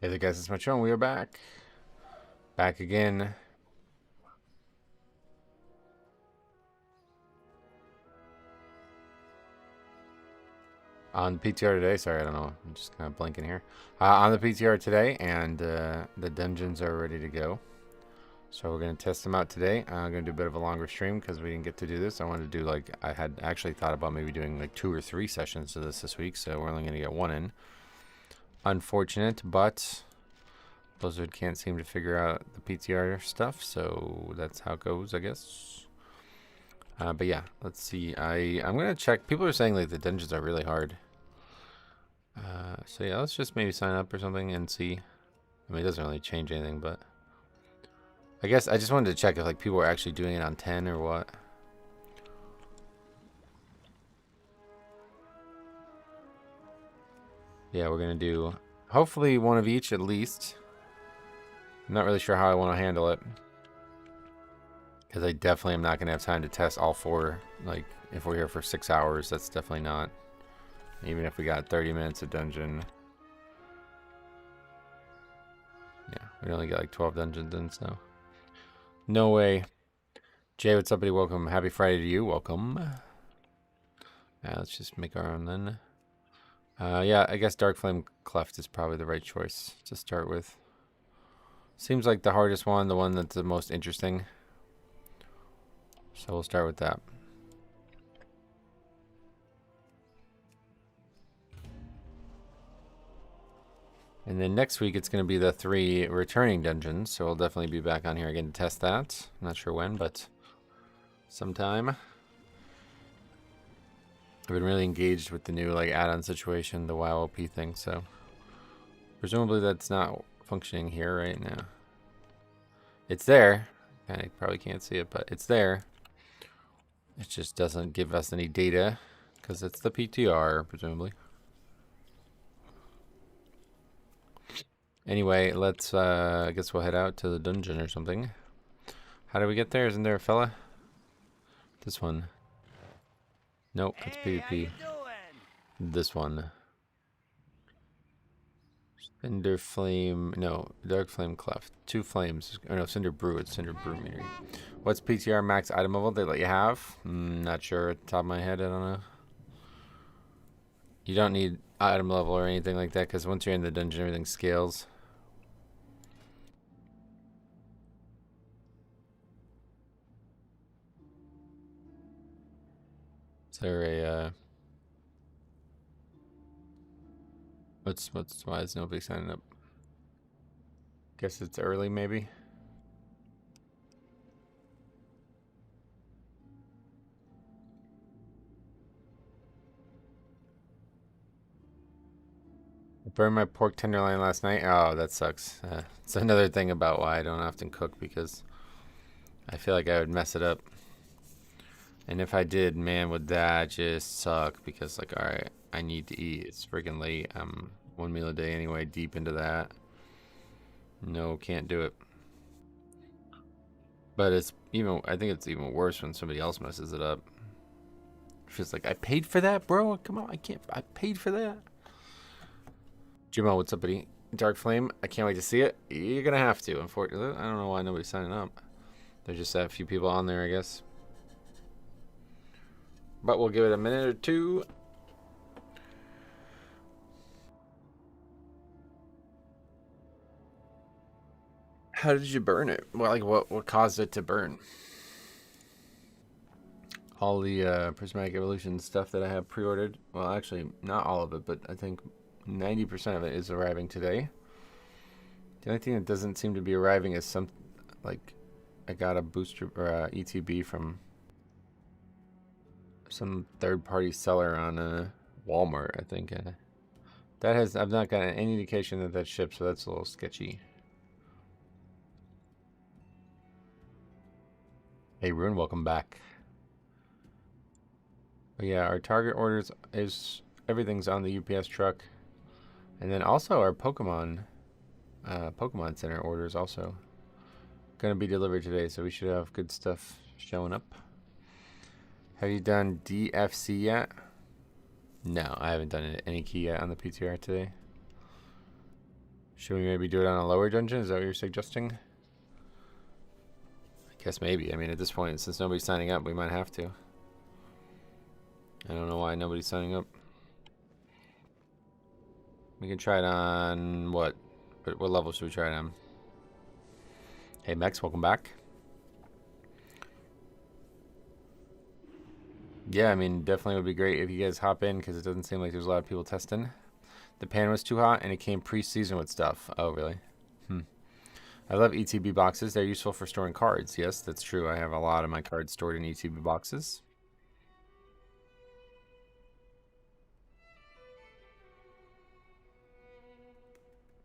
Hey there guys, it's Mitchell and we are back. Back again. On the PTR today, sorry, I don't know, I'm just kind of blanking here. On the PTR today, and the dungeons are ready to go. So we're going to test them out today. I'm going to do a bit of a longer stream because we didn't get to do this. I wanted to do I had actually thought about maybe doing like 2 or 3 sessions of this week, so we're only going to get 1 in. Unfortunate, but Blizzard can't seem to figure out the PTR stuff, so that's how it goes, I guess. But yeah, let's see. I'm gonna check. People are saying like the dungeons are really hard. So yeah, let's just maybe sign up or something and see. I mean, it doesn't really change anything, but I guess I just wanted to check if like people were actually doing it on 10 or what. Yeah, we're gonna do hopefully one of each at least. I'm not really sure how I want to handle it, because I definitely am not going to have time to test all 4. Like, if we're here for 6 hours, that's definitely not. Even if we got 30 minutes of dungeon. Yeah, we only got like 12 dungeons in, so. No way. Jay, what's up, buddy? Welcome. Happy Friday to you. Welcome. Let's just make our own then. Yeah, I guess Dark Flame Cleft is probably the right choice to start with. Seems like the hardest one, the one that's the most interesting. So we'll start with that. And then next week it's going to be the 3 returning dungeons, so we'll definitely be back on here again to test that. I'm not sure when, but sometime. I've been really engaged with the new like add-on situation, the WoW OP thing, so presumably that's not functioning here right now. It's there. I probably can't see it, but it's there. It just doesn't give us any data because it's the PTR, presumably. Anyway, let's, I guess we'll head out to the dungeon or something. How do we get there? Isn't there a fella? This one. Nope, it's PvP. This one. Cinder Flame, no, Dark Flame Cleft. 2 flames, or no, Cinder Brew, it's Cinder Brew Metery. What's PTR max item level they let you have? Not sure at the top of my head, I don't know. You don't need item level or anything like that, because once you're in the dungeon, everything scales. Is there a, why is nobody signing up? Guess it's early, maybe? I burned my pork tenderloin last night. Oh, that sucks. It's another thing about why I don't often cook, because I feel like I would mess it up. And if I did, man, would that just suck, because like, alright, I need to eat. It's freaking late. I'm 1 meal a day anyway, deep into that. No, can't do it. But it's even, I think it's even worse when somebody else messes it up. It's just like, I paid for that, bro. Come on, I paid for that. Jimo, what's up, buddy? Dark Flame, I can't wait to see it. You're gonna have to, unfortunately. I don't know why nobody's signing up. There's just a few people on there, I guess. But we'll give it a minute or 2. How did you burn it? Well, like, what caused it to burn? All the Prismatic Evolution stuff that I have pre-ordered. Well, actually, not all of it, but I think 90% of it is arriving today. The only thing that doesn't seem to be arriving is some, like, I got a booster or ETB from some third-party seller on Walmart, I think. That has, I've not gotten any indication that that ships, so that's a little sketchy. Hey, Rune, welcome back. But yeah, our target orders is everything's on the UPS truck, and then also our Pokemon Center orders also gonna be delivered today, so we should have good stuff showing up. Have you done DFC yet? No, I haven't done any key yet on the PTR today. Should we maybe do it on a lower dungeon? Is that what you're suggesting? I guess maybe. I mean, at this point, since nobody's signing up, we might have to. I don't know why nobody's signing up. We can try it on what? What level should we try it on? Hey, Mex, welcome back. Yeah, I mean, definitely would be great if you guys hop in because it doesn't seem like there's a lot of people testing. The pan was too hot and it came pre-seasoned with stuff. Oh, really? I love ETB boxes. They're useful for storing cards. Yes, that's true. I have a lot of my cards stored in ETB boxes.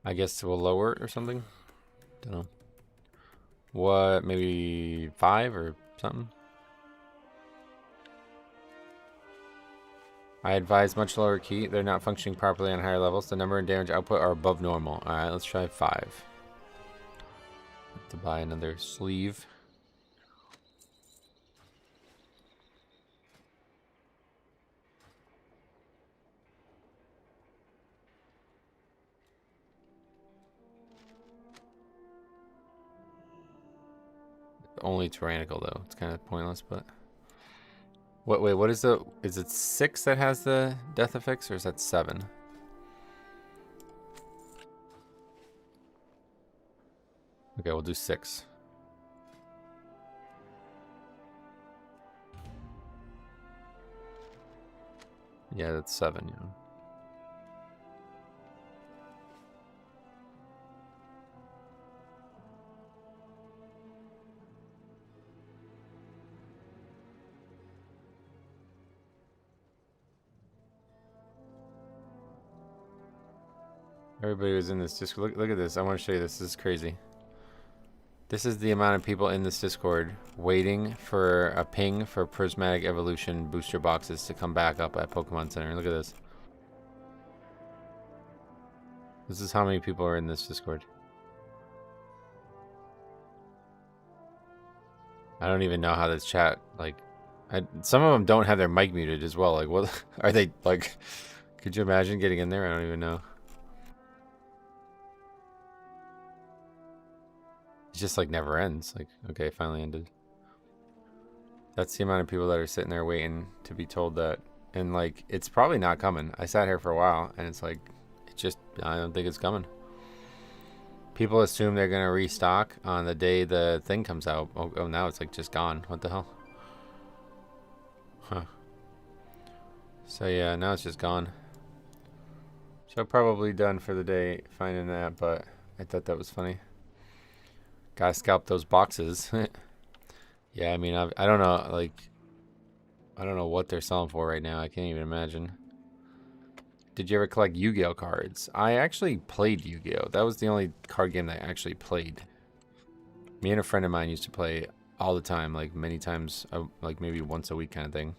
I guess we'll lower it or something. Don't know. What, maybe 5 or something? I advise much lower key. They're not functioning properly on higher levels. The number and damage output are above normal. Alright, let's try 5. Have to buy another sleeve. Only tyrannical though. It's kind of pointless, but wait, what is it 6 that has the death effects, or is that 7? Okay, we'll do 6. Yeah, that's 7, yeah. Everybody was in this Discord. Look at this. I want to show you this. This is crazy. This is the amount of people in this Discord waiting for a ping for Prismatic Evolution booster boxes to come back up at Pokemon Center. Look at this. This is how many people are in this Discord. I don't even know how this chat, like, some of them don't have their mic muted as well. Like, what are they, like, could you imagine getting in there? I don't even know. It just, like, never ends. Like, okay, finally ended. That's the amount of people that are sitting there waiting to be told that. And, like, it's probably not coming. I sat here for a while, and it's like, I don't think it's coming. People assume they're going to restock on the day the thing comes out. Oh, now it's, like, just gone. What the hell? Huh. So, yeah, now it's just gone. So, probably done for the day finding that, but I thought that was funny. Gotta scalp those boxes. Yeah, I mean, I don't know, like, I don't know what they're selling for right now. I can't even imagine. Did you ever collect Yu-Gi-Oh cards? I actually played Yu-Gi-Oh. That was the only card game that I actually played. Me and a friend of mine used to play all the time, like many times, like maybe once a week kind of thing.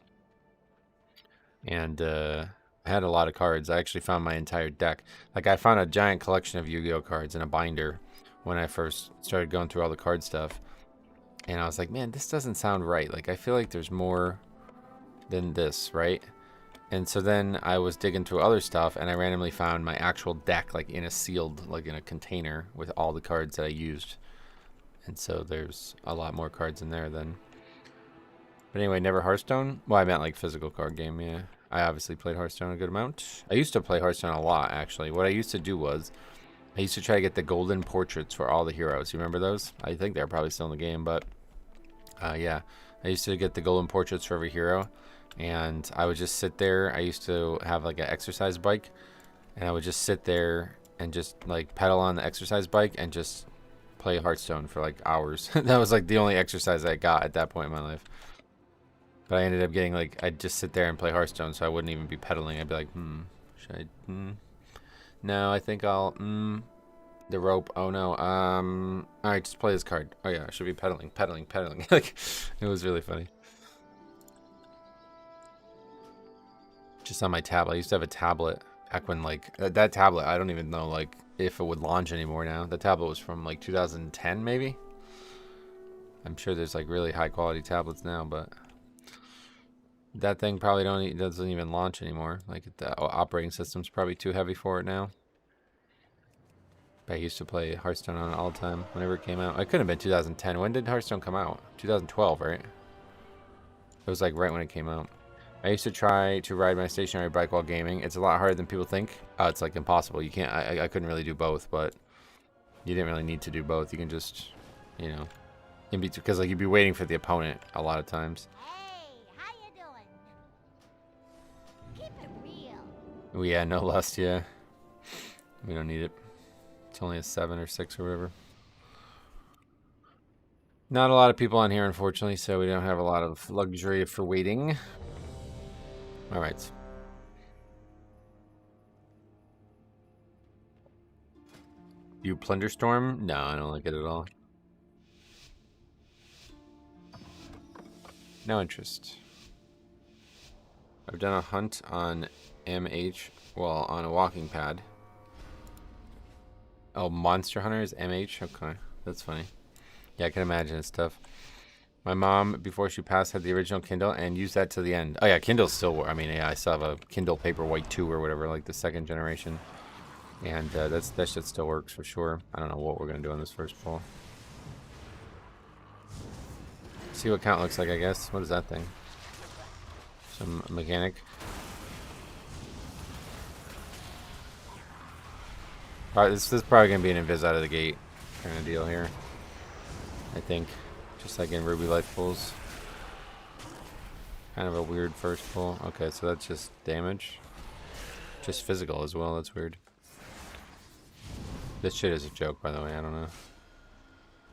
And I had a lot of cards. I actually found my entire deck. Like, I found a giant collection of Yu-Gi-Oh cards in a binder when I first started going through all the card stuff. And I was like, man, this doesn't sound right. Like, I feel like there's more than this, right? And so then I was digging through other stuff, and I randomly found my actual deck, like in a sealed, like in a container with all the cards that I used. And so there's a lot more cards in there than. But anyway, never Hearthstone? Well, I meant like physical card game, yeah. I obviously played Hearthstone a good amount. I used to play Hearthstone a lot, actually. What I used to do was, I used to try to get the golden portraits for all the heroes. You remember those? I think they're probably still in the game, but yeah. I used to get the golden portraits for every hero, and I would just sit there. I used to have like an exercise bike, and I would just sit there and just like pedal on the exercise bike and just play Hearthstone for like hours. That was like the only exercise I got at that point in my life. But I ended up getting like, I'd just sit there and play Hearthstone, so I wouldn't even be pedaling. I'd be like, should I, no, I think I'll, the rope, oh no, alright, just play this card. Oh yeah, I should be pedaling. Like, it was really funny. Just on my tablet. I used to have a tablet back when, like, that tablet, I don't even know, like, if it would launch anymore now. The tablet was from, like, 2010, maybe? I'm sure there's, like, really high-quality tablets now, but that thing probably doesn't even launch anymore. Like, the operating system's probably too heavy for it now. But I used to play Hearthstone on it all the time whenever it came out. It couldn't have been 2010. When did Hearthstone come out? 2012, right? It was like right when it came out. I used to try to ride my stationary bike while gaming. It's a lot harder than people think. It's like impossible. You can't. I couldn't really do both, but you didn't really need to do both. You can just, you know, in between, because like you'd be waiting for the opponent a lot of times. Hey, how you doing? Keep it real. Oh, yeah, no lust. Yeah, we don't need it. It's only a 7 or 6 or whatever. Not a lot of people on here, unfortunately, so we don't have a lot of luxury for waiting. All right. You Plunderstorm? No, I don't like it at all. No interest. I've done a hunt on MH, well, on a walking pad. Oh, Monster Hunter is MH? Okay, that's funny. Yeah, I can imagine it's tough. My mom, before she passed, had the original Kindle and used that to the end. Oh yeah, Kindle's still, I mean, yeah, I still have a Kindle Paperwhite 2 or whatever, like the 2nd generation. And that shit still works for sure. I don't know what we're going to do on this first pull. See what count looks like, I guess. What is that thing? Some mechanic. Alright, this is probably going to be an invis out of the gate kind of deal here. I think. Just like in Ruby Life pulls. Kind of a weird first pull. Okay, so that's just damage. Just physical as well. That's weird. This shit is a joke, by the way. I don't know.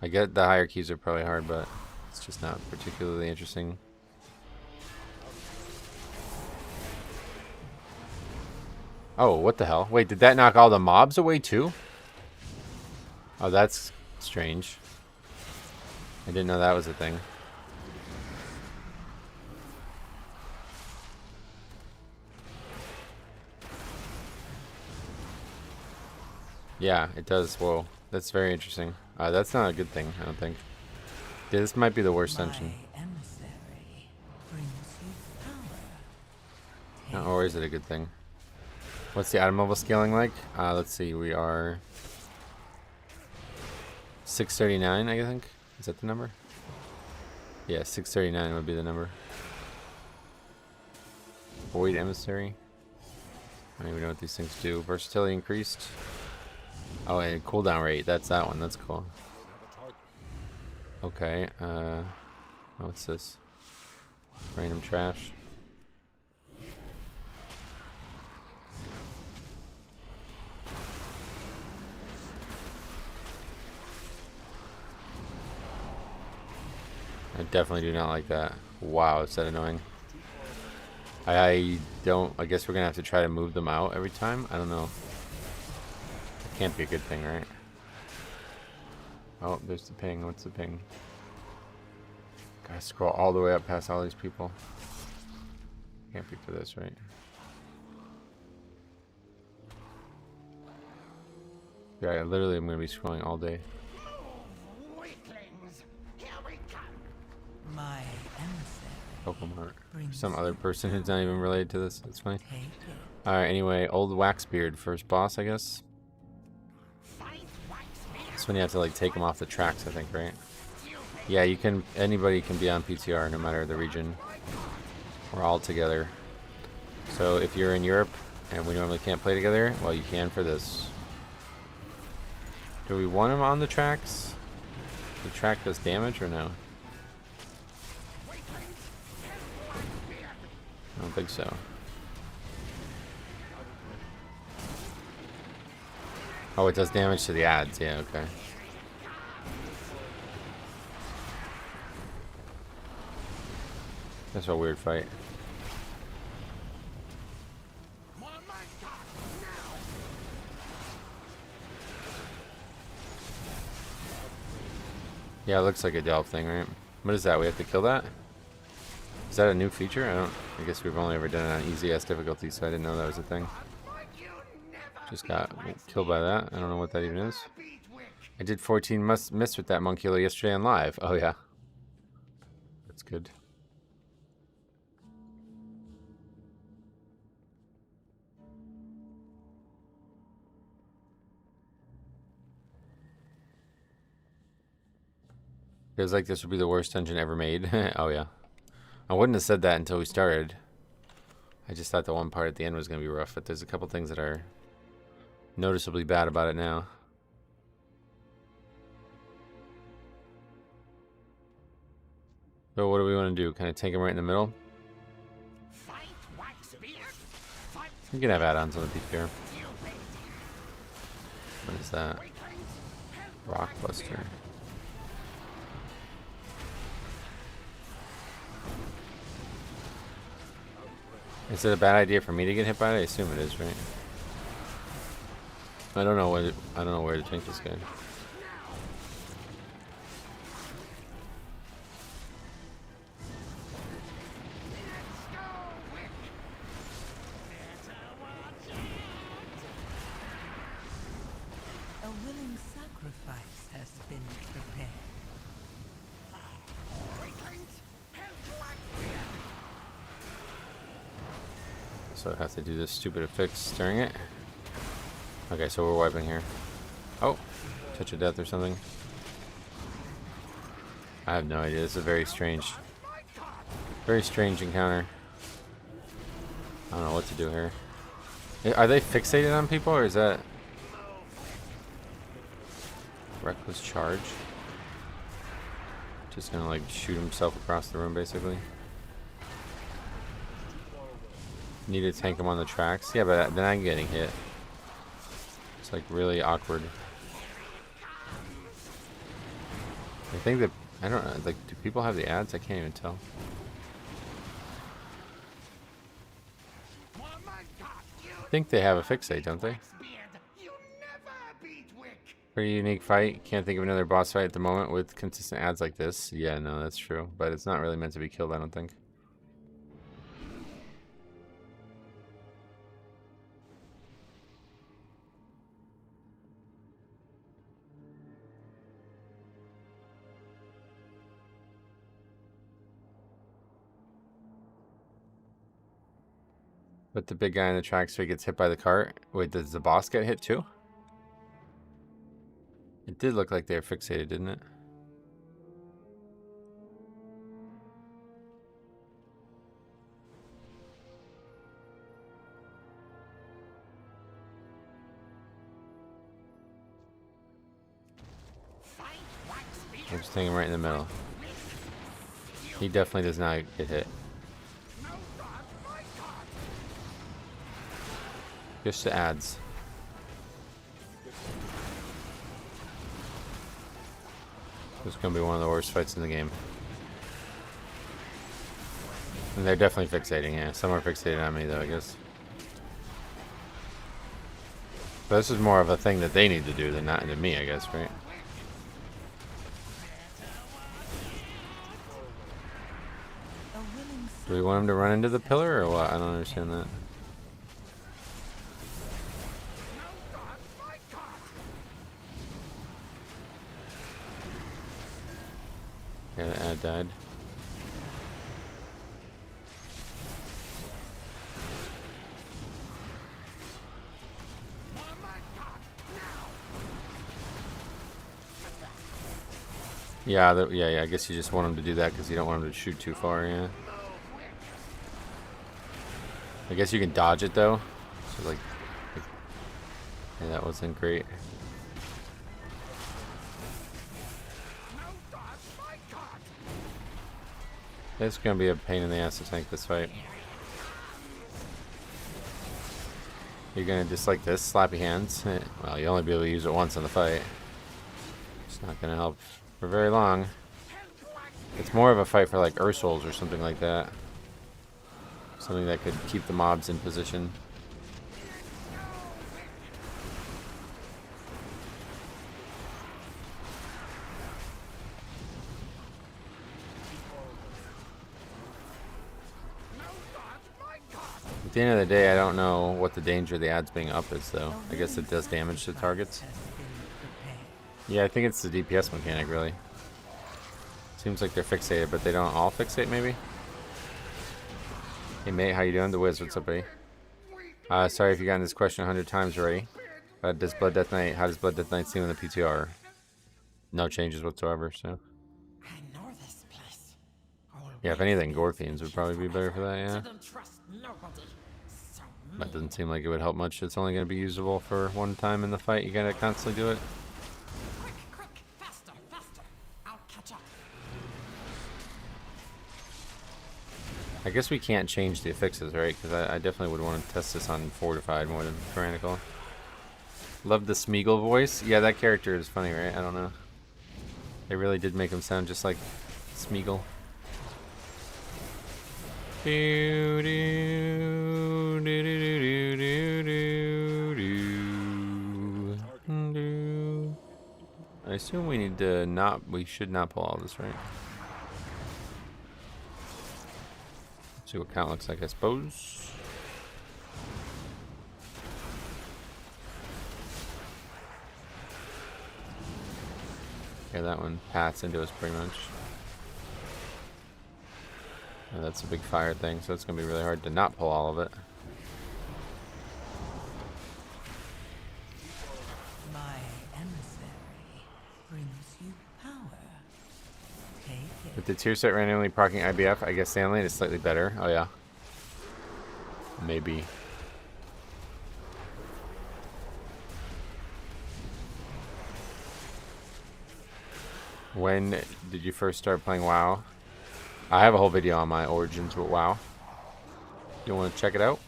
I get the higher keys are probably hard, but it's just not particularly interesting. Oh, what the hell? Wait, did that knock all the mobs away too? Oh, that's strange. I didn't know that was a thing. Yeah, it does. Whoa, that's very interesting. That's not a good thing, I don't think. Yeah, this might be the worst dungeon. Or is it a good thing? What's the item level scaling like? Let's see, we are 639, I think. Is that the number? Yeah, 639 would be the number. Void Emissary. I don't even know what these things do. Versatility increased. Oh, and cooldown rate. That's that one. That's cool. Okay. What's this? Random trash. I definitely do not like that. Wow, is that annoying? I don't... I guess we're going to have to try to move them out every time? I don't know. It can't be a good thing, right? Oh, there's the ping. What's the ping? Gotta scroll all the way up past all these people. Can't be for this, right? Yeah, literally I'm going to be scrolling all day. My Pokemon. Some other person who's not even related to this. That's funny. Alright, anyway, old Waxbeard, first boss, I guess. This one you have to like take them off the tracks, I think, right? Yeah, you can. Anybody can be on PTR, no matter the region. We're all together. So if you're in Europe and we normally can't play together, well, you can for this. Do we want him on the tracks? The track does damage or no? I don't think so. Oh, it does damage to the ads. Yeah, okay. That's a weird fight. Yeah, it looks like a delve thing, right? What is that? We have to kill that? Is that a new feature? I guess we've only ever done it on easy-ass difficulty, so I didn't know that was a thing. Just got killed by that. I don't know what that even is. I did 14 miss with that Monkula yesterday on live. Oh, yeah. That's good. Feels like this would be the worst dungeon ever made. Oh yeah. I wouldn't have said that until we started. I just thought the one part at the end was going to be rough, but there's a couple things that are noticeably bad about it now. So what do we want to do? Kind of take him right in the middle? You can have add-ons on the PTR. What is that? Rockbuster. Is it a bad idea for me to get hit by it? I assume it is, right? I don't know where to take this guy. A willing sacrifice has been prepared. So I have to do this stupid affix during it. Okay, so we're wiping here. Oh, touch of death or something. I have no idea. This is a very strange encounter. I don't know what to do here. Are they fixated on people, or is that reckless charge? Just gonna like shoot himself across the room, basically. Need to tank him on the tracks. Yeah, but then I'm getting hit. It's like really awkward. I think that I don't know. Like, do people have the ads? I can't even tell. I think they have a fixate, don't they? Pretty unique fight. Can't think of another boss fight at the moment with consistent ads like this. Yeah, no, that's true. But it's not really meant to be killed, I don't think. But the big guy in the track, so he gets hit by the cart. Wait, does the boss get hit too? It did look like they were fixated, didn't it? I'm just taking him right in the middle. He definitely does not get hit. Just the ads. This is going to be one of the worst fights in the game. And they're definitely fixating, yeah. Some are fixated on me, though, I guess. But this is more of a thing that they need to do than not to me, I guess, right? Do we want him to run into the pillar, or what? I don't understand that. Yeah, the ad died. Yeah, yeah, I guess you just want him to do that because you don't want him to shoot too far, yeah. I guess you can dodge it, though. So, like yeah, that wasn't great. It's gonna be a pain in the ass to tank this fight. You're gonna just like this, slappy hands. Well, you'll only be able to use it once in the fight. It's not gonna help for very long. It's more of a fight for like Ursuls or something like that. Something that could keep the mobs in position. At the end of the day, I don't know what the danger of the ads being up is, though. I guess it does damage to targets. Yeah, I think it's the DPS mechanic, really. Seems like they're fixated, but they don't all fixate, maybe? Hey, mate, how you doing? The Wiz, what's up, buddy? Sorry if you've gotten this question 100 times already. Does Blood Death Knight, how does Blood Death Knight seem in the PTR? No changes whatsoever, so. Yeah, if anything, Gorfiends would probably be better for that, yeah. That doesn't seem like it would help much. It's only going to be usable for one time in the fight. You got to constantly do it. Faster, faster. I'll catch up. I guess we can't change the affixes, right? Because I definitely would want to test this on Fortified more than Tyrannical. Love the Smeagol voice. Yeah, that character is funny, right? I don't know. They really did make him sound just like Smeagol. Do, do, do, do, do, do, do, do. I assume we need to not. We should not pull all this, right? Let's see what count looks like, I suppose. Yeah, that one pats into us pretty much. Yeah, that's a big fire thing, so it's going to be really hard to not pull all of it. My emissary brings you power. Take it. With the tier set randomly proccing IBF, I guess Sandlane is slightly better. Oh yeah. Maybe. When did you first start playing WoW? I have a whole video on my origins with WoW. You want to check it out?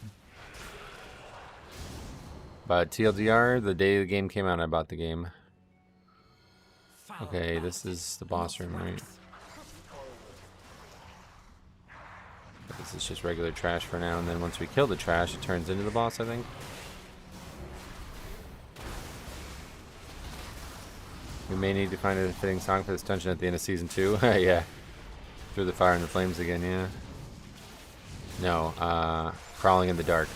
But TLDR, the day the game came out, I bought the game. Okay, this is the boss room, right? This is just regular trash for now, and then once we kill the trash, it turns into the boss, I think. We may need to find a fitting song for this dungeon at the end of Season 2. Yeah. Through the fire and the flames again, yeah. No, Crawling in the Dark.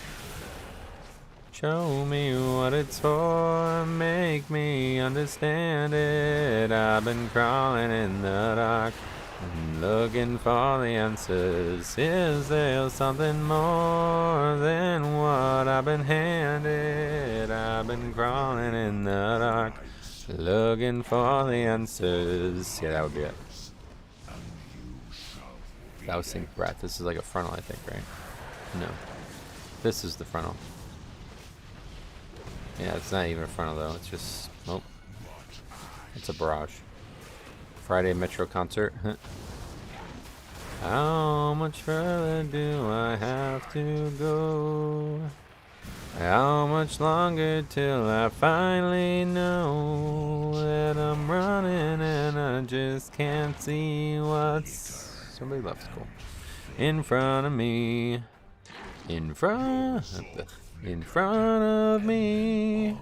Show me what it's for, make me understand it. I've been crawling in the dark, looking for the answers. Is there something more than what I've been handed? I've been crawling in the dark, looking for the answers. Yeah, that would be it. That was Sync Breath. This is like a frontal, I think, right? No. This is the frontal. Yeah, it's not even a frontal, though. It's just... Oh. It's a barrage. Friday Metro concert. How much further do I have to go? How much longer till I finally know that I'm running and I just can't see what's... Somebody left school. In front of me. In front of me.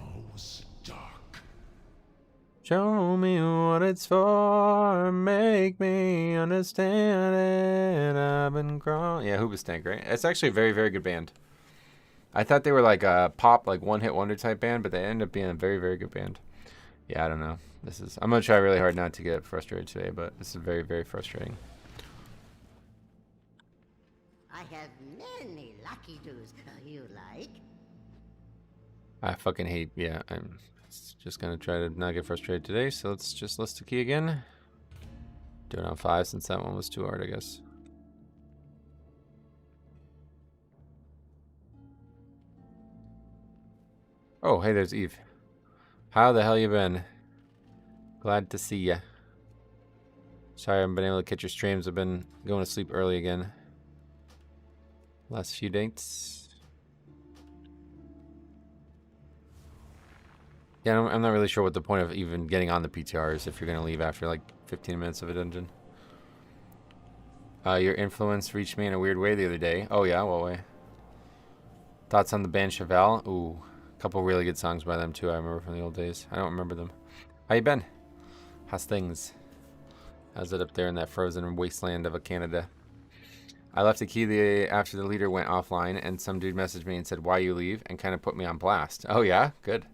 Show me what it's for. Make me understand it. I've been crawling. Yeah, Hoobastank, right? It's actually a very, very good band. I thought they were like a pop, like one-hit wonder type band, but they end up being a very, very good band. Yeah, I don't know. I'm gonna try really hard not to get frustrated today, but this is very, very frustrating. I have many lucky doos. You like? I fucking hate, yeah, I'm just gonna try to not get frustrated today, so let's just list the key again. Do it on 5 since that one was too hard, I guess. Oh, hey, there's Eve. How the hell you been? Glad to see ya. Sorry I haven't been able to catch your streams. I've been going to sleep early again. Last few dates. Yeah, I'm not really sure what the point of even getting on the PTR is if you're going to leave after like 15 minutes of a dungeon. Your influence reached me in a weird way the other day. Oh yeah, what way? Thoughts on the band Chevelle? Ooh, a couple really good songs by them too. I remember from the old days. I don't remember them. How you been? How's things? How's it up there in that frozen wasteland of a Canada? I left the key after the leader went offline, and some dude messaged me and said, "Why you leave?" and kind of put me on blast. Oh yeah, good.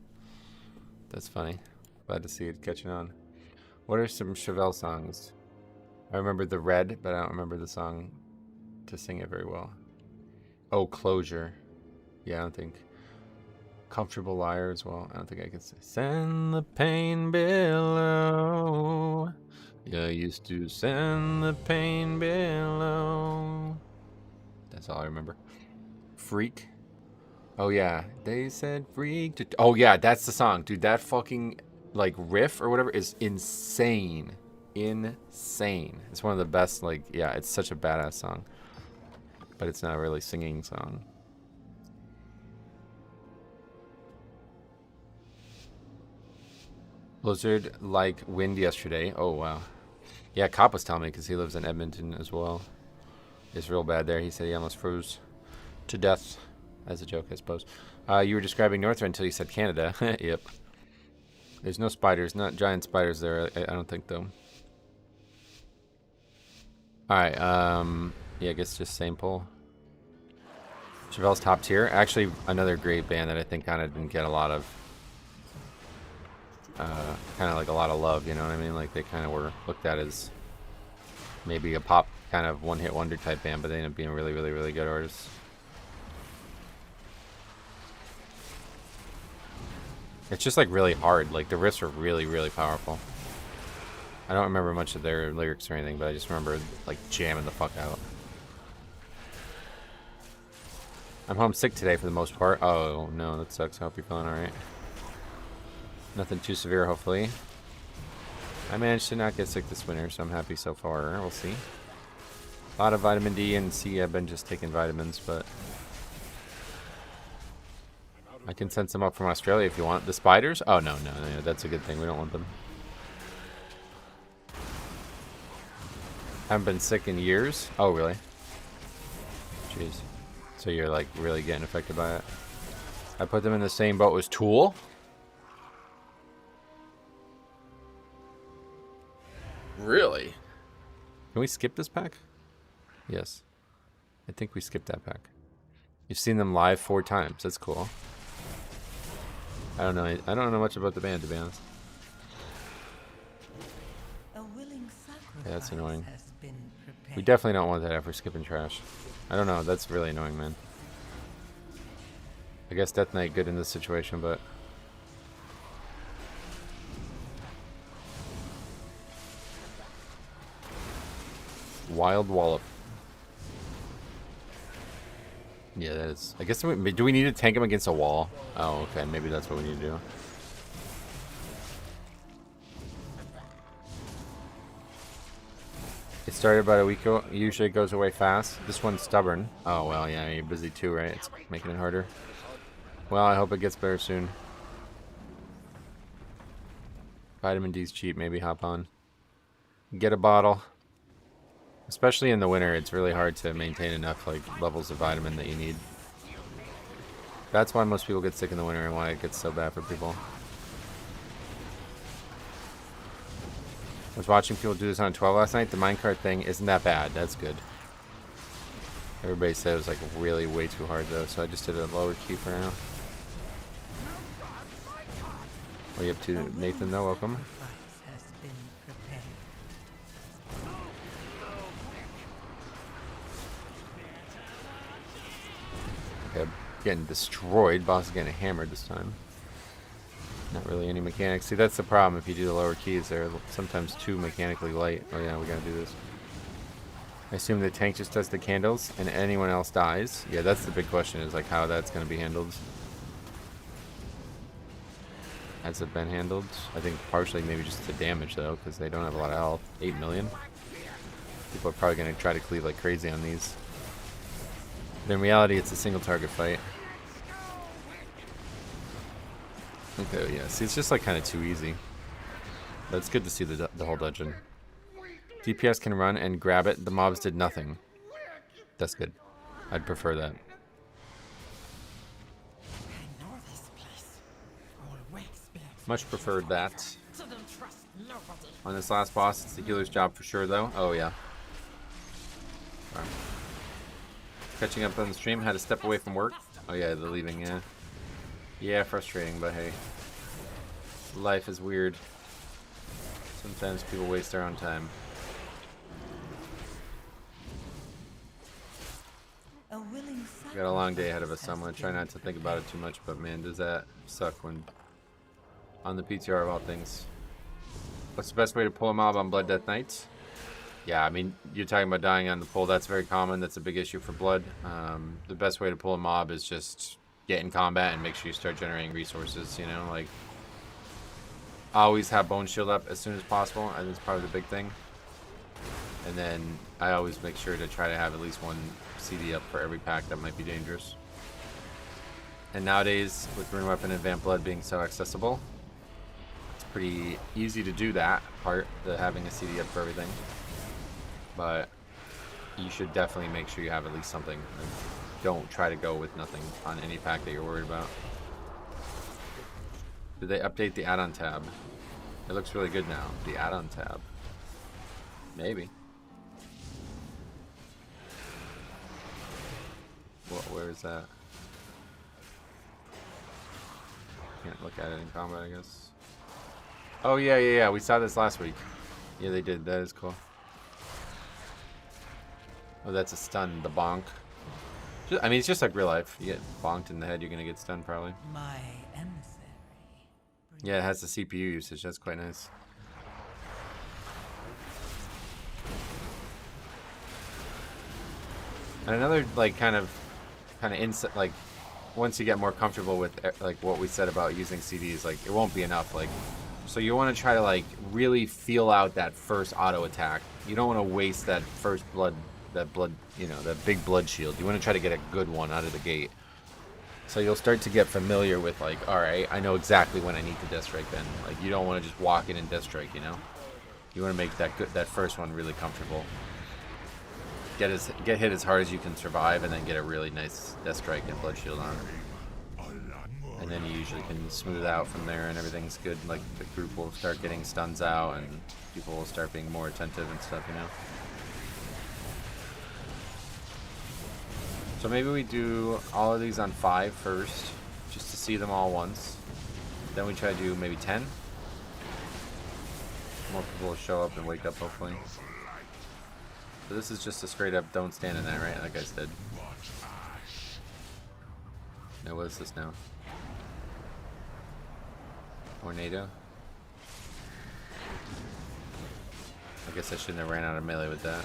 That's funny. Glad to see it catching on. What are some Chevelle songs? I remember The Red, but I don't remember the song to sing it very well. Oh, Closure. Yeah, I don't think. Comfortable Liar as well. I don't think I can say. Send the pain below. Yeah, I used to send the pain below. That's all I remember. Freak. Oh yeah, they said freak. Oh yeah, that's the song, dude. That fucking like riff or whatever is insane, insane. It's one of the best. Like, yeah, it's such a badass song, but it's not a really singing song. Blizzard like wind yesterday. Oh wow. Yeah, Cop was telling me because he lives in Edmonton as well. It's real bad there. He said he almost froze to death. As a joke, I suppose. You were describing Northrend until you said Canada. Yep. There's no spiders, not giant spiders there. I don't think though. All right. Yeah, I guess just same poll. Chevelle's top tier. Actually, another great band that I think kind of didn't get a lot of, kind of like a lot of love. You know what I mean? Like they kind of were looked at as maybe a pop kind of one-hit wonder type band, but they ended up being really, really, really good artists. It's just like really hard. Like the riffs are really, really powerful. I don't remember much of their lyrics or anything, but I just remember like jamming the fuck out. I'm homesick today for the most part. Oh no, that sucks. I hope you're feeling alright. Nothing too severe, hopefully. I managed to not get sick this winter, so I'm happy so far. We'll see. A lot of vitamin D and C. I've been just taking vitamins, but I can send some up from Australia if you want. The spiders? Oh, no, that's a good thing. We don't want them. Haven't been sick in years? Oh, really? Jeez. So you're, like, really getting affected by it? I put them in the same boat as Tool? Really? Can we skip this pack? Yes. I think we skipped that pack. You've seen them live 4 times. That's cool. I don't know much about the band, to be honest. A willing sacrifice Yeah, that's annoying. has been prepared. We definitely don't want that after skipping trash. I don't know. That's really annoying, man. I guess Death Knight good in this situation, but Wild Wallop. Yeah, that is. I guess do we need to tank him against a wall? Oh, okay. Maybe that's what we need to do. It started about a week ago. Usually it goes away fast. This one's stubborn. Oh, well, yeah, you're busy too, right? It's making it harder. Well, I hope it gets better soon. Vitamin D's cheap. Maybe hop on. Get a bottle. Especially in the winter, it's really hard to maintain enough like levels of vitamin that you need. That's why most people get sick in the winter and why it gets so bad for people. I was watching people do this on 12 last night. The minecart thing isn't that bad. That's good. Everybody said it was like really way too hard though, so I just did a lower key for now. What are you up to, Nathan, though? Welcome. Has been prepared. Okay, getting destroyed. Boss is getting hammered this time. Not really any mechanics. See, that's the problem. If you do the lower keys, they're sometimes too mechanically light. Oh yeah, we gotta do this. I assume the tank just does the candles and anyone else dies. Yeah, that's the big question, is like how that's gonna be handled. Has it been handled? I think partially maybe just the damage though, because they don't have a lot of health. 8 million. People are probably gonna try to cleave like crazy on these. But in reality, it's a single target fight. Okay, yeah. See, it's just like kind of too easy. But it's good to see the whole dungeon. DPS can run and grab it. The mobs did nothing. That's good. I'd prefer that. I know this place. Always been. Much preferred that. So don't trust nobody. On this last boss, it's the healer's job for sure, though. Oh, yeah. Sorry. Catching up on the stream, had to step away from work. Oh, yeah, the leaving, yeah. Yeah, frustrating, but hey. Life is weird. Sometimes people waste their own time. A willing We got a long day ahead of us, so I'm going to try not to think about it too much, but man, does that suck when on the PTR of all things. What's the best way to pull a mob on Blood Death Knights? Yeah, I mean, you're talking about dying on the pull. That's very common. That's a big issue for Blood. The best way to pull a mob is just get in combat and make sure you start generating resources, you know? Like, always have Bone Shield up as soon as possible. I think it's probably the big thing. And then I always make sure to try to have at least one CD up for every pack that might be dangerous. And nowadays, with Rune Weapon and Vamp Blood being so accessible, it's pretty easy to do that part, the having a CD up for everything. But you should definitely make sure you have at least something. Like, don't try to go with nothing on any pack that you're worried about. Did they update the add-on tab? It looks really good now. The add-on tab. Maybe. Where is that? Can't look at it in combat, I guess. Oh, yeah. We saw this last week. Yeah, they did. That is cool. Oh, that's a stun. The bonk. I mean, it's just like real life. You get bonked in the head, you're going to get stunned, probably. My emissary. Yeah, it has the CPU usage. That's quite nice. And another, like, kind of insight, like, once you get more comfortable with, like, what we said about using CDs, like, it won't be enough. Like, so you want to try to, like, really feel out that first auto attack. You don't want to waste that first blood, you know, that big blood shield. You want to try to get a good one out of the gate. So you'll start to get familiar with, like, all right, I know exactly when I need to Death Strike then. Like, you don't want to just walk in and Death Strike, you know? You want to make that first one really comfortable. Get hit as hard as you can survive, and then get a really nice Death Strike and Blood Shield on it. And then you usually can smooth out from there, and everything's good. Like, the group will start getting stuns out, and people will start being more attentive and stuff, you know? So maybe we do all of these on 5 first, just to see them all once. Then we try to do maybe 10. More people will show up and wake up, hopefully. So this is just a straight up don't stand in that, right? Like I said. Now what is this now? Tornado? I guess I shouldn't have ran out of melee with that.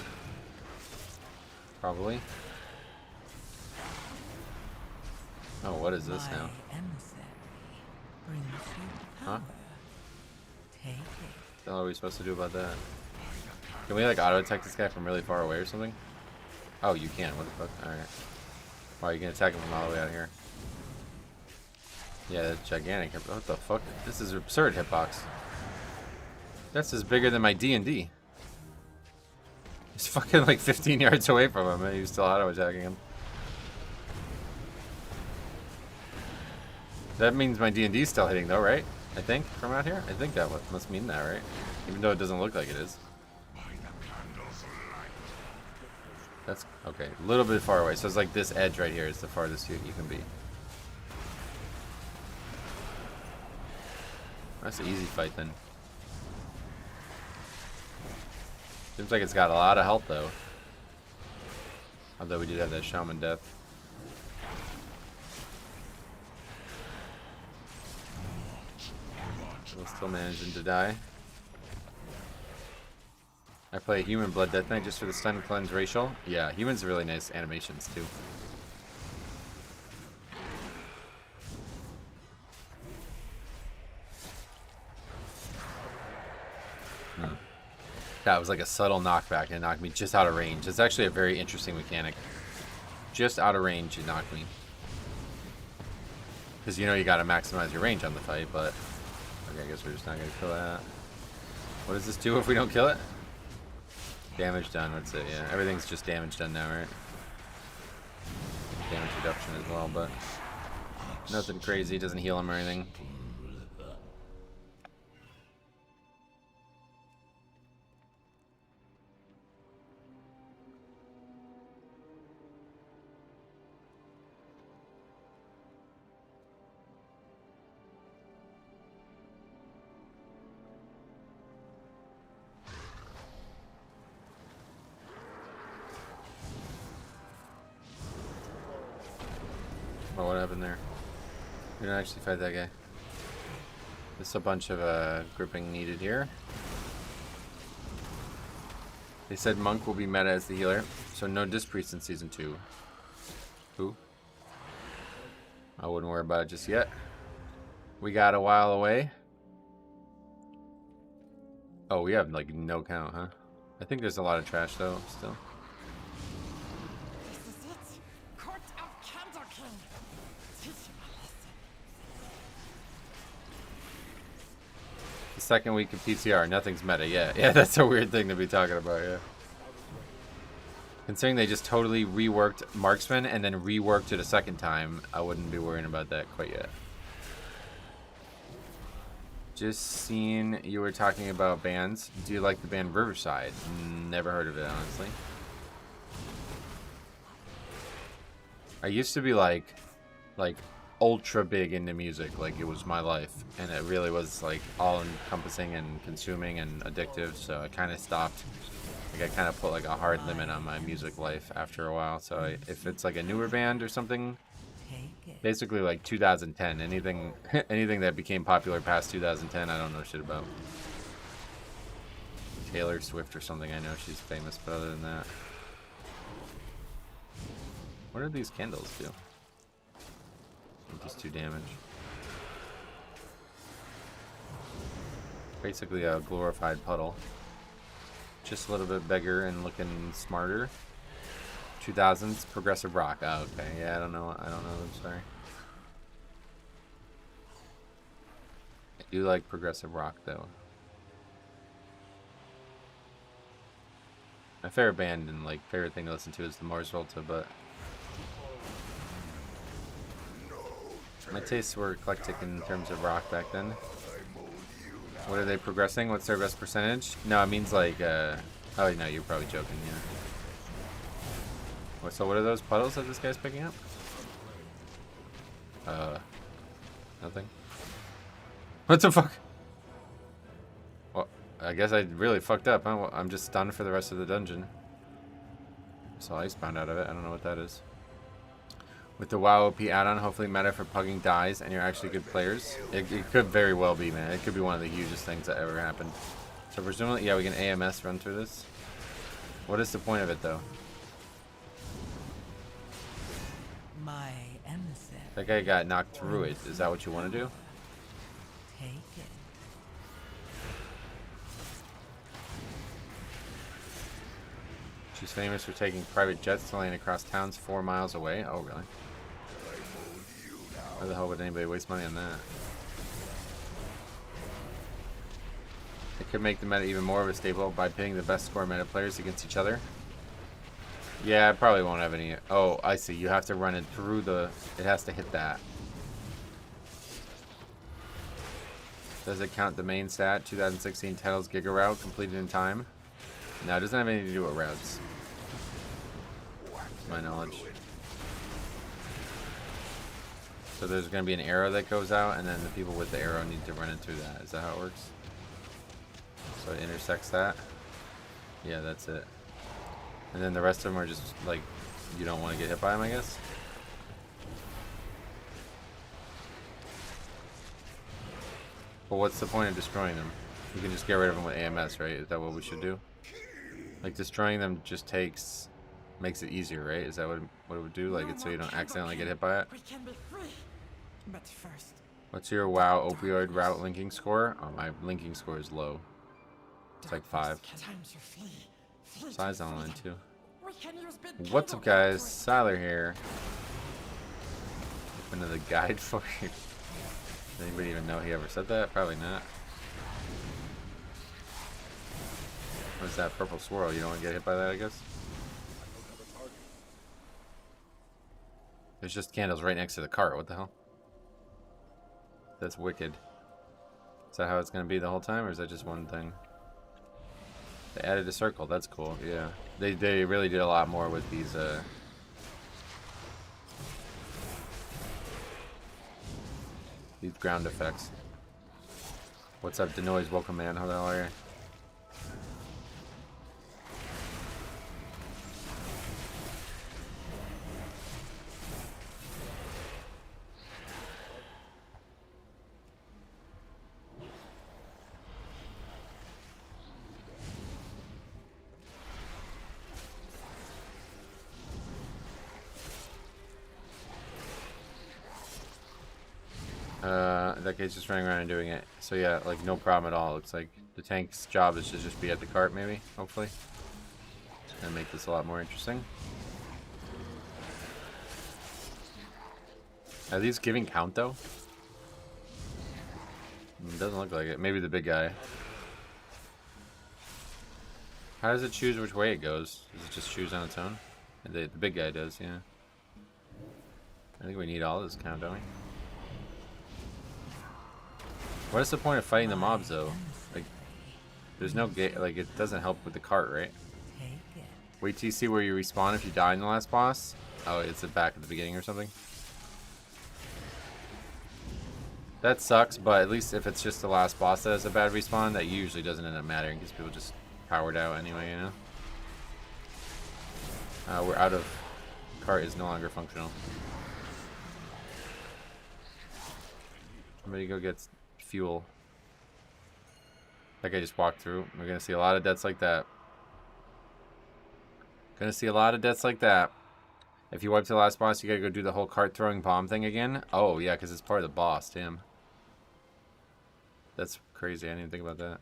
Probably. Oh, what is this now? Huh? Take it. What the hell are we supposed to do about that? Can we, like, auto attack this guy from really far away or something? Oh, you can. What the fuck? Alright. Wow, you can attack him from all the way out here. Yeah, that's gigantic. What the fuck? This is absurd hitbox. That's just bigger than my D&D. He's fucking like 15 yards away from him and he's still auto attacking him. That means my D&D is still hitting though, right? I think, from out here? I think that must mean that, right? Even though it doesn't look like it is. That's, okay, a little bit far away. So it's like this edge right here is the farthest you can be. That's an easy fight then. Seems like it's got a lot of health though. Although we did have that shaman death. We're still managing to die. I play a human Blood Death Knight just for the stun cleanse racial. Yeah, humans are really nice animations too. That was like a subtle knockback and it knocked me just out of range. It's actually a very interesting mechanic. Just out of range, it knocked me. Because you know you gotta maximize your range on the fight, but... Okay, I guess we're just not gonna kill that. What does this do if we don't kill it? Damage done, that's it, yeah. Everything's just damage done now, right? Damage reduction as well, but... Nothing crazy, doesn't heal him or anything. Oh, what happened there? We don't actually fight that guy. There's a bunch of grouping needed here. They said Monk will be meta as the healer, so no Disc Priest in Season 2. Who? I wouldn't worry about it just yet. We got a while away. Oh, we have like no count, huh? I think there's a lot of trash though, still. This is it. Court of Candle King. Teach him a lesson. The second week of PTR, nothing's meta. Yeah, that's a weird thing to be talking about, yeah. Considering they just totally reworked Marksman and then reworked it a second time, I wouldn't be worrying about that quite yet. Just seen you were talking about bands. Do you like the band Riverside? Never heard of it, honestly. I used to be like ultra big into music, like it was my life, and it really was like all encompassing and consuming and addictive, so I kind of stopped. Like I kind of put like a hard limit on my music life after a while. So if it's like a newer band or something, basically like 2010, anything that became popular past 2010, I don't know shit about. Taylor Swift or something, I know she's famous, but other than that, what do these candles do? Just 2 damage. Basically a glorified puddle. Just a little bit bigger and looking smarter. 2000s progressive rock. Oh, okay. Yeah, I don't know. I'm sorry. I do like progressive rock though. My favorite band and like favorite thing to listen to is the Mars Volta, but my tastes were eclectic in terms of rock back then. What are they progressing? What's their best percentage? No, it means like, oh no, you're probably joking, yeah. So what are those puddles that this guy's picking up? Nothing. What the fuck? Well, I guess I really fucked up, huh? Well, I'm just stunned for the rest of the dungeon. Saw Icebound out of it. I don't know what that is. With the WoW OP add-on, hopefully meta for Pugging dies and you're actually good players. It could very well be, man. It could be one of the hugest things that ever happened. So presumably, yeah, we can AMS run through this. What is the point of it, though? My emissary. That guy got knocked through it. Is that what you want to do? Take it. She's famous for taking private jets to land across towns 4 miles away. Oh, really? Why the hell would anybody waste money on that? It could make the meta even more of a staple by pitting the best score meta players against each other. Yeah, I probably won't have any. Oh, I see. You have to run it through the... It has to hit that. Does it count the main stat? 2016 titles Giga Route completed in time? No, it doesn't have anything to do with routes. To my knowledge. So there's going to be an arrow that goes out, and then the people with the arrow need to run it through that. Is that how it works? So it intersects that? Yeah, that's it. And then the rest of them are just, like, you don't want to get hit by them, I guess? But what's the point of destroying them? You can just get rid of them with AMS, right? Is that what we should do? Like, destroying them just makes it easier, right? Is that what it would do? Like, it's so you don't accidentally get hit by it? We can be free. But first, What's your WoW opioid route linking score? Oh, my linking score is low. It's like 5. Size online too. What's up, guys? Siler here. Open to the guide for you. Does anybody even know he ever said that? Probably not. What's that purple swirl? You don't want to get hit by that, I guess? There's just candles right next to the cart. What the hell? That's wicked. Is that how it's going to be the whole time, or is that just one thing? They added a circle. That's cool. Yeah. They really did a lot more with these, ground effects. What's up, Denoise? Welcome, man. How the hell are you? that guy's just running around and doing it. So yeah, like no problem at all. Looks like the tank's job is to just be at the cart, maybe, hopefully. It's gonna make this a lot more interesting. Are these giving count though? It doesn't look like it. Maybe the big guy. How does it choose which way it goes? Does it just choose on its own? The big guy does, yeah. I think we need all this count, don't we? What is the point of fighting the mobs though? Like, there's no gate. Like, it doesn't help with the cart, right? Wait till you see where you respawn if you die in the last boss. Oh, it's back at the beginning or something. That sucks, but at least if it's just the last boss that has a bad respawn, that usually doesn't end up mattering because people just powered out anyway, you know? We're out of... Cart is no longer functional. Somebody go get fuel. Like I just walked through. We're gonna see a lot of deaths like that. Gonna see a lot of deaths like that. If you wipe the last boss, you gotta go do the whole cart throwing bomb thing again. Oh yeah, because it's part of the boss, damn. That's crazy, I didn't even think about that.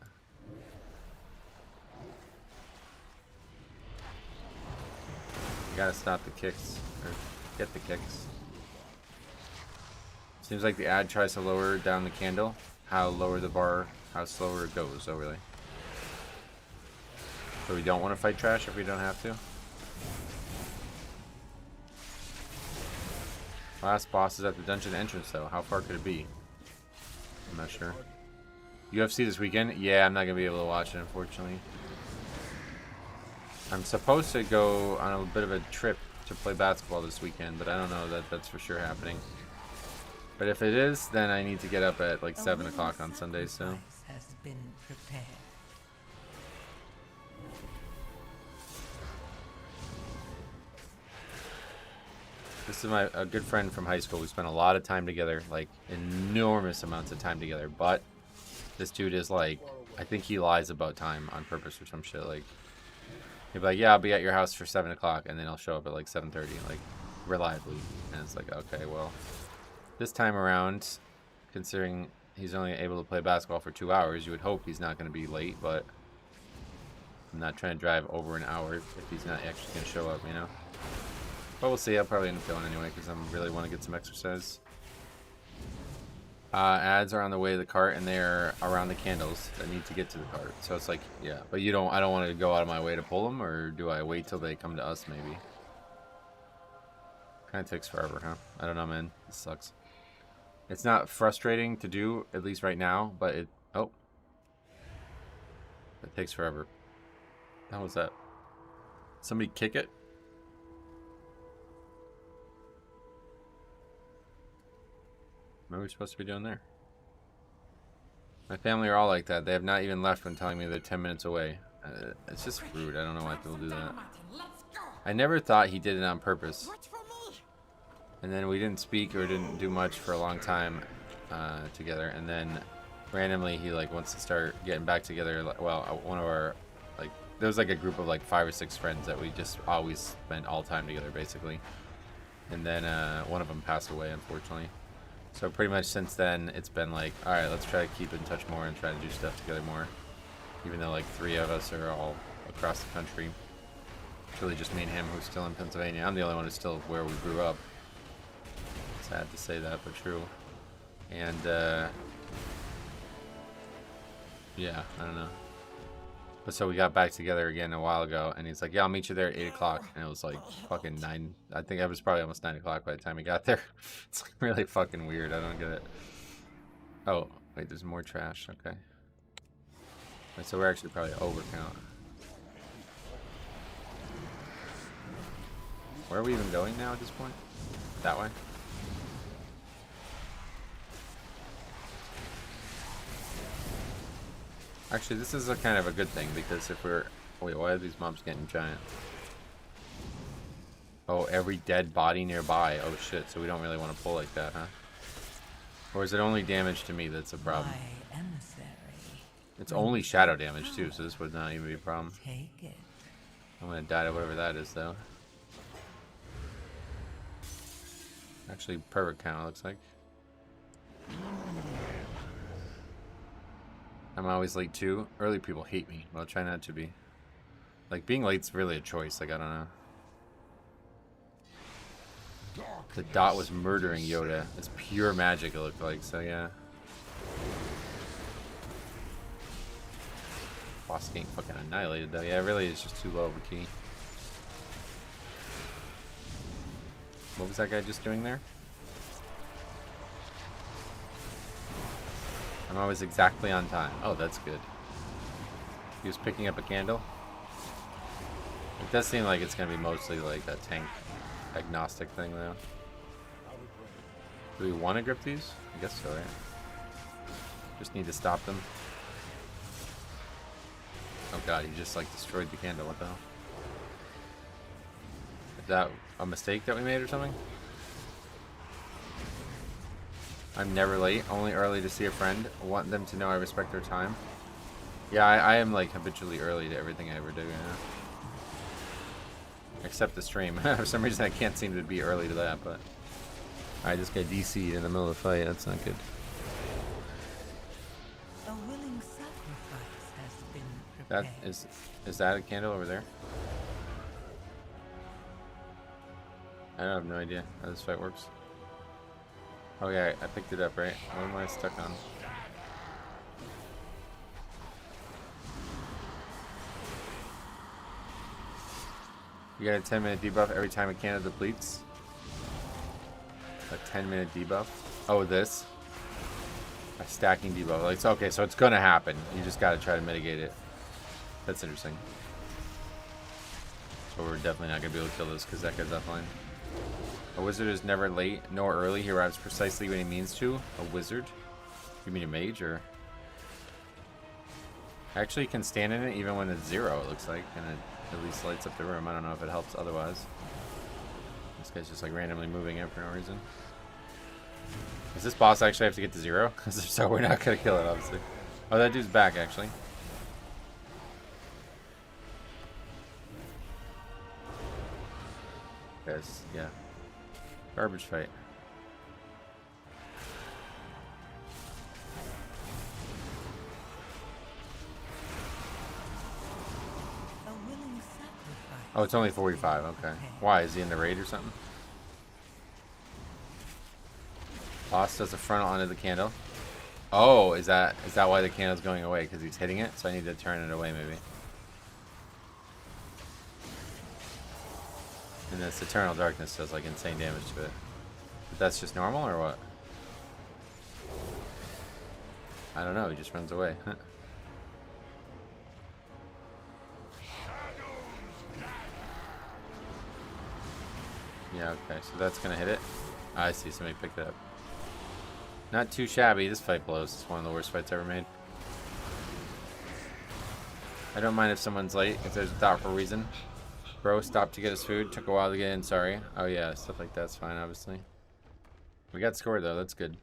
You gotta stop the kicks, or get the kicks. Seems like the ad tries to lower down the candle. How lower the bar, how slower it goes, oh really? So we don't want to fight trash if we don't have to? Last boss is at the dungeon entrance though. How far could it be? I'm not sure. UFC this weekend? Yeah, I'm not going to be able to watch it, unfortunately. I'm supposed to go on a bit of a trip to play basketball this weekend, but I don't know that that's for sure happening. But if it is, then I need to get up at like 7 o'clock on Sunday, so... Has been prepared. This is a good friend from high school. We spent a lot of time together, like enormous amounts of time together, but this dude is like, I think he lies about time on purpose or some shit. Like, he'll be like, yeah, I'll be at your house for 7 o'clock, and then I'll show up at like 7:30, like, reliably. And it's like, okay, well, this time around, considering he's only able to play basketball for 2 hours, you would hope he's not going to be late, but I'm not trying to drive over an hour if he's not actually going to show up, you know? But we'll see. I'll probably end up going anyway because I really want to get some exercise. Ads are on the way to the cart, and they're around the candles that need to get to the cart. So it's like, yeah, but you don't. I don't want to go out of my way to pull them, or do I wait till they come to us? Maybe. Kind of takes forever, huh? I don't know, man. This sucks. It's not frustrating to do, at least right now, but it. Oh, it takes forever. How was that? Somebody kick it? What are we supposed to be doing there? My family are all like that. They have not even left when telling me they're 10 minutes away. It's just rude. I don't know why people do that. I never thought he did it on purpose. And then we didn't speak or didn't do much for a long time together. And then randomly he like wants to start getting back together. Well, one of our, like, there was like a group of like 5 or 6 friends that we just always spent all time together basically. And then one of them passed away, unfortunately. So pretty much since then, it's been like, all right, let's try to keep in touch more and try to do stuff together more. Even though like 3 of us are all across the country. It's really just me and him who's still in Pennsylvania. I'm the only one who's still where we grew up. Sad to say that, but true. And yeah, I don't know. But so we got back together again a while ago, and he's like, yeah, I'll meet you there at 8 o'clock. And it was like fucking 9. I think it was probably almost 9 o'clock by the time he got there. It's like really fucking weird. I don't get it. Oh, wait, there's more trash. Okay. Wait, so we're actually probably overcount. Where are we even going now at this point? That way? Actually, this is a kind of a good thing, because if we're... Wait, why are these mobs getting giant? Oh, every dead body nearby. Oh shit, so we don't really want to pull like that, huh? Or is it only damage to me that's a problem? It's only shadow damage too, so this would not even be a problem. Take it. I'm gonna die to whatever that is, though. Actually, perfect count, it looks like. I'm always late too. Early people hate me, but I'll try not to be. Like, being late's really a choice. Like, I don't know. The dot was murdering Yoda. It's pure magic, it looked like, so yeah. Boss getting fucking annihilated, though. Yeah, really, it's just too low of a key. What was that guy just doing there? I'm always exactly on time. Oh, that's good. He was picking up a candle. It does seem like it's going to be mostly like a tank agnostic thing, though. Do we want to grip these? I guess so, right? Just need to stop them. Oh god, he just like destroyed the candle. What the hell? Is that a mistake that we made or something? I'm never late, only early to see a friend. I want them to know I respect their time. Yeah, I am like habitually early to everything I ever do, yeah. Except the stream. For some reason I can't seem to be early to that, but... Alright, this guy DC'd in the middle of the fight. That's not good. A willing sacrifice has been prepared. That is that a candle over there? I have no idea how this fight works. Oh yeah, I picked it up, right? What am I stuck on? You get a 10-minute debuff every time a candle depletes. A 10-minute debuff. Oh, this. A stacking debuff. Like, okay, so it's gonna happen. You just gotta try to mitigate it. That's interesting. So we're definitely not gonna be able to kill this because that guy's offline. A wizard is never late nor early. He arrives precisely when he means to. A wizard? You mean a mage, or? Actually, can stand in it even when it's 0, it looks like. And it at least lights up the room. I don't know if it helps otherwise. This guy's just like randomly moving it for no reason. Does this boss actually have to get to 0? Because if so, we're not going to kill it, obviously. Oh, that dude's back, actually. Guys, yeah. Garbage fight. A willing sacrifice. Oh, it's only 45. Okay. Why? Is he in the raid or something? Boss does a frontal onto the candle. Oh, is that why the candle's going away? Because he's hitting it? So I need to turn it away, maybe. And this Eternal Darkness does like insane damage to it. But that's just normal or what? I don't know, he just runs away. Yeah, okay, so that's gonna hit it. I see, somebody picked it up. Not too shabby, this fight blows. It's one of the worst fights ever made. I don't mind if someone's late, if there's a thoughtful reason. Bro stopped to get his food, took a while to get in, sorry. Oh yeah, stuff like that's fine, obviously. We got scored though, that's good.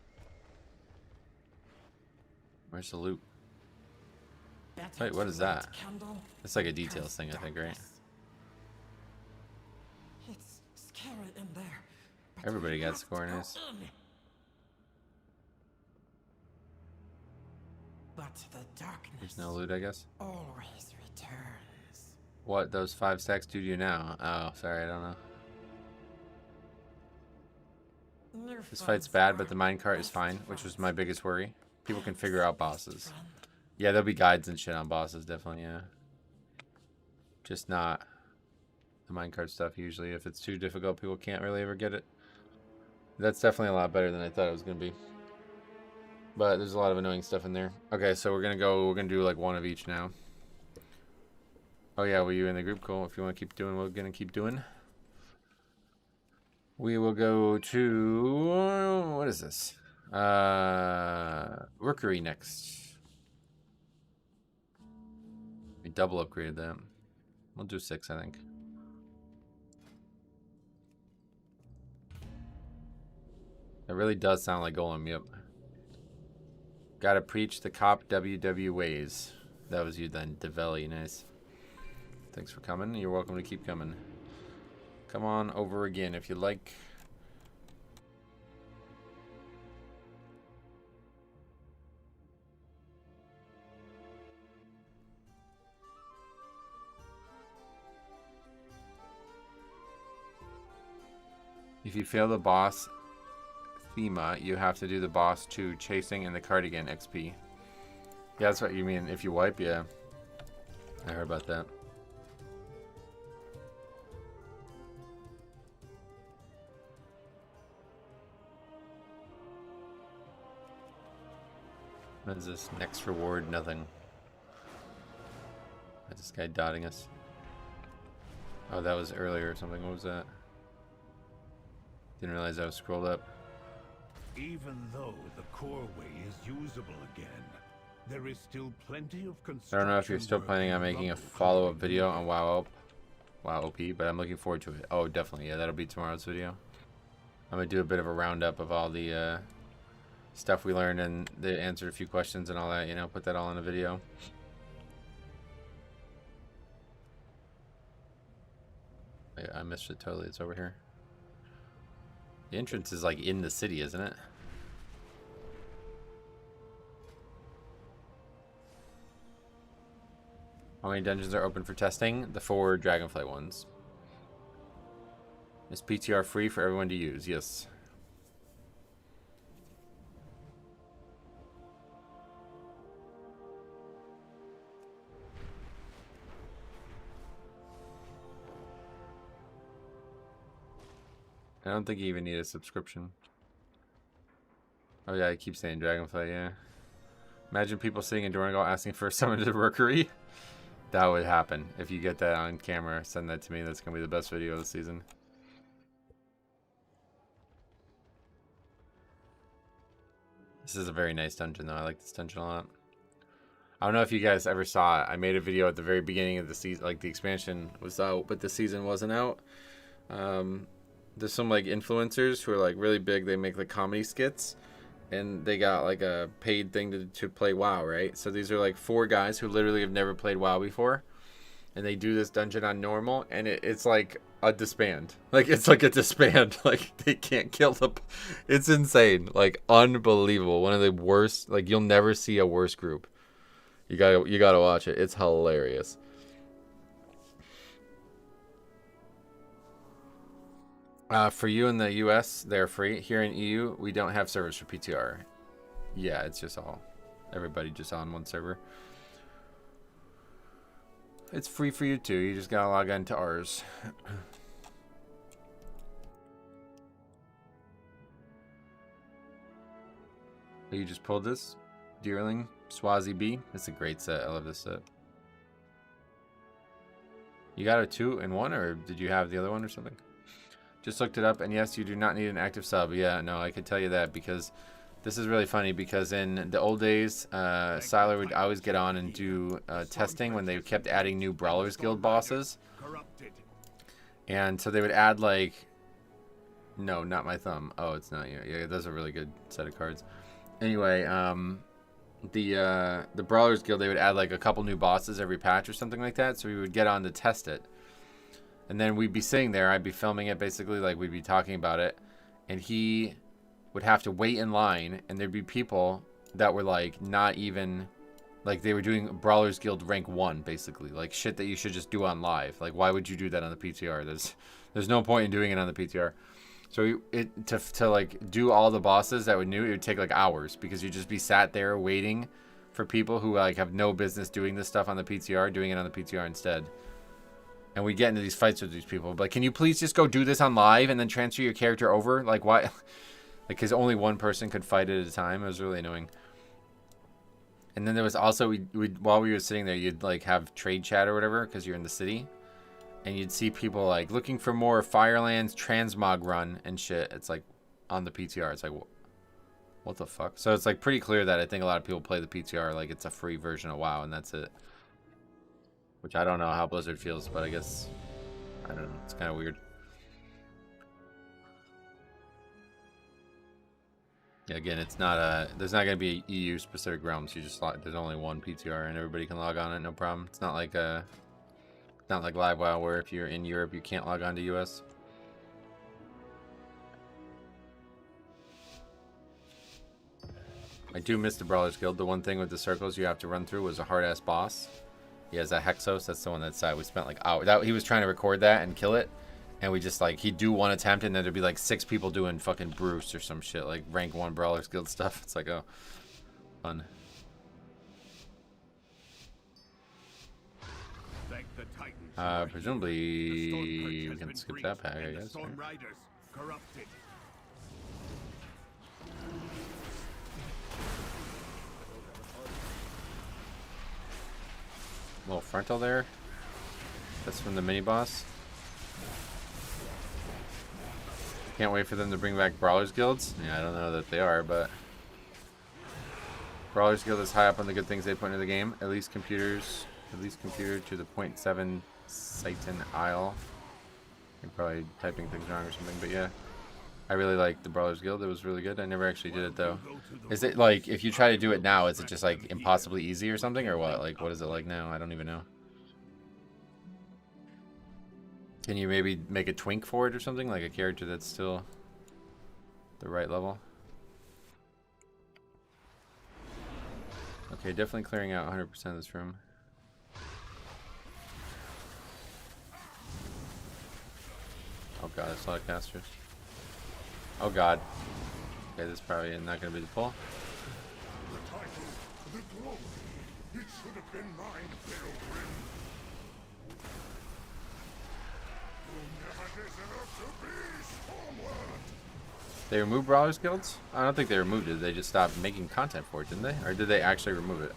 Where's the loot? Wait, what is that? It's like a details thing, I think, right? It's scary in there. But Everybody we got must score go nice. in. But the darkness There's no loot, I guess. always returns. What those 5 stacks do to you now? Oh, sorry, I don't know. This fight's bad, but the minecart is fine, which was my biggest worry. People can figure out bosses. Yeah, there'll be guides and shit on bosses, definitely, yeah. Just not the minecart stuff, usually. If it's too difficult, people can't really ever get it. That's definitely a lot better than I thought it was going to be. But there's a lot of annoying stuff in there. Okay, so we're going to do like one of each now. Oh yeah, were you in the group? Cool. If you want to keep doing, we're going to keep doing. We will go to... What is this? Rookery next. We double upgraded that. We'll do 6, I think. It really does sound like Golem, yep. Gotta preach the cop WW ways. That was you then, Develli, nice. Thanks for coming. You're welcome to keep coming. Come on over again if you like. If you fail the boss thema, you have to do the boss 2 chasing and the cardigan XP. Yeah, that's what you mean. If you wipe, yeah. I heard about that. What is this? Next reward, nothing. That's this guy dotting us. Oh, that was earlier or something. What was that? Didn't realize I was scrolled up. Even though the core way is usable again, there is still plenty of construction. I don't know if you're still planning on making a follow-up video on WoW OP, but I'm looking forward to it. Oh, definitely. Yeah, that'll be tomorrow's video. I'm going to do a bit of a roundup of all the stuff we learned and they answered a few questions and all that, you know, put that all in a video. I missed it totally. It's over here. The entrance is like in the city, isn't it? How many dungeons are open for testing? The 4 Dragonflight ones. Is PTR free for everyone to use? Yes. I don't think you even need a subscription. Oh yeah, I keep saying Dragonflight, yeah. Imagine people sitting in Donegal asking for a summon to the Rookery. That would happen. If you get that on camera, send that to me. That's going to be the best video of the season. This is a very nice dungeon, though. I like this dungeon a lot. I don't know if you guys ever saw it. I made a video at the very beginning of the season. Like, the expansion was out, but the season wasn't out. There's some, like, influencers who are, like, really big. They make, like, comedy skits. And they got, like, a paid thing to play WoW, right? So these are, like, 4 guys who literally have never played WoW before. And they do this dungeon on normal. And it's, like, a disband. Like, it's like a disband. Like, they can't kill the... It's insane. Like, unbelievable. One of the worst... Like, you'll never see a worse group. You gotta watch it. It's hilarious. For you in the US, they're free. Here in EU, we don't have servers for PTR. Yeah, it's just all... Everybody just on one server. It's free for you too. You just gotta log on to ours. You just pulled this? Deerling, Swazi B. It's a great set. I love this set. You got a 2 in 1, or did you have the other one or something? Just looked it up, and yes, you do not need an active sub. Yeah, no, I could tell you that because this is really funny because in the old days, Siler would always get on and do testing when they kept adding new Brawlers Guild bosses. And so they would add like... No, not my thumb. Oh, it's not you. Yeah, that's a really good set of cards. Anyway, the Brawlers Guild, they would add like a couple new bosses every patch or something like that. So we would get on to test it. And then we'd be sitting there. I'd be filming it basically, like we'd be talking about it. And he would have to wait in line. And there'd be people that were like not even... Like they were doing Brawlers Guild rank 1 basically. Like shit that you should just do on live. Like why would you do that on the PTR? There's no point in doing it on the PTR. So to like do all the bosses that were new, it would take like hours. Because you'd just be sat there waiting for people who like have no business doing this stuff on the PTR. Doing it on the PTR instead. And we get into these fights with these people. But can you please just go do this on live and then transfer your character over? Like, why? Like, because only one person could fight at a time. It was really annoying. And then there was also, while we were sitting there, you'd, like, have trade chat or whatever because you're in the city. And you'd see people, like, looking for more Firelands transmog run and shit. It's, like, on the PTR. It's like, what the fuck? So it's, like, pretty clear that I think a lot of people play the PTR like it's a free version of WoW, and that's it. Which I don't know how Blizzard feels, but I guess, I don't know, it's kind of weird. Yeah, again, it's not there's not going to be EU specific realms. You just, there's only one PTR and everybody can log on it, no problem. It's not like Live WoW where if you're in Europe, you can't log on to US. I do miss the Brawlers Guild. The one thing with the circles you have to run through was a hard-ass boss. He has a Hexos. That's the one that's we spent like hours. He was trying to record that and kill it, And we just like, he'd do one attempt and then there'd be like 6 people doing fucking Bruce or some shit, like rank 1 Brawlers Guild stuff. It's like, oh, fun. Thank the Titans. Presumably we can skip that pack, I guess. Storm Right? Riders corrupted. Little frontal there. That's from the mini boss. Can't wait for them to bring back Brawlers Guilds. Yeah, I don't know that they are, but Brawlers Guild is high up on the good things they put into the game. At least computer to the .7 Satan Isle. I'm probably typing things wrong or something, but yeah. I really like the Brawlers Guild. It was really good. I never actually did it though. Is it like, if you try to do it now, is it just like impossibly easy or something, or what? Like, what is it like now? I don't even know. Can you maybe make a twink for it or something? Like a character that's still the right level? Okay, definitely clearing out 100% of this room. Oh god, that's a lot of casters. Oh god. Okay, this is probably not going to be the pull. The title, the glory, it should have been mine, Pilgrim. You never deserved to be Stormward. They removed Brawlers Guilds? I don't think they removed it. They just stopped making content for it, didn't they? Or did they actually remove it?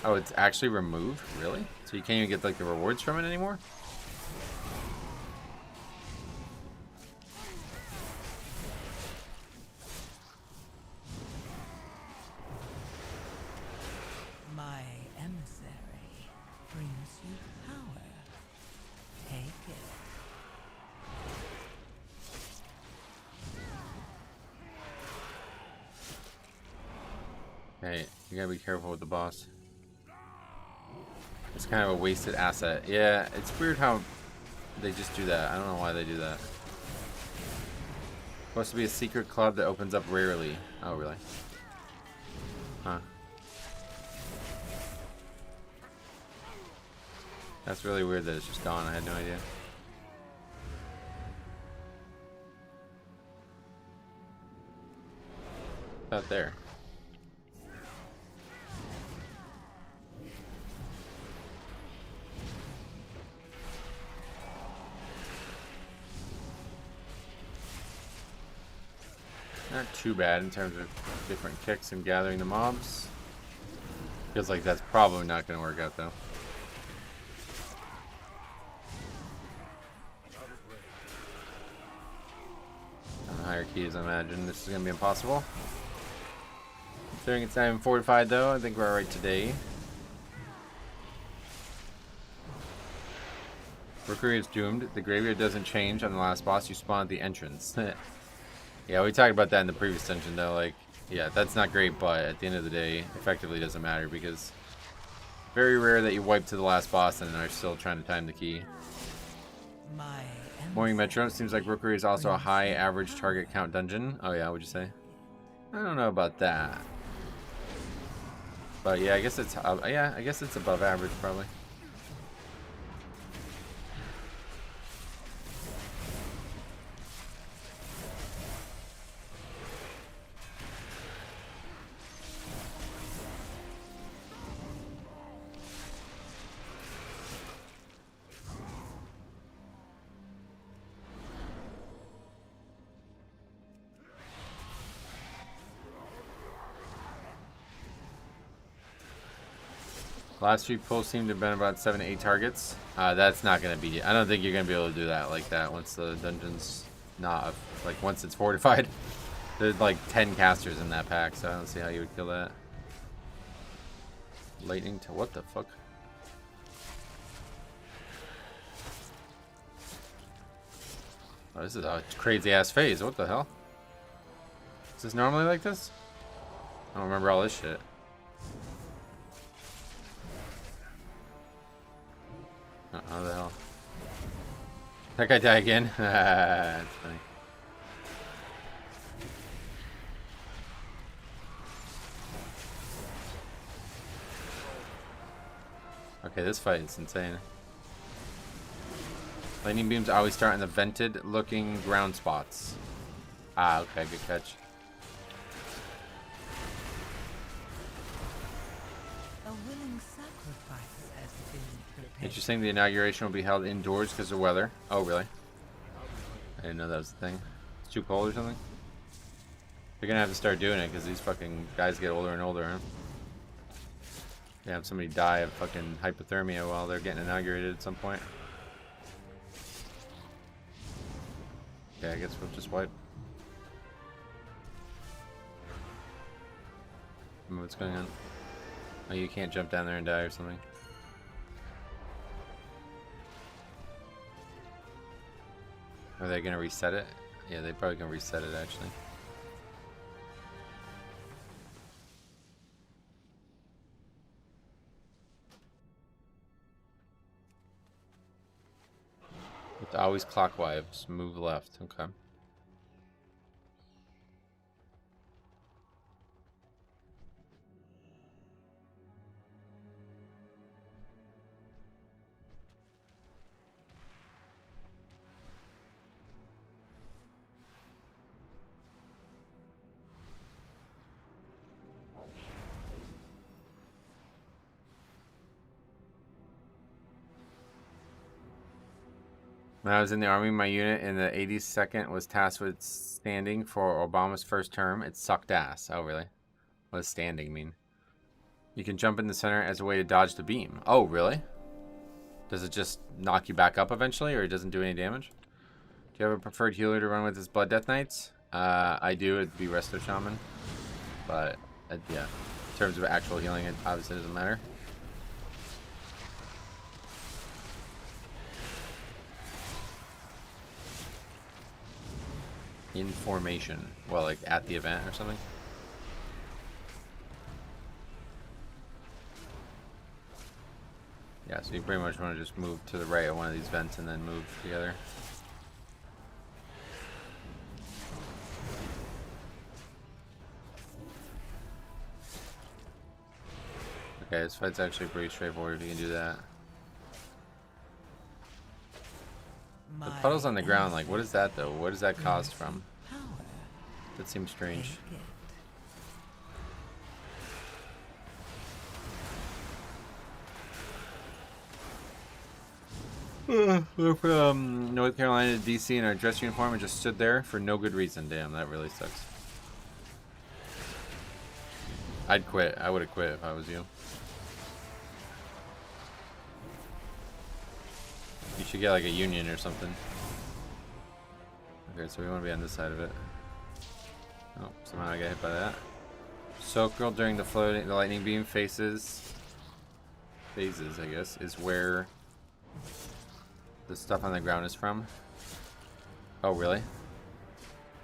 Oh, it's actually removed? Really? So you can't even get like the rewards from it anymore? My emissary brings you power. Take it. Hey, you gotta be careful with the boss. It's kind of a wasted asset. Yeah, it's weird how they just do that. I don't know why they do that. Supposed to be a secret club that opens up rarely. Oh, really? Huh. That's really weird that it's just gone. I had no idea. Out there. Not too bad in terms of different kicks and gathering the mobs. Feels like that's probably not going to work out though. On the higher keys, I imagine this is going to be impossible. Considering it's not even fortified though, I think we're alright today. Rookery is doomed. The graveyard doesn't change on the last boss. You spawn at the entrance. Yeah, we talked about that in the previous dungeon though. Like, yeah, that's not great, but at the end of the day, effectively doesn't matter because very rare that you wipe to the last boss and are still trying to time the key. My Morning Metro seems like Rookery is also a high average target count dungeon. Oh yeah, would you say? I don't know about that. But yeah, I guess it's yeah, I guess it's above average probably. Last few pulls seem to have been about 7 to 8 targets. That's not going to be... I don't think you're going to be able to do that like that once the dungeon's not... Like, once it's fortified. There's like 10 casters in that pack, so I don't see how you would kill that. Lightning to... What the fuck? Oh, this is a crazy-ass phase. What the hell? Is this normally like this? I don't remember all this shit. How the hell? That guy die again? That's funny. Okay, this fight is insane. Lightning beams always start in the vented looking ground spots. Ah, okay, good catch. A willing sacrifice has been prepared. Interesting, the inauguration will be held indoors because of weather. Oh, really? I didn't know that was the thing. It's too cold or something? They're gonna have to start doing it because these fucking guys get older and older, huh? They have somebody die of fucking hypothermia while they're getting inaugurated at some point. Okay, I guess we'll just wipe. What's going on? Oh, you can't jump down there and die or something. Are they gonna reset it? Yeah, they probably can reset it actually. It's always clockwise. Move left. Okay. When I was in the Army, my unit in the 82nd was tasked with standing for Obama's first term. It sucked ass. Oh, really? What does standing mean? You can jump in the center as a way to dodge the beam. Oh, really? Does it just knock you back up eventually, or it doesn't do any damage? Do you have a preferred healer to run with his Blood Death Knights? I do. It'd be Resto Shaman. But, yeah. In terms of actual healing, it obviously doesn't matter. In formation. Well, like at the event or something? Yeah, so you pretty much want to just move to the right of one of these vents and then move together. Okay, this fight's actually pretty straightforward if you can do that. The puddles on the ground, like, what is that though? What is that caused from? That seems strange. We're from North Carolina to DC in our dress uniform and just stood there for no good reason. Damn, that really sucks. I'd quit. I would have quit if I was you. You should get like a union or something. Okay, so we want to be on this side of it. Oh, somehow I got hit by that. Circle during the floating, the lightning beam phases, I guess, is where the stuff on the ground is from. Oh, really?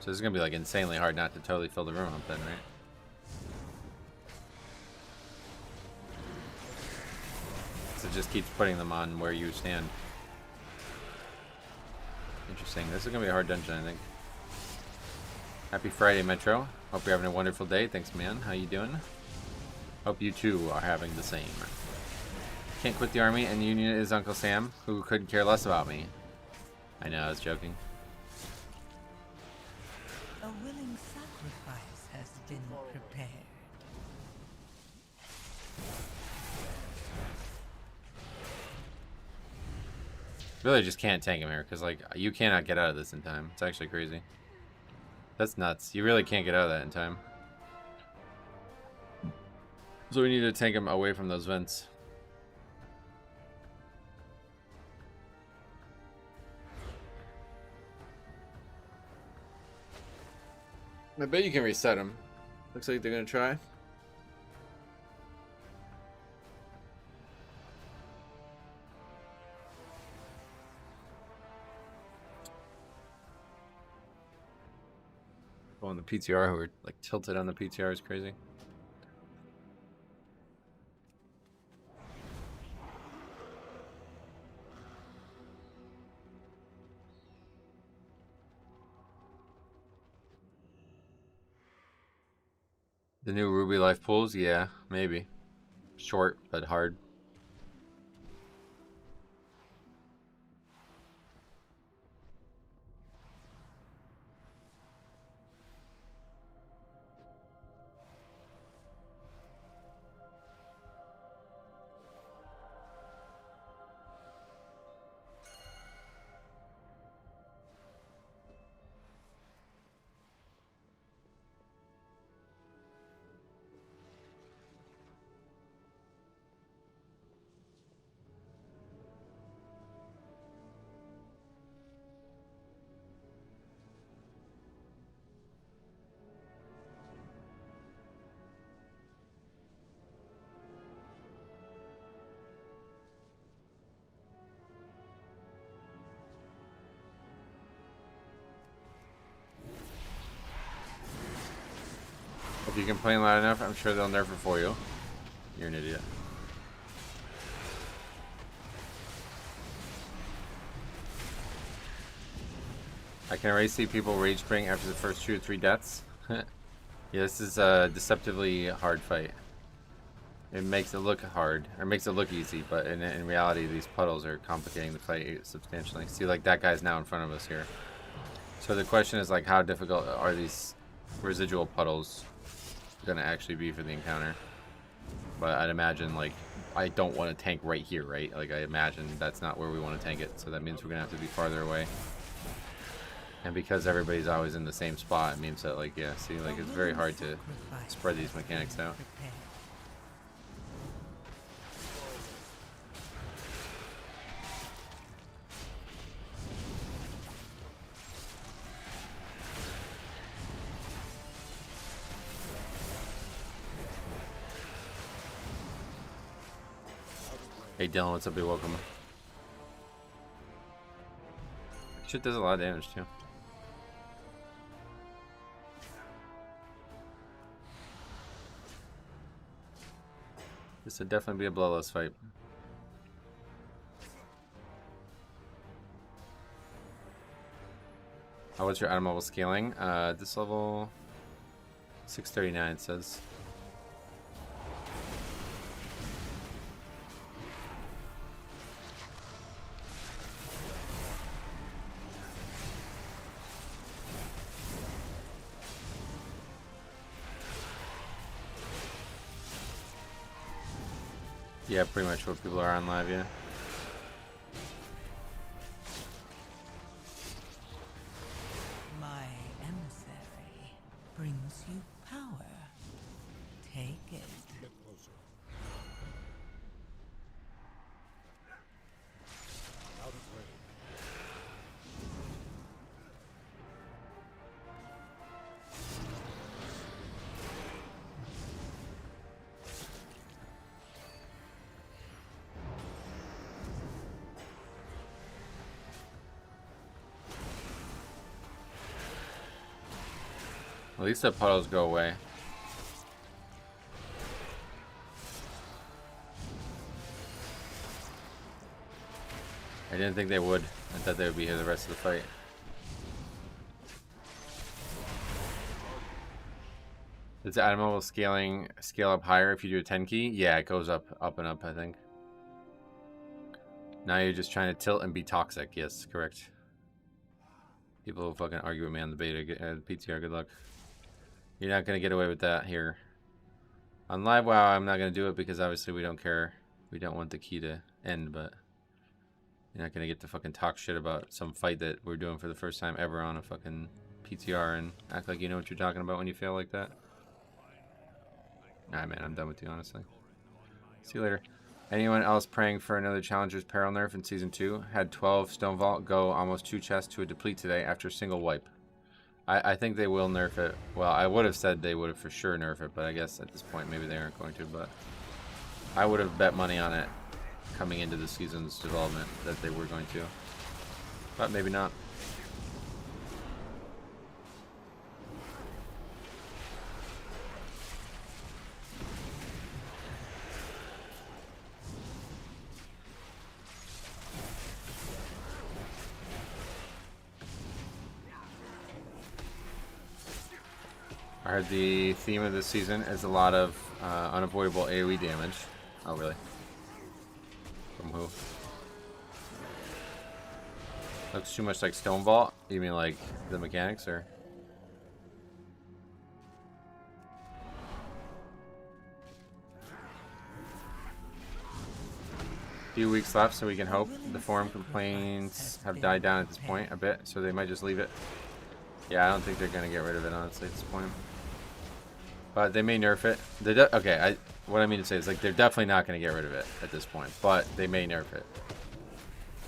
So this is gonna be like insanely hard not to totally fill the room up then, right? So it just keeps putting them on where you stand. Interesting. This is gonna be a hard dungeon, I think. Happy Friday, Metro. Hope you're having a wonderful day. Thanks, man. How you doing? Hope you too are having the same. Can't quit the army, and Union is Uncle Sam, who couldn't care less about me. I know, I was joking. A willing sacrifice has been prepared. Really just can't tank him here, because, like, you cannot get out of this in time. It's actually crazy. That's nuts. You really can't get out of that in time. So we need to tank him away from those vents. I bet you can reset him. Looks like they're gonna try. On the PTR, who are like tilted on the PTR, is crazy. The new Ruby Life pools, yeah, maybe. Short but hard. you complain loud enough, I'm sure they'll nerf it for you. You're an idiot. I can already see people rage spring after the first 2 or 3 deaths. Yeah, this is a deceptively hard fight. It makes it look hard, or makes it look easy, but in reality, these puddles are complicating the fight substantially. See, like, that guy's now in front of us here. So the question is, like, how difficult are these residual puddles going to actually be for the encounter? But I'd imagine, like, I don't want to tank right here, right? Like, I imagine that's not where we want to tank it, so that means we're going to have to be farther away. And because everybody's always in the same spot, it means that, like, yeah, see, like, it's very hard to spread these mechanics out. Hey Dylan, what's up? You're welcome. Shit does a lot of damage too. This would definitely be a bloodless fight. What's your item level scaling? This level 639 it says. Yeah, pretty much what people are on live, yeah. My emissary brings you power. Take it. Get closer. Out of range. At least the puddles go away. I didn't think they would. I thought they would be here the rest of the fight. Does the item level scaling scale up higher if you do a 10 key? Yeah, it goes up and up, I think. Now you're just trying to tilt and be toxic. Yes, correct. People will fucking argue with me on the beta PTR. Good luck. You're not gonna get away with that here. On live WoW, I'm not gonna do it because obviously we don't care. We don't want the key to end, but you're not gonna get to fucking talk shit about some fight that we're doing for the first time ever on a fucking PTR and act like you know what you're talking about when you fail like that. Alright, man, I'm done with you, honestly. See you later. Anyone else praying for another Challenger's Peril nerf in Season 2? Had 12 Stone Vault go almost 2 chests to a deplete today after a single wipe. I think they will nerf it. Well, I would have said they would have for sure nerf it, but I guess at this point maybe they aren't going to. But I would have bet money on it coming into the season's development that they were going to. But maybe not. I heard the theme of this season is a lot of unavoidable AoE damage. Oh, really? From who? Looks too much like Stone Vault? You mean like the mechanics, or? Few weeks left, so we can hope the forum complaints have died down at this point a bit, so they might just leave it. Yeah, I don't think they're gonna get rid of it honestly at this point. But they may nerf it. Okay, what I mean to say is like they're definitely not gonna get rid of it at this point, but they may nerf it.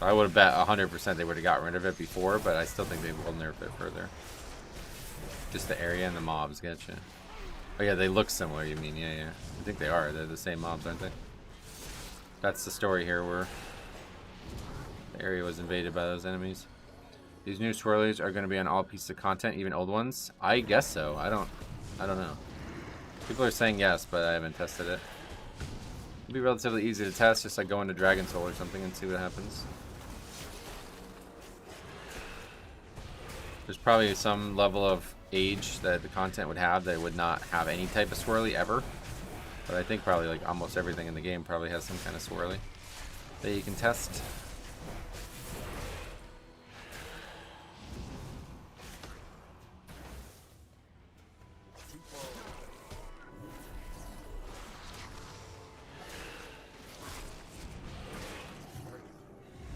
So I would have bet 100% they would have got rid of it before, but I still think they will nerf it further. Just the area and the mobs, getcha. Oh yeah, they look similar. You mean? Yeah, yeah. I think they are. They're the same mobs, aren't they? That's the story here, where the area was invaded by those enemies. These new swirlies are going to be on all pieces of content, even old ones. I guess so. I don't know. People are saying yes, but I haven't tested it. It'd be relatively easy to test, just like go into Dragon Soul or something and see what happens. There's probably some level of age that the content would have that would not have any type of swirly ever. But I think probably like almost everything in the game probably has some kind of swirly that you can test.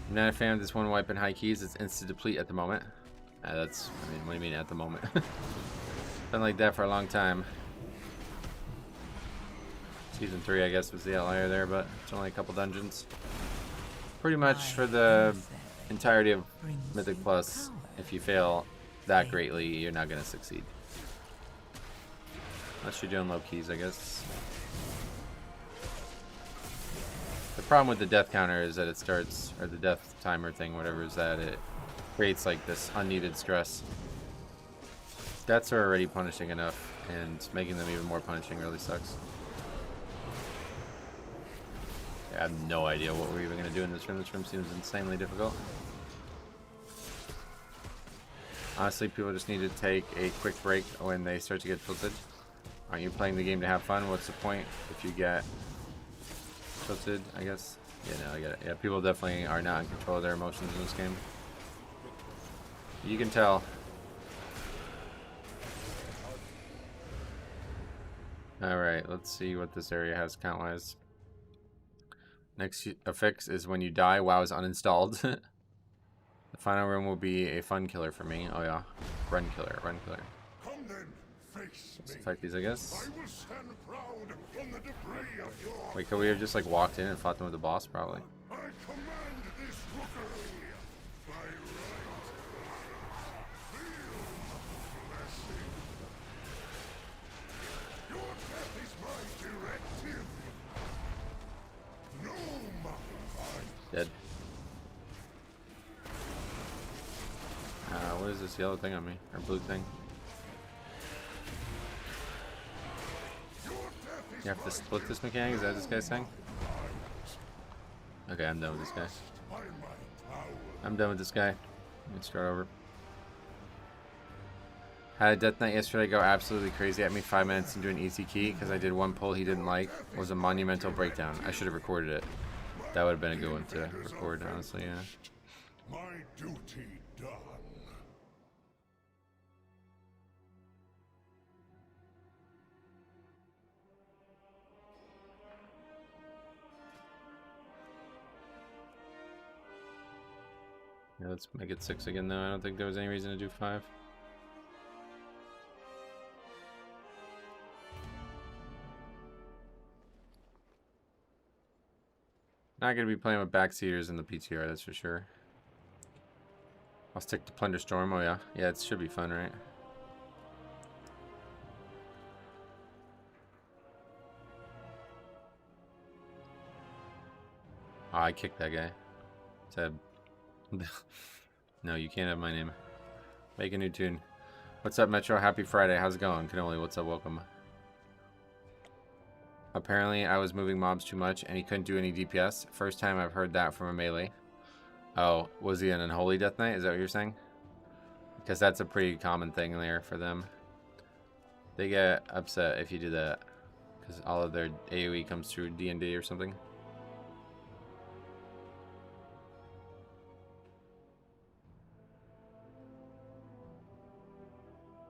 I'm not a fan of this one wipe and high keys. It's instant deplete at the moment. That's, I mean, what do you mean at the moment? Been like that for a long time. Season 3, I guess, was the outlier there, but it's only a couple dungeons. Pretty much for the entirety of Mythic Plus, if you fail that greatly, you're not going to succeed. Unless you're doing low keys, I guess. The problem with the death counter is that it starts, or the death timer thing, whatever, is that it creates like this unneeded stress. Deaths are already punishing enough, and making them even more punishing really sucks. I have no idea what we're even going to do in this room. This room seems insanely difficult. Honestly, people just need to take a quick break when they start to get tilted. Aren't you playing the game to have fun? What's the point if you get tilted, I guess? Yeah, no, I get it. Yeah, people definitely are not in control of their emotions in this game. You can tell. Alright, let's see what this area has count-wise. Next affix is when you die, WoW is uninstalled. The final room will be a fun killer for me. Oh yeah. Run killer, run killer. Come then, face Let's me. affect these, I guess. I will stand proud on the debris of your... Wait, could we have just like walked in and fought them with the boss? Probably. I command this rookery by right. Feel my blessing. Your death is my directive. No modified. Dead. What is this yellow thing on me? Or blue thing? You have to split this mechanic? Is that what this guy's saying? Okay, I'm done with this guy. I'm done with this guy. Let's start over. Had a death knight yesterday go absolutely crazy at me 5 minutes into an easy key because I did one pull he didn't like. It was a monumental breakdown. I should have recorded it. That would have been a good one to record, honestly, yeah. My duty done. Yeah, let's make it 6 again though. I don't think there was any reason to do 5. Not gonna be playing with backseaters in the PTR, that's for sure. I'll stick to Plunder Storm. Oh yeah, yeah, it should be fun, right? Oh, I kicked that guy. Said, no, you can't have my name. Make a new tune. What's up, Metro? Happy Friday. How's it going? Cannoli, what's up? Welcome. Apparently, I was moving mobs too much, and he couldn't do any DPS. First time I've heard that from a melee. Oh, was he an unholy Death Knight? Is that what you're saying? Because that's a pretty common thing there for them. They get upset if you do that. Because all of their AoE comes through D&D or something.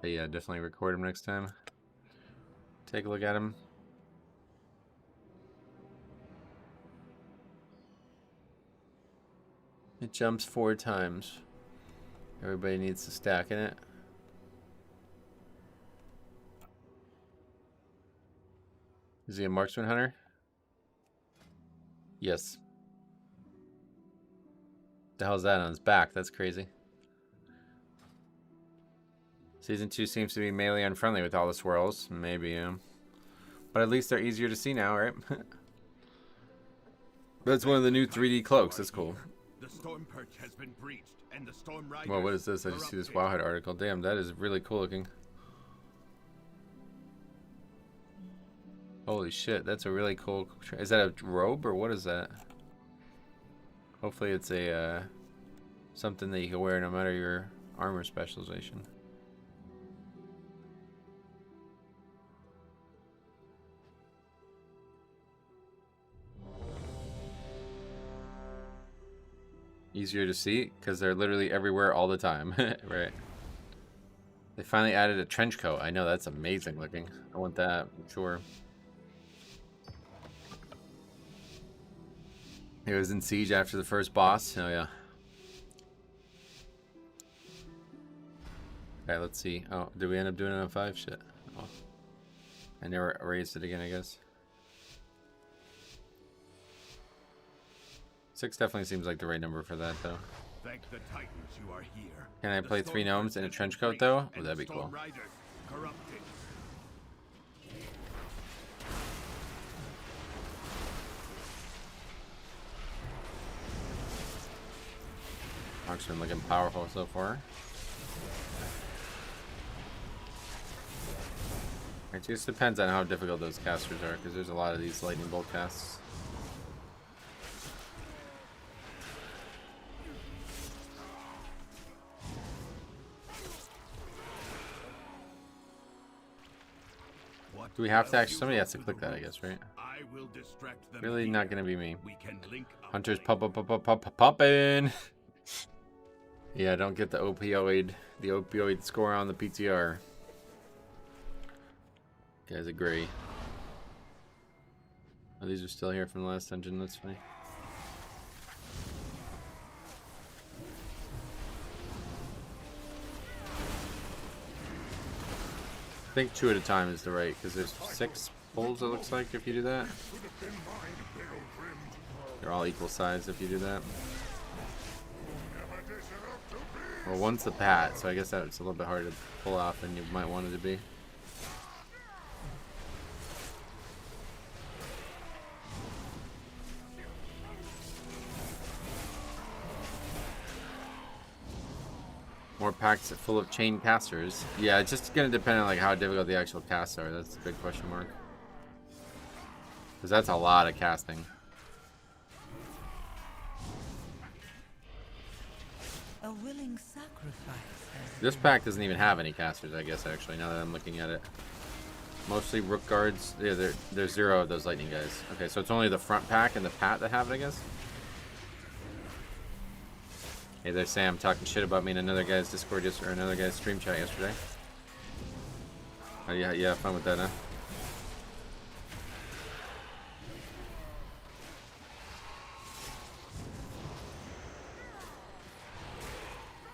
But yeah, definitely record him next time. Take a look at him. It jumps 4 times. Everybody needs to stack in it. Is he a marksman hunter? Yes. The hell's that on his back? That's crazy. Season 2 seems to be melee unfriendly with all the swirls. Maybe, yeah. But at least they're easier to see now, right? That's one of the new 3D cloaks. That's cool. The storm perch has been breached, and the storm riders. Well, what is this? I just see this Wowhead article. Damn, that is really cool looking. Holy shit, that's a really cool... Is that a robe, or what is that? Hopefully it's a, something that you can wear no matter your armor specialization. Easier to see, because they're literally everywhere all the time. Right. They finally added a trench coat. I know, that's amazing looking. I want that, I'm sure. It was in Siege after the first boss. Oh, yeah. Okay, let's see. Oh, did we end up doing it on 5? Shit. Oh. I never erased it again, I guess. 6 definitely seems like the right number for that, though. Thank the Titans you are here. Can I play 3 gnomes in a trench coat, though? Oh, that'd be cool. Corrupted. Marksman looking powerful so far. It just depends on how difficult those casters are, because there's a lot of these lightning bolt casts. Do we have to actually... Somebody has to click that, I guess, right? I will distract them Really here. not gonna be me. We can link up Hunter's later. pumping. Yeah, don't get the opioid score on the PTR. Guys agree. Oh, these are still here from the last dungeon. That's funny. I think 2 at a time is the right, because there's 6 pulls, it looks like, if you do that. They're all equal size if you do that. Well, one's the pat, so I guess that's a little bit harder to pull off than you might want it to be. More packs full of chain casters. Yeah, it's just gonna depend on like how difficult the actual casts are. That's a big question mark. Because that's a lot of casting. A willing sacrifice has This pack doesn't even have any casters, I guess, actually, now that I'm looking at it. Mostly rook guards. Yeah, there's 0 of those lightning guys. Okay, so it's only the front pack and the pat that have it, I guess? Hey, there's Sam talking shit about me in another guy's Discord or another guy's stream chat yesterday. Oh, yeah, you have fun with that, huh?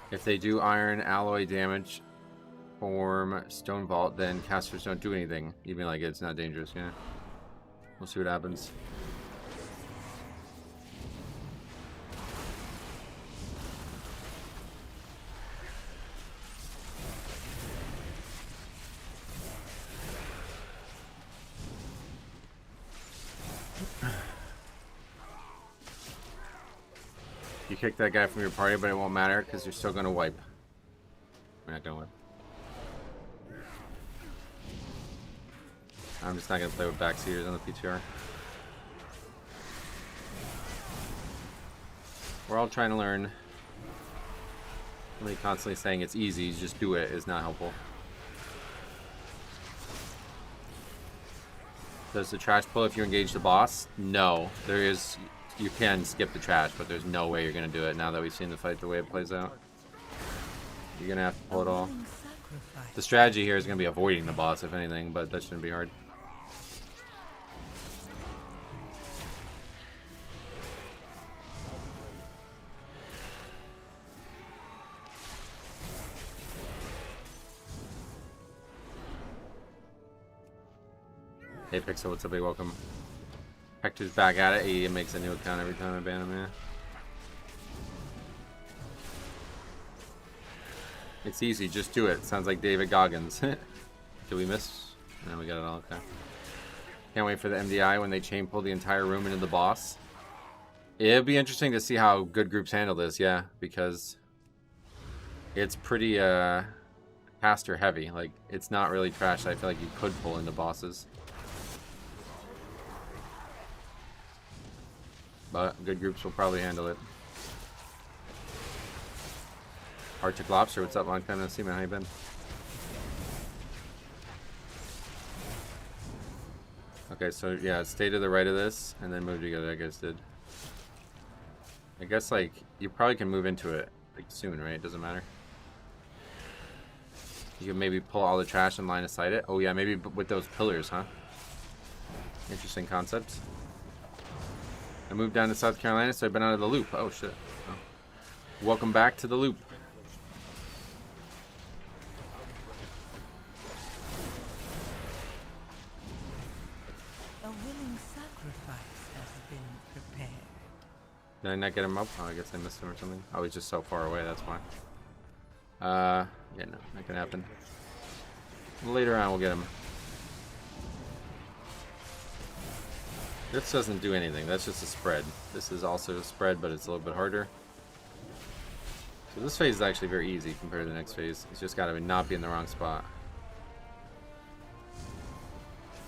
If they do iron alloy damage form stone vault, then casters don't do anything. Even like it's not dangerous, yeah. We'll see what happens. You kick that guy from your party, but it won't matter because you're still gonna wipe. We're not gonna wipe. I'm just not gonna play with backseaters on the PTR. We're all trying to learn. Somebody constantly saying it's easy, just do it, is not helpful. Does the trash pull if you engage the boss? No. There is... You can skip the trash, but there's no way you're gonna do it now that we've seen the fight the way it plays out. You're gonna have to pull it all. The strategy here is gonna be avoiding the boss, if anything, but that shouldn't be hard. Hey Pixel, what's up, big welcome. Hector's back at it. He makes a new account every time I ban him, yeah. It's easy, just do it. Sounds like David Goggins. Did we miss? No, we got it all, okay. Can't wait for the MDI when they chain pull the entire room into the boss. It'll be interesting to see how good groups handle this, yeah, because it's pretty caster heavy. Like, it's not really trash. I feel like you could pull into bosses. but good groups will probably handle it. Arctic Lobster, what's up? Long time no see, man. How you been? Okay, so yeah, stay to the right of this and then move together. I guess did. I guess like you probably can move into it like soon, right? It doesn't matter. You can maybe pull all the trash and line of sight it. Oh yeah, maybe with those pillars, huh? Interesting concept. I moved down to South Carolina, so I've been out of the loop. Oh shit. Oh. Welcome back to the loop. A willing sacrifice has been prepared. Did I not get him up? Oh, I guess I missed him or something. Oh, he's just so far away, that's why. Yeah, no, that can happen. Later on, we'll get him. This doesn't do anything, that's just a spread. This is also a spread, but it's a little bit harder. So this phase is actually very easy compared to the next phase. It's just gotta not be in the wrong spot.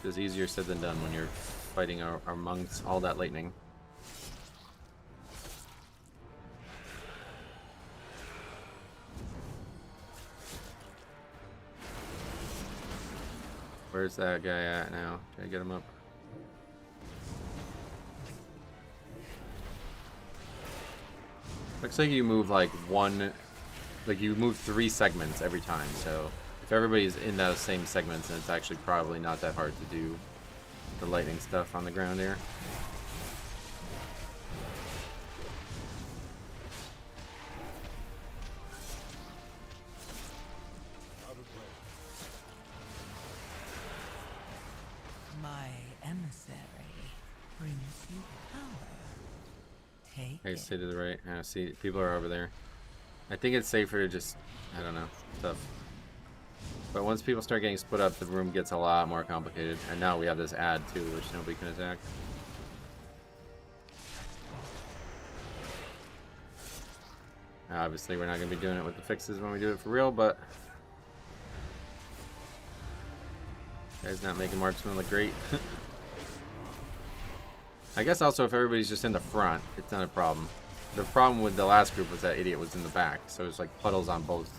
It's easier said than done when you're fighting amongst all that lightning. Where's that guy at now? Can I get him up? Looks like you move like you move 3 segments every time. So if everybody's in those same segments, then it's actually probably not that hard to do the lightning stuff on the ground here. My emissary brings you power. Take Okay, it. stay to the right. See, people are over there. I think it's safer to just, I don't know, tough. But once people start getting split up, the room gets a lot more complicated. And now we have this ad too, which nobody can attack. Obviously, we're not going to be doing it with the fixes when we do it for real, but... Guy's not making marksman look great. I guess also if everybody's just in the front, it's not a problem. The problem with the last group was that idiot was in the back, so it's like puddles on both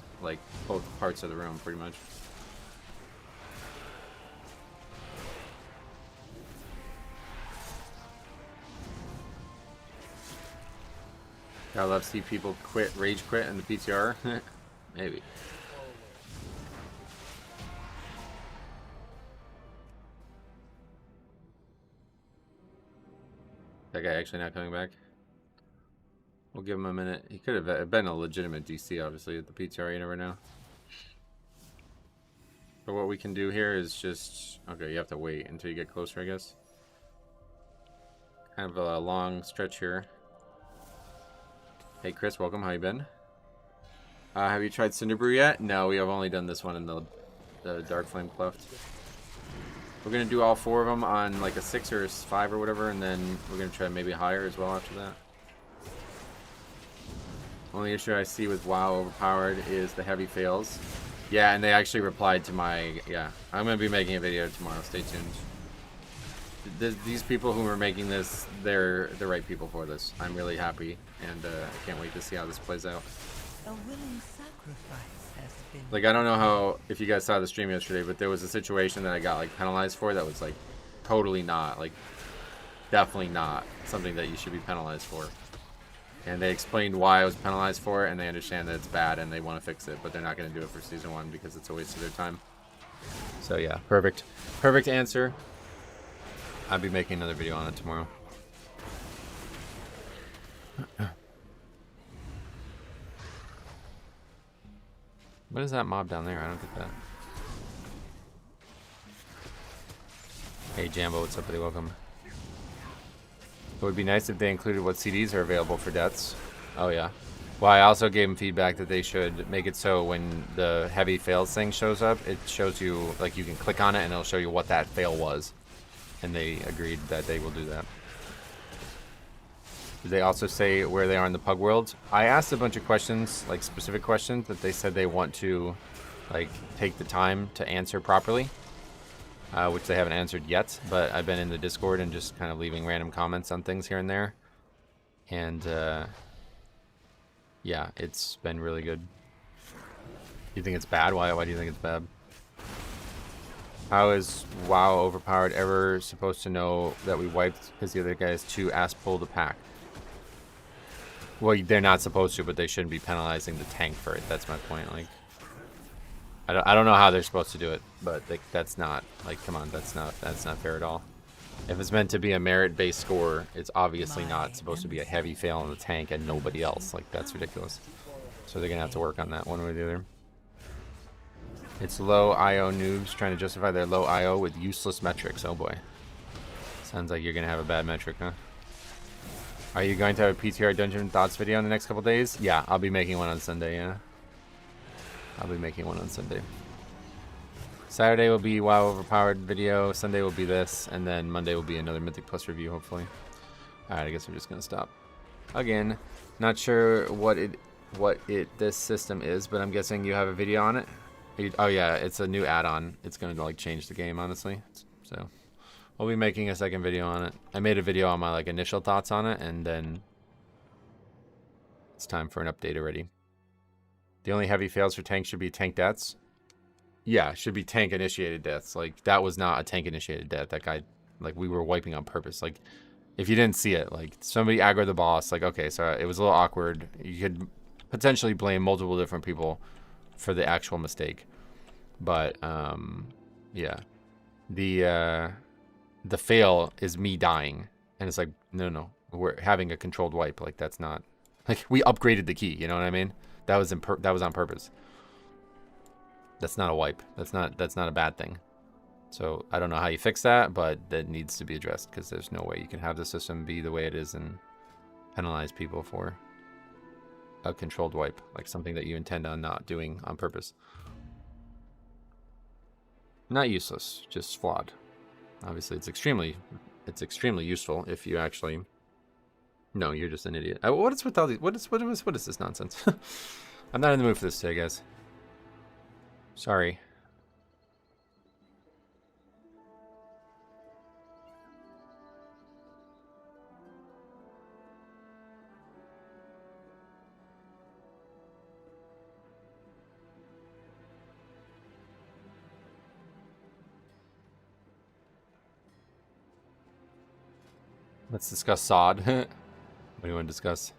parts of the room, pretty much. Gotta love to see people rage quit in the PTR. Maybe. That guy actually not coming back. We'll give him a minute. He could have been a legitimate DC, obviously, at the PTR. You never know. But what we can do here is just... Okay, you have to wait until you get closer, I guess. Kind of a long stretch here. Hey, Chris, welcome. How you been? Have you tried Cinder Brew yet? No, we have only done this one in the Dark Flame Cleft. We're going to do all 4 of them on like a 6 or a 5 or whatever, and then we're going to try maybe higher as well after that. Only issue I see with WoW Overpowered is the heavy fails. Yeah, and they actually replied to my... Yeah, I'm going to be making a video tomorrow. Stay tuned. These people who are making this, they're the right people for this. I'm really happy, and I can't wait to see how this plays out. A willing sacrifice has been. Like, I don't know how, if you guys saw the stream yesterday, but there was a situation that I got, like, penalized for that was, like, totally not, like, definitely not something that you should be penalized for. And they explained why I was penalized for it, and they understand that it's bad, and they want to fix it, but they're not going to do it for Season 1 because it's a waste of their time. So, yeah, perfect. Perfect answer. I'll be making another video on it tomorrow. What is that mob down there? I don't get that. Hey Jambo, what's up buddy? Welcome. It would be nice if they included what CDs are available for deaths. Oh yeah. Well, I also gave them feedback that they should make it so when the heavy fails thing shows up, it shows you, like you can click on it and it'll show you what that fail was. And they agreed that they will do that. Did they also say where they are in the Pug world? I asked a bunch of questions, like specific questions, that they said they want to like take the time to answer properly, which they haven't answered yet, but I've been in the Discord and just kind of leaving random comments on things here and there. And yeah, it's been really good. You think it's bad? Why do you think it's bad? How is WoW overpowered ever supposed to know that we wiped because the other guy is too ass pull to pack? Well, they're not supposed to, but they shouldn't be penalizing the tank for it. That's my point. Like, I don't know how they're supposed to do it, but that's not, like, come on, that's not fair at all. If it's meant to be a merit-based score, it's obviously not supposed to be a heavy fail on the tank and nobody else. Like, that's ridiculous. So they're gonna have to work on that one way or the other. It's low IO noobs trying to justify their low IO with useless metrics. Oh boy. Sounds like you're gonna have a bad metric, huh? Are you going to have a PTR Dungeon Thoughts video in the next couple days? Yeah, I'll be making one on Sunday, yeah. I'll be making one on Sunday. Saturday will be WoW Overpowered video, Sunday will be this, and then Monday will be another Mythic Plus review, hopefully. Alright, I guess we're just gonna stop. Again, not sure what this system is, but I'm guessing you have a video on it. Oh yeah, it's a new add-on. It's gonna like change the game, honestly. So we'll be making a second video on it. I made a video on my like initial thoughts on it, and then it's time for an update already. The only heavy fails for tanks should be tank deaths. Yeah, it should be tank initiated deaths. Like, that was not a tank initiated death. That guy, like, we were wiping on purpose. Like, if you didn't see it, like, somebody aggroed the boss, like, okay, so it was a little awkward. You could potentially blame multiple different people for the actual mistake. But yeah. The fail is me dying. And it's like, no. We're having a controlled wipe. Like, that's not, like, we upgraded the key, you know what I mean? That was on purpose. That's not a wipe. That's not a bad thing. So I don't know how you fix that, but that needs to be addressed, because there's no way you can have the system be the way it is and penalize people for a controlled wipe, like something that you intend on not doing on purpose. Not useless, just flawed. Obviously, it's extremely useful if you actually. No, you're just an idiot. What is with all these? What is this nonsense? I'm not in the mood for this today, guys. Sorry. Let's discuss sod. What do you want to discuss?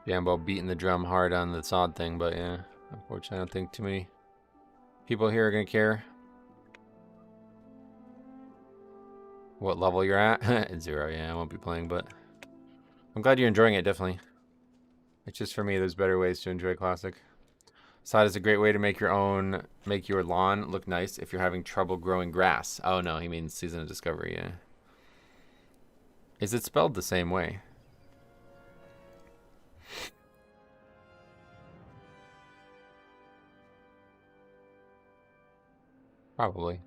Yeah, I'm about beating the drum hard on the sod thing, but yeah, unfortunately, I don't think too many people here are gonna care what level you're at. 0, yeah, I won't be playing, but I'm glad you're enjoying it, definitely. It's just for me, there's better ways to enjoy Classic. Sod is a great way to make your lawn look nice if you're having trouble growing grass. Oh no, he means Season of Discovery, yeah. Is it spelled the same way? Probably.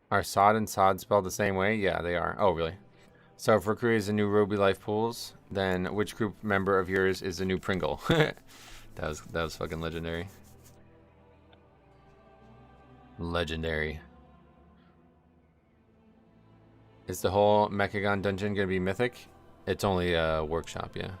Are sod and sod spelled the same way? Yeah, they are. Oh, really? So if Recruit is a new Ruby Life Pools, then which group member of yours is a new Pringle? that was fucking legendary. Legendary. Is the whole Mechagon dungeon gonna be mythic? It's only a workshop, yeah.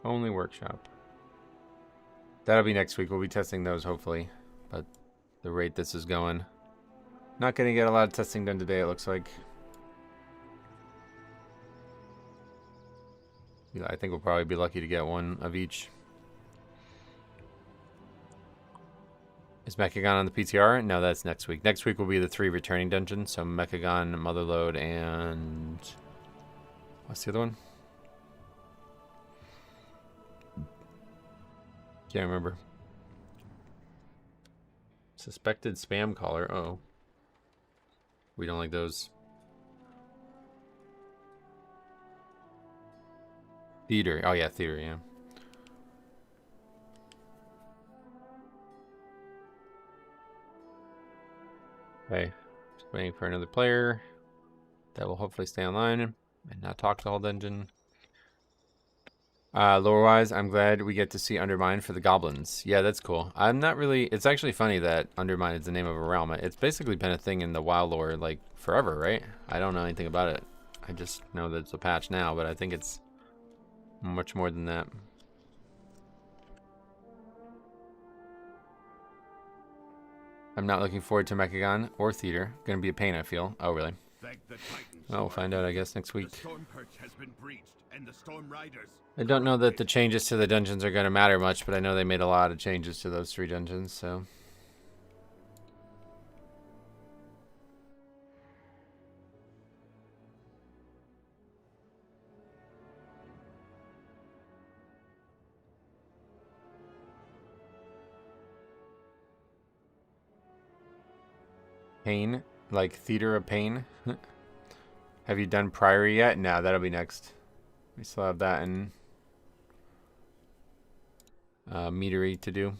Only workshop. That'll be next week. We'll be testing those, hopefully. But the rate this is going. Not going to get a lot of testing done today, it looks like. Yeah, I think we'll probably be lucky to get one of each. Is Mechagon on the PTR? No, that's next week. Next week will be the 3 returning dungeons. So Mechagon, Motherlode, and... what's the other one? Can't remember. Suspected spam caller. Oh. We don't like those. Theater. Oh, yeah, theater, yeah. Okay. Just waiting for another player that will hopefully stay online and not talk the whole dungeon. Lore-wise, I'm glad we get to see Undermine for the goblins. Yeah, that's cool. I'm not really... It's actually funny that Undermine is the name of a realm. It's basically been a thing in the WoW lore, like, forever, right? I don't know anything about it. I just know that it's a patch now, but I think it's much more than that. I'm not looking forward to Mechagon or Theater. Gonna be a pain, I feel. Oh, really? Well, we'll find out, I guess, next week. I don't know that the changes to the dungeons are going to matter much, but I know they made a lot of changes to those 3 dungeons, so... Pain? Like Theater of Pain? Have you done Priory yet? No, that'll be next. We still have that in Meadery to do.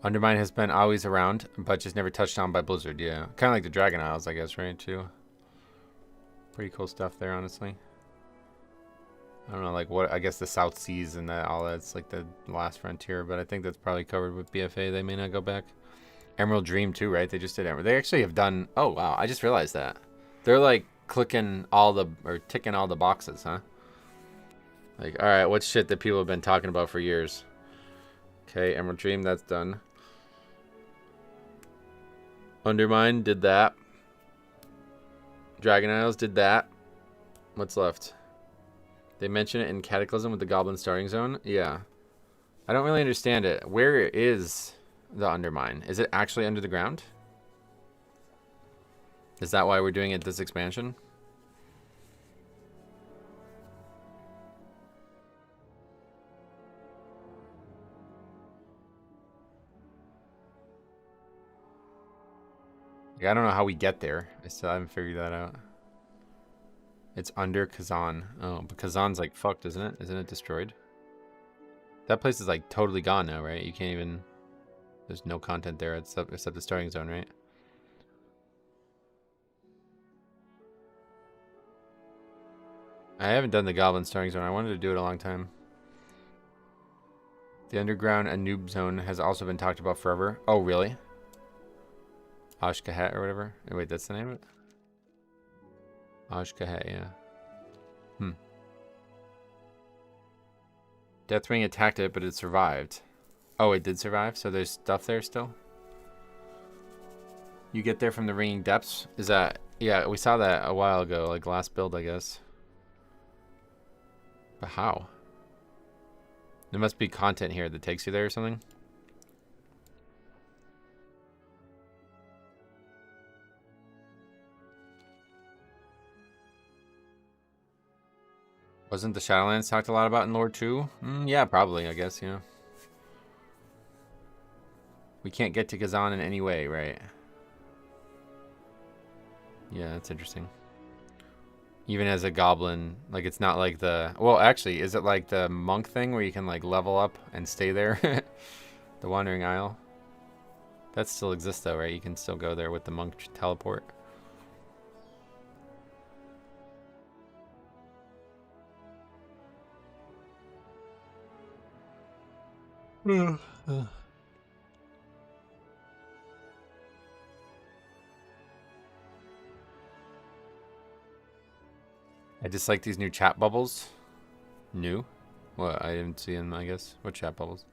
Undermine has been always around, but just never touched on by Blizzard. Yeah, kind of like the Dragon Isles, I guess, right? Too. Pretty cool stuff there, honestly. I don't know, like what? I guess the South Seas and that all that's like the last frontier, but I think that's probably covered with BFA. They may not go back. Emerald Dream too, right? They just did Emerald. They actually have done. Oh wow, I just realized that they're like clicking all the or ticking all the boxes, huh? Like, all right, what's shit that people have been talking about for years? Okay, Emerald Dream, that's done. Undermine did that. Dragon Isles did that. What's left? They mention it in Cataclysm with the Goblin Starting Zone. Yeah, I don't really understand it. Where is the Undermine? Is it actually under the ground? Is that why we're doing it this expansion? Yeah, I don't know how we get there. I still haven't figured that out. It's under Kazan. Oh, but Kazan's like fucked, isn't it? Isn't it destroyed? That place is like totally gone now, right? You can't even... There's no content there except the starting zone, right? I haven't done the Goblin starting zone. I wanted to do it a long time. The underground Anub zone has also been talked about forever. Oh, really? Ashkahet or whatever. Oh, wait, that's the name of it? Ashkahet, yeah. Deathwing attacked it, but it survived. Oh, it did survive? So there's stuff there still? You get there from the Ringing Depths? Is that... Yeah, we saw that a while ago. Like last build, I guess. But how? There must be content here that takes you there or something. Wasn't the Shadowlands talked a lot about in lore too? Yeah, probably, I guess, yeah. We can't get to Kazan in any way, right? Yeah, that's interesting. Even as a goblin, like it's not like the... Well, actually, is it like the monk thing where you can like level up and stay there? The Wandering Isle? That still exists though, right? You can still go there with the monk teleport. I just like these new chat bubbles. New? Well, I didn't see them, I guess. What chat bubbles?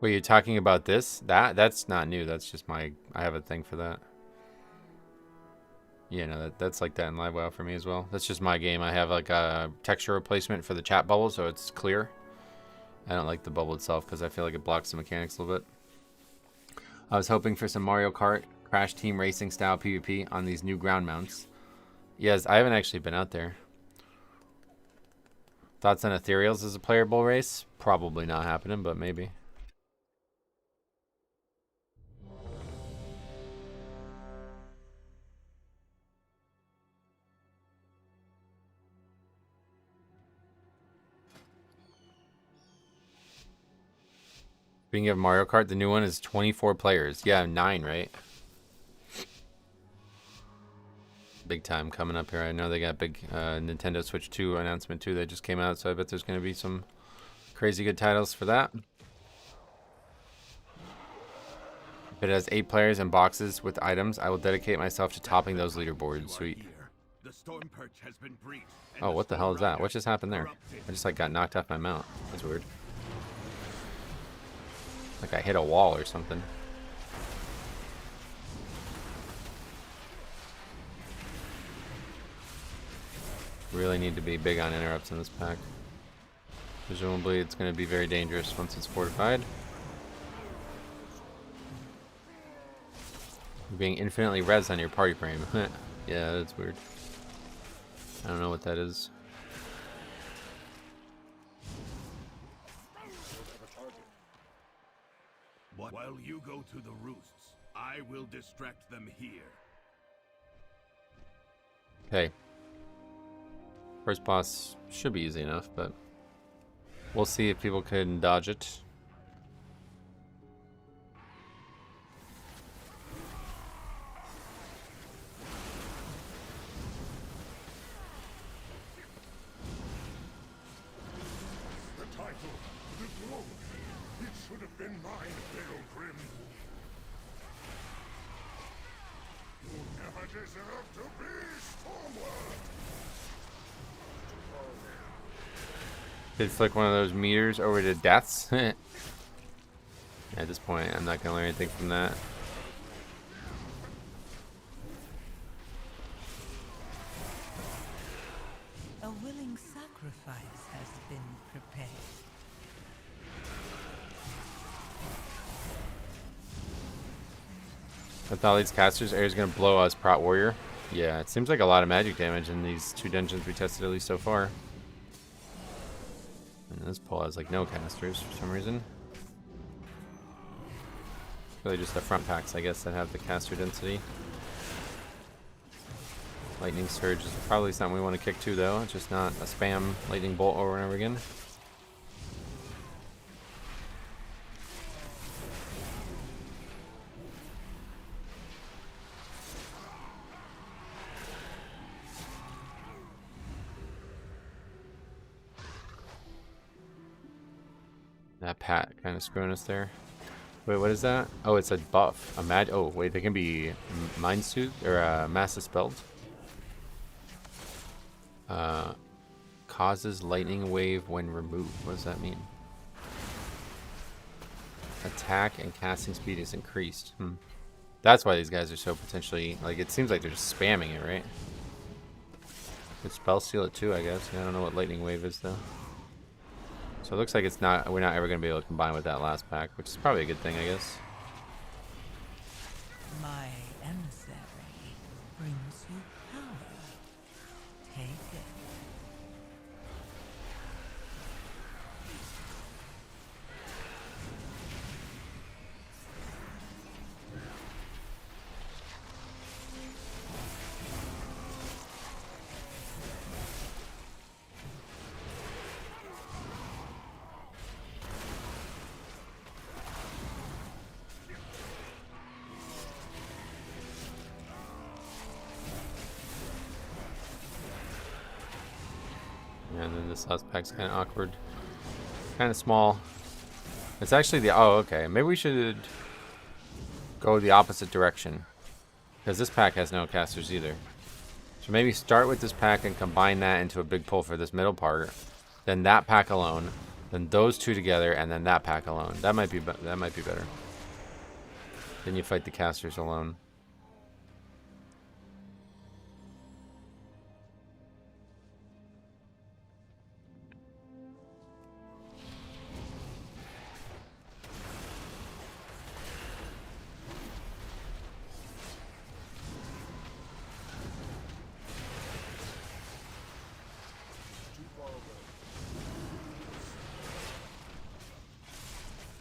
Wait, you're talking about this? That's not new. That's just my... I have a thing for that. Yeah, no, that's like that in Live WoW for me as well. That's just my game. I have like a texture replacement for the chat bubble, so it's clear. I don't like the bubble itself because I feel like it blocks the mechanics a little bit. I was hoping for some Mario Kart Crash Team Racing style PvP on these new ground mounts. Yes, I haven't actually been out there. Thoughts on Ethereals as a playable race? Probably not happening, but maybe. Speaking of Mario Kart, the new one is 24 players. Yeah, 9, right? Big time coming up here. I know they got big Nintendo Switch 2 announcement too that just came out, so I bet there's going to be some crazy good titles for that. If it has 8 players and boxes with items, I will dedicate myself to topping those leaderboards. Sweet. Oh, what the hell is that? What just happened there? I just like got knocked off my mount. That's weird. Like I hit a wall or something. Really need to be big on interrupts in this pack. Presumably it's going to be very dangerous once it's fortified. You're being infinitely res on your party frame. Yeah, that's weird. I don't know what that is. While you go to the roosts, I will distract them here. Okay. First boss should be easy enough, but we'll see if people can dodge it. The title, the glory, it should have been mine, Pilgrim. You never deserve to be Stormward. Did flick one of those meters over to deaths. At this point, I'm not gonna learn anything from that. A willing sacrifice has been prepared. With all these casters, Air's gonna blow us, Prot Warrior. Yeah, it seems like a lot of magic damage in these 2 dungeons we tested at least so far. And this pull has like no casters for some reason. Really just the front packs, I guess, that have the caster density. Lightning Surge is probably something we want to kick too, though. It's just not a spam lightning bolt over and over again. That Pat kind of screwing us there. Wait, what is that? Oh, it's a buff. Oh, wait, they can be Mind Soothed or Mass Dispelled. Causes lightning wave when removed. What does that mean? Attack and casting speed is increased. That's why these guys are so potentially, like, it seems like they're just spamming it, right? Could spell seal it too, I guess. I don't know what lightning wave is though. So it looks like we're not ever going to be able to combine with that last pack, which is probably a good thing, I guess. My emissary brings you power. Take it. And then this last pack's kind of awkward. Kind of small. It's actually the... Oh, okay. Maybe we should go the opposite direction. Because this pack has no casters either. So maybe start with this pack and combine that into a big pull for this middle part. Then that pack alone. Then those 2 together, and then that pack alone. That might be better. Then you fight the casters alone.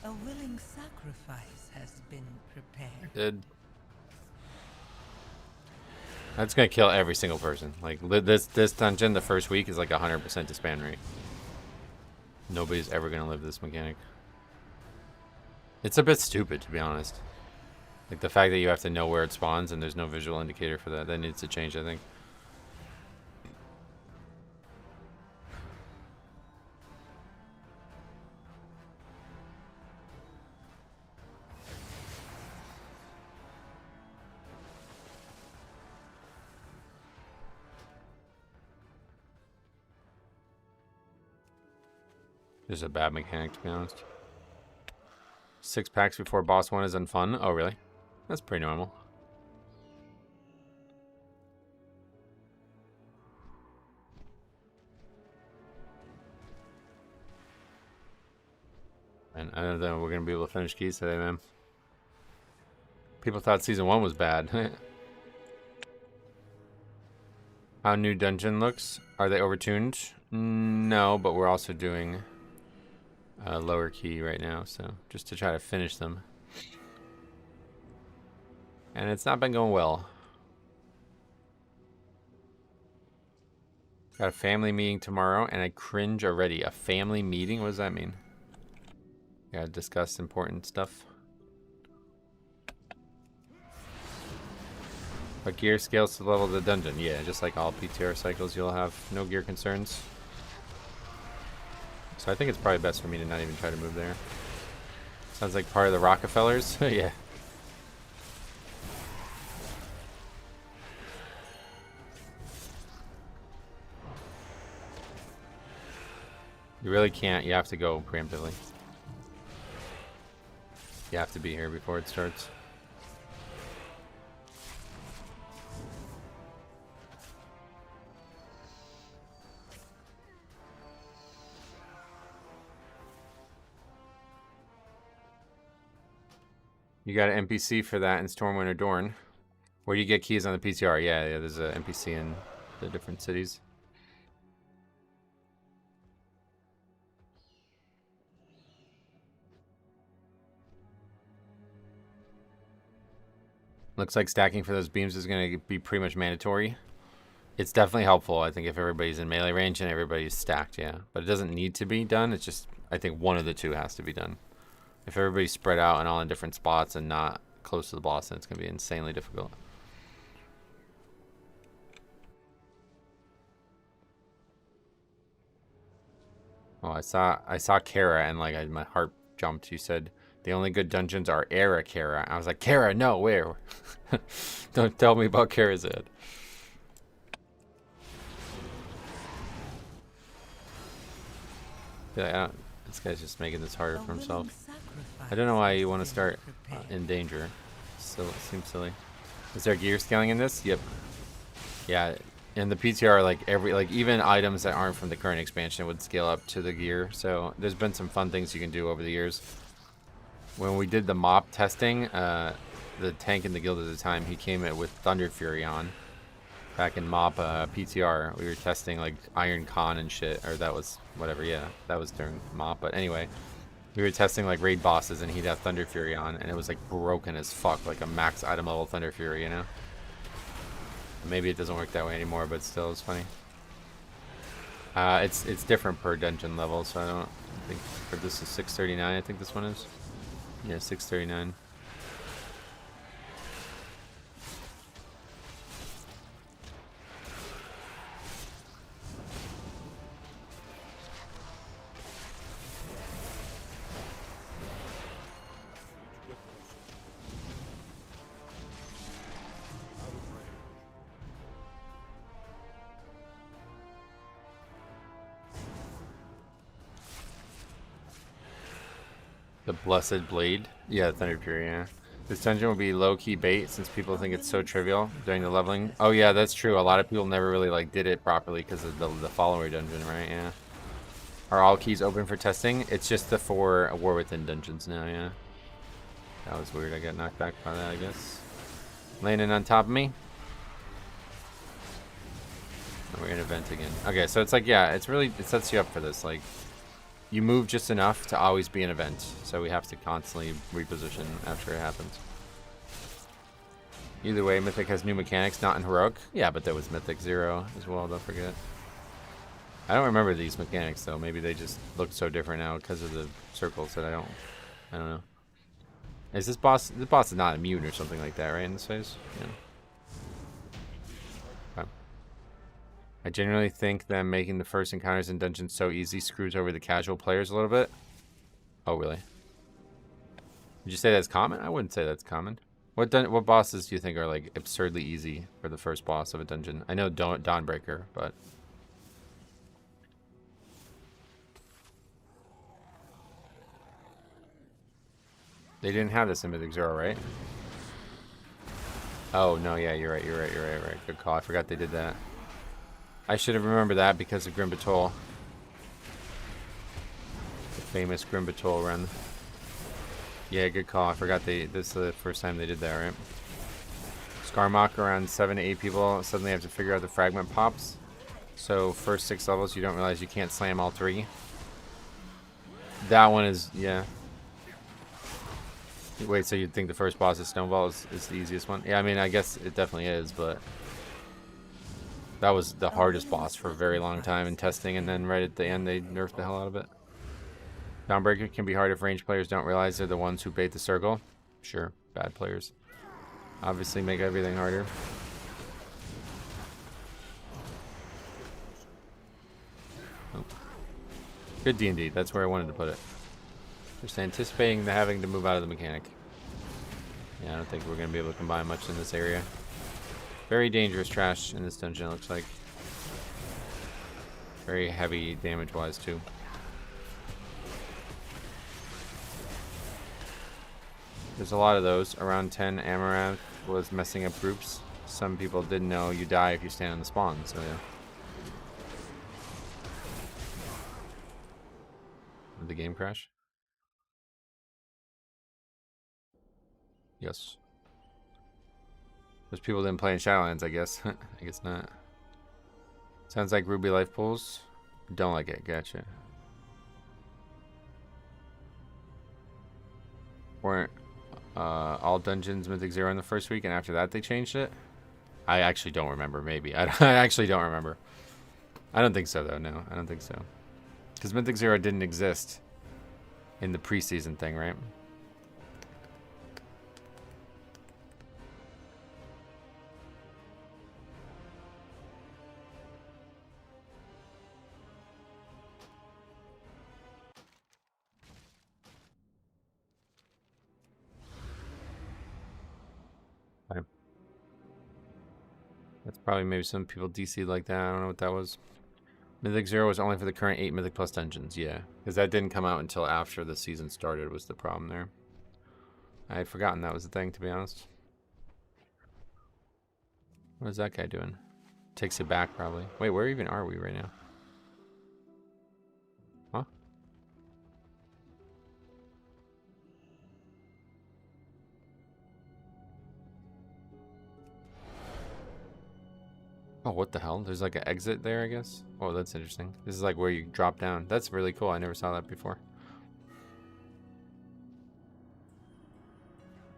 A willing sacrifice has been prepared. Did. That's gonna kill every single person. Like this dungeon, the first week is like 100% disband rate. Nobody's ever gonna live this mechanic. It's a bit stupid, to be honest. Like the fact that you have to know where it spawns and there's no visual indicator for that. That needs to change, I think. This is a bad mechanic, to be honest. 6 packs before boss 1 is unfun. Oh, really? That's pretty normal. And I don't know we're going to be able to finish keys today, man. People thought season 1 was bad. How new dungeon looks? Are they overtuned? No, but we're also doing lower key right now, so just to try to finish them. And it's not been going well. Got a family meeting tomorrow, and I cringe already. A family meeting? What does that mean? Gotta discuss important stuff. But gear scales to the level of the dungeon. Yeah, just like all PTR cycles, you'll have no gear concerns. So I think it's probably best for me to not even try to move there. Sounds like part of the Rockefellers. Yeah. You really can't. You have to go preemptively. You have to be here before it starts. You got an NPC for that in Stormwind or Dorn. Where do you get keys on the PTR? Yeah, there's an NPC in the different cities. Looks like stacking for those beams is going to be pretty much mandatory. It's definitely helpful, I think, if everybody's in melee range and everybody's stacked, yeah. But it doesn't need to be done. It's just, I think one of the two has to be done. If everybody's spread out and all in different spots and not close to the boss, then it's going to be insanely difficult. Oh, I saw Kara and like my heart jumped. You said the only good dungeons are Era Kara. I was like, Kara, no, where? Don't tell me about Kara's head. Yeah, this guy's just making this harder for himself. I don't know why you want to start in danger. Still, it seems silly. Is there gear scaling in this? Yep. Yeah, in the PTR, like even items that aren't from the current expansion would scale up to the gear. So there's been some fun things you can do over the years. When we did the mop testing, the tank in the guild at the time, he came in with Thunder Fury on. Back in mop PTR, we were testing like Iron Con and shit, or that was whatever. Yeah, that was during mop. But anyway, we were testing like raid bosses, and he'd have Thunder Fury on, and it was like broken as fuck, like a max item level Thunder Fury, you know. Maybe it doesn't work that way anymore, but still, it's funny. It's different per dungeon level, so I don't think for this is 639. I think this one is. Yeah, 639. The Blessed Blade. Yeah, Thunder Fury, yeah. This dungeon will be low-key bait since people think it's so trivial during the leveling. Oh yeah, that's true. A lot of people never really like did it properly because of the follower dungeon, right? Yeah. Are all keys open for testing? It's just the 4 War Within dungeons now, yeah. That was weird. I got knocked back by that, I guess. Landing on top of me. We're in event again. Okay, so it's like, yeah, it's really, it sets you up for this. Like, you move just enough to always be an event. So we have to constantly reposition after it happens. Either way, Mythic has new mechanics, not in Heroic. Yeah, but there was Mythic 0 as well, don't forget. I don't remember these mechanics though. Maybe they just look so different now because of the circles that I don't know. Is this boss, the boss is not immune or something like that, right, in this phase? Yeah. Okay. I generally think that making the first encounters in dungeons so easy screws over the casual players a little bit. Oh, really? Would you say that's common? I wouldn't say that's common. What bosses do you think are like absurdly easy for the first boss of a dungeon? I know Dawnbreaker, but they didn't have this in Mythic 0, right? Oh no, yeah, you're right. Good call. I forgot they did that. I should have remembered that because of Grim Batol. The famous Grim Batol run. Yeah, good call. I forgot this is the first time they did that, right? Skarmock, around 7 to 8 people suddenly have to figure out the fragment pops. So first 6 levels, you don't realize you can't slam all 3. That one is, yeah. Wait, so you think the first boss of Snowball is the easiest one? Yeah, I mean, I guess it definitely is, but that was the hardest boss for a very long time in testing, and then right at the end, they nerfed the hell out of it. Dawnbreaker can be hard if range players don't realize they're the ones who bait the circle. Sure, bad players. Obviously make everything harder. Oh. Good D&D, that's where I wanted to put it. Just anticipating the having to move out of the mechanic. Yeah, I don't think we're going to be able to combine much in this area. Very dangerous trash in this dungeon, it looks like. Very heavy damage-wise, too. There's a lot of those. Around 10, Amaranth was messing up groups. Some people didn't know you die if you stand on the spawn, so yeah. Did the game crash? Yes. Those people didn't play in Shadowlands, I guess. I guess not. Sounds like Ruby life pools. Don't like it. Gotcha. Weren't all dungeons Mythic 0 in the first week, and after that they changed it? I actually don't remember. Maybe. I actually don't remember. I don't think so, though. No, I don't think so. Because Mythic 0 didn't exist in the preseason thing, right? That's probably maybe some people DC'd like that. I don't know what that was. Mythic 0 was only for the current 8 Mythic Plus dungeons. Yeah, because that didn't come out until after the season started was the problem there. I had forgotten that was the thing, to be honest. What is that guy doing? Takes it back, probably. Wait, where even are we right now? Huh? Oh, what the hell? There's like an exit there, I guess. Oh, that's interesting. This is like where you drop down. That's really cool. I never saw that before.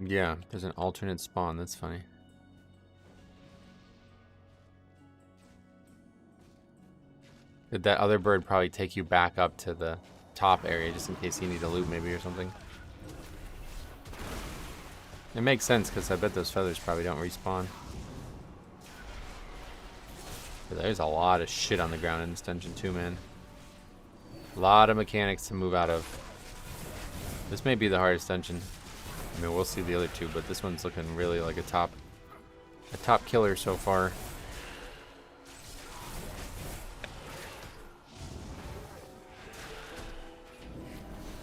Yeah, there's an alternate spawn. That's funny. Did that other bird probably take you back up to the top area just in case you need a loot maybe or something? It makes sense because I bet those feathers probably don't respawn. There's a lot of shit on the ground in this dungeon too, man. A lot of mechanics to move out of. This may be the hardest dungeon. I mean, we'll see the other two, but this one's looking really like a top killer so far.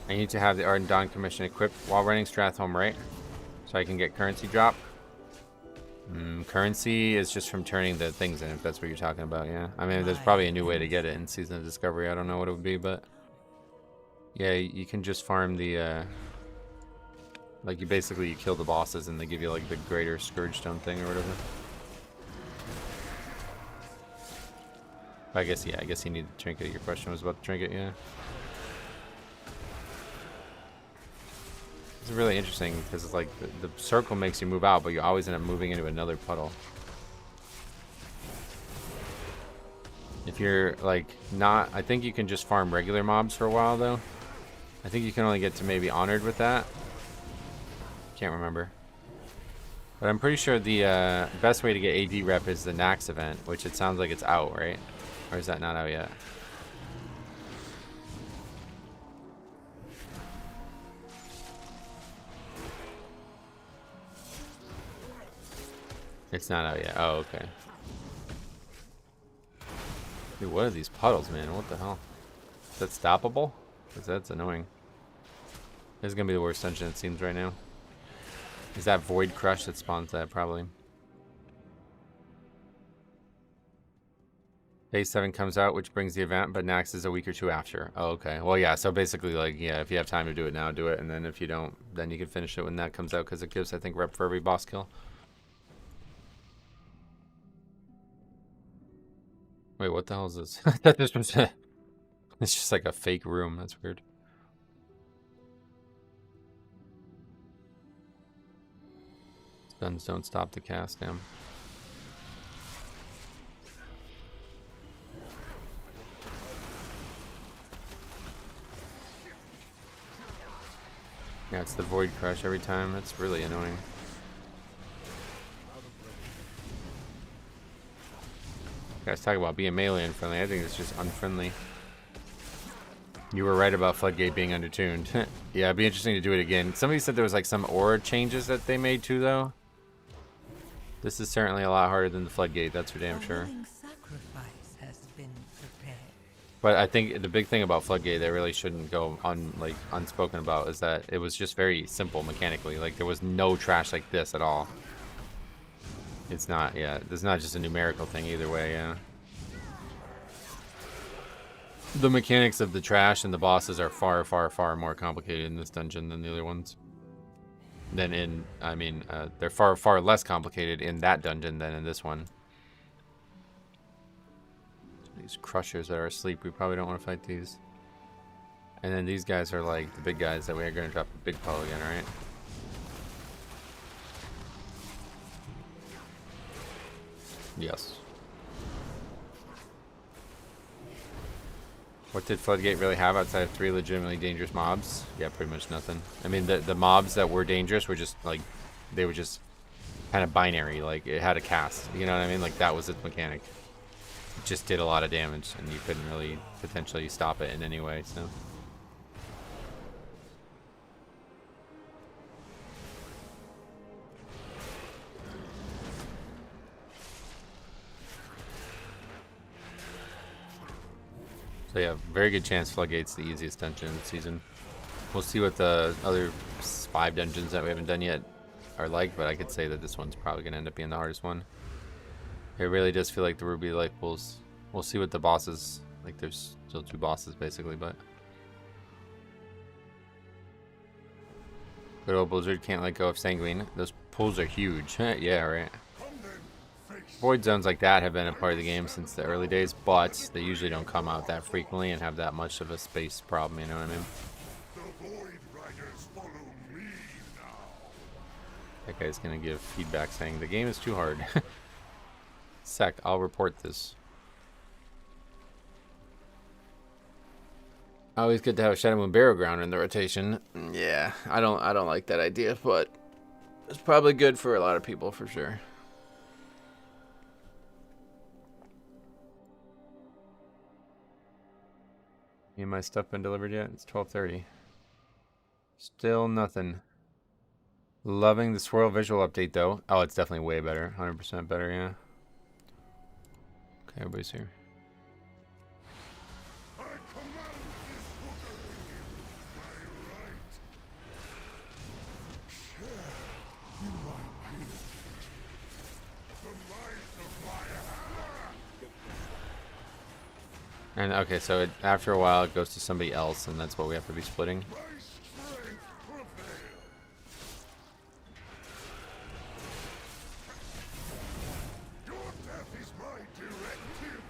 I need to have the Ardent Dawn Commission equipped while running Stratholme, right? So I can get currency drop. Currency is just from turning the things in, if that's what you're talking about, yeah. I mean, there's probably a new way to get it in Season of Discovery. I don't know what it would be, but... yeah, you can just farm the, like, you basically kill the bosses and they give you, like, the Greater Scourge Stone thing or whatever. I guess, yeah, I guess you need the trinket. Your question was about the trinket, yeah. It's really interesting because it's like the circle makes you move out, but you always end up moving into another puddle. If you're like not, I think you can just farm regular mobs for a while though. I think you can only get to maybe honored with that. Can't remember. But I'm pretty sure the best way to get AD rep is the Nax event, which it sounds like it's out, right? Or is that not out yet? It's not out yet. Oh, okay. Dude, what are these puddles, man? What the hell? Is that stoppable? Because that's annoying. This is going to be the worst dungeon it seems right now. Is that Void Crush that spawns that, probably. Day 7 comes out, which brings the event, but Nax is a week or two after. Oh, okay. Well, yeah, so basically, like, yeah, if you have time to do it now, do it. And then if you don't, then you can finish it when that comes out, because it gives, I think, rep for every boss kill. Wait, what the hell is this? I thought this was it's just like a fake room. That's weird. Guns don't stop the cast, damn. Yeah, it's the Void Crush every time. That's really annoying. Guys, talk about being melee unfriendly. I think it's just unfriendly. You were right about Floodgate being undertuned. Yeah, it'd be interesting to do it again. Somebody said there was like some aura changes that they made too, though. This is certainly a lot harder than the Floodgate, that's for damn sure. Sacrifice has been prepared. But I think the big thing about Floodgate that really shouldn't go unspoken about is that it was just very simple mechanically. Like there was no trash like this at all. It's not, yeah. It's not just a numerical thing either way, yeah. The mechanics of the trash and the bosses are far, far, far more complicated in this dungeon than the other ones. Than in, I mean, they're far, far less complicated in that dungeon than in this one. These crushers that are asleep, we probably don't want to fight these. And then these guys are like the big guys that we are going to drop the big puddle again, right? Yes. What did Floodgate really have outside of 3 legitimately dangerous mobs? Yeah, pretty much nothing. I mean, the mobs that were dangerous were just like, they were just kind of binary. Like it had a cast, you know what I mean? Like that was its mechanic. It just did a lot of damage and you couldn't really potentially stop it in any way, so. So yeah, very good chance Floodgate's the easiest dungeon of the season. We'll see what the other 5 dungeons that we haven't done yet are like, but I could say that this one's probably going to end up being the hardest one. It really does feel like the Ruby Light Pools. We'll see what the bosses, like there's still 2 bosses basically, but. Good old Blizzard can't let go of Sanguine. Those pools are huge. Yeah, right. Void zones like that have been a part of the game since the early days, but they usually don't come out that frequently and have that much of a space problem, you know what I mean? The Void Riders follow me now. That guy's gonna give feedback saying the game is too hard. Sec, I'll report this. Always good to have a Shadow Moon Barrow Ground in the rotation. Yeah, I don't like that idea, but it's probably good for a lot of people for sure. Any of my stuff been delivered yet? It's 12:30. Still nothing. Loving the swirl visual update though. Oh, it's definitely way better. 100% better, yeah. Okay, everybody's here. I command this Pugging, my right. Share in my pain. The might of my hammer. And okay, so after a while it goes to somebody else, and that's what we have to be splitting. My strength prevails. Your death is my directive.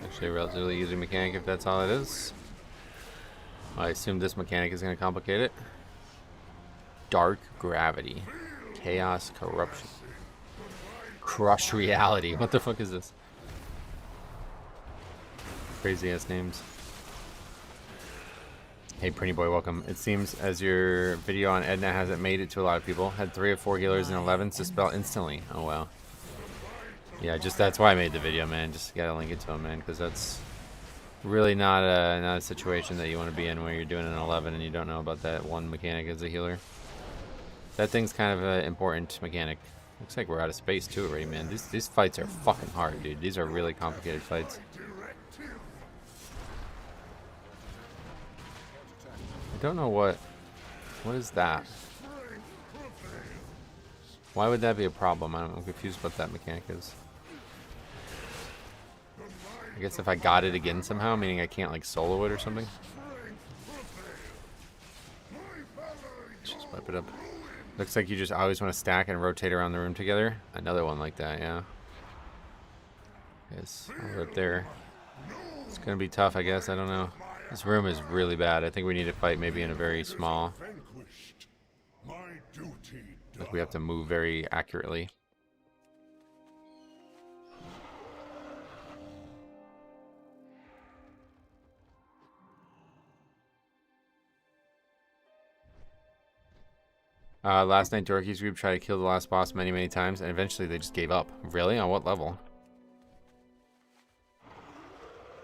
Actually, a relatively easy mechanic if that's all it is. I assume this mechanic is going to complicate it. Dark gravity. Chaos corruption. Crush reality. What the fuck is this? Crazy ass names. Hey Pretty Boy, welcome. It seems as your video on Edna hasn't made it to a lot of people. Had 3 or 4 healers and 11s to spell instantly. Oh wow. Yeah, just that's why I made the video, man. Just gotta link it to him, man, because that's really not a situation that you want to be in where you're doing an 11 and you don't know about that one mechanic as a healer. That thing's kind of an important mechanic. Looks like we're out of space too already, man. These fights are fucking hard, dude. These are really complicated fights. I don't know what is that? Why would that be a problem? I'm confused what that mechanic is. I guess if I got it again somehow, meaning I can't like solo it or something. Let's just wipe it up. Looks like you just always want to stack and rotate around the room together. Another one like that, yeah. Yes, right there. It's gonna be tough, I guess. I don't know. This room is really bad. I think we need to fight maybe in a very small. Like we have to move very accurately. Last night, Dorky's group tried to kill the last boss many times, and eventually they just gave up. Really? On what level?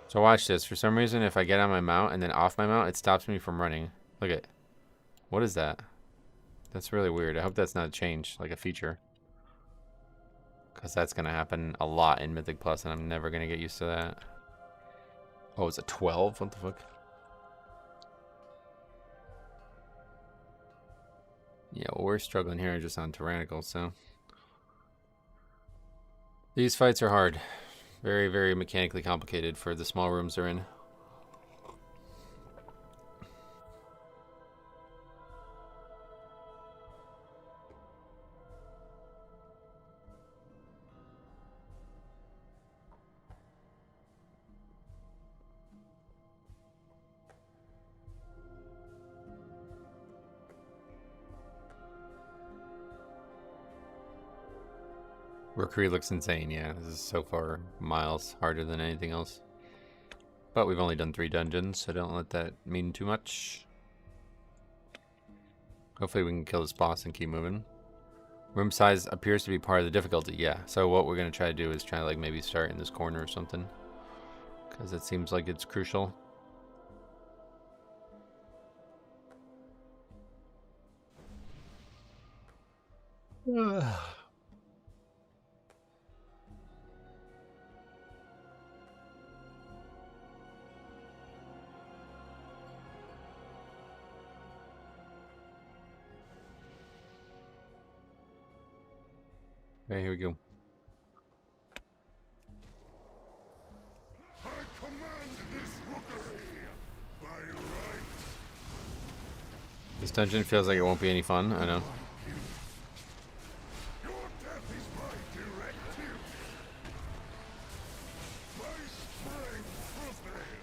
So watch this. For some reason, if I get on my mount and then off my mount, it stops me from running. Look at. What is that? That's really weird. I hope that's not a change, like a feature. Because that's going to happen a lot in Mythic Plus, and I'm never going to get used to that. Oh, it's a 12? What the fuck? Yeah, well, we're struggling here just on Tyrannical, so. These fights are hard. Very mechanically complicated for the small rooms they're in. Rookery looks insane, yeah. This is so far miles harder than anything else. But we've only done 3 dungeons, so don't let that mean too much. Hopefully we can kill this boss and keep moving. Room size appears to be part of the difficulty, yeah. So what we're going to try to do is try to like maybe start in this corner or something. Because it seems like it's crucial. Okay, here we go. I command this rookery by right. This dungeon feels like it won't be any fun, I know. Your death is my directive. My strength prevails.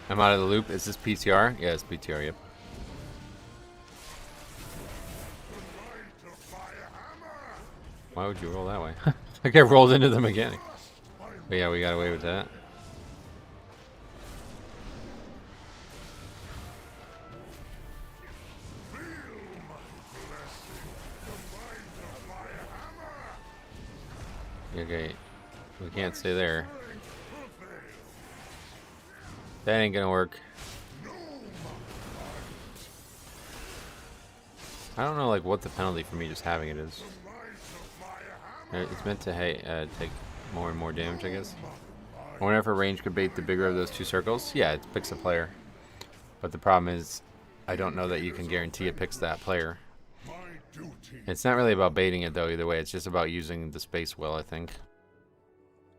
I'm out of the loop. Is this PTR? Yeah, it's PTR, yep. Why would you roll that way? Like I rolled into the mechanic. But yeah, we got away with that. Okay, we can't stay there. That ain't gonna work. I don't know like what the penalty for me just having it is. It's meant to take more and more damage, I guess. I wonder if a range could bait the bigger of those 2 circles. Yeah, it picks a player. But the problem is, I don't know that you can guarantee it picks that player. It's not really about baiting it, though, either way. It's just about using the space well, I think.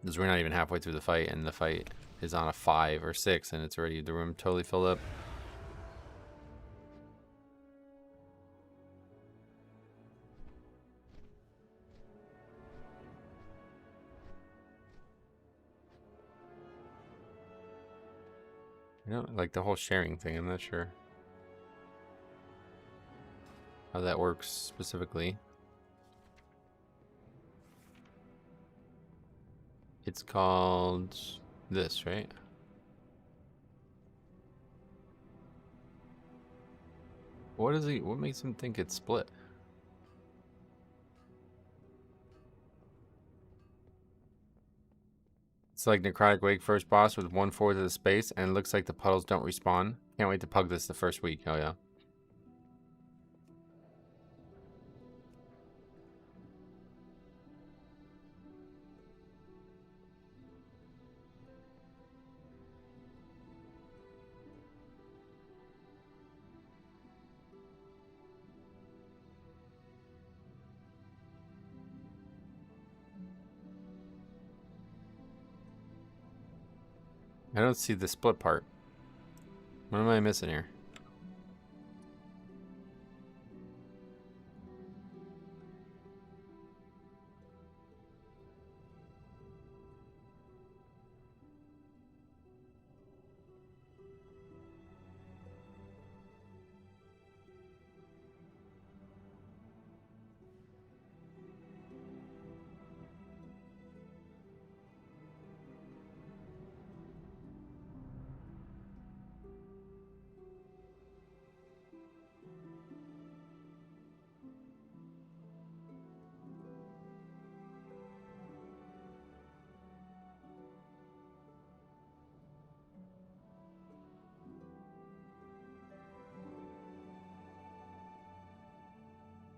Because we're not even halfway through the fight, and the fight is on a 5 or 6, and it's already the room totally filled up. I don't like the whole sharing thing. I'm not sure how that works specifically. It's called this, right? What is he? What makes him think it's split? It's like Necrotic Wake first boss with 1/4 of the space, and it looks like the puddles don't respawn. Can't wait to pug this the first week. Oh yeah. I don't see the split part. What am I missing here?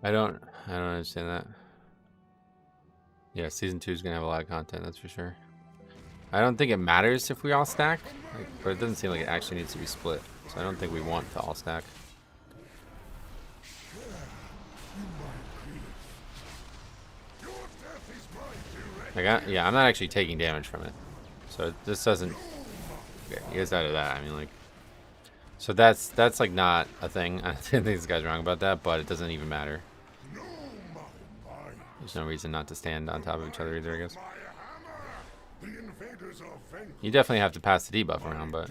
I don't understand that. Yeah, season 2 is gonna have a lot of content, that's for sure. I don't think it matters if we all stack, like, but it doesn't seem like it actually needs to be split. So I don't think we want to all stack. Yeah, I'm not actually taking damage from it, so this doesn't get you guys out of that. I mean, like, so that's like not a thing. I think this guy's wrong about that, but it doesn't even matter. There's no reason not to stand on top of each other either, I guess. You definitely have to pass the debuff around, but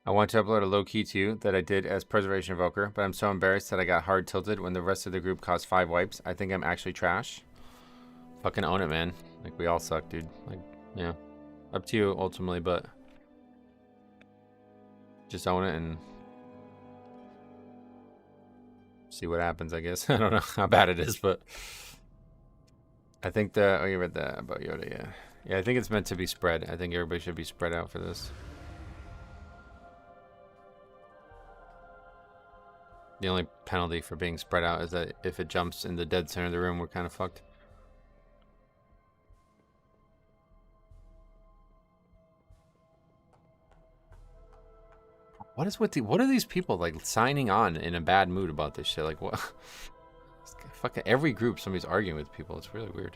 I want to upload a low key to you that I did as Preservation Evoker, but I'm so embarrassed that I got hard tilted when the rest of the group caused 5 wipes. I think I'm actually trash. Fucking own it, man. Like, we all suck, dude. Like, yeah. Up to you, ultimately, but just own it and see what happens, I guess. I don't know how bad it is, but I think oh, you read that about Yoda, yeah. Yeah, I think it's meant to be spread. I think everybody should be spread out for this. The only penalty for being spread out is that if it jumps in the dead center of the room, we're kind of fucked. What is with what are these people like signing on in a bad mood about this shit? Like, what? Fucking every group somebody's arguing with people. It's really weird.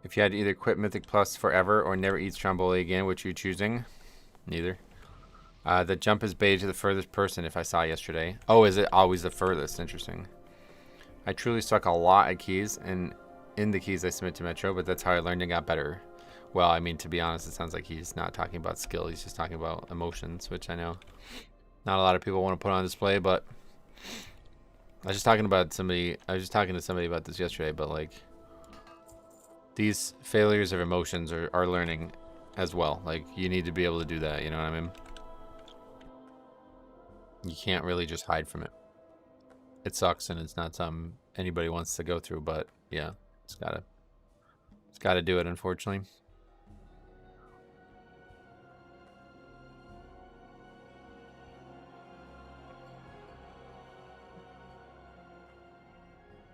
If you had to either quit Mythic Plus forever or never eat Stromboli again, which are you choosing? Neither. The jump is baited to the furthest person if I saw yesterday. Oh, is it always the furthest? Interesting. I truly suck a lot at keys, and in the keys I submit to Metro, but that's how I learned and got better. Well, I mean, to be honest, it sounds like he's not talking about skill. He's just talking about emotions, which I know not a lot of people want to put on display, but I was just talking to somebody about this yesterday, but like, these failures of emotions are learning as well. Like, you need to be able to do that, you know what I mean? You can't really just hide from it. It sucks, and it's not something anybody wants to go through, but yeah, it's gotta do it, unfortunately.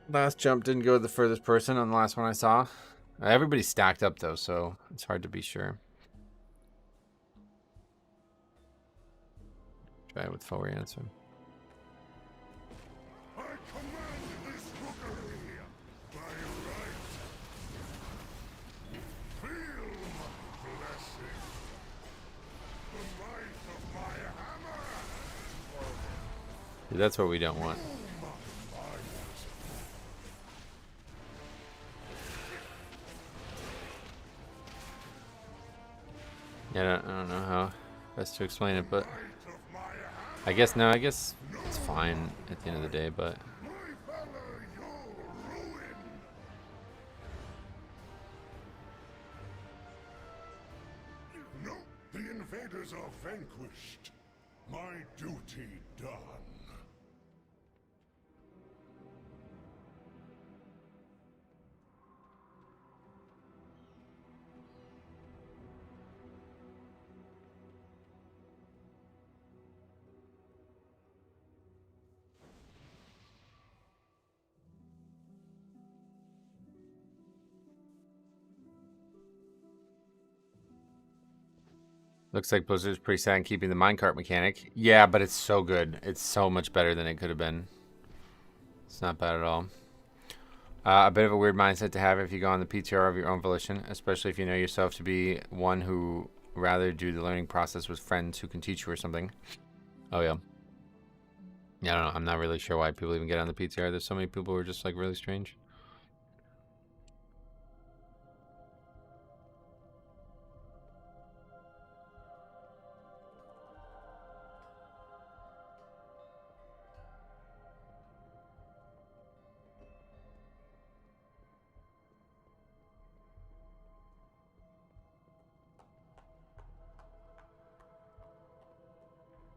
Last jump didn't go to the furthest person on the last one I saw. Everybody's stacked up though, so it's hard to be sure. Try it with full answer. See, that's what we don't want. Yeah, I don't know how best to explain it, but I guess it's fine at the end of the day, but No, the invaders are vanquished. My duty done. looks like Blizzard's pretty sad in keeping the minecart mechanic. Yeah, but it's so good. It's so much better than it could have been. It's not bad at all. A bit of a weird mindset to have if you go on the PTR of your own volition, especially if you know yourself to be one who rather do the learning process with friends who can teach you or something. Oh, yeah. Yeah, I don't know. I'm not really sure why people even get on the PTR. There's so many people who are just, like, really strange.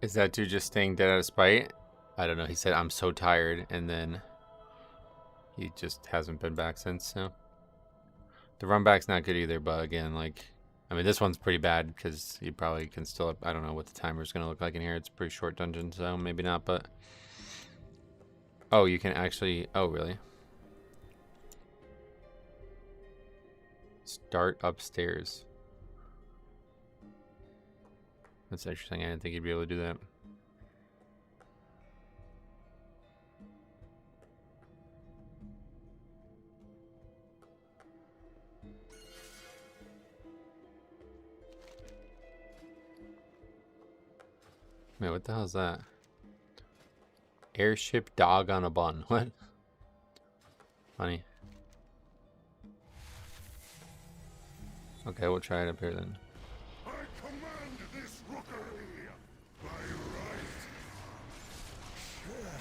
Is that dude just staying dead out of spite? I don't know. He said, I'm so tired, and then he just hasn't been back since, so. The run back's not good either, but again, like, I mean, this one's pretty bad because you probably can still, I don't know what the timer's going to look like in here. It's a pretty short dungeon, so maybe not, but. Oh, you can actually, oh, really? Start upstairs. That's interesting. I didn't think you'd be able to do that. Man, what the hell is that? Airship dog on a bun. What? Funny. Okay, we'll try it up here then. I command this rookery by right. Share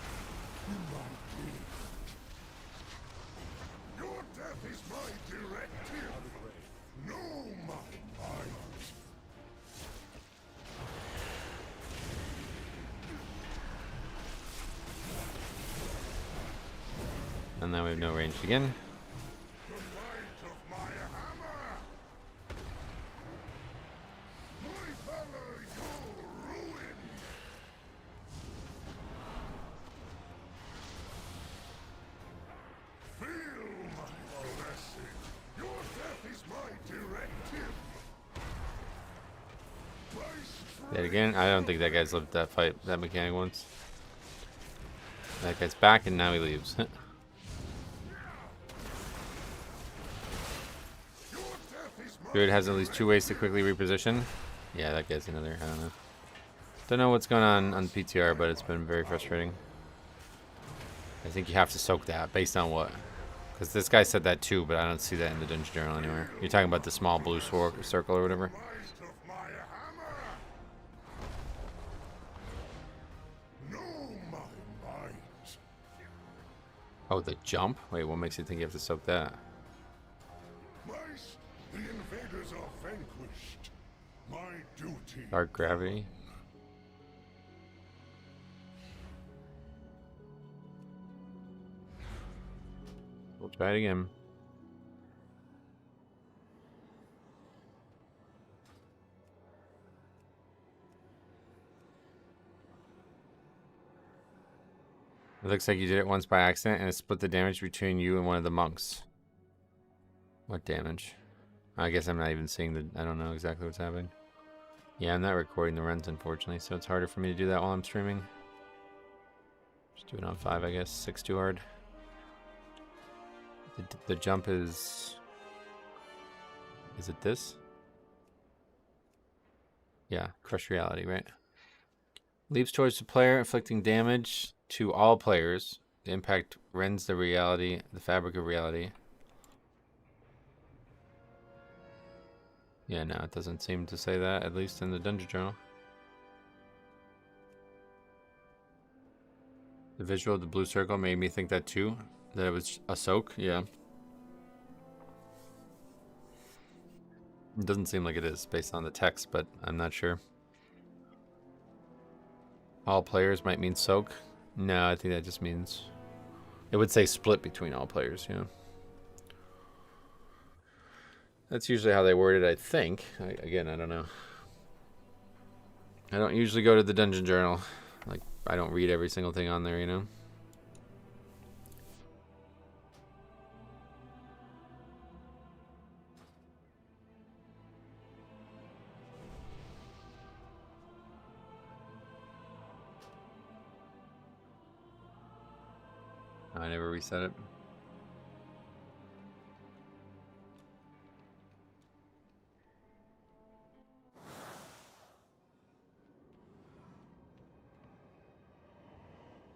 in my gift. Your death is my directive. Know my mind. And now we have no range again. The might of my hammer. My valor, your ruin. Feel my blessing. Your death is my directive. My That again. I don't think that guy's lived that fight, that mechanic once. That guy's back and now he leaves. Dude has at least 2 ways to quickly reposition. Yeah, that guy's another, I don't know. Don't know what's going on PTR, but it's been very frustrating. I think you have to soak that, based on what? Because this guy said that too, but I don't see that in the dungeon journal anywhere. You're talking about the small blue circle or whatever? might of my hammer. Know my mind. Oh, the jump? Wait, what makes you think you have to soak that? Mice, the invaders are vanquished. My duty. Dark gravity? We'll try it again. It looks like you did it once by accident and it split the damage between you and one of the monks. What damage? I guess I'm not even seeing the... I don't know exactly what's happening. Yeah, I'm not recording the runs, unfortunately, so it's harder for me to do that while I'm streaming. Just do it on 5, I guess. 6 too hard. The jump is... Is it this? Yeah, crush reality, right? Leaps towards the player, inflicting damage to all players. The impact rends the reality, the fabric of reality. Yeah, no, it doesn't seem to say that, at least in the Dungeon Journal. The visual of the blue circle made me think that too, that it was a soak, yeah. It doesn't seem like it is based on the text, but I'm not sure. All players might mean soak. No, I think that just means... It would say split between all players, yeah. That's usually how they word it, I think. Again, I don't know. I don't usually go to the Dungeon Journal. Like, I don't read every single thing on there, you know? I never reset it.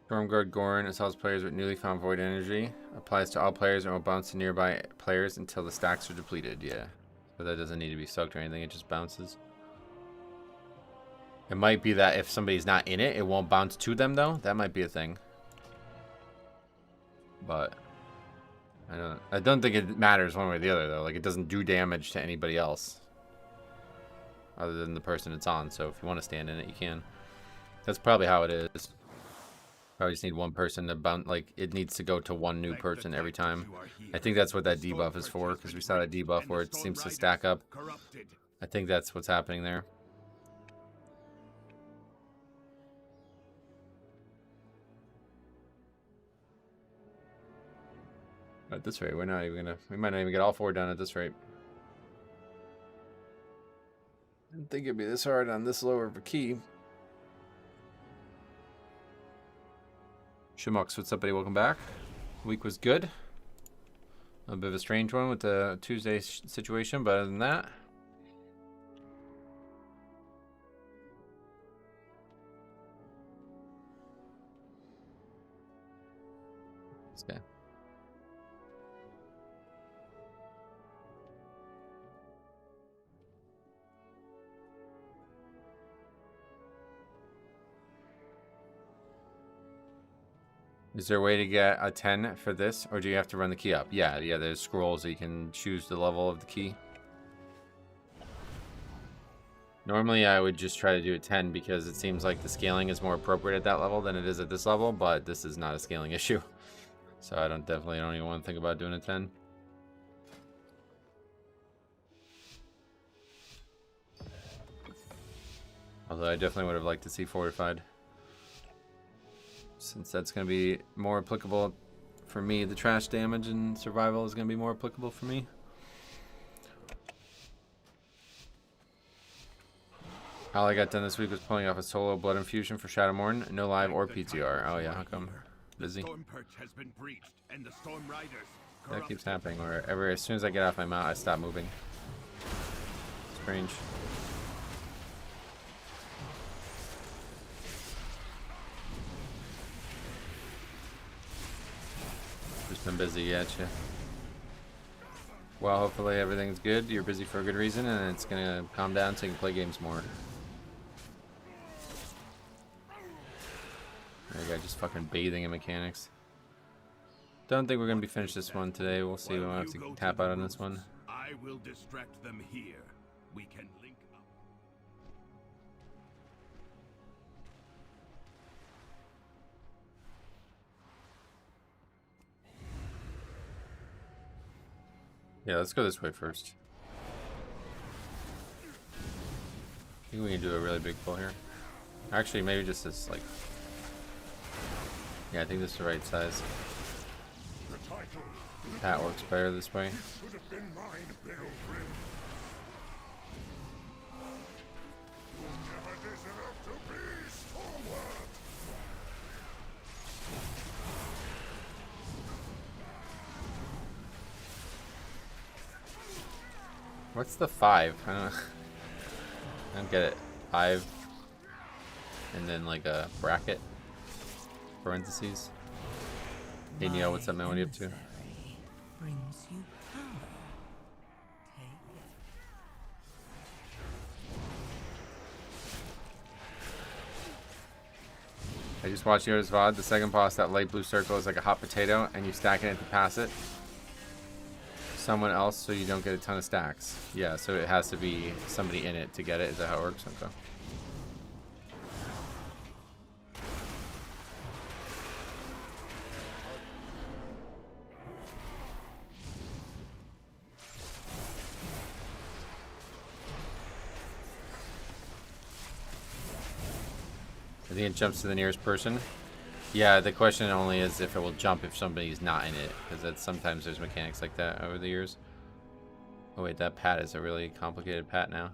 Stormguard Gorin assaults players with newly found void energy. Applies to all players and will bounce to nearby players until the stacks are depleted. Yeah. But that doesn't need to be soaked or anything, it just bounces. It might be that if somebody's not in it, it won't bounce to them though. That might be a thing. But I don't think it matters one way or the other though. Like, it doesn't do damage to anybody else other than the person it's on. So if you want to stand in it, you can. That's probably how it is. Probably just need one person to bounce. Like, it needs to go to one new person every time. I think that's what that debuff is for, because we saw that debuff where it seems to stack up. I think that's what's happening there. At this rate, we're not even gonna. We might not even get all 4 done at this rate. I didn't think it'd be this hard on this lower of a key. Shimux, what's up, buddy? Welcome back. Week was good. A bit of a strange one with the Tuesday situation, but other than that, it's good. Is there a way to get a 10 for this, or do you have to run the key up? Yeah, there's scrolls that you can choose the level of the key. Normally, I would just try to do a 10 because it seems like the scaling is more appropriate at that level than it is at this level, but this is not a scaling issue. So I definitely don't even want to think about doing a 10. Although I definitely would have liked to see fortified. Since that's going to be more applicable for me, the trash damage and survival is going to be more applicable for me. All I got done this week was pulling off a solo blood infusion for Shadowmourne. No live or PTR. Oh yeah, how come? Busy. That keeps happening. Wherever, as soon as I get off my mount, I stop moving. Strange. Just been busy, gotcha. Well, hopefully everything's good. You're busy for a good reason, and it's gonna calm down so you can play games more. There you go, just fucking bathing in mechanics. Don't think we're gonna be finished this one today. We'll see. We'll have to tap out on this one. I will distract them here. We can link up. Yeah, let's go this way first. I think we can do a really big pull here. Actually, maybe just this, like... Yeah, I think this is the right size. That works better this way. What's the 5? I don't get it. 5 and then like a bracket. parentheses. Hey Neil, what's up, man? What are you up to? Brings you power. Take it. I just watched Yoda's VOD. The second boss, that light blue circle, is like a hot potato, and you stack it to pass it someone else so you don't get a ton of stacks. Yeah, so it has to be somebody in it to get it. Is that how it works? Okay. I think it jumps to the nearest person. Yeah, the question only is if it will jump if somebody's not in it, because sometimes there's mechanics like that over the years. Oh wait, that pat is a really complicated pat now.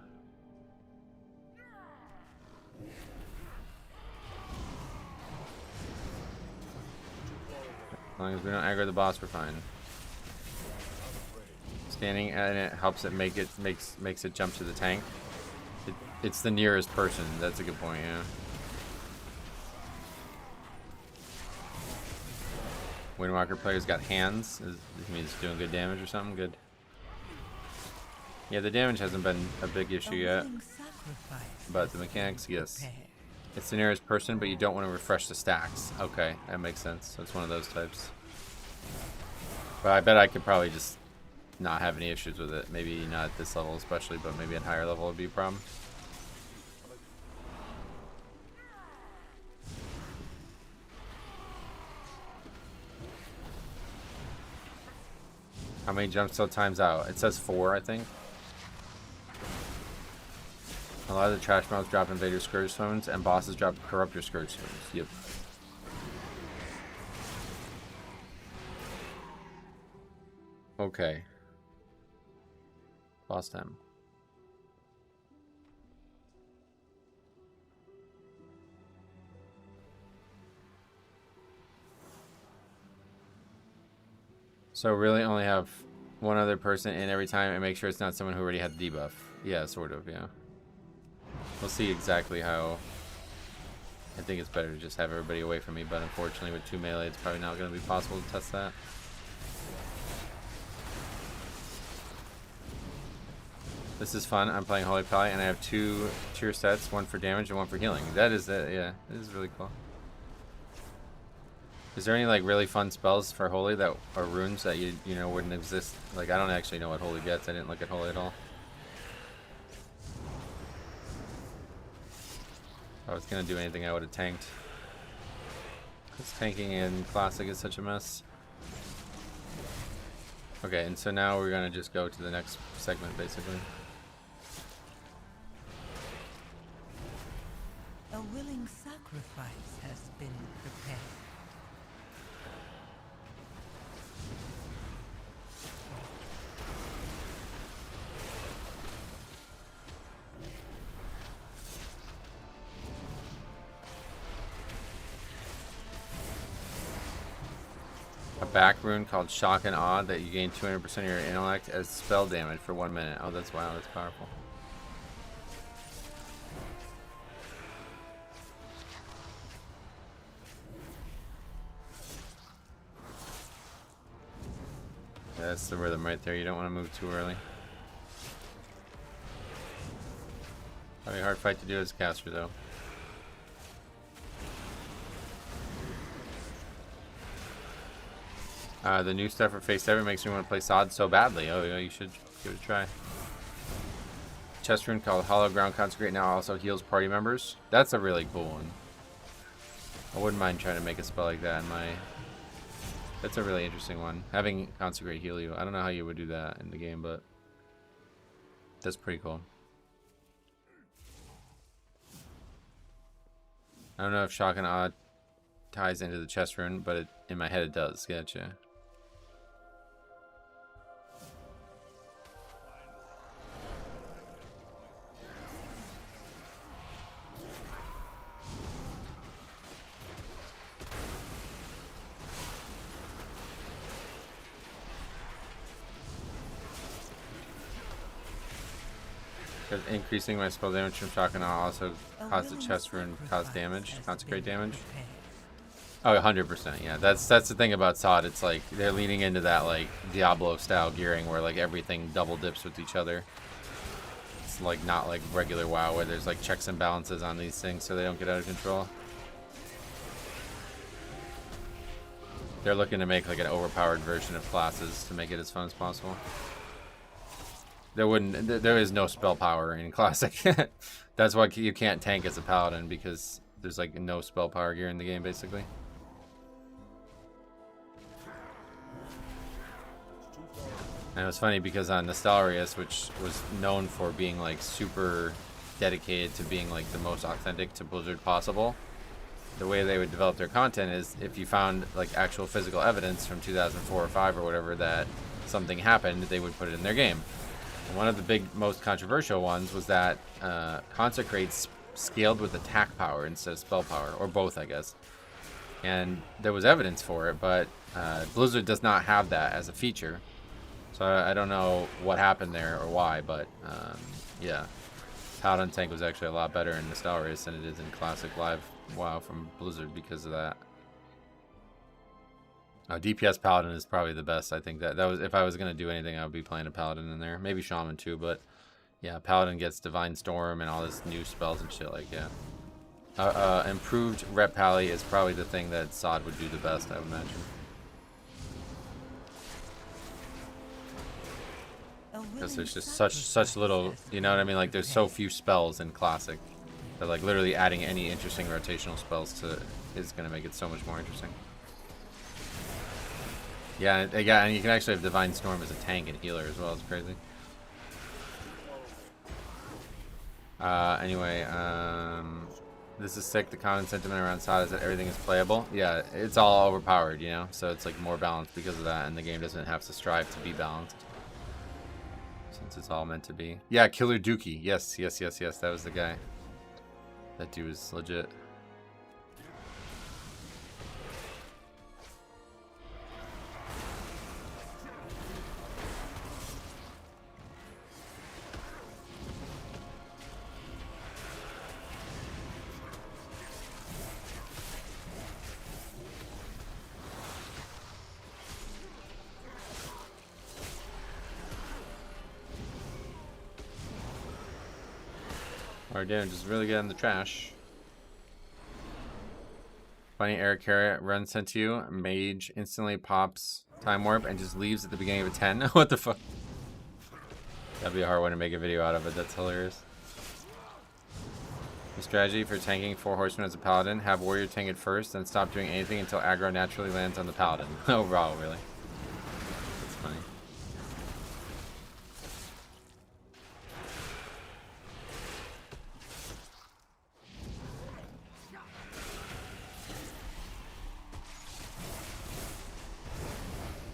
As long as we don't aggro the boss, we're fine. Standing at it helps it makes it jump to the tank. It's the nearest person. That's a good point. Yeah. Windwalker player's got hands. This means it's doing good damage or something. Good. Yeah, the damage hasn't been a big issue yet. But the mechanics, yes. It's the nearest person, but you don't want to refresh the stacks. Okay, that makes sense. So it's one of those types. But I bet I could probably just not have any issues with it. Maybe not at this level especially, but maybe at higher level would be a problem. How many jumps till time's out? It says 4, I think. A lot of the trash mouths drop Invader Scourge Stones, and bosses drop Corruptor Scourge Stones. Yep. Okay. Boss time. So really only have one other person in every time and make sure it's not someone who already had the debuff. Yeah, sort of, yeah. We'll see exactly how. I think it's better to just have everybody away from me, but unfortunately with 2 melee it's probably not going to be possible to test that. This is fun. I'm playing Holy Pally and I have 2 tier sets, one for damage and one for healing. That is it, yeah. This is really cool. Is there any like really fun spells for Holy that are runes that you know wouldn't exist? Like I don't actually know what Holy gets. I didn't look at Holy at all. If I was gonna do anything, I would have tanked. Because tanking in Classic is such a mess. Okay, and so now we're gonna just go to the next segment, basically. A willing sacrifice has been prepared. A back rune called Shock and Awe that you gain 200% of your intellect as spell damage for 1 minute. Oh, that's wow, that's powerful. Yeah, that's the rhythm right there. You don't want to move too early. Probably a hard fight to do as a caster, though. The new stuff for Phase 7 makes me want to play Sod so badly. Oh, yeah, you should give it a try. Chest rune called Hollow Ground Consecrate now also heals party members. That's a really cool one. I wouldn't mind trying to make a spell like that in my... That's a really interesting one. Having Consecrate heal you. I don't know how you would do that in the game, but... That's pretty cool. I don't know if Shock and Awe ties into the chest rune, but in my head it does. Gotcha. Because increasing my spell damage from Shock and Awe also cause the chest rune cause damage, consecrate damage. Oh, 100%. Yeah, that's the thing about SOD. It's like they're leaning into that like Diablo style gearing where like everything double dips with each other. It's like not like regular WoW where there's like checks and balances on these things so they don't get out of control. They're looking to make like an overpowered version of classes to make it as fun as possible. There is no spell power in Classic. That's why you can't tank as a paladin, because there's like no spell power gear in the game basically. And it was funny because on Nostalrius, which was known for being like super dedicated to being like the most authentic to Blizzard possible, the way they would develop their content is if you found like actual physical evidence from 2004 or 5 or whatever that something happened, they would put it in their game. And one of the big, most controversial ones was that Consecrates scaled with attack power instead of spell power, or both, I guess. And there was evidence for it, but Blizzard does not have that as a feature. So I don't know what happened there or why, but yeah. Paladin tank was actually a lot better in Nostalrius than it is in Classic Live WoW from Blizzard because of that. DPS Paladin is probably the best. I think that was, if I was going to do anything, I would be playing a Paladin in there. Maybe Shaman too, but yeah, Paladin gets Divine Storm and all this new spells and shit, like, yeah. Improved rep pally is probably the thing that SOD would do the best, I would imagine. Because there's just such little, you know what I mean? Like, there's so few spells in Classic that, like, literally adding any interesting rotational spells to is going to make it so much more interesting. Yeah, and you can actually have Divine Storm as a tank and healer as well. It's crazy. Anyway, this is sick. The common sentiment around SOD is that everything is playable. Yeah, it's all overpowered, you know? So it's, like, more balanced because of that, and the game doesn't have to strive to be balanced. Since it's all meant to be. Yeah, Killer Dookie. Yes. That was the guy. That dude was legit. Our damage is really good in the trash. Funny Eric Carrot run sent to you. Mage instantly pops Time Warp and just leaves at the beginning of a 10. What the fuck? That'd be a hard one to make a video out of it. That's hilarious. The strategy for tanking 4 horsemen as a paladin: have warrior tank it first, then stop doing anything until aggro naturally lands on the paladin. Oh, wow, really? That's funny.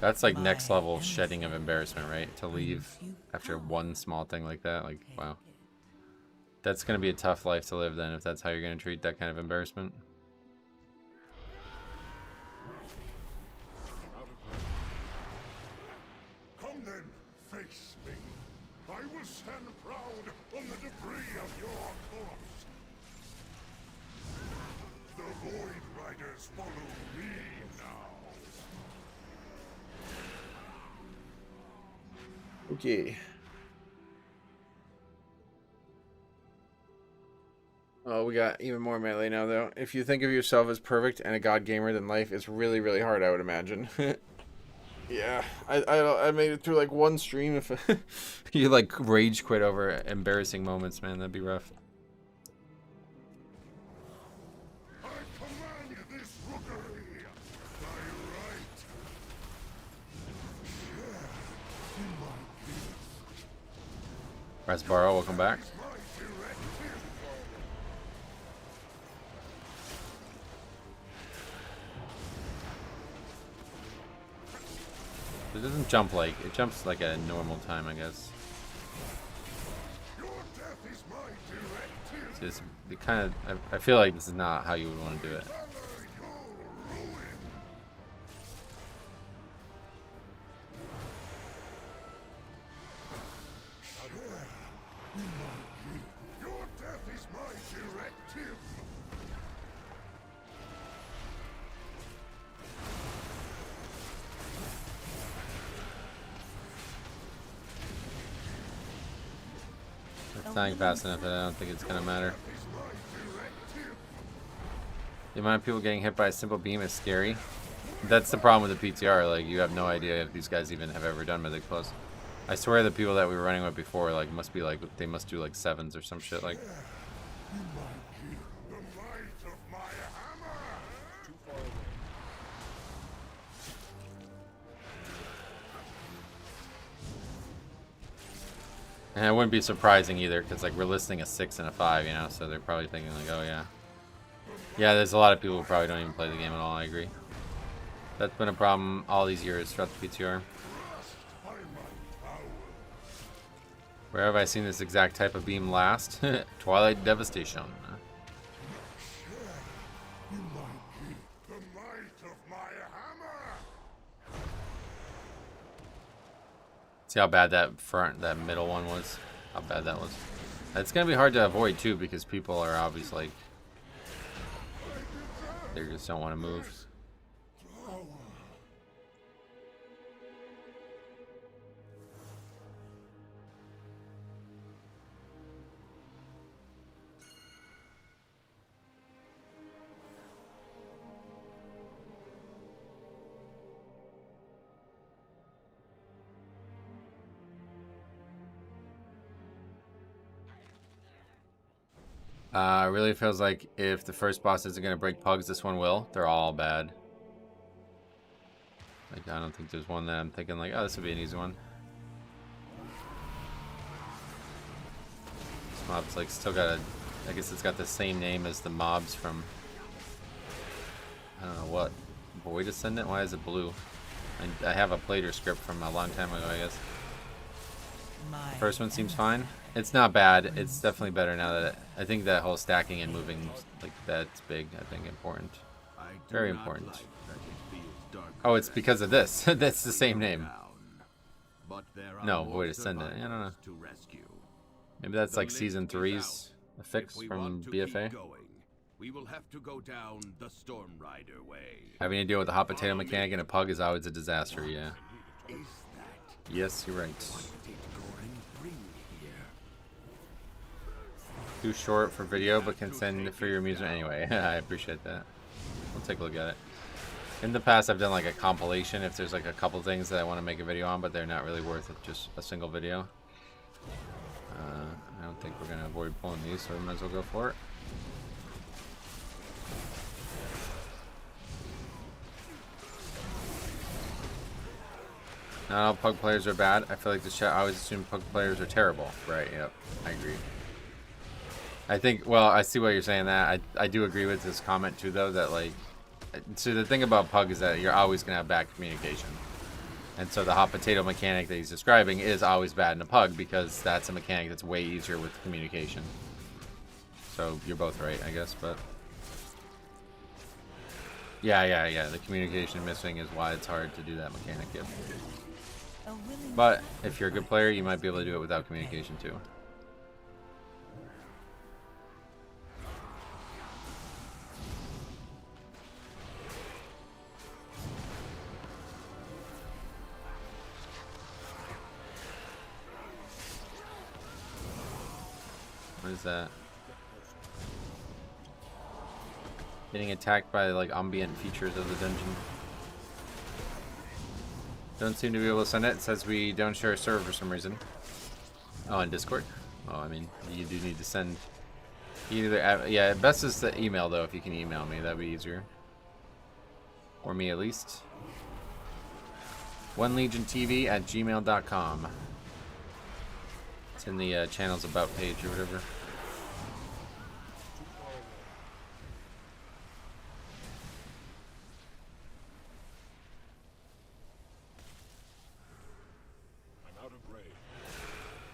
That's like next level shedding of embarrassment, right? To leave after one small thing like that. Like, wow. That's going to be a tough life to live then, if that's how you're going to treat that kind of embarrassment. Come then, face me. I will stand proud on the debris of your corpse. The Void Riders follow me now. Okay. Oh, we got even more melee now, though. If you think of yourself as perfect and a god gamer, then life is really, really hard, I would imagine. Yeah, I made it through like one stream. If you like rage quit over embarrassing moments, man, that'd be rough. I command this rookery by right. Rasbaro, welcome back. It doesn't jump like, it jumps like at a normal time, I guess. It's just, it kind of, I feel like this is not how you would want to do it. Your death is my directive. dying fast enough that I don't think it's gonna matter. The amount of people getting hit by a simple beam is scary. That's the problem with the PTR. Like, you have no idea if these guys even have ever done Mythic Plus. I swear the people that we were running with before, like, must be like, they must do like 7s or some shit. Like, and it wouldn't be surprising either, because like we're listing a 6 and a 5, you know, so they're probably thinking like, oh yeah. Yeah, there's a lot of people who probably don't even play the game at all, I agree. That's been a problem all these years throughout the PTR. Where have I seen this exact type of beam last? Twilight Devastation. See how bad that middle one was? How bad that was. It's gonna be hard to avoid too, because people are obviously like, they just don't want to move. It really feels like if the first boss isn't going to break pugs, this one will. They're all bad. Like, I don't think there's one that I'm thinking like, oh, this would be an easy one. This mob's like still got a, I guess it's got the same name as the mobs from, I don't know what. Void Ascendant? Why is it blue? I have a Plater script from a long time ago, I guess. The first one seems fine. It's not bad. It's definitely better now that I think that whole stacking and moving like that's big. I think important. Very important. Oh, it's because of this. That's the same name. No, Void Ascendant. I don't know. Maybe that's like season 3's fix from BFA. We will have to go down the Storm Rider way. Having to deal with the hot potato mechanic in a pug is always a disaster. Yeah. Yes, you're right. Too short for video, but can send for your amusement anyway. I appreciate that. We'll take a look at it. In the past, I've done like a compilation if there's like a couple things that I want to make a video on, but they're not really worth it, just a single video. I don't think we're going to avoid pulling these, so we might as well go for it. Not all pug players are bad. I feel like the chat always assume pug players are terrible. Right, yep. I agree. I think, well, I see why you're saying that. I do agree with this comment too, though, that like, so the thing about pug is that you're always going to have bad communication. And so the hot potato mechanic that he's describing is always bad in a pug because that's a mechanic that's way easier with communication. So you're both right, I guess, but yeah. The communication missing is why it's hard to do that mechanic. Yep. But if you're a good player, you might be able to do it without communication too. What is that? Getting attacked by like ambient features of the dungeon. Don't seem to be able to send it. It says we don't share a server for some reason. Oh, in Discord? Oh, I mean, you do need to send either. Yeah, best is to email though. If you can email me, that'd be easier. Or me at least. OneLegionTV@gmail.com. It's in the channel's about page or whatever.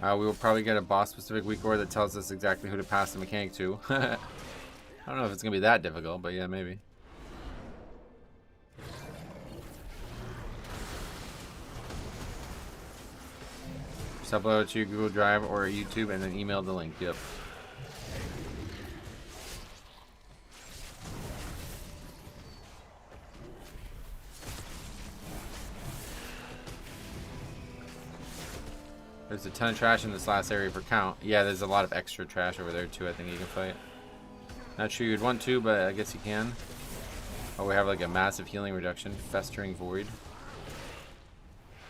We will probably get a boss-specific weak order that tells us exactly who to pass the mechanic to. I don't know if it's going to be that difficult, but yeah, maybe. Just upload it to your Google Drive or YouTube and then email the link. Yep. There's a ton of trash in this last area for count. Yeah, there's a lot of extra trash over there too. I think you can fight. Not sure you'd want to, but I guess you can. Oh, we have like a massive healing reduction. Festering Void.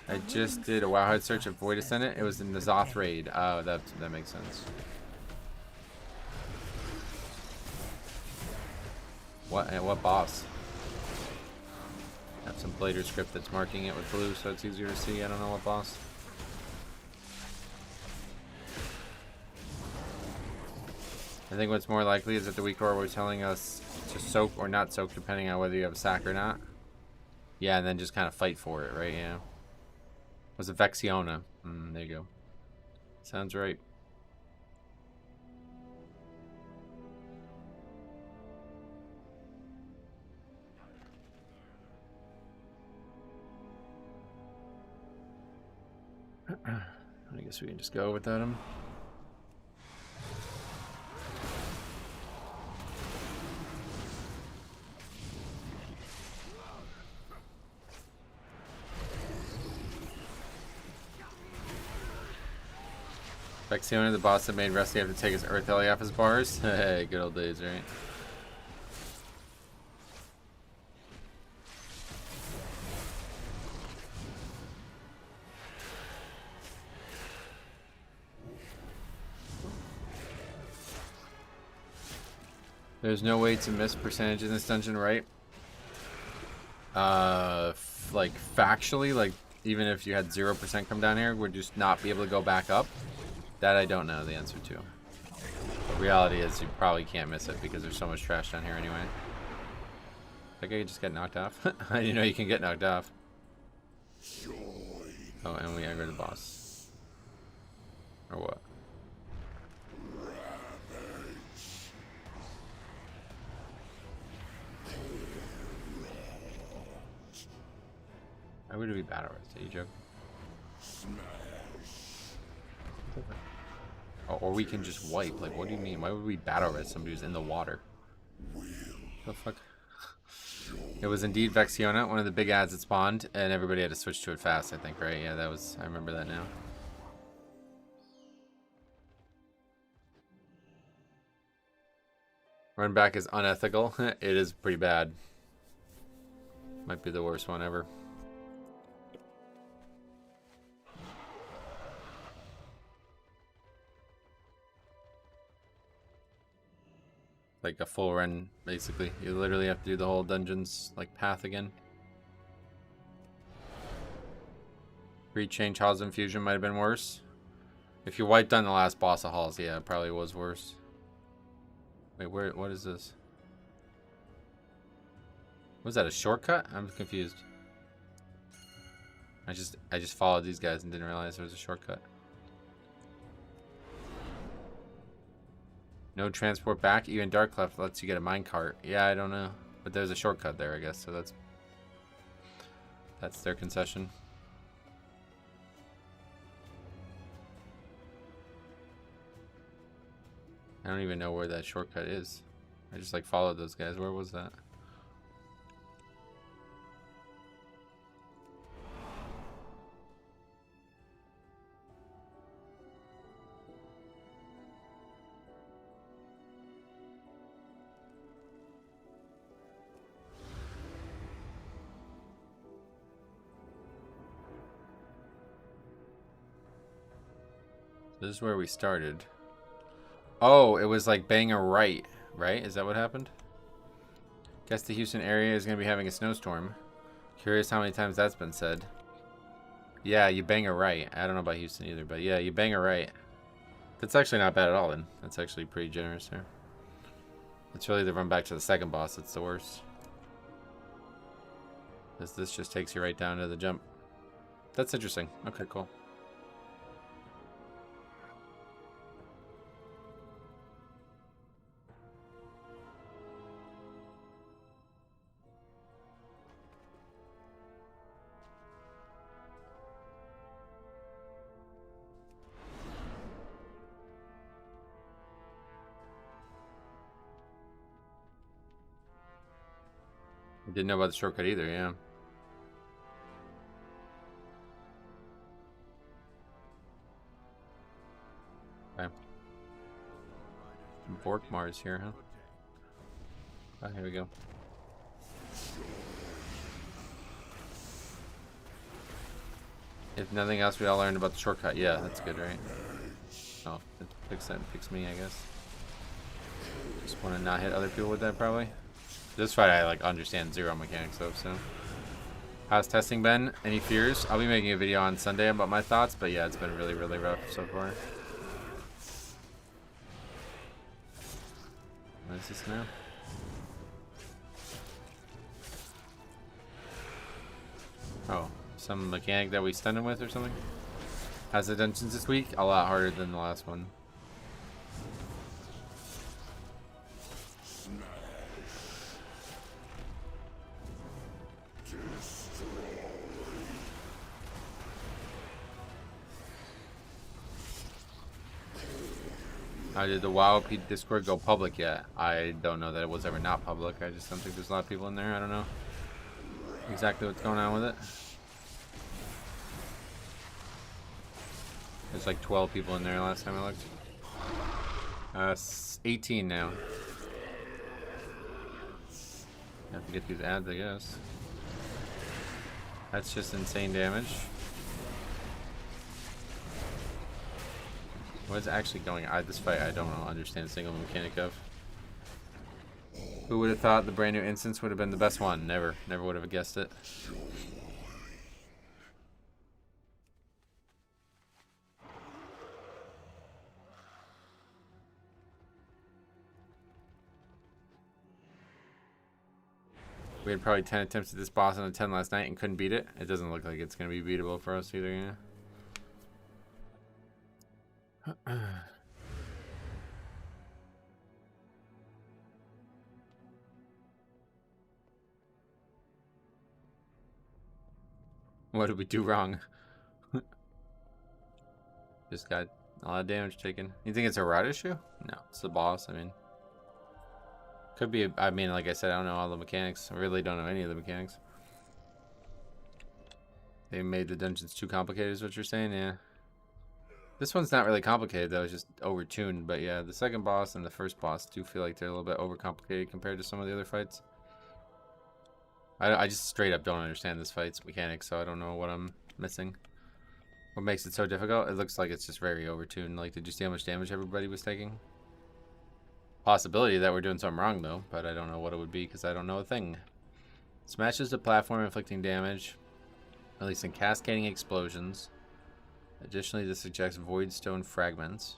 I just did a Wowhead search of Void Ascendant. It was in the Zoth raid. Oh, that makes sense. What boss? Have some Blader script that's marking it with blue so it's easier to see. I don't know what boss. I think what's more likely is that the weak aura was telling us to soak or not soak depending on whether you have a sack or not. Yeah, and then just kind of fight for it, right? Yeah. Was it Vexiona? There you go. Sounds right. I guess we can just go without him. Vexiona, the boss that made Rusty have to take his Earth Ellie off his bars. Hey, good old days, right? There's no way to miss percentage in this dungeon, right? Like factually, like even if you had 0% come down here, would just not be able to go back up? That I don't know the answer to. But reality is you probably can't miss it because there's so much trash down here anyway. Like I could just get knocked off. I didn't know you can get knocked off. Oh, and we aggro the boss. Or what? Why would it be battle rest? Are you joking? Oh, or we can just wipe. Like, what do you mean? Why would we battle rest somebody who's in the water? The fuck? It was indeed Vexiona, one of the big ads that spawned, and everybody had to switch to it fast, I think, right? Yeah, that was... I remember that now. Run back is unethical. It is pretty bad. Might be the worst one ever. Like a full run, basically. You literally have to do the whole dungeon's like path again. Rechange Halls Infusion might have been worse. If you wiped on the last boss of Halls, yeah, it probably was worse. Wait, what is this? Was that a shortcut? I'm confused. I just followed these guys and didn't realize there was a shortcut. No transport back. Even Darkclef lets you get a minecart. Yeah, I don't know. But there's a shortcut there, I guess. So that's their concession. I don't even know where that shortcut is. I just like followed those guys. Where was that? This is where we started. Oh, it was like bang a right, right? Is that what happened? Guess the Houston area is going to be having a snowstorm. Curious how many times that's been said. Yeah, you bang a right. I don't know about Houston either, but yeah, you bang a right. That's actually not bad at all then. That's actually pretty generous there. It's really the run back to the second boss that's the worst. This just takes you right down to the jump. That's interesting. Okay, cool. I didn't know about the shortcut either, yeah. Okay. Vorkmar's here, huh? Oh, here we go. If nothing else, we all learned about the shortcut. Yeah, that's good, right? Oh, it picks me, I guess. Just want to not hit other people with that, probably. This fight, I like understand zero mechanics of, so. How's testing been? Any fears? I'll be making a video on Sunday about my thoughts, but yeah, it's been really, really rough so far. What is this now? Oh, some mechanic that we stunned him with or something? How's the dungeons this week? A lot harder than the last one. How did the WoW Discord go public yet? I don't know that it was ever not public. I just don't think there's a lot of people in there. I don't know exactly what's going on with it. There's like 12 people in there last time I looked. 18 now. Have to get these ads, I guess. That's just insane damage. What is actually going on? This fight I don't understand a single mechanic of. Who would have thought the brand new instance would have been the best one? Never would have guessed it. We had probably 10 attempts at this boss on a 10 last night and couldn't beat it. It doesn't look like it's going to be beatable for us either, yeah. What did we do wrong? Just got a lot of damage taken. You think it's a route issue? No, it's the boss. I mean, could be. I mean, like I said, I don't know all the mechanics. I really don't know any of the mechanics. They made the dungeons too complicated, is what you're saying? Yeah. This one's not really complicated though. It's just overtuned. But yeah, the second boss and the first boss do feel like they're a little bit overcomplicated compared to some of the other fights. I just straight up don't understand this fight's mechanics, so I don't know what I'm missing. What makes it so difficult? It looks like it's just very overtuned. Like, did you see how much damage everybody was taking? Possibility that we're doing something wrong, though, but I don't know what it would be because I don't know a thing. Smashes the platform, inflicting damage, releasing cascading explosions. Additionally, this ejects void stone fragments.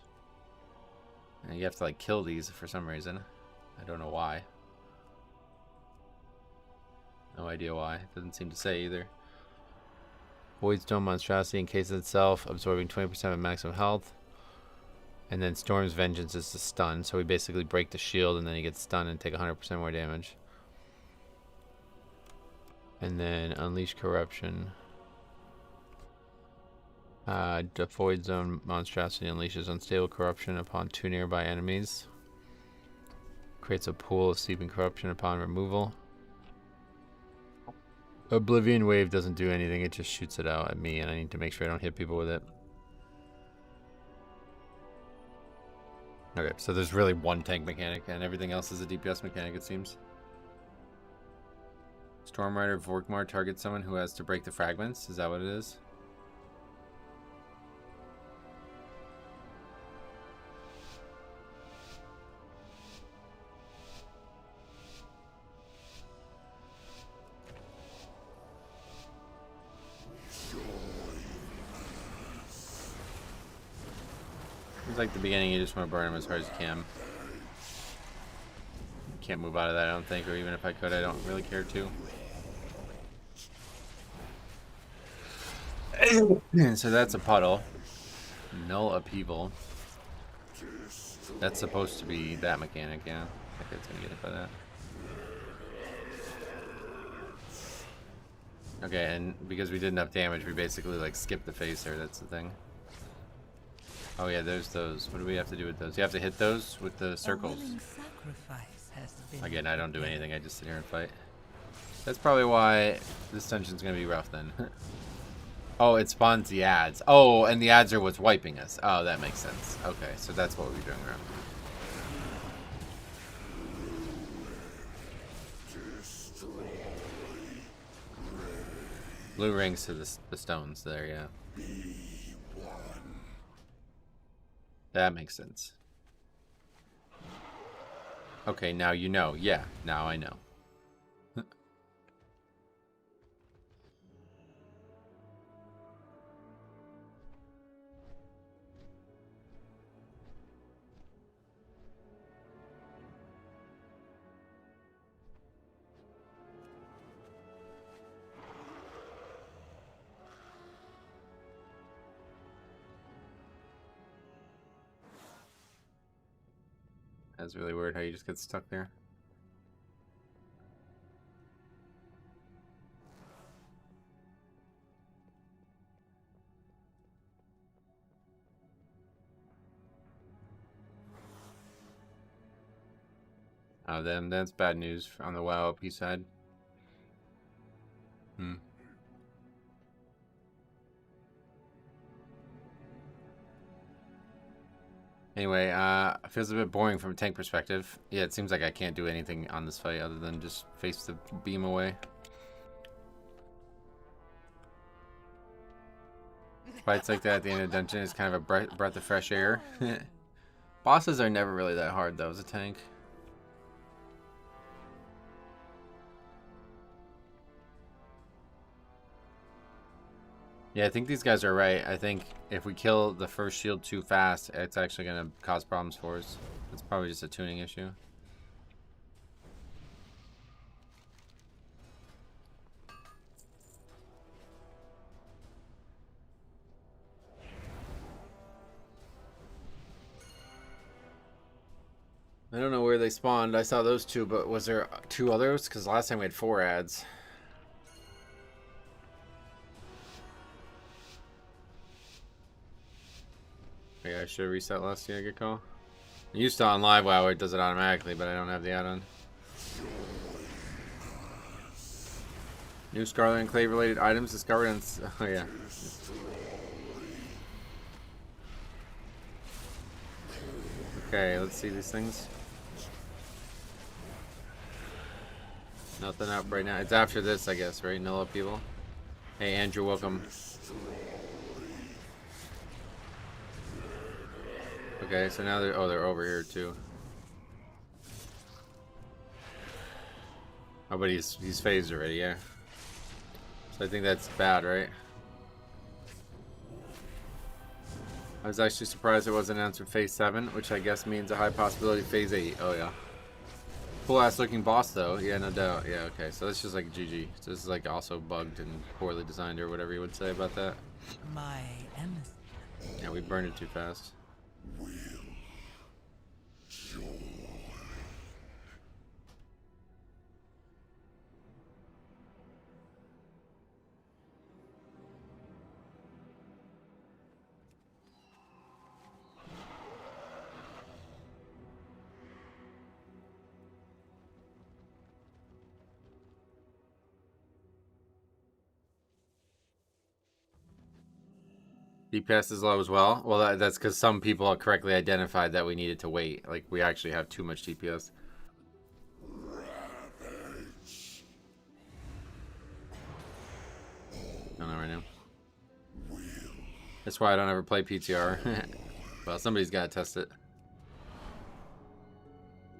And you have to, like, kill these for some reason. I don't know why. No idea why. Doesn't seem to say either. Void Stone monstrosity encases itself, absorbing 20% of maximum health. And then Storm's Vengeance is the stun, so we basically break the shield and then he gets stunned and take 100% more damage. And then Unleash Corruption. The Void Zone monstrosity unleashes unstable corruption upon 2 nearby enemies. Creates a pool of seeping corruption upon removal. Oblivion Wave doesn't do anything, it just shoots it out at me, and I need to make sure I don't hit people with it. Okay, so there's really one tank mechanic, and everything else is a DPS mechanic, it seems. Stormrider Vorkmar targets someone who has to break the fragments, is that what it is? It's like the beginning, you just want to burn him as hard as you can. Can't move out of that, I don't think, or even if I could, I don't really care to. So that's a puddle. Null upheaval. That's supposed to be that mechanic, yeah. I think it's gonna get hit by that. Okay, and because we did enough damage, we basically like skipped the phaser, that's the thing. Oh yeah, there's those. What do we have to do with those? You have to hit those with the circles. Again, I don't do anything, I just sit here and fight. That's probably why this dungeon's gonna be rough then. Oh, it spawns the ads. Oh, and the ads are what's wiping us. Oh, that makes sense. Okay, so that's what we're doing wrong. Blue rings to the stones there, yeah. That makes sense. Okay, now you know. Yeah, now I know. That's really weird how you just get stuck there. Oh, then that's bad news on the WoW OP side. Hmm. Anyway, it feels a bit boring from a tank perspective. Yeah, it seems like I can't do anything on this fight other than just face the beam away. Fights like that at the end of the dungeon is kind of a breath of fresh air. Bosses are never really that hard though as a tank. Yeah, I think these guys are right. I think if we kill the first shield too fast, it's actually going to cause problems for us. It's probably just a tuning issue. I don't know where they spawned. I saw those two, but was there 2 others? Because last time we had 4 ads. Yeah, I should have reset last year, good call. I used to on live WoW it does it automatically, but I don't have the add-on. New Scarlet and Clay related items discovered and oh yeah. Okay, let's see these things. Nothing up right now. It's after this, I guess, right? No upheaval. Hey Andrew, welcome. Okay, so now they're over here too. Oh, but he's phased already, yeah. So I think that's bad, right? I was actually surprised it wasn't announced for phase 7, which I guess means a high possibility phase 8. Oh yeah. Cool ass looking boss though. Yeah, no doubt. Yeah, okay. So that's just like GG. So this is like also bugged and poorly designed or whatever you would say about that. My emissary. Yeah, we burned it too fast. DPS is low as well. Well, that's because some people correctly identified that we needed to wait. Like, we actually have too much DPS. I don't know right now. That's why I don't ever play PTR. Well, somebody's got to test it.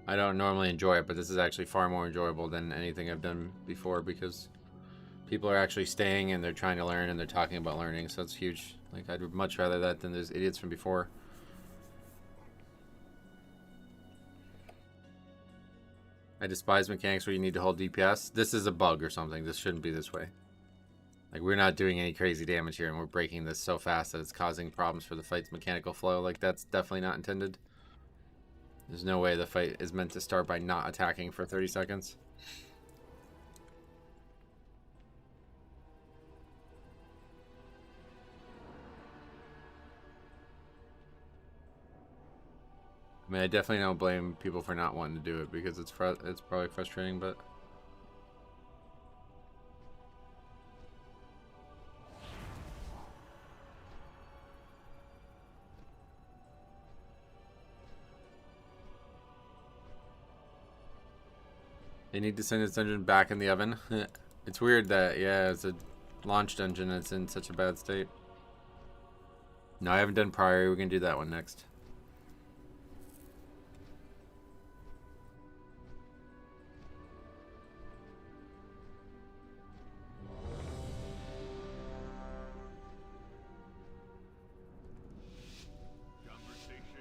I don't normally enjoy it, but this is actually far more enjoyable than anything I've done before because people are actually staying and they're trying to learn and they're talking about learning, so it's huge. Like, I'd much rather that than those idiots from before. I despise mechanics where you need to hold DPS. This is a bug or something. This shouldn't be this way. Like, we're not doing any crazy damage here, and we're breaking this so fast that it's causing problems for the fight's mechanical flow. Like, that's definitely not intended. There's no way the fight is meant to start by not attacking for 30 seconds. I mean, I definitely don't blame people for not wanting to do it because it's probably frustrating, but They need to send this dungeon back in the oven. It's weird that, yeah, it's a launch dungeon and it's in such a bad state. No, I haven't done Priory. We're going to do that one next.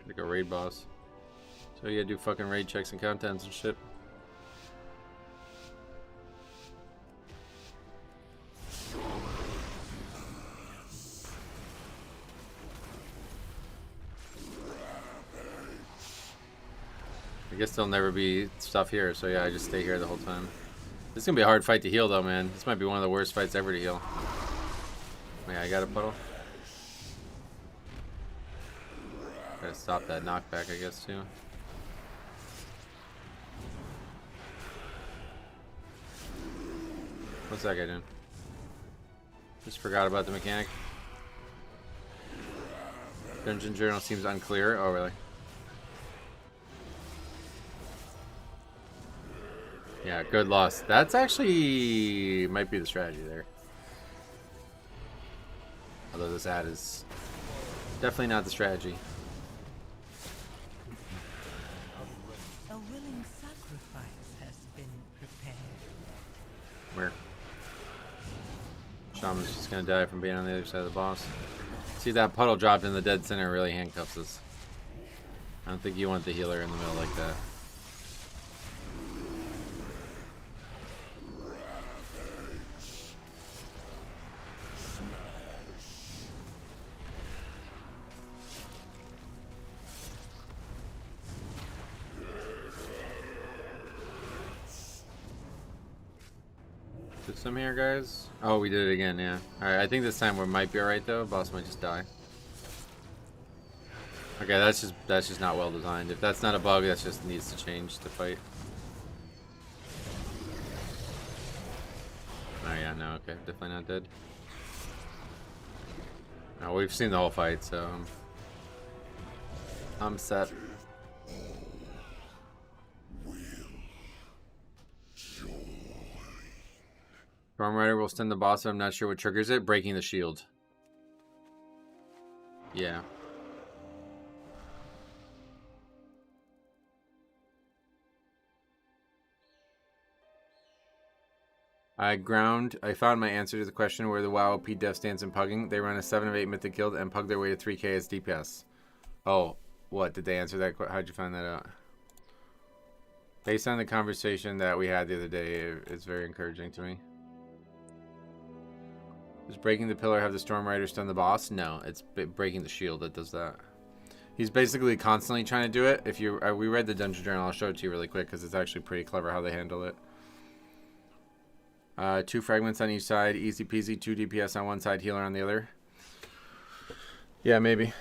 Like a raid boss. So you gotta do fucking raid checks and countdowns and shit. I guess there'll never be stuff here, so yeah, I just stay here the whole time. This is gonna be a hard fight to heal though, man. This might be one of the worst fights ever to heal. Yeah, I got a puddle. Gotta stop that knockback, I guess, too. What's that guy doing? Just forgot about the mechanic. Dungeon journal seems unclear. Oh, really? Yeah, good loss. That's actually might be the strategy there. Although this ad is definitely not the strategy. A willing sacrifice has been prepared. Where? Shaman's just gonna die from being on the other side of the boss. See, that puddle dropped in the dead center really handcuffs us. I don't think you want the healer in the middle like that. Did some here, guys? Oh, we did it again, yeah. Alright, I think this time we might be alright though. Boss might just die. Okay, that's just not well designed. If that's not a bug, that just needs to change to fight. Oh yeah, no, okay, definitely not dead. No, we've seen the whole fight, so I'm set. Storm Rider will stun the boss, but I'm not sure what triggers it. Breaking the shield. Yeah. I found my answer to the question where the WoW P Def stands in Pugging. They run a 7 of 8 Mythic guild and pug their way to 3k as DPS. Oh, what? Did they answer that? How'd you find that out? Based on the conversation that we had the other day, it's very encouraging to me. Does breaking the pillar have the Storm Rider stun the boss? No, it's breaking the shield that does that. He's basically constantly trying to do it. If you, we read the dungeon journal, I'll show it to you really quick because it's actually pretty clever how they handle it. 2 fragments on each side, easy peasy. 2 DPS on one side, healer on the other. Yeah, maybe.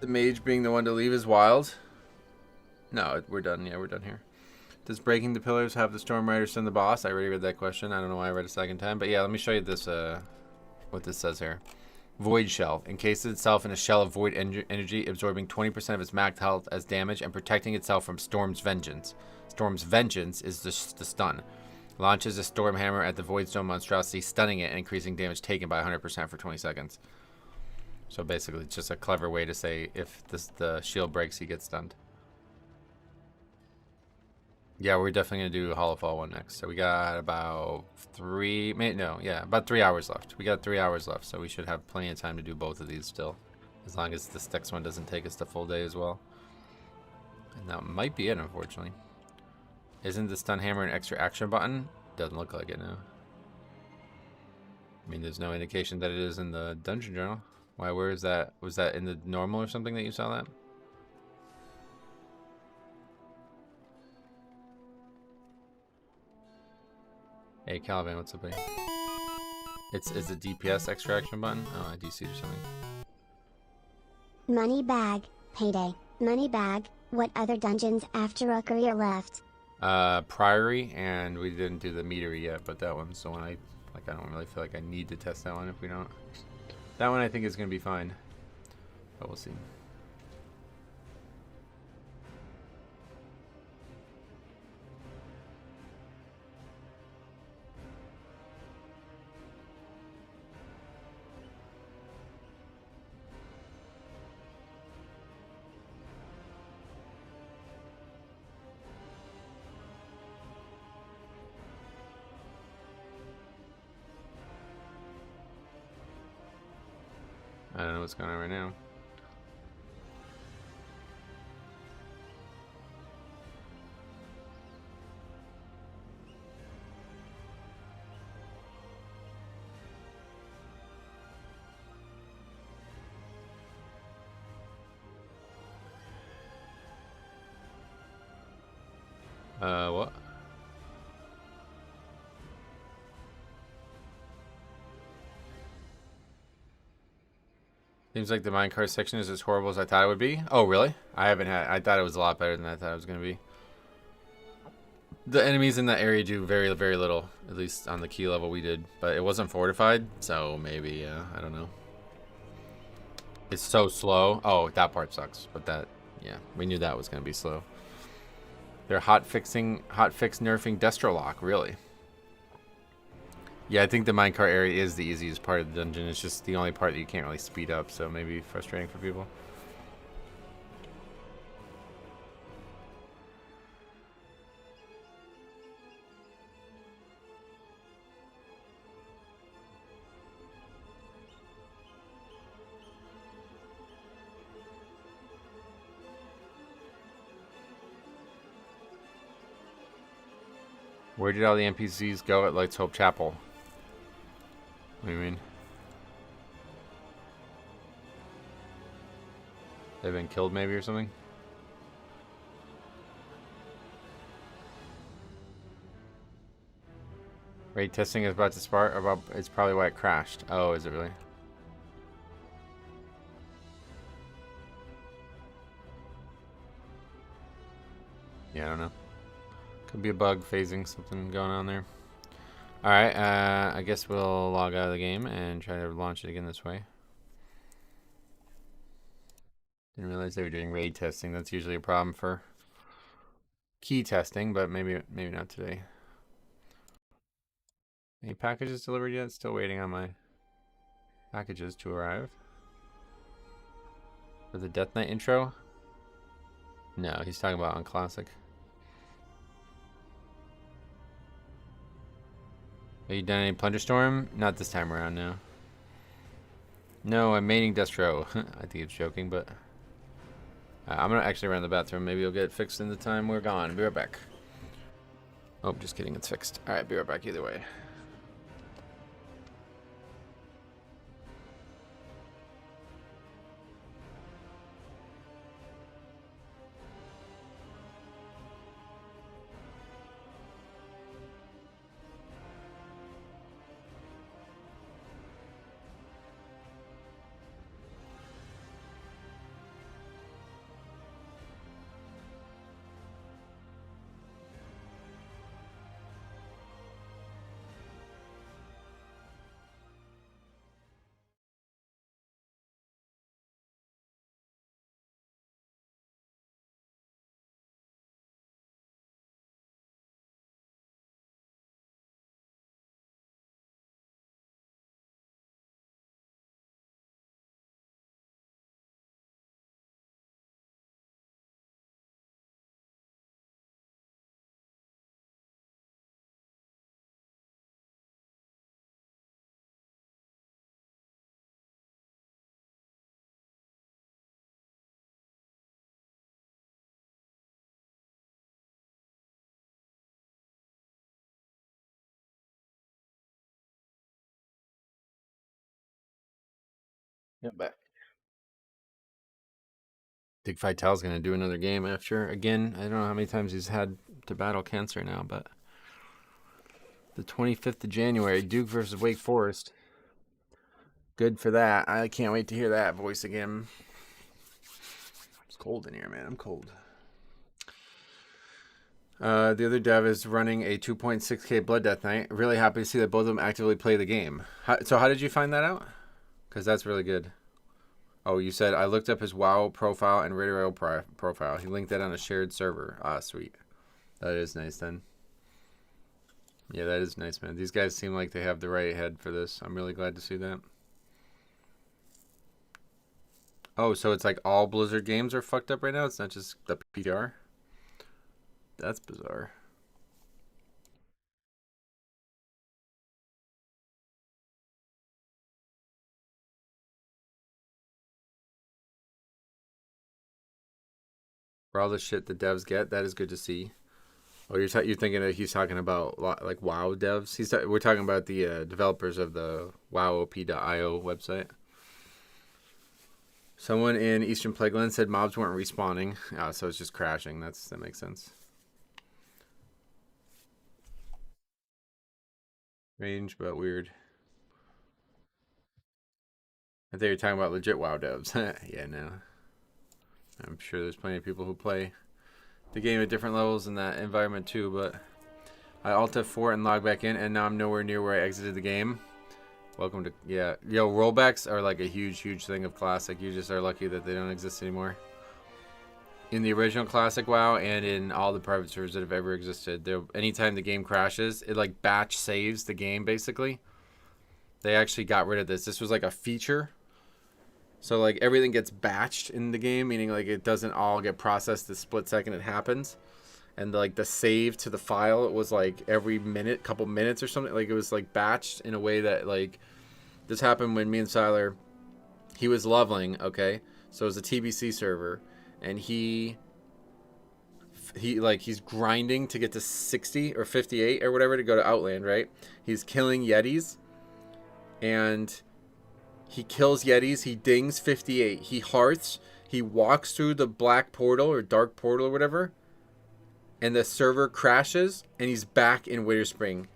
The mage being the one to leave is wild. No, we're done. Yeah, we're done here. Does breaking the pillars have the Storm Rider stun the boss? I already read that question. I don't know why I read it a second time. But yeah, let me show you this, what this says here. Void Shell. Encases itself in a shell of void energy, absorbing 20% of its max health as damage and protecting itself from Storm's Vengeance. Storm's Vengeance is the stun. Launches a Storm Hammer at the Void Stone monstrosity, stunning it and increasing damage taken by 100% for 20 seconds. So basically, it's just a clever way to say if the shield breaks, he gets stunned. Yeah, we're definitely going to do Hollowfall one next. So we got about about 3 hours left. We got 3 hours left, so we should have plenty of time to do both of these still. As long as this next one doesn't take us the full day as well. And that might be it, unfortunately. Isn't the stun hammer an extra action button? Doesn't look like it, no. I mean, there's no indication that it is in the dungeon journal. Why, where is that? Was that in the normal or something that you saw that? Hey Calvin, what's up, buddy? It's a DPS extraction button? Oh, a DC or something. Money bag, payday. Money bag, what other dungeons after a career left? Priory, and we didn't do the metery yet, but that one's the one I don't really feel like I need to test that one if we don't. That one I think is gonna be fine. But we'll see. know what's going on right now. What? Seems like the minecart section is as horrible as I thought it would be. Oh, really? I thought it was a lot better than I thought it was going to be. The enemies in that area do very, very little. At least on the key level we did. But it wasn't fortified, so maybe, I don't know. It's so slow. Oh, that part sucks. But that, yeah, we knew that was going to be slow. They're hot fix nerfing Destrolock, really. Yeah, I think the minecart area is the easiest part of the dungeon. It's just the only part that you can't really speed up, so maybe frustrating for people. Where did all the NPCs go at Lights Hope Chapel? What do you mean? They've been killed maybe or something? Raid testing is about to start. It's probably why it crashed. Oh, is it really? Yeah, I don't know. Could be a bug phasing, something going on there. Alright, I guess we'll log out of the game and try to launch it again this way. Didn't realize they were doing raid testing. That's usually a problem for key testing, but maybe not today. Any packages delivered yet? Still waiting on my packages to arrive. For the Death Knight intro? No, he's talking about on Classic. Have you done any Plunger Storm? Not this time around, no. No, I'm maining Destro. I think he's joking, but... I'm gonna actually run the bathroom. Maybe you'll get it fixed in the time we're gone. Be right back. Oh, just kidding. It's fixed. Alright, be right back either way. Yep, back. Dig Vitel's gonna do another game after, again, I don't know how many times he's had to battle cancer now, but... The 25th of January, Duke versus Wake Forest. Good for that. I can't wait to hear that voice again. It's cold in here, man. I'm cold. The other dev is running a 2.6k Blood Death Knight. Really happy to see that both of them actively play the game. So how did you find that out? Because that's really good. Oh, you said, I looked up his WoW profile and Radio profile. He linked that on a shared server. Ah, sweet. That is nice then. Yeah, that is nice, man. These guys seem like they have the right head for this. I'm really glad to see that. Oh, so it's like all Blizzard games are fucked up right now? It's not just the PTR? That's bizarre. For all the shit the devs get, that is good to see. Oh, you're thinking that he's talking about like WoW devs? We're talking about the developers of the WoWOP.io website. Someone in Eastern Plagueland said mobs weren't respawning, so it's just crashing. That makes sense. Strange but weird. I think you're talking about legit WoW devs. Yeah, no. I'm sure there's plenty of people who play the game at different levels in that environment too, but I Alt F4 and log back in, and now I'm nowhere near where I exited the game. Welcome to, yeah. Yo, rollbacks are like a huge thing of Classic. You just are lucky that they don't exist anymore. In the original Classic WoW and in all the private servers that have ever existed, anytime the game crashes, it like batch saves the game basically. They actually got rid of this. This was like a feature. So like everything gets batched in the game, meaning like it doesn't all get processed the split second it happens. And like the save to the file, it was like every minute, couple minutes or something. Like it was like batched in a way that like this happened when me and Siler, he was leveling, okay? So it was a TBC server, and he's grinding to get to 60 or 58 or whatever to go to Outland, right? He's killing Yetis, and he kills Yetis, he dings 58, he hearths, he walks through the black portal or dark portal or whatever, and the server crashes, and he's back in Winterspring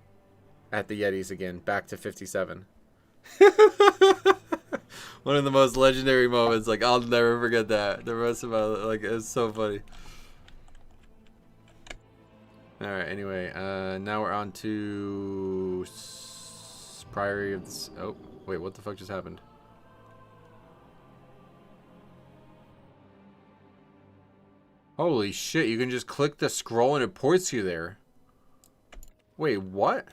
at the Yetis again, back to 57. One of the most legendary moments. Like, I'll never forget that. The rest of my, like, it's so funny. Alright, anyway, now we're on to Priory of this. Oh, wait, what the fuck just happened? Holy shit, you can just click the scroll and it ports you there. Wait, what?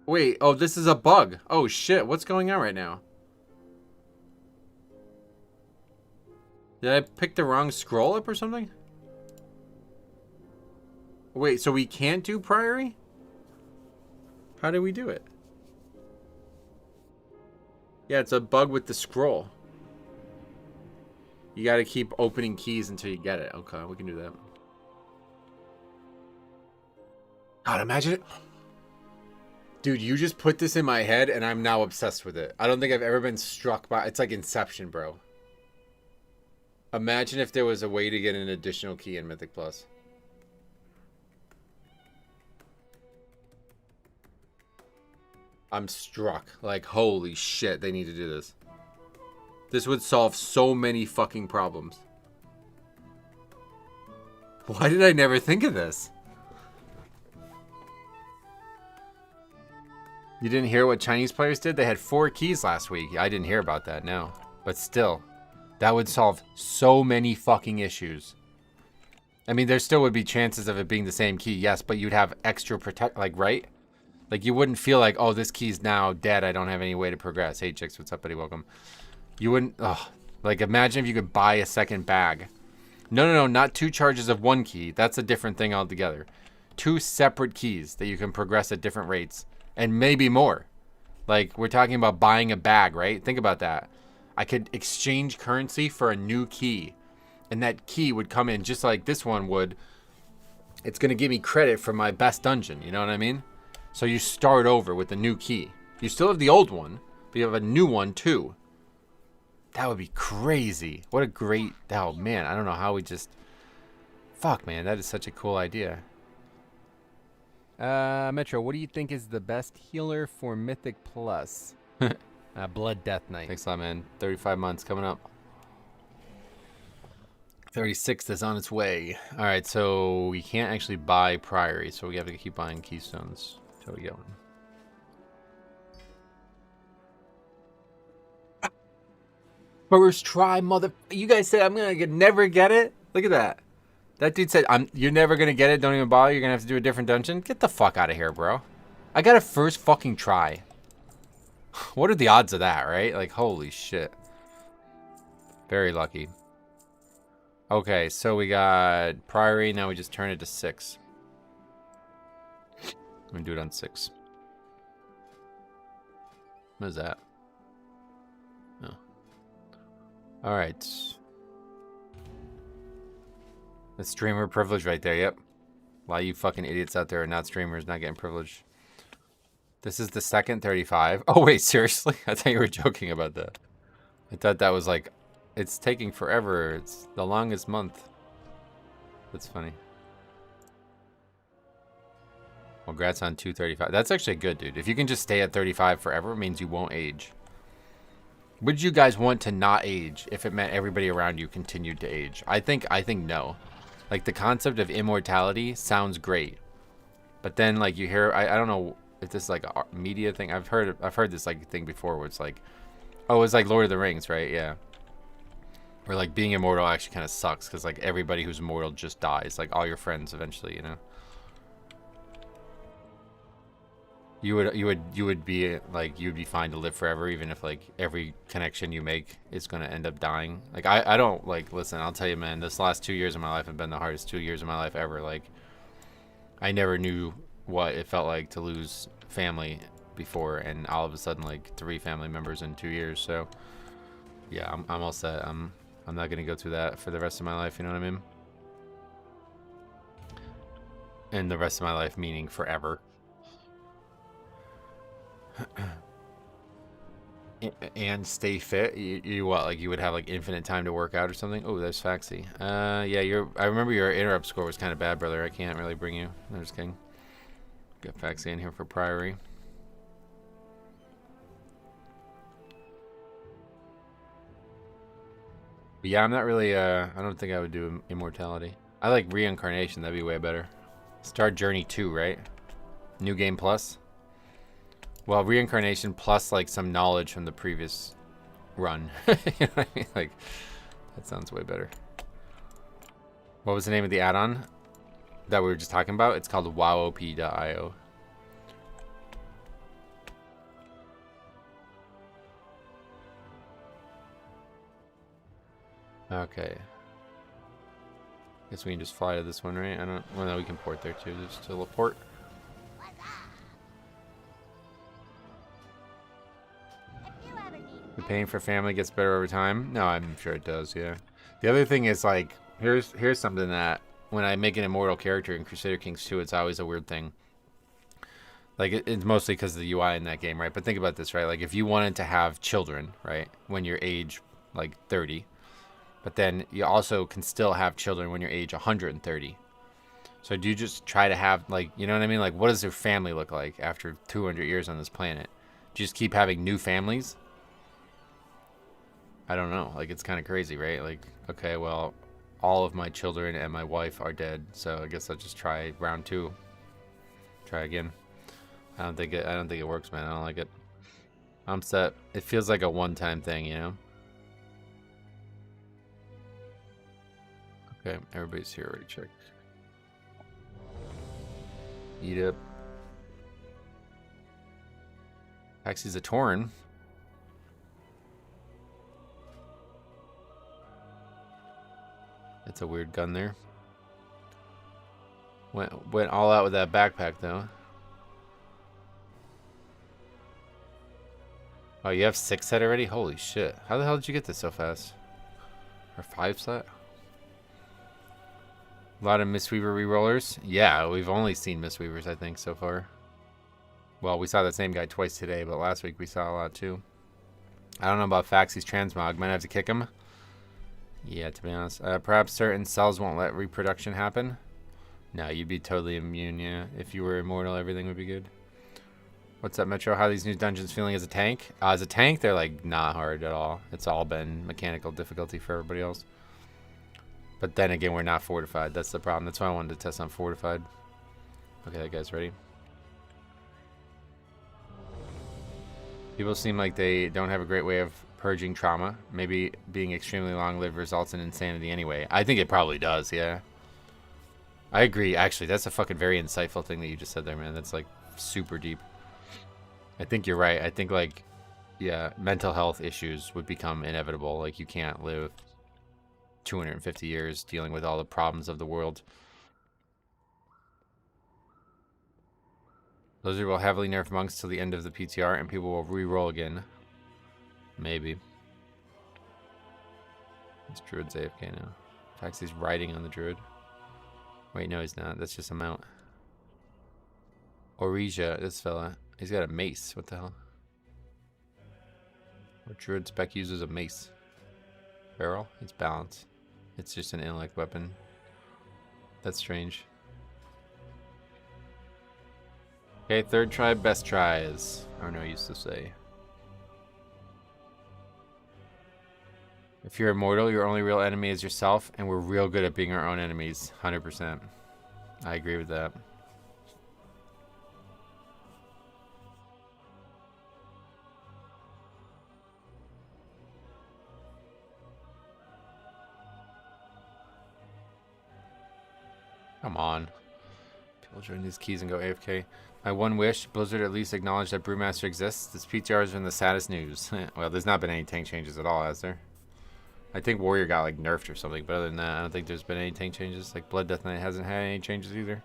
Wait, oh, this is a bug. Oh shit, what's going on right now? Did I pick the wrong scroll up or something? Wait, so we can't do Priory? How do we do it? Yeah, it's a bug with the scroll. You gotta keep opening keys until you get it. Okay, we can do that. God, imagine it. Dude, you just put this in my head and I'm now obsessed with it. I don't think I've ever been struck by... It's like Inception, bro. Imagine if there was a way to get an additional key in Mythic Plus. I'm struck. Like, holy shit, they need to do this. This would solve so many fucking problems. Why did I never think of this? You didn't hear what Chinese players did? They had 4 keys last week. I didn't hear about that, no. But still, that would solve so many fucking issues. I mean, there still would be chances of it being the same key, yes, but you'd have extra protect, like, right? Like, you wouldn't feel like, oh, this key's now dead. I don't have any way to progress. Hey, chicks, what's up, buddy? Welcome. You wouldn't, oh, like, imagine if you could buy a second bag. No, not 2 charges of 1 key. That's a different thing altogether. 2 separate keys that you can progress at different rates. And maybe more. Like, we're talking about buying a bag, right? Think about that. I could exchange currency for a new key. And that key would come in just like this one would. It's going to give me credit for my best dungeon. You know what I mean? So you start over with the new key. You still have the old one, but you have a new one too. That would be crazy. What a great... Oh, man. I don't know how we just... Fuck, man. That is such a cool idea. Metro, what do you think is the best healer for Mythic Plus? Blood Death Knight. Thanks a lot, man. 35 months coming up. 36th is on its way. All right, so we can't actually buy Priory, so we have to keep buying Keystones until we get one. First try, mother... You guys said I'm going to never get it? Look at that. That dude said, you're never going to get it. Don't even bother. You're going to have to do a different dungeon. Get the fuck out of here, bro. I got a first fucking try. What are the odds of that, right? Like, holy shit. Very lucky. Okay, so we got Priory. Now we just turn it to 6. I'm going to do it on 6. What is that? All right. The streamer privilege right there, yep. A lot of you fucking idiots out there are not streamers, not getting privilege. This is the second 35. Oh, wait, seriously? I thought you were joking about that. I thought that was like, it's taking forever. It's the longest month. That's funny. Well, congrats on 235. That's actually good, dude. If you can just stay at 35 forever, it means you won't age. Would you guys want to not age if it meant everybody around you continued to age? I think no. Like, the concept of immortality sounds great. But then, like, you hear, I don't know if this is like a media thing. I've heard this like thing before where it's like, oh, it's like Lord of the Rings, right? Yeah. Where like being immortal actually kind of sucks because like everybody who's immortal just dies. Like all your friends eventually, you know. You would be like, you'd be fine to live forever even if like every connection you make is gonna end up dying. Like I don't like, listen, I'll tell you, man, this last 2 years of my life have been the hardest 2 years of my life ever. Like I never knew what it felt like to lose family before, and all of a sudden like 3 family members in 2 years. So yeah, I'm all set. I'm not gonna go through that for the rest of my life, you know what I mean? And the rest of my life meaning forever. And stay fit. You what, like you would have like infinite time to work out or something? Oh, there's Faxi. Yeah, I remember your interrupt score was kind of bad, brother. I can't really bring you. I'm just kidding. Get Faxi in here for Priory. But yeah, I'm not really, I don't think I would do immortality. I like reincarnation. That'd be way better. Start Journey 2, right? New game plus? Well, reincarnation plus like some knowledge from the previous run. You know what I mean? Like, that sounds way better. What was the name of the add-on that we were just talking about? It's called wowop.io. Okay. Guess we can just fly to this one, right? I don't. Well, no, we can port there too. Just teleport. The pain for family gets better over time. No, I'm sure it does. Yeah. The other thing is like, here's something that when I make an immortal character in Crusader Kings 2, it's always a weird thing. Like it's mostly because of the UI in that game, right? But think about this, right? Like if you wanted to have children, right, when you're age like 30, but then you also can still have children when you're age 130. So do you just try to have like, you know what I mean? Like what does their family look like after 200 years on this planet? Do you just keep having new families? I don't know. Like, it's kind of crazy, right? Like, okay, well, all of my children and my wife are dead, so I guess I'll just try round 2. Try again. I don't think it works, man. I don't like it. I'm set. It feels like a one-time thing, you know? Okay, everybody's here already. Check. Eat up. Taxi's a Tauren. That's a weird gun there. Went all out with that backpack though. Oh, you have 6 set already? Holy shit. How the hell did you get this so fast? Or 5 set? A lot of Mistweaver rerollers? Yeah, we've only seen Mistweavers, I think, so far. Well, we saw the same guy twice today, but last week we saw a lot too. I don't know about Faxi's transmog. Might have to kick him. Yeah, to be honest. Perhaps certain cells won't let reproduction happen. No, you'd be totally immune, yeah. If you were immortal, everything would be good. What's up, Metro? How are these new dungeons feeling as a tank? As a tank, they're like not hard at all. It's all been mechanical difficulty for everybody else. But then again, we're not fortified. That's the problem. That's why I wanted to test on fortified. Okay, that guy's ready. People seem like they don't have a great way of purging trauma. Maybe being extremely long-lived results in insanity anyway. I think it probably does, yeah. I agree. Actually, that's a fucking very insightful thing that you just said there, man. That's like super deep. I think you're right. I think like, yeah, mental health issues would become inevitable. Like you can't live 250 years dealing with all the problems of the world. Blizzard will heavily nerf monks till the end of the PTR and people will re-roll again. Maybe. This druid's AFK now. In fact, he's riding on the druid. Wait, no, he's not. That's just a mount. Orisia, this fella. He's got a mace. What the hell? What druid spec uses a mace? Barrel? It's balance. It's just an intellect weapon. That's strange. Okay, third try, best tries. Arno used to say. If you're immortal, your only real enemy is yourself, and we're real good at being our own enemies. 100%. I agree with that. Come on. People join these keys and go AFK. My one wish, Blizzard at least acknowledge that Brewmaster exists. This PTR has been the saddest news. Well, there's not been any tank changes at all, has there? I think Warrior got like nerfed or something, but other than that, I don't think there's been any tank changes. Like Blood Death Knight hasn't had any changes either.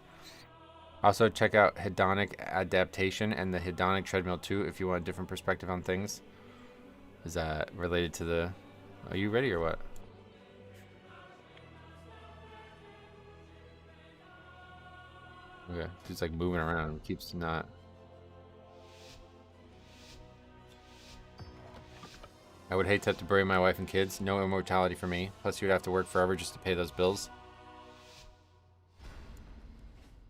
Also, check out Hedonic Adaptation and the Hedonic Treadmill 2 if you want a different perspective on things. Is that related to the... Are you ready or what? Okay, he's like moving around. Keeps not... I would hate to have to bury my wife and kids. No immortality for me. Plus, you'd have to work forever just to pay those bills.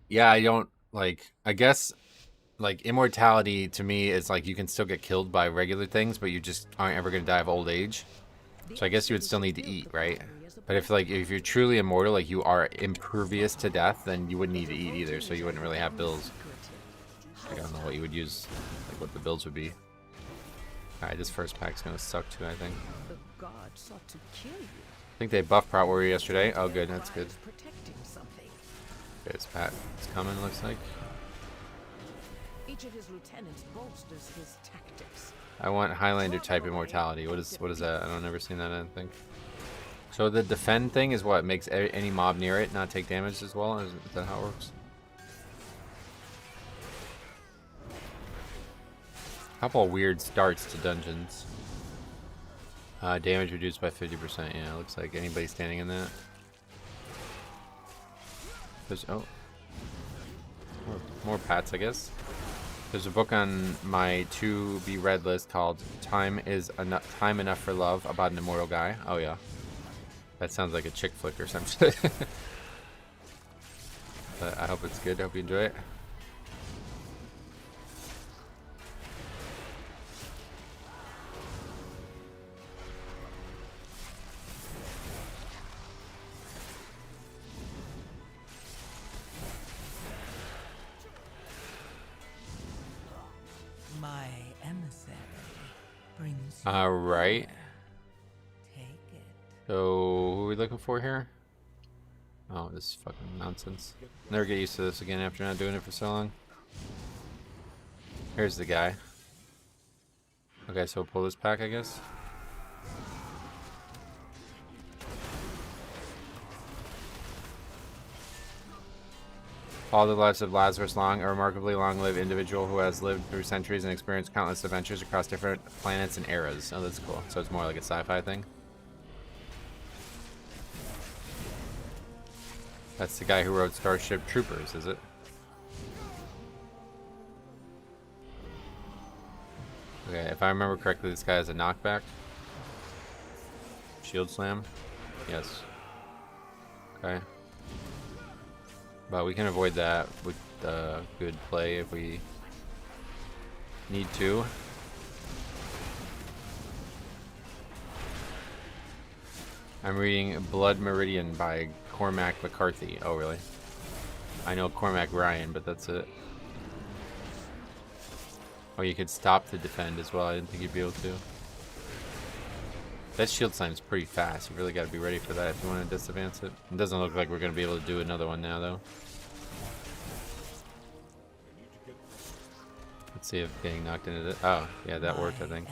Yeah, I don't, like, I guess, like, immortality to me is like you can still get killed by regular things, but you just aren't ever going to die of old age. So I guess you would still need to eat, right? But if, like, if you're truly immortal, like, you are impervious to death, then you wouldn't need to eat either, so you wouldn't really have bills. Like, I don't know what you would use, like, what the bills would be. Alright, this first pack's gonna suck too, I think. The god sought to kill you. I think they buffed Prot Warrior yesterday. Oh, good, that's good. Protecting something. Okay, this Pat is coming, looks like. Each of his lieutenants bolsters his tactics. I want Highlander type immortality. What is that? I don't never seen that, I don't think. So the defend thing is what makes any mob near it not take damage as well? Is that how it works? Couple of weird starts to dungeons. Damage reduced by 50%. Yeah, it looks like anybody standing in that. There's more pats, I guess. There's a book on my to be read list called Time Enough for Love about an immortal guy. Oh yeah, that sounds like a chick flick or something. But I hope it's good. I hope you enjoy it. My emissary brings you. All right. Take it. So who are we looking for here? Oh, this is fucking nonsense. Never get used to this again after not doing it for so long. Here's the guy. Okay, so we'll pull this pack, I guess. All the lives of Lazarus Long, a remarkably long-lived individual who has lived through centuries and experienced countless adventures across different planets and eras. Oh, that's cool. So it's more like a sci-fi thing. That's the guy who wrote Starship Troopers, is it? Okay, if I remember correctly, this guy has a knockback. Shield slam. Yes. Okay. But we can avoid that with good play if we need to. I'm reading Blood Meridian by Cormac McCarthy. Oh, really? I know Cormac Ryan, but that's it. Oh, you could stop to defend as well. I didn't think you'd be able to. That shield slam is pretty fast. You really got to be ready for that if you want to disadvance it. It doesn't look like we're going to be able to do another one now, though. Let's see if getting knocked into it. Oh, yeah, that worked, I think.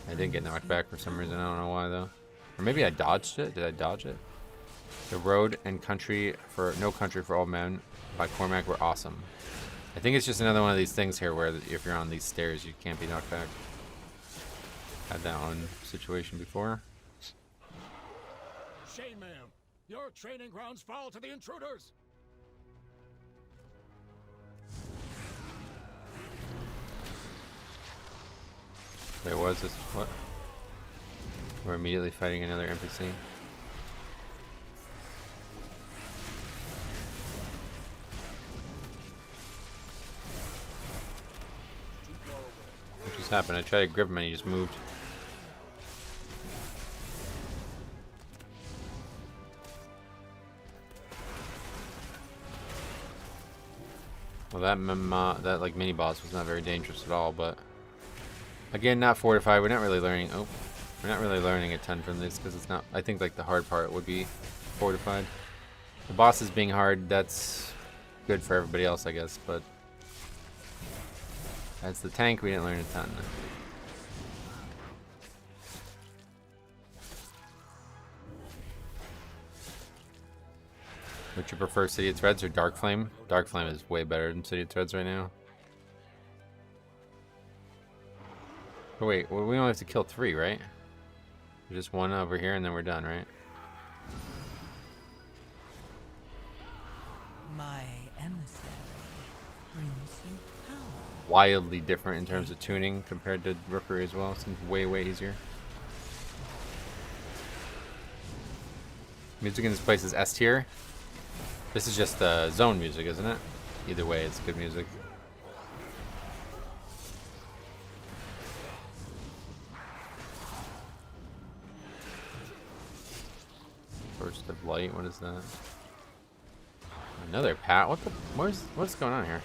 I didn't get knocked back for some reason. I don't know why, though. Or maybe I dodged it. Did I dodge it? The Road and Country for No Country for Old Men by Cormac were awesome. I think it's just another one of these things here where if you're on these stairs, you can't be knocked back. Had that one situation before. chainmail. Your training grounds fall to the intruders. Wait, what is this? What? We're immediately fighting another NPC. What just happened? I tried to grip him and he just moved. Well, that like mini boss was not very dangerous at all, but again, not fortified. We're not really learning. Oh, we're not really learning a ton from this because it's not. I think like the hard part would be fortified. The bosses being hard, that's good for everybody else, I guess. But as the tank, we didn't learn a ton. Would you prefer City of Threads or Dark Flame? Dark Flame is way better than City of Threads right now. Oh wait, well, we only have to kill 3, right? Just one over here and then we're done, right? My emissary brings you power. Wildly different in terms of tuning compared to Rookery as well. Seems way, way easier. Music in this place is S tier. This is just zone music, isn't it? Either way, it's good music. Burst of light, what is that? Another pat? What the? What's going on here?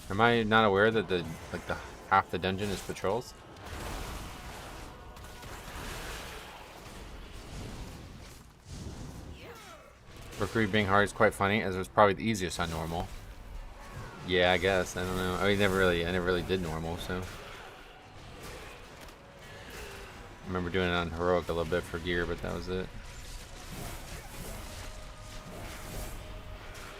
Am I not aware that the half the dungeon is patrols? Rookery being hard is quite funny, as it was probably the easiest on normal. Yeah, I guess. I don't know. I never really did normal, so. I remember doing it on heroic a little bit for gear, but that was it.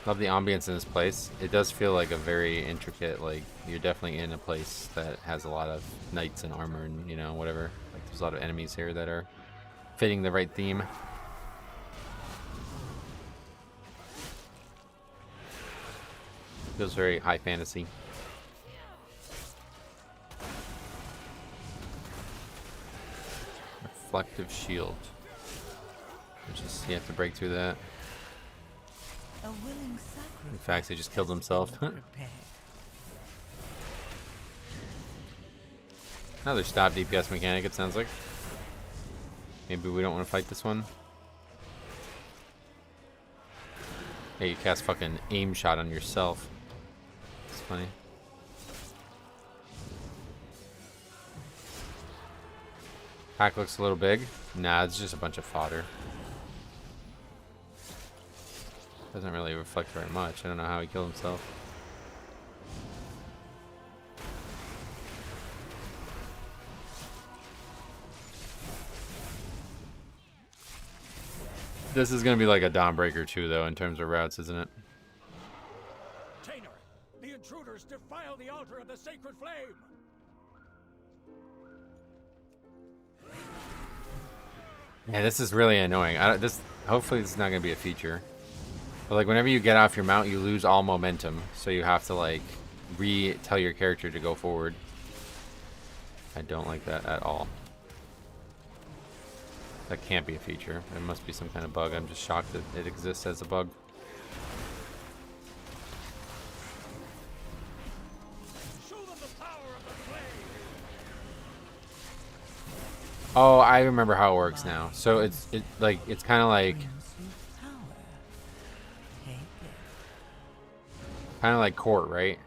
Love the ambience in this place. It does feel like a very intricate, like, you're definitely in a place that has a lot of knights and armor and, you know, whatever. Like, there's a lot of enemies here that are fitting the right theme. Feels very high fantasy. Reflective shield. Which is, you have to break through that. A willing sacrifice. In fact, he just killed himself. Another stop DPS mechanic, it sounds like. Maybe we don't want to fight this one. Hey, you cast fucking aim shot on yourself. It's funny. Pack looks a little big. Nah, it's just a bunch of fodder. Doesn't really reflect very much. I don't know how he killed himself. This is gonna be like a Dawnbreaker too, though, in terms of routes, isn't it? Tainer, the intruders defile the altar of the sacred flame. Yeah, this is really annoying. Hopefully this is not gonna be a feature. But like whenever you get off your mount, you lose all momentum, so you have to like tell your character to go forward. I don't like that at all. That can't be a feature. It must be some kind of bug. I'm just shocked that it exists as a bug. Show them the power of the flame. Oh, I remember how it works now. So it's kind of like court, right?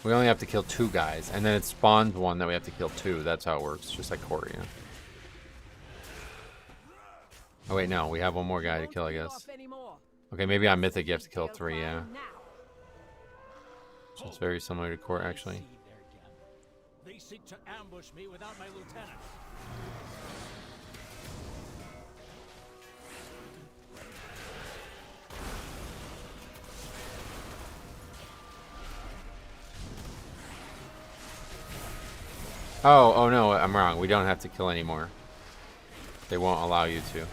We only have to kill 2 guys, and then it spawns one that we have to kill 2. That's how it works, just like court, you know. Oh wait, no, we have one more guy to kill, I guess. Okay, maybe on Mythic you have to kill 3, yeah. So it's very similar to court, actually. They seek to ambush me without my lieutenant. Oh no, I'm wrong. We don't have to kill anymore. They won't allow you to.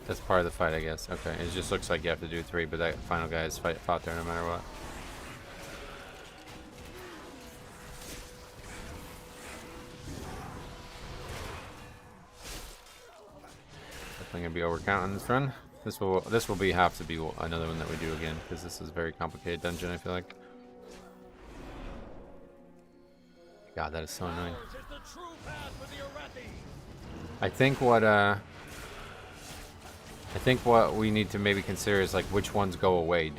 That's part of the fight, I guess. Okay, it just looks like you have to do 3, but that final guy is fought there no matter what. Definitely gonna be overcounting this run. This will have to be another one that we do again because this is a very complicated dungeon. I feel like. God, that is so annoying. I think what we need to maybe consider is like which ones go away.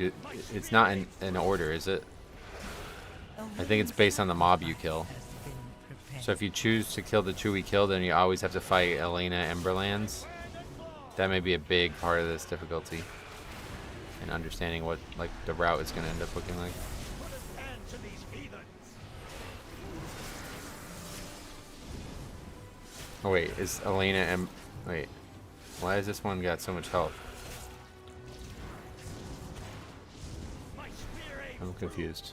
It's not in order, is it? I think it's based on the mob you kill. So if you choose to kill the 2 we killed, then you always have to fight Elena Emberlands. That may be a big part of this difficulty. And understanding what like the route is going to end up looking like. Oh wait, is Elena wait. Why has this one got so much health? I'm confused.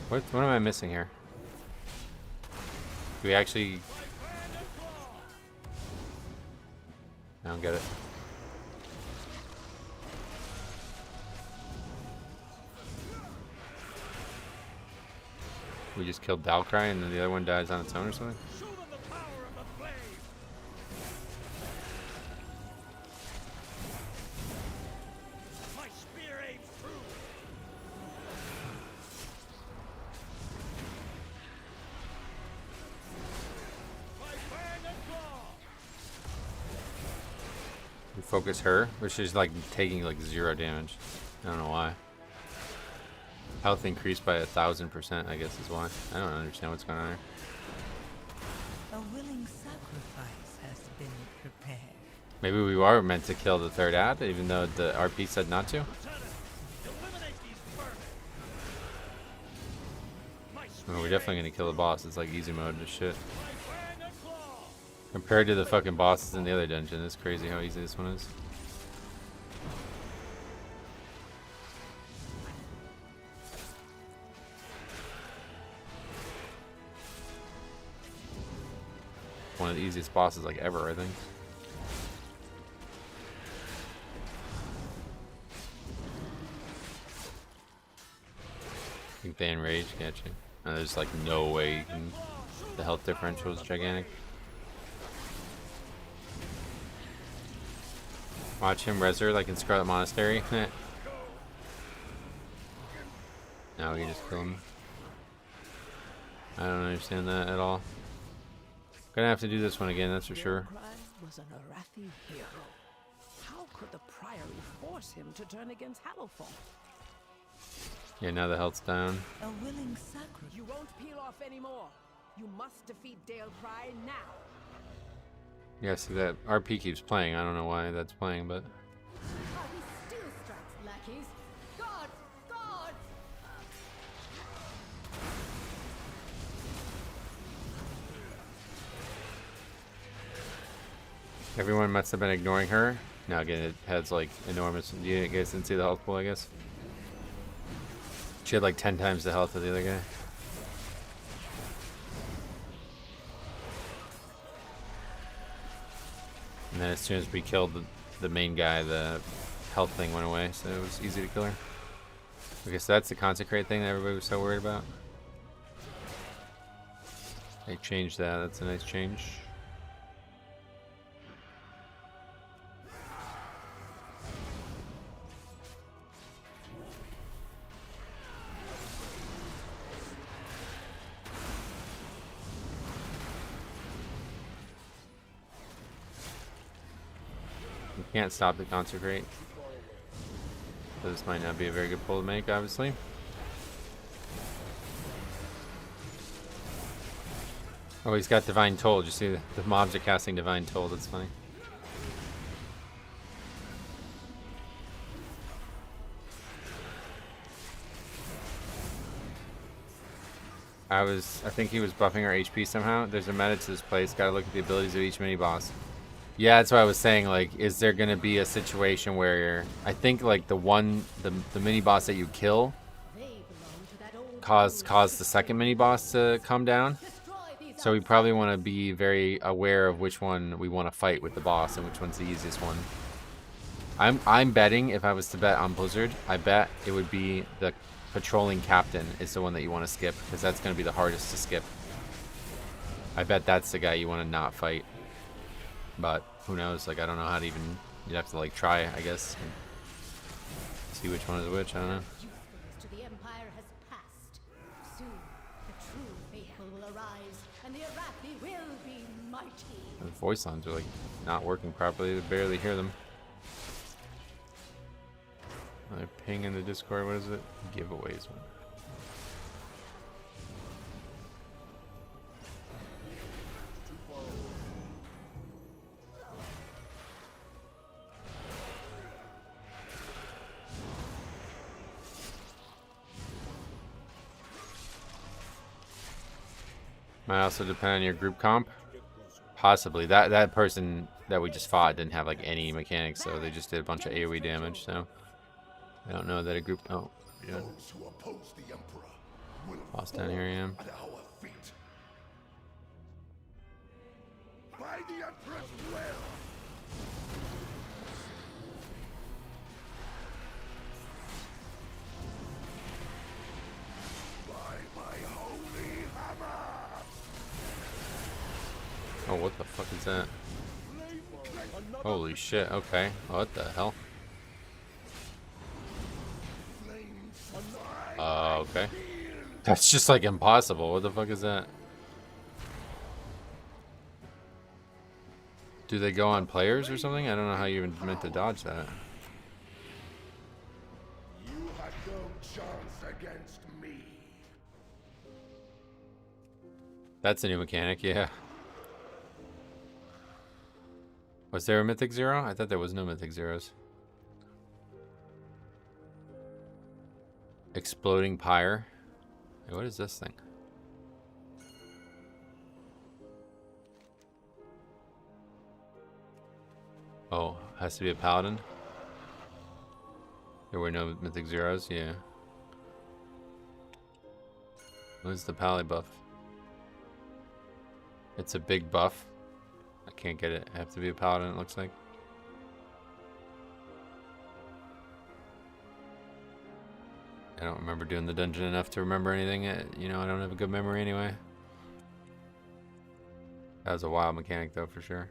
What am I missing here? Do we actually... I don't get it. We just killed Dalcry and then the other one dies on its own or something? Focus her, but she's like taking like 0 damage. I don't know why. Health increased by 1000%, I guess is why. I don't understand what's going on here. A willing sacrifice has been prepared. Maybe we are meant to kill the 3rd ad, even though the RP said not to. Oh, we're definitely gonna kill the boss. It's like easy mode to shit. Compared to the fucking bosses in the other dungeon, it's crazy how easy this one is. One of the easiest bosses like ever, I think. I think they enrage, catch you. And there's like no way you can. The health differential is gigantic. Watch him res her like in Scarlet Monastery. Now we can just kill him. I don't understand that at all. Gonna have to do this one again, that's for sure. Was an Arathi hero. How could the Priory force him to turn against Hallowfall? Yeah, now the health's down. A willing sacrifice. You won't peel off anymore. You must defeat Dalcry now. Yeah, see that RP keeps playing. I don't know why that's playing, but Ah, he still strikes lackeys. God! God! everyone must have been ignoring her. Now again, it has like enormous. You guys didn't see the health pool, I guess. She had like 10 times the health of the other guy. And then as soon as we killed the main guy, the health thing went away, so it was easy to kill her. Okay, so that's the consecrate thing that everybody was so worried about. They changed that. That's a nice change. You can't stop the consecrate. So this might not be a very good pull to make, obviously. Oh, he's got Divine Toll. Did you see the mobs are casting Divine Toll? That's funny. I think he was buffing our HP somehow. There's a meta to this place. Gotta look at the abilities of each mini boss. Yeah, that's what I was saying. Like, is there gonna be a situation where I think like the mini boss that you kill, They belong to that old cause the second mini boss to come down. So we probably want to be very aware of which one we want to fight with the boss and which one's the easiest one. I'm betting, if I was to bet on Blizzard, I bet it would be the patrolling captain is the one that you want to skip, because that's going to be the hardest to skip. I bet that's the guy you want to not fight. But who knows? Like, I don't know how to even. You'd have to like try, I guess. See which one is which. I don't know. To the Empire has passed. Soon, the true faithful will arise, and the Arathi will be mighty. The voice lines are like not working properly. I barely hear them. Another ping in the Discord. What is it? Giveaways. Might also depend on your group comp. Possibly. That person that we just fought didn't have like any mechanics, so they just did a bunch of AoE damage, so I don't know that a group. Oh, yeah. Boss down here I am. By the Emperor's will. Oh, what the fuck is that? Holy shit, okay. What the hell? Okay. That's just like impossible. What the fuck is that? Do they go on players or something? I don't know how you even meant to dodge that. You had no chance against me. That's a new mechanic, yeah. Was there a Mythic Zero? I thought there was no Mythic Zeros. Exploding Pyre. Hey, what is this thing? Oh, has to be a Paladin? There were no Mythic Zeros? Yeah. What is the Pally buff? It's a big buff. I can't get it. I have to be a Paladin, it looks like. I don't remember doing the dungeon enough to remember anything. You know, I don't have a good memory anyway. That was a wild mechanic, though, for sure.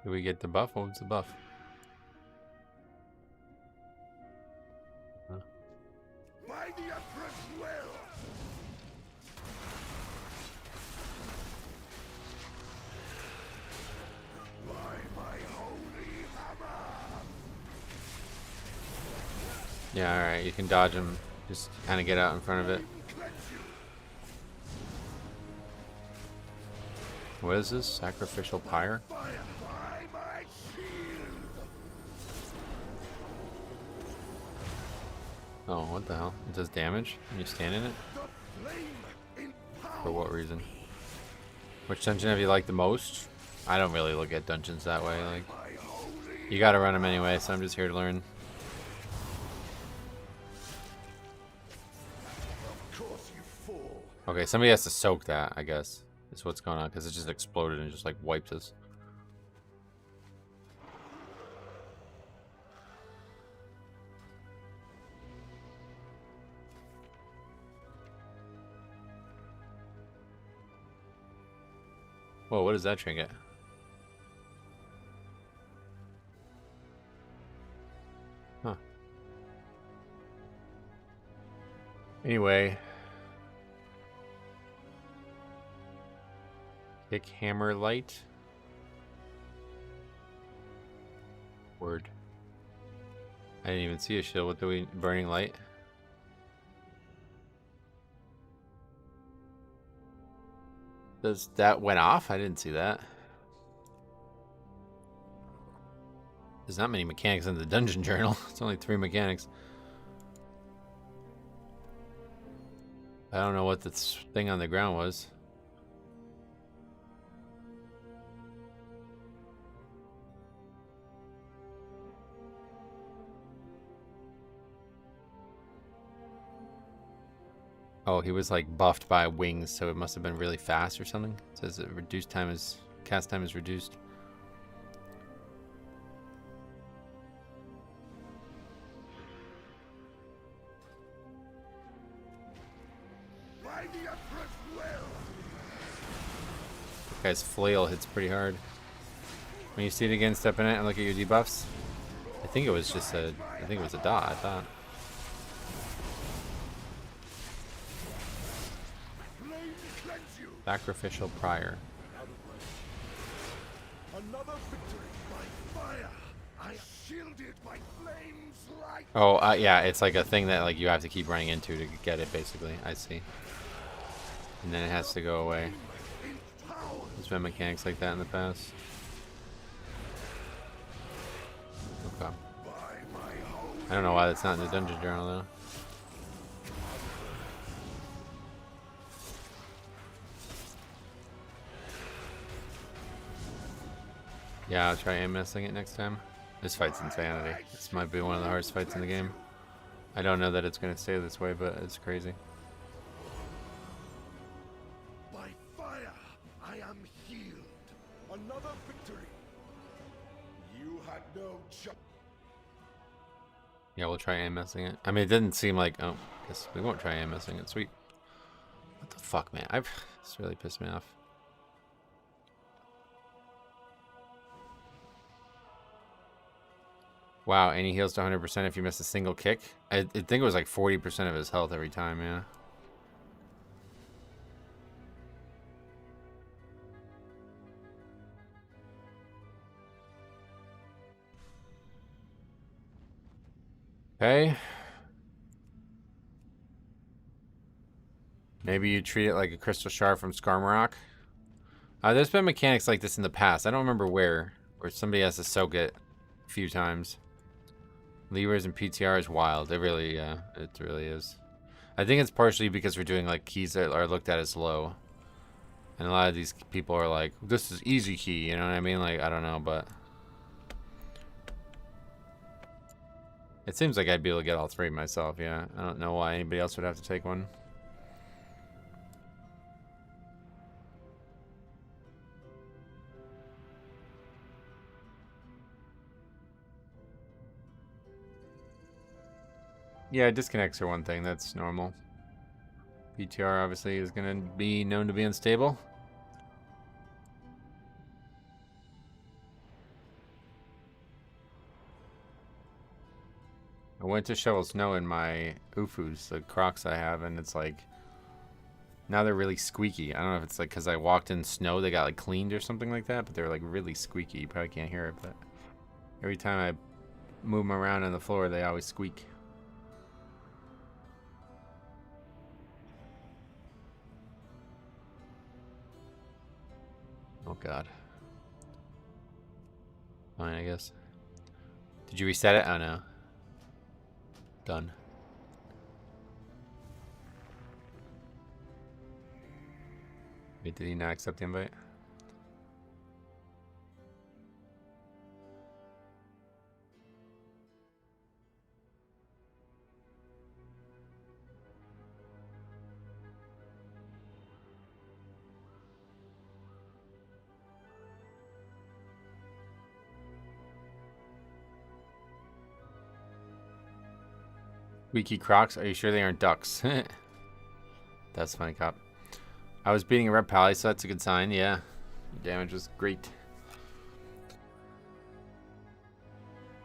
Do we get the buff? What was the buff? By the Emperor's will. By my holy hammer. Yeah, alright, you can dodge him. Just kind of get out in front of it. What is this? Sacrificial Pyre? Oh, what the hell? It does damage when you stand in it? For what reason? Which dungeon have you liked the most? I don't really look at dungeons that way. Like, you gotta run them anyway, so I'm just here to learn. Okay, somebody has to soak that, I guess. Is what's going on, because it just exploded and just like wiped us. Whoa, what is that trinket? Huh. Anyway. Kick hammer light. Word. I didn't even see a shield. What do we... Burning light? That went off? I didn't see that. There's not many mechanics in the dungeon journal. It's only 3 mechanics. I don't know what this thing on the ground was. Oh, he was like buffed by wings, so it must have been really fast or something. It says that reduced time is cast time is reduced. That guy's flail hits pretty hard. When you see it again, step in it and look at your debuffs. I think it was just a. I think it was a dot. I thought. Sacrificial prior. Another victory by fire. I am shielded by flames like. Oh, yeah, it's like a thing that like you have to keep running into to get it, basically. I see. And then it has to go away. There's been mechanics like that in the past. Okay. I don't know why that's not in the dungeon journal though. Yeah, I'll try aim missing it next time. This fight's insanity. This might be one of the hardest fights in the game. I don't know that it's going to stay this way, but it's crazy. By fire, I am healed. Another victory. You had no choice. Yeah, we'll try aim missing it. I mean, it didn't seem like... Oh, I guess we won't try aim missing it. Sweet. What the fuck, man? This really pissed me off. Wow, and he heals to 100% if you miss a single kick. I think it was like 40% of his health every time, yeah. Okay. Maybe you treat it like a crystal shard from Skarmorak. There's been mechanics like this in the past. I don't remember where somebody has to soak it a few times. Levers and PTR is wild. It really is. I think it's partially because we're doing like keys that are looked at as low. And a lot of these people are like, this is easy key, you know what I mean? Like, I don't know, but... It seems like I'd be able to get all 3 myself, yeah. I don't know why anybody else would have to take one. Yeah, disconnects are one thing. That's normal. PTR obviously is going to be known to be unstable. I went to shovel snow in my Ufus, the Crocs I have, and it's like... Now they're really squeaky. I don't know if it's like because I walked in snow, they got like cleaned or something like that, but they're like really squeaky. You probably can't hear it, but... Every time I move them around on the floor, they always squeak. Oh god. Fine, I guess. Did you reset it? Oh no. Done. Wait, did he not accept the invite? Squeaky Crocs? Are you sure they aren't ducks? That's funny, cop. I was beating a red pally, so that's a good sign, yeah. Damage was great.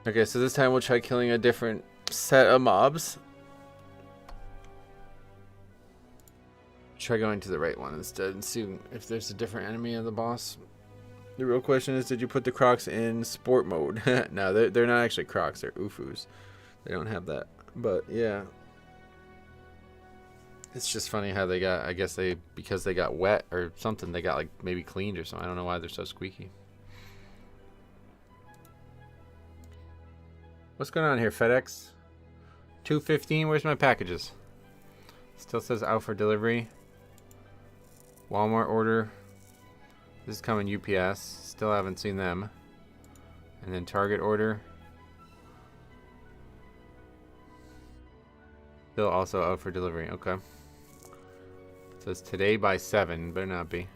Okay, so this time we'll try killing a different set of mobs. Try going to the right one instead and see if there's a different enemy of the boss. The real question is, did you put the Crocs in sport mode? No, they're not actually Crocs, they're Ufus. They don't have that. But yeah, It's just funny how they got, I guess they, because they got wet or something, they got like maybe cleaned or something. I don't know why they're so squeaky. What's going on here, FedEx? 215, where's my packages? Still says out for delivery. Walmart order. This is coming UPS. Still haven't seen them. And then Target order. Still also out for delivery. Okay. It says today by 7. Better not be.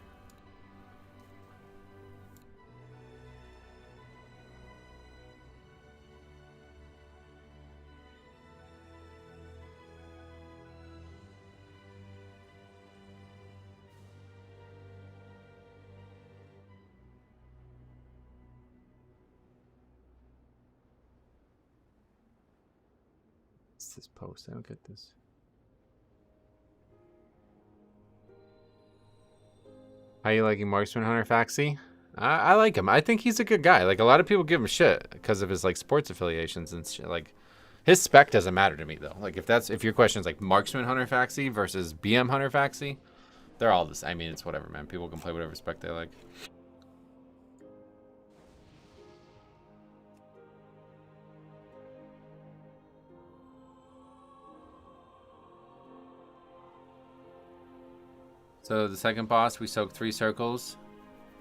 What's this post? I don't get this. How you liking Marksman Hunter Faxi? I like him. I think he's a good guy. Like, a lot of people give him shit because of his like sports affiliations and shit. Like, his spec doesn't matter to me though. Like, if your question is like Marksman Hunter Faxi versus BM Hunter Faxi, they're all the same. I mean, it's whatever, man. People can play whatever spec they like. So the second boss, we soaked 3 circles.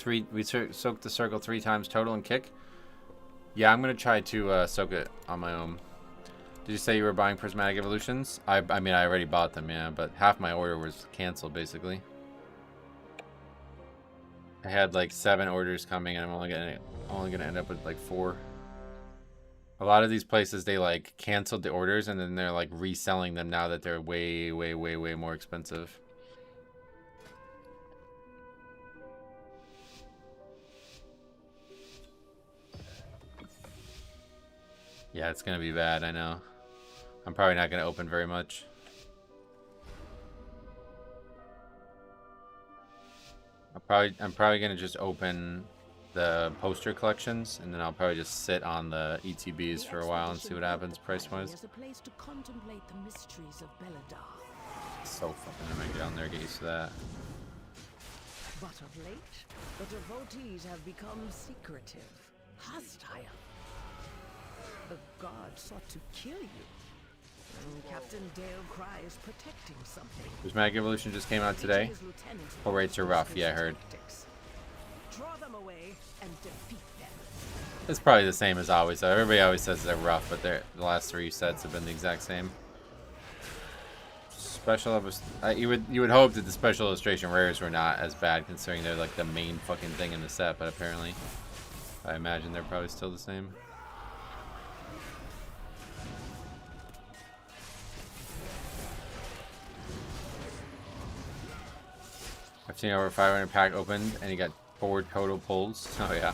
We soaked the circle 3 times total and kick. Yeah, I'm gonna try to soak it on my own. Did you say you were buying prismatic evolutions? I mean, I already bought them, yeah, but half my order was canceled basically. I had like 7 orders coming, and I'm only gonna end up with like 4. A lot of these places, they like canceled the orders and then they're like reselling them now that they're way more expensive. Yeah, it's gonna be bad, I know. I'm probably not gonna open very much. I'm probably gonna just open the poster collections, and then I'll probably just sit on the ETBs for a while and see what happens price-wise. As a place to contemplate the mysteries of Belladar. So fucking annoying. Get down there, get used to that. But of late, the devotees have become secretive, hostile. The gods sought to kill you. And Captain Dale Cry is protecting something. Prismatic Evolution just came out today. Pull rates are rough, yeah, I heard. Draw them away and defeat them. It's probably the same as always, though. Everybody always says they're rough, but the last 3 sets have been the exact same. Special you would hope that the special illustration rares were not as bad, considering they're like the main fucking thing in the set, but apparently I imagine they're probably still the same. I've seen over 500 pack opened, and you got 4 total pulls. Oh yeah.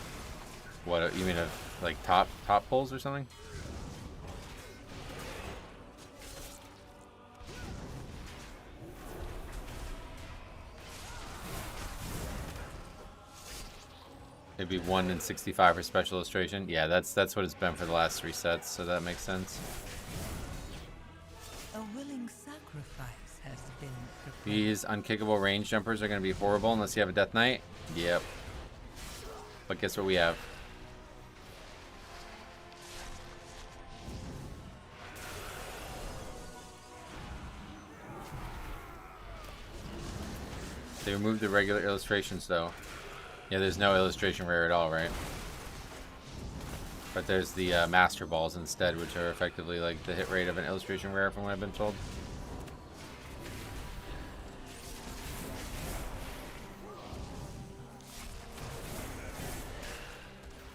What, you mean like top pulls or something? It'd be 1 in 65 for special illustration. Yeah, that's what it's been for the last 3 sets, so that makes sense. A willing sacrifice has been prepared. These unkickable range jumpers are going to be horrible unless you have a Death Knight. Yep. But guess what we have? They removed the regular illustrations though. Yeah, there's no illustration rare at all, right? But there's the Master Balls instead, which are effectively like the hit rate of an illustration rare from what I've been told.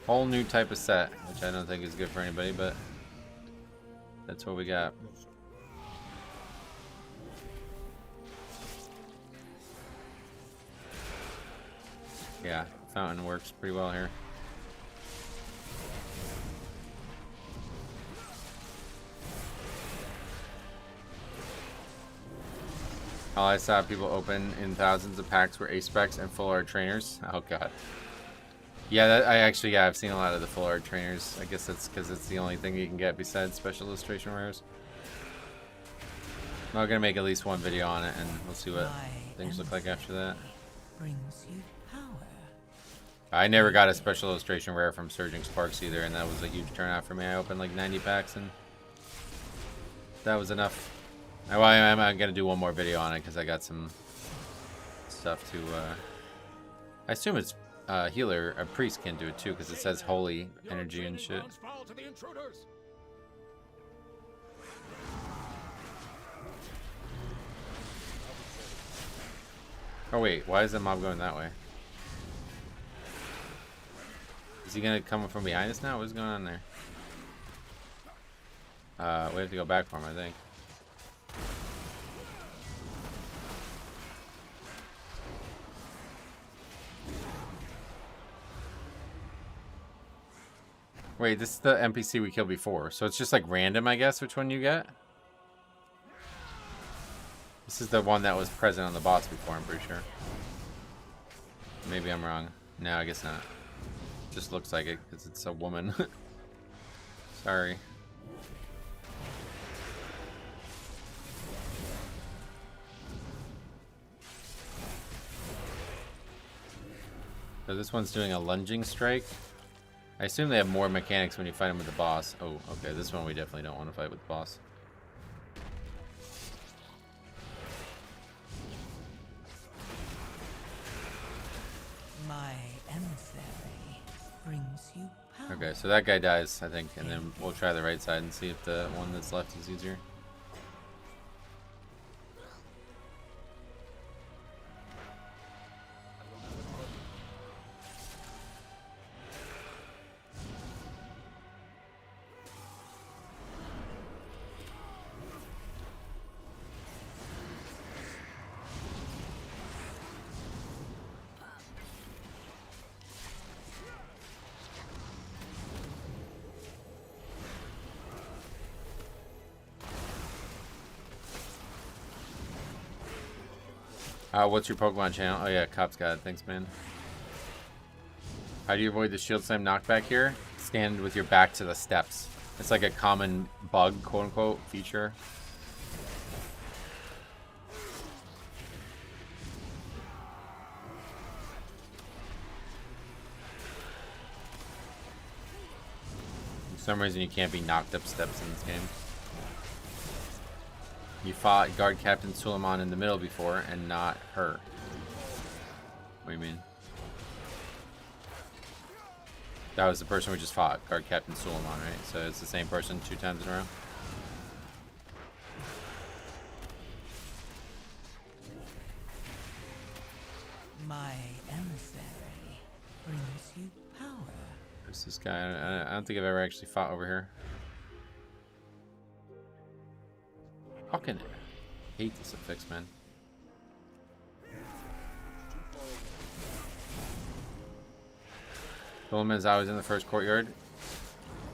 Whole new type of set, which I don't think is good for anybody, but that's what we got. Yeah, fountain works pretty well here. All I saw people open in thousands of packs were ace specs and full art trainers. Oh god. Yeah, I've seen a lot of the full art trainers. I guess that's because it's the only thing you can get besides special illustration rares. I'm gonna make at least one video on it, and we'll see what things look like after that. Brings you power. I never got a special illustration rare from Surging Sparks either, and that was a huge turnout for me. I opened like 90 packs, and that was enough. I'm gonna do one more video on it because I got some stuff to. I assume it's healer. A priest can do it too because it says holy energy and shit. Fall to the intruders. Oh wait, why is the mob going that way? Is he gonna come from behind us now? What's going on there? We have to go back for him, I think. Wait, this is the NPC we killed before, so it's just like random, I guess, which one you get? This is the one that was present on the boss before, I'm pretty sure. Maybe I'm wrong. No, I guess not. Just looks like it because it's a woman. Sorry. So this one's doing a lunging strike. I assume they have more mechanics when you fight them with the boss. Oh, okay. This one we definitely don't want to fight with the boss. My emissary brings you power. Okay, so that guy dies, I think, and then we'll try the right side and see if the one that's left is easier. What's your Pokemon channel? Oh yeah, Cop's got it. Thanks, man. How do you avoid the shield slam knockback here? Stand with your back to the steps. It's like a common bug, quote unquote, feature. For some reason you can't be knocked up steps in this game. You fought Guard Captain Suleiman in the middle before, and not her. What do you mean? That was the person we just fought, Guard Captain Suleiman, right? So it's the same person 2 times in a row? My emissary brings you power. There's this guy. I don't think I've ever actually fought over here. Fucking hate this affix, man. Golem is always in the first courtyard.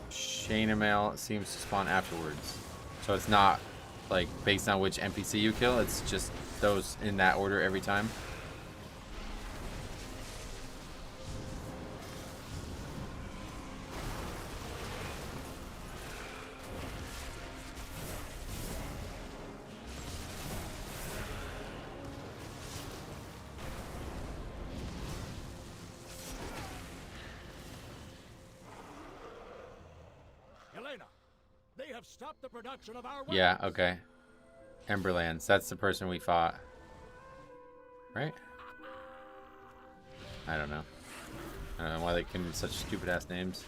Chainmail seems to spawn afterwards. So it's not like based on which NPC you kill, it's just those in that order every time. They have stopped the production of our Yeah, okay. Emberlands, that's the person we fought. Right? I don't know. I don't know why they came with such stupid ass names.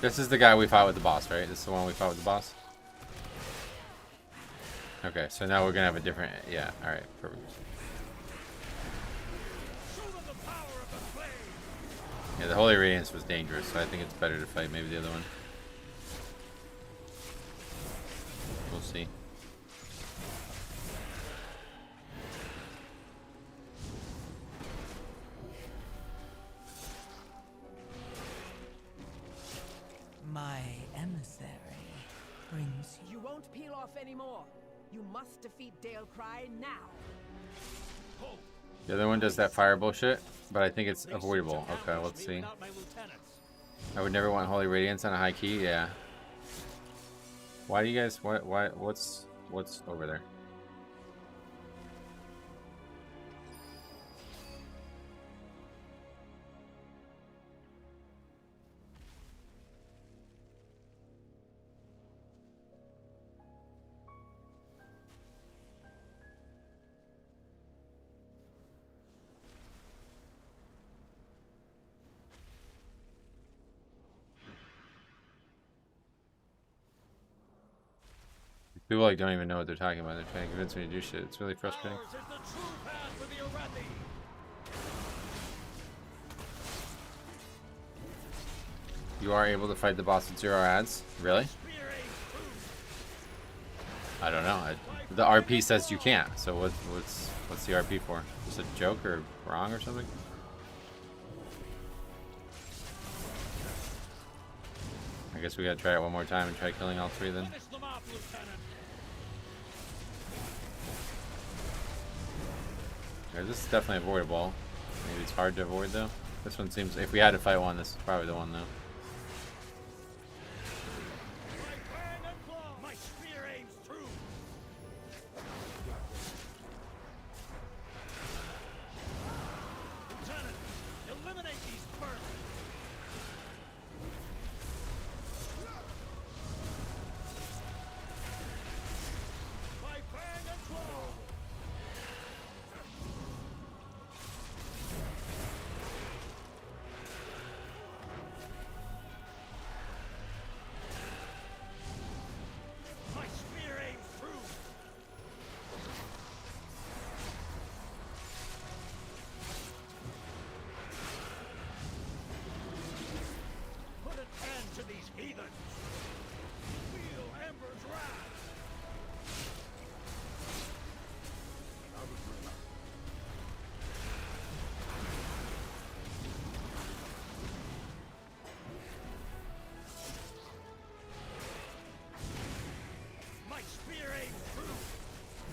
This is the guy we fought with the boss, right? This is the one we fought with the boss? Okay, so now we're gonna have a different... Yeah, alright, perfect. Yeah, the Holy Radiance was dangerous, so I think it's better to fight maybe the other one. We'll see. My emissary brings you. You won't peel off anymore. You must defeat Dale Cry now. Halt! The other one does that fire bullshit, but I think it's avoidable. Okay, let's see. I would never want Holy Radiance on a high key. Yeah. Why do you guys? What's over there? People like don't even know what they're talking about. They're trying to convince me to do shit. It's really frustrating. You are able to fight the boss with 0 ads? Really? I don't know. The RP says you can't. So what's the RP for? Just a joke or wrong or something? I guess we gotta try it one more time and try killing all 3 then. Yeah, this is definitely avoidable. Maybe it's hard to avoid though. This one seems, if we had to fight one, this is probably the one though.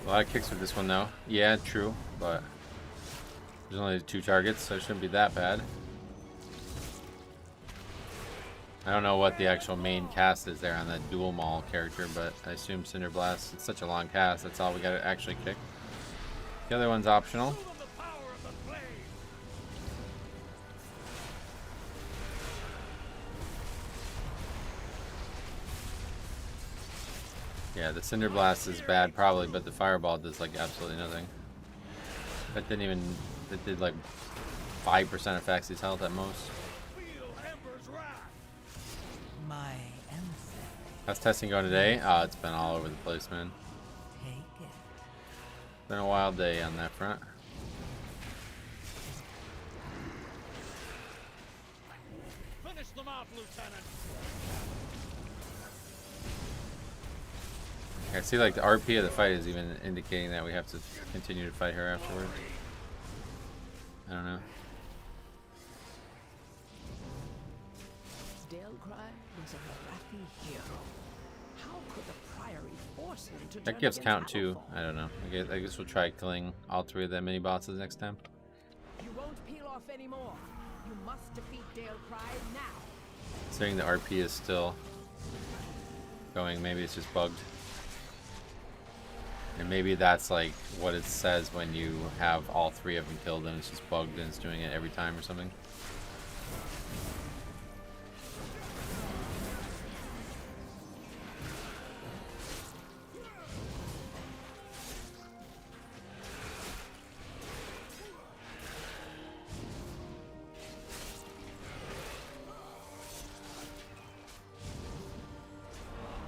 A lot of kicks with this one though. Yeah, true, but there's only 2 targets, so it shouldn't be that bad. I don't know what the actual main cast is there on that dual maul character, but I assume Cinder Blast. It's such a long cast, that's all we gotta actually kick. The other one's optional. Yeah, the Cinder Blast is bad probably, but the Fireball does like absolutely nothing. It didn't even, it did like 5% of Faxy's health at most. My How's testing going today? It's been all over the place, man. take it. Been a wild day on that front. Finish them off, Lieutenant. I see like the RP of the fight is even indicating that we have to continue to fight her afterward. I don't know. Dalcry was a Arathi hero. How could the Priory force him to That turn gives against count too. Alpha? I don't know. I guess we'll try killing all 3 of the mini bosses next time. You won't peel off anymore. You must defeat Dalcry now. Considering the RP is still going, maybe it's just bugged. And maybe that's like what it says when you have all 3 of them killed and it's just bugged and it's doing it every time or something.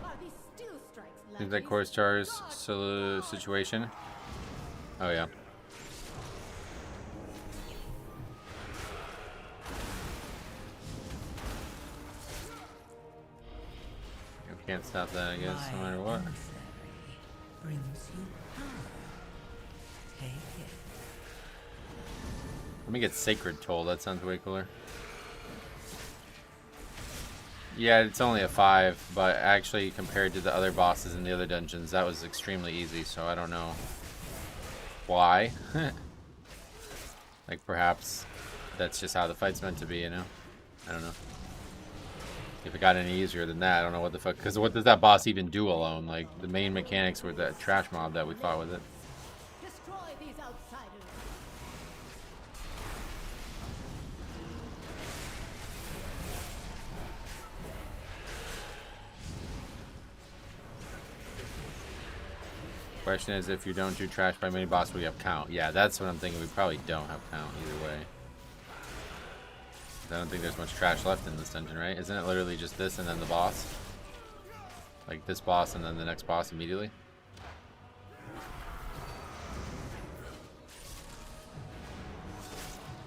Are these still strikes, Seems like lackeys? Core Star's solo situation. Oh yeah. You can't stop that, I guess, no matter what. Emissary brings you power. Take it. Let me get Sacred Toll, that sounds way cooler. Yeah, it's only a 5, but actually compared to the other bosses in the other dungeons, that was extremely easy, so I don't know why. Like, perhaps that's just how the fight's meant to be, you know? I don't know. If it got any easier than that, I don't know what the fuck. Because what does that boss even do alone? Like, the main mechanics were that trash mob that we fought with it. Destroy these outsiders. Question is, if you don't do trash by mini boss, we have count. Yeah, that's what I'm thinking. We probably don't have count either way. I don't think there's much trash left in this dungeon, right? Isn't it literally just this and then the boss? Like this boss and then the next boss immediately?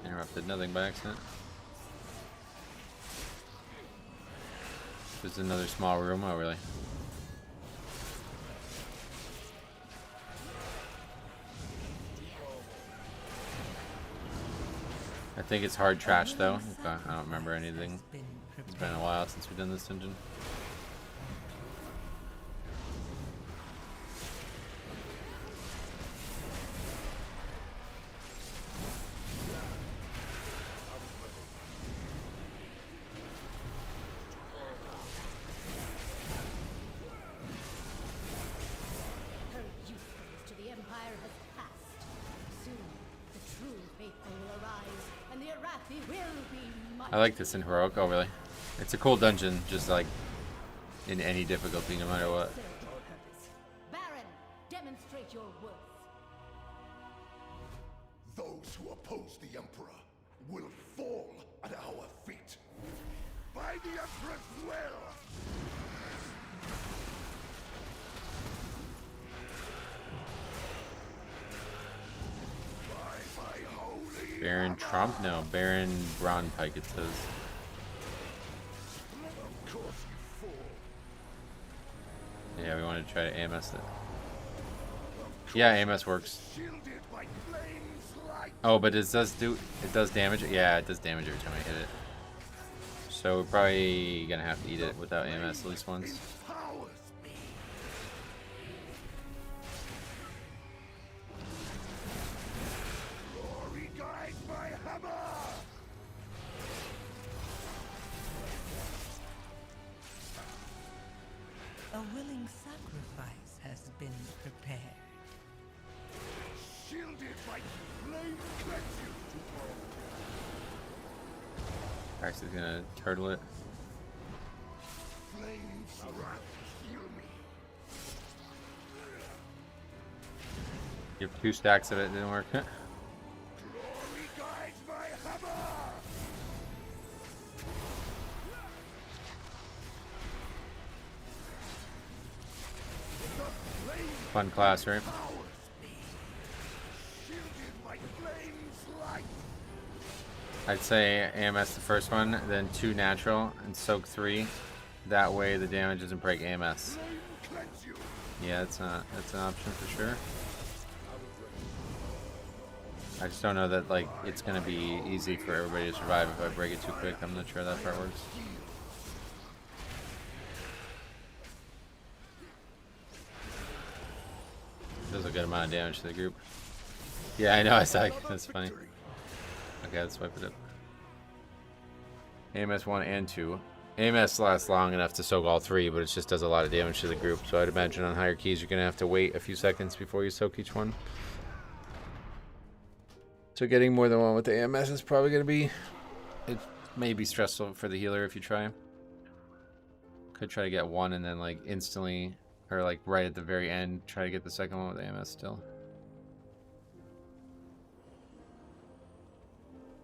Interrupted nothing by accident. There's another small room. Oh, really? I think it's hard trash though. Okay, I don't remember anything. It's been a while since we've done this dungeon. Her usefulness to the Empire has passed. Soon, the true faithful will arise, and the Arathi will be mighty. I like this in heroic. Oh, really? It's a cool dungeon, just like in any difficulty, no matter what. Serve your purpose. Baron, demonstrate your worth. Those who oppose the Emperor will fall at our feet. By the Emperor's will! By my holy Baron Trump? No, Baron Braunpike it says. Of course you fool. Yeah, we want to try to AMS it. Yeah, AMS works. Shielded by flames like Oh, but it does damage. Yeah, it does damage every time I hit it. So we're probably gonna have to eat it without AMS at least once. powers me. Glory guides my hammer! A willing sacrifice has been prepared. Shielded by flame cleanse you. Alright, so he's gonna turtle it. Flames wrath heal me. Give 2 stacks of it, didn't work. Glory guides my hammer! The flame Fun class, right? powers me. Shielded by flames like I'd say AMS the first one, then 2 natural, and soak 3. That way the damage doesn't break AMS. flame cleanse you. Yeah, that's an option for sure. I just don't know that like it's gonna be easy for everybody to survive if I break it too quick. I'm not sure that part works. Does a good amount of damage to the group. Yeah, I know. I saw. That's funny. Okay, let's swipe it up. AMS 1 and 2. AMS lasts long enough to soak all 3, but it just does a lot of damage to the group. So I'd imagine on higher keys you're gonna have to wait a few seconds before you soak each one. So getting more than one with the AMS is probably gonna be. It may be stressful for the healer if you try. Could try to get one and then like instantly, or like right at the very end, try to get the second one with AMS still.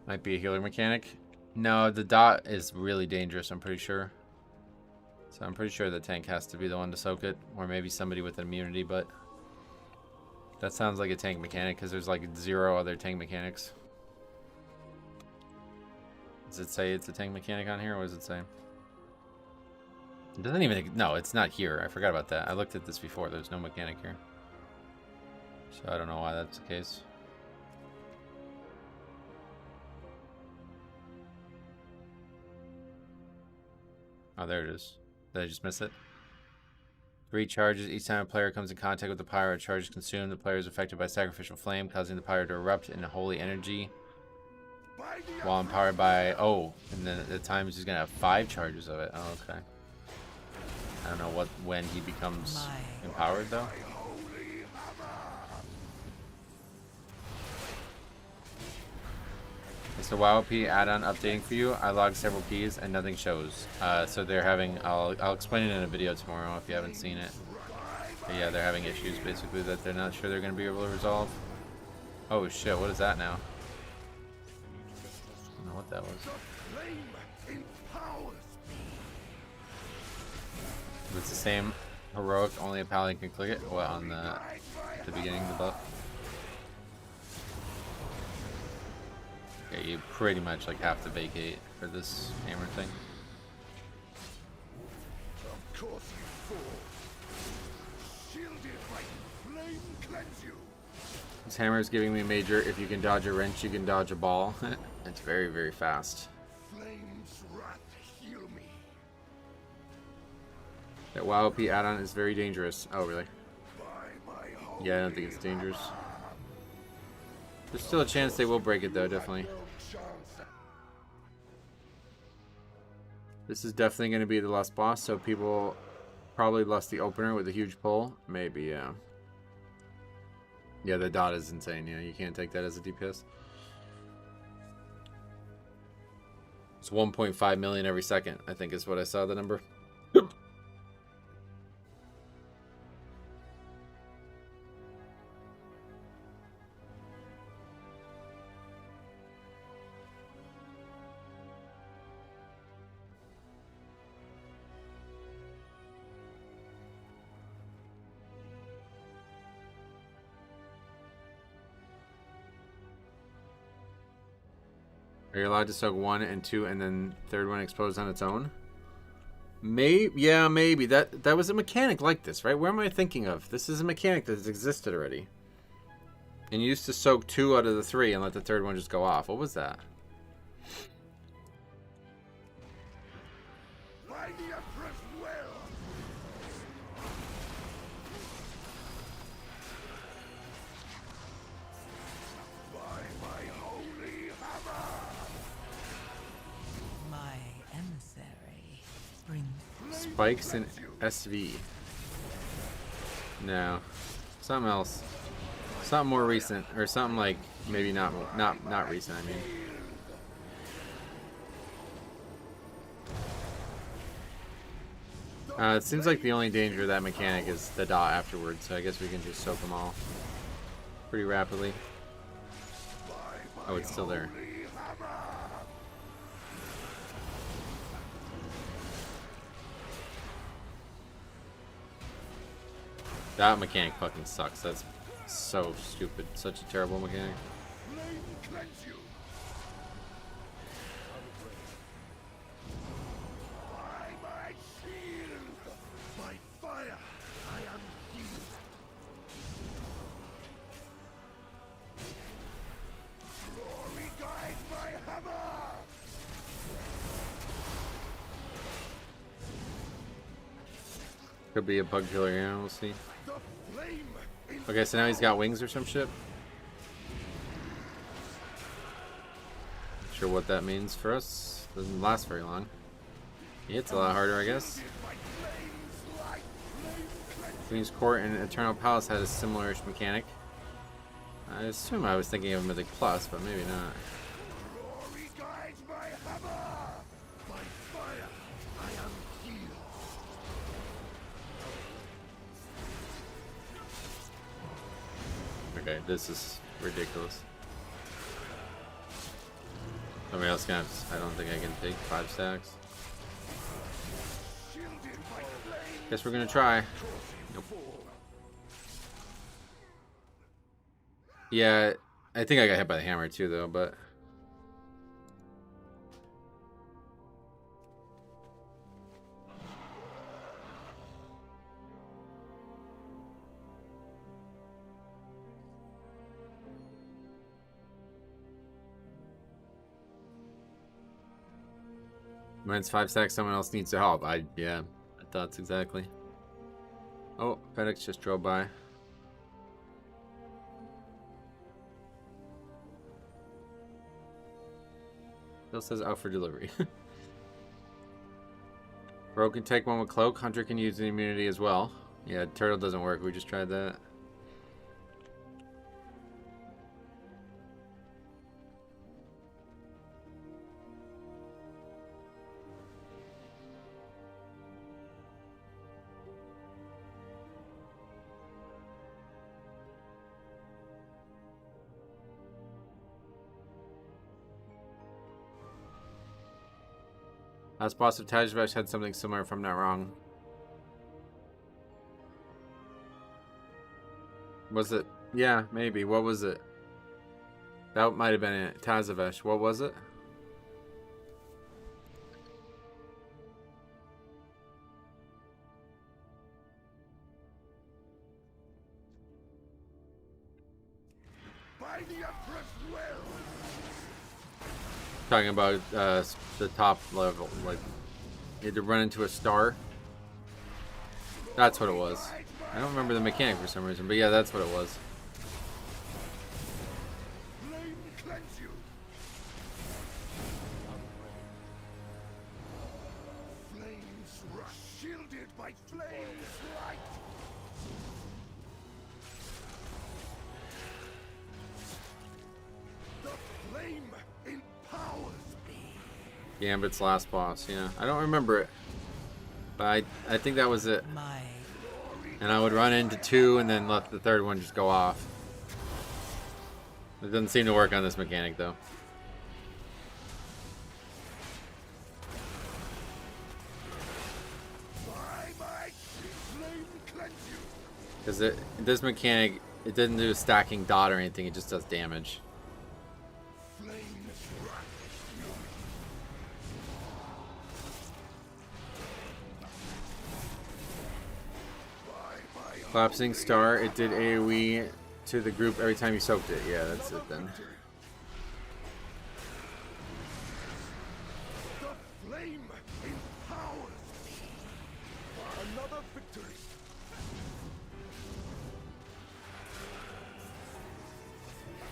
Might be a healer mechanic. No, the dot is really dangerous, I'm pretty sure. So I'm pretty sure the tank has to be the one to soak it, or maybe somebody with immunity, but that sounds like a tank mechanic because there's like 0 other tank mechanics. Does it say it's a tank mechanic on here? What does it say? It doesn't even... No, it's not here. I forgot about that. I looked at this before. There's no mechanic here. So I don't know why that's the case. Oh, there it is. Did I just miss it? 3 charges. Each time a player comes in contact with the pyre, a charge is consumed. The player is affected by sacrificial flame, causing the pyre to erupt in a holy energy. While empowered by, oh, and then at the time he's just gonna have 5 charges of it. Oh, okay. I don't know when he becomes empowered though. So WoWP add-on updating for you. I logged several keys and nothing shows. So they're having, I'll explain it in a video tomorrow if you haven't seen it. But yeah, they're having issues basically that they're not sure they're going to be able to resolve. Oh shit, what is that now? I don't know what that was. It's the same heroic, only a paladin can click it. What, on the beginning of the buff? Yeah, you pretty much like have to vacate for this hammer thing. Of course you fall. Shielded by flame cleanse you. This hammer is giving me major. If you can dodge a wrench, you can dodge a ball. It's very, very fast. Flame's wrath heal me. That WoWP add-on is very dangerous. Oh, really? By my holy Yeah, I don't think it's dangerous. There's still a chance they will break it though, definitely. This is definitely going to be the last boss, so people probably lost the opener with a huge pull. Maybe, yeah. Yeah, the dot is insane. Yeah, you can't take that as a DPS. It's 1.5 million every second, I think is what I saw the number. Are you allowed to soak 1 and 2 and then third one explodes on its own? Maybe, yeah, maybe. That was a mechanic like this, right? Where am I thinking of? This is a mechanic that has existed already. And you used to soak 2 out of the 3 and let the third one just go off. What was that? By the Emperor's will. By my holy hammer. My emissary brings Spikes and SV. No. Something else. Something more recent. Or something like, maybe not recent, I mean. It seems like the only danger of that mechanic is the dot afterwards, so I guess we can just soak them all pretty rapidly. Oh, it's still there. That mechanic fucking sucks. That's so stupid. Such a terrible mechanic. Flame cleanse you. By my shield. By fire, I am healed. Glory guide my hammer. Could be a bug killer here, we'll see. The flame in Okay, so now he's got wings or some shit. Not sure what that means for us. Doesn't last very long. He hits a lot harder, I guess. my flames like flame cleanse. Queen's Court and Eternal Palace had a similar-ish mechanic. I assume I was thinking of Mythic Plus, but maybe not. Glory guides my hammer. By fire, I am healed. Okay, this is ridiculous. Somebody else can have, I don't think I can take 5 stacks. Shielded by flame. Guess we're gonna try. Nope. Yeah, I think I got hit by the hammer too, though, but. When it's 5 stacks, someone else needs to help. Yeah, I thought exactly. Oh, FedEx just drove by. Still says out for delivery. Bro can take one with cloak. Hunter can use the immunity as well. Yeah, turtle doesn't work. We just tried that. Last boss of Tajvash had something similar, if I'm not wrong. Was it? Yeah, maybe. What was it? That might have been it. Tazavesh. What was it? By the Emperor's will! Talking about the top level, like you had to run into a star. That's what it was. I don't remember the mechanic for some reason, but yeah, that's what it was. Flame cleanse you! Flames rush, shielded by flames light! The flame empowers me! Gambit's last boss, yeah. I don't remember it. But I think that was it. My And I would run into two and then let the third one just go off. It doesn't seem to work on this mechanic though. By my flame cleanse you! Because this mechanic, it doesn't do a stacking dot or anything, it just does damage. Flames rush. Collapsing Star, it did AoE to the group every time you soaked it. Yeah, that's it then. The flame empowers me. Another victory.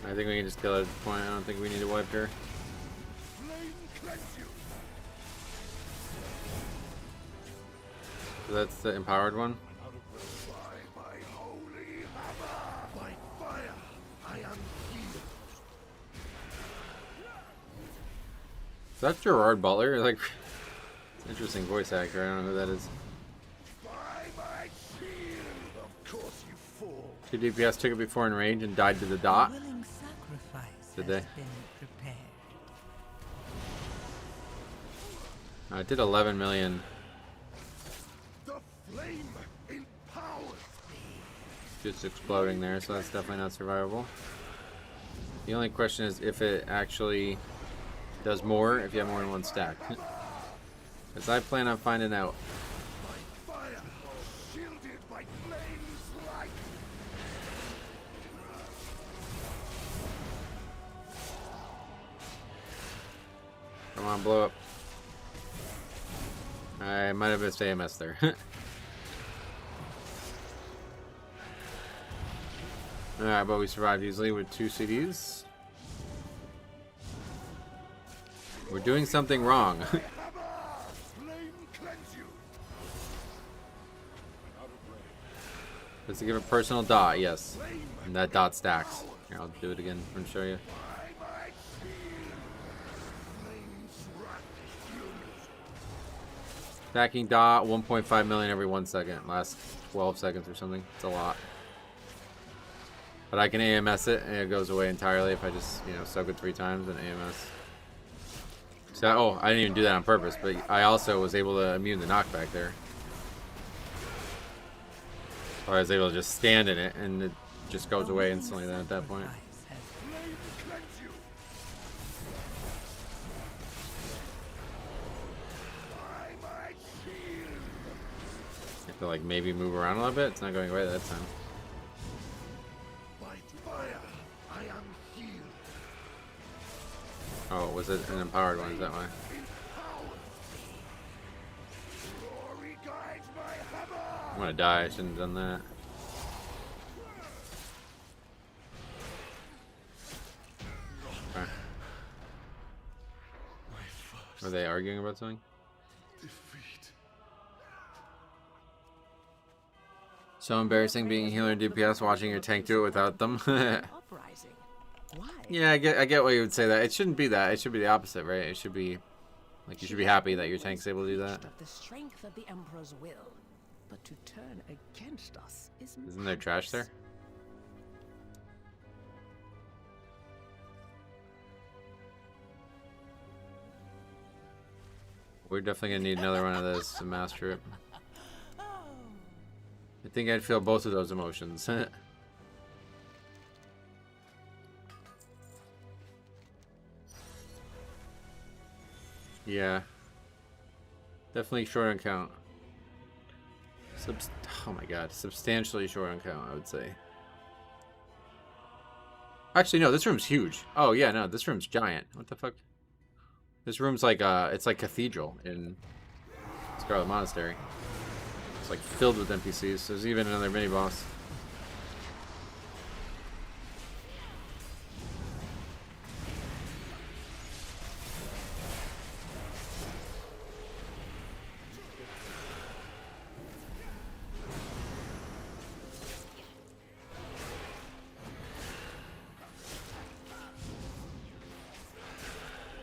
I think we can just kill her at this point. I don't think we need to wipe her. Flame cleanse you. So that's the empowered one. By my holy hammer, by fire, I am healed. Is that Gerard Butler? Like, it's an interesting voice actor. I don't know who that is. By my shield, of course you fall. 2 DPS took it before in range and died to the dot. willing sacrifice Did has they? been prepared. It did 11 million. The flame empowers me. Just exploding there, so that's definitely not survivable. The only question is if it actually does more if you have more than one stack. Because I plan on finding out. By fire, shielded by flames light. Come on, blow up. I might have missed AMS there. Alright, but we survived easily with 2 CDs. We're doing something wrong. Hammer, flame cleanse you. Let's give it personal dot, yes. And that dot stacks. Here, I'll do it again and show you. By my shield, flames rush humans. Stacking dot, 1.5 million every 1 second. Last 12 seconds or something. It's a lot. But I can AMS it and it goes away entirely if I just, soak it 3 times and AMS. So, I didn't even do that on purpose, but I also was able to immune the knockback there. So I was able to just stand in it and it just goes away instantly then at that point. Sacrifice has Flame cleanse you. By my shield. You have to like maybe move around a little bit. It's not going away that time. By fire, I am healed. Oh, was it an empowered one? Is that why? Empowered. Glory guides my hammer. I'm gonna die. I shouldn't have done that. Okay. Are they arguing about something? Defeat. So embarrassing being a healer in DPS, watching your tank do it without them. Uprising. Why? Yeah, I get why you would say that. It shouldn't be that. It should be the opposite, right? It should be like you should be happy that your tank's able to do that. The strength of the Emperor's will, but to turn against us is Isn't there trash there? We're definitely gonna need another one of this to master it. I think I'd feel both of those emotions. Yeah. Definitely short on count. Oh my god, substantially short on count, I would say. Actually, no, this room's huge. Oh yeah, no, this room's giant. What the fuck? This room's like it's like cathedral in Scarlet Monastery. It's like filled with NPCs. There's even another mini boss.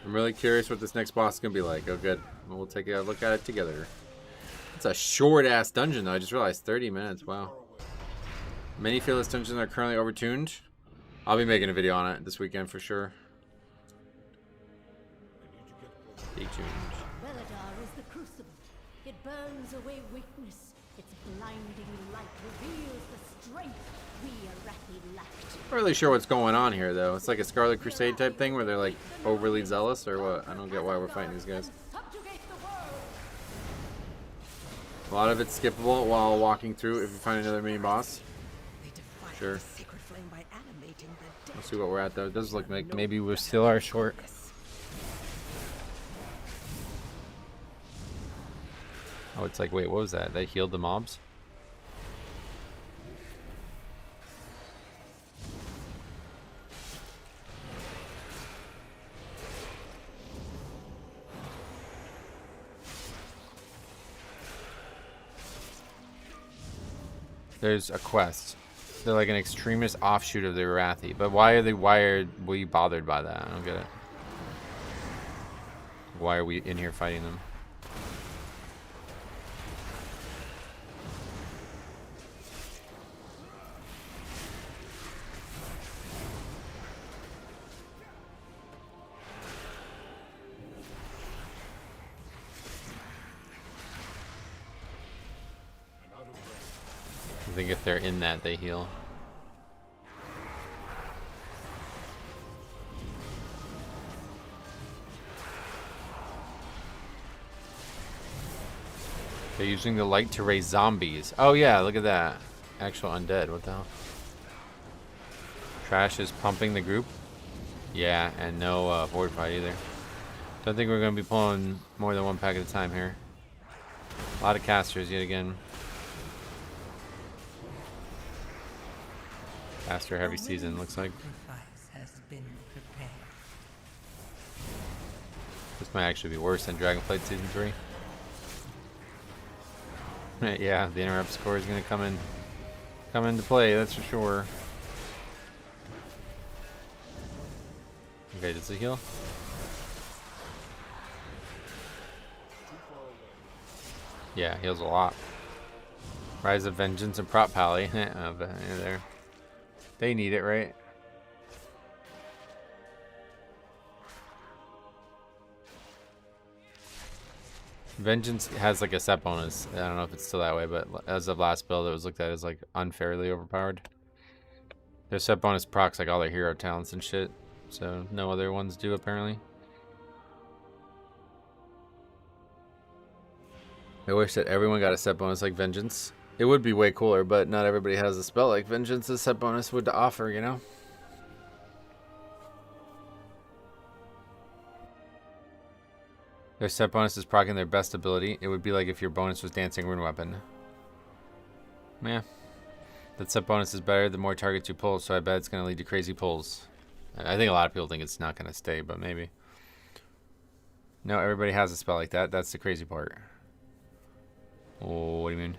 I'm really curious what this next boss is gonna be like. Oh, good. We'll take a look at it together. It's a short-ass dungeon, though. I just realized 30 minutes. Wow. Many feel this dungeons are currently overtuned. I'll be making a video on it this weekend for sure. Stay tuned. Belladar is the crucible. It burns away weakness. Its blinding light reveals the strength we Arathi lacked. Not really sure what's going on here, though. It's like a Scarlet Crusade type thing where they're like overly zealous, or what? I don't get why we're fighting these guys. Subjugate the world. A lot of it's skippable while walking through if you find another mini boss. They defy Sure. the sacred flame by animating the dead. Let's see what we're at, though. It does look like maybe we still are short. Oh, it's like, wait, what was that? They healed the mobs? There's a quest. They're like an extremist offshoot of the Arathi. But why are we bothered by that? I don't get it. Why are we in here fighting them? I think if they're in that, they heal. They're using the light to raise zombies. Oh yeah, look at that. Actual undead, what the hell? Trash is pumping the group. Yeah, and no board fight either. Don't think we're going to be pulling more than one pack at a time here. A lot of casters yet again. Caster heavy season, looks like. Sacrifice has been prepared. This might actually be worse than Dragonflight Season 3. Yeah, the interrupt score is going to come into play, that's for sure. Okay, does it heal? Yeah, heals a lot. Rise of Vengeance and Prop Pally. There. They need it, right? Vengeance has like a set bonus. I don't know if it's still that way, but as of last build, it was looked at as like unfairly overpowered. Their set bonus procs like all their hero talents and shit, so no other ones do apparently. I wish that everyone got a set bonus like Vengeance. It would be way cooler, but not everybody has a spell like Vengeance's set bonus would offer, you know? Their set bonus is proccing their best ability. It would be like if your bonus was Dancing Rune Weapon. Yeah. That set bonus is better the more targets you pull, so I bet it's going to lead to crazy pulls. I think a lot of people think it's not going to stay, but maybe. No, everybody has a spell like that. That's the crazy part. Oh, what do you mean?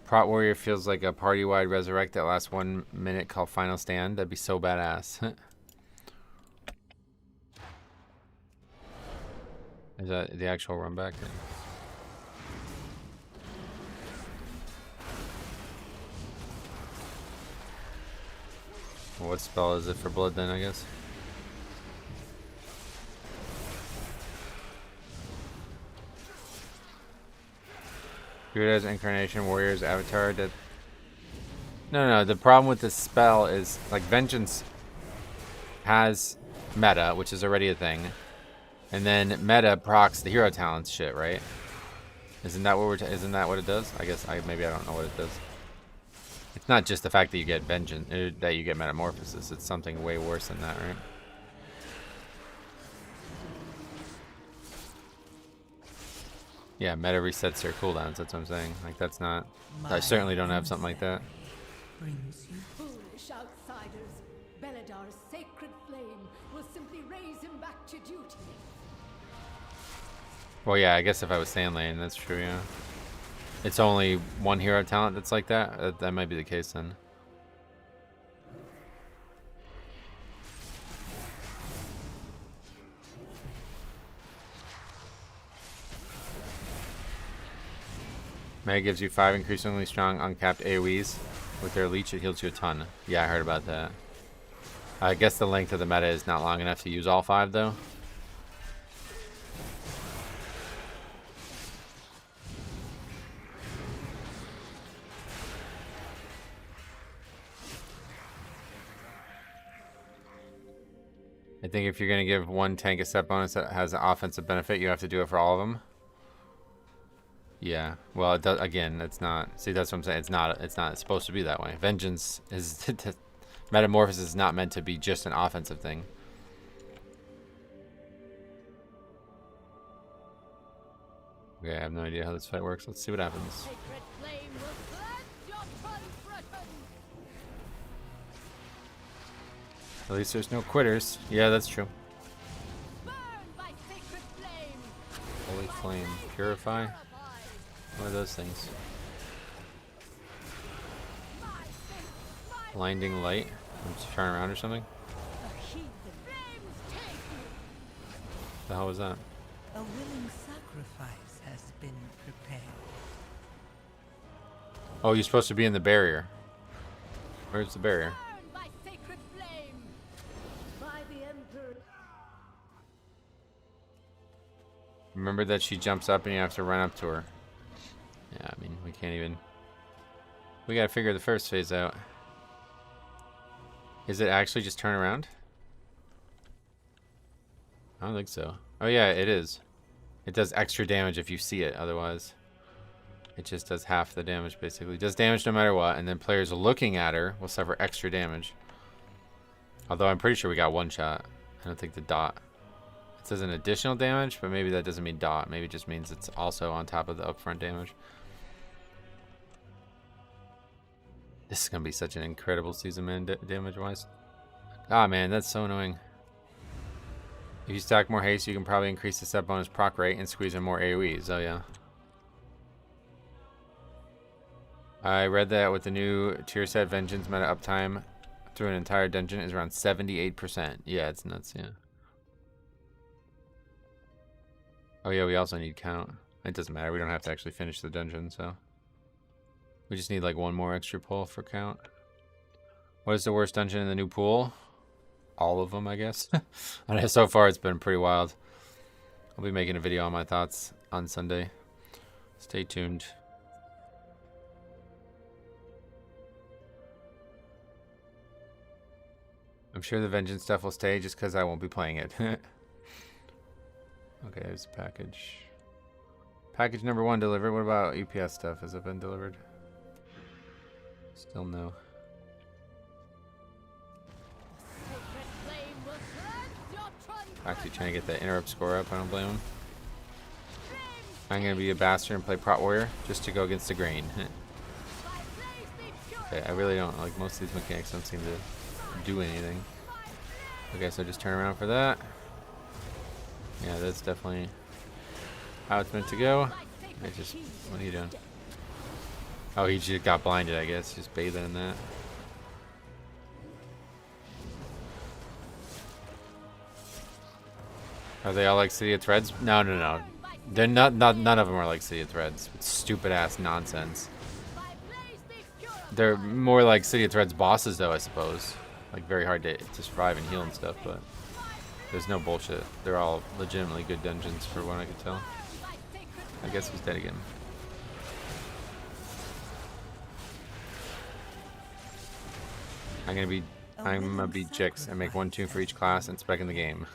Prot Warrior feels like a party-wide resurrect that lasts 1 minute called Final Stand. That'd be so badass. Is that the actual run back? Well, what spell is it for blood then, I guess? Buddha's Incarnation Warrior's Avatar that... No, the problem with this spell is, like, Vengeance has meta, which is already a thing. And then meta procs the hero talents shit, right? Isn't that what isn't that what it does? I guess maybe I don't know what it does. It's not just the fact that you get Vengeance, that you get Metamorphosis. It's something way worse than that, right? Yeah, meta resets their cooldowns. That's what I'm saying. Like, that's not... I certainly don't have something like that. Foolish outsiders. Beledar's sacred flame will simply raise him back to duty. Well, yeah, I guess if I was sand lane, that's true, yeah. It's only one hero talent that's like that? That might be the case then. Mega gives you 5 increasingly strong uncapped AoEs. With their leech, it heals you a ton. Yeah, I heard about that. I guess the length of the meta is not long enough to use all 5, though. I think if you're going to give one tank a set bonus that has an offensive benefit, you have to do it for all of them. Yeah, well, it does, again, it's not. See, that's what I'm saying. It's not supposed to be that way. Vengeance is Metamorphosis is not meant to be just an offensive thing. Okay, I have no idea how this fight works. Let's see what happens. At least there's no quitters. Yeah, that's true. Holy Flame. Purify? What are those things? Blinding Light? I'm just turning around or something? The hell was that? A willing sacrifice has been prepared. Oh, you're supposed to be in the barrier. Where's the barrier? Remember that she jumps up and you have to run up to her. Yeah, I mean, we can't even... We gotta figure the first phase out. Is it actually just turn around? I don't think so. Oh yeah, it is. It does extra damage if you see it, otherwise. It just does half the damage, basically. It does damage no matter what, and then players looking at her will suffer extra damage. Although I'm pretty sure we got one shot. I don't think the dot... It says an additional damage, but maybe that doesn't mean dot. Maybe it just means it's also on top of the upfront damage. This is going to be such an incredible season, man, damage-wise. Ah, man, that's so annoying. If you stack more haste, you can probably increase the set bonus proc rate and squeeze in more AoEs. Oh, yeah. I read that with the new tier set, Vengeance meta uptime through an entire dungeon is around 78%. Yeah, it's nuts, yeah. Oh yeah, we also need count. It doesn't matter, we don't have to actually finish the dungeon, so. We just need like one more extra pull for count. What is the worst dungeon in the new pool? All of them, I guess. And so far it's been pretty wild. I'll be making a video on my thoughts on Sunday. Stay tuned. I'm sure the Vengeance stuff will stay just because I won't be playing it. Okay, there's the package. Package number 1 delivered. What about UPS stuff? Has it been delivered? Still no. Actually trying to get that interrupt score up. I don't blame him. I'm going to be a bastard and play Prot Warrior just to go against the grain. Okay, I really don't. Like, most of these mechanics don't seem to do anything. Okay, so just turn around for that. Yeah, that's definitely how it's meant to go. What are you doing? Oh, he just got blinded, I guess. Just bathing in that. Are they all like City of Threads? No, no, no. They're none of them are like City of Threads. It's stupid ass nonsense. They're more like City of Threads bosses, though, I suppose. Like very hard to survive and heal and stuff, but there's no bullshit. They're all legitimately good dungeons, for what I could tell. I guess he's dead again. I'm gonna beat Jix and make one tune for each class and spec in the game.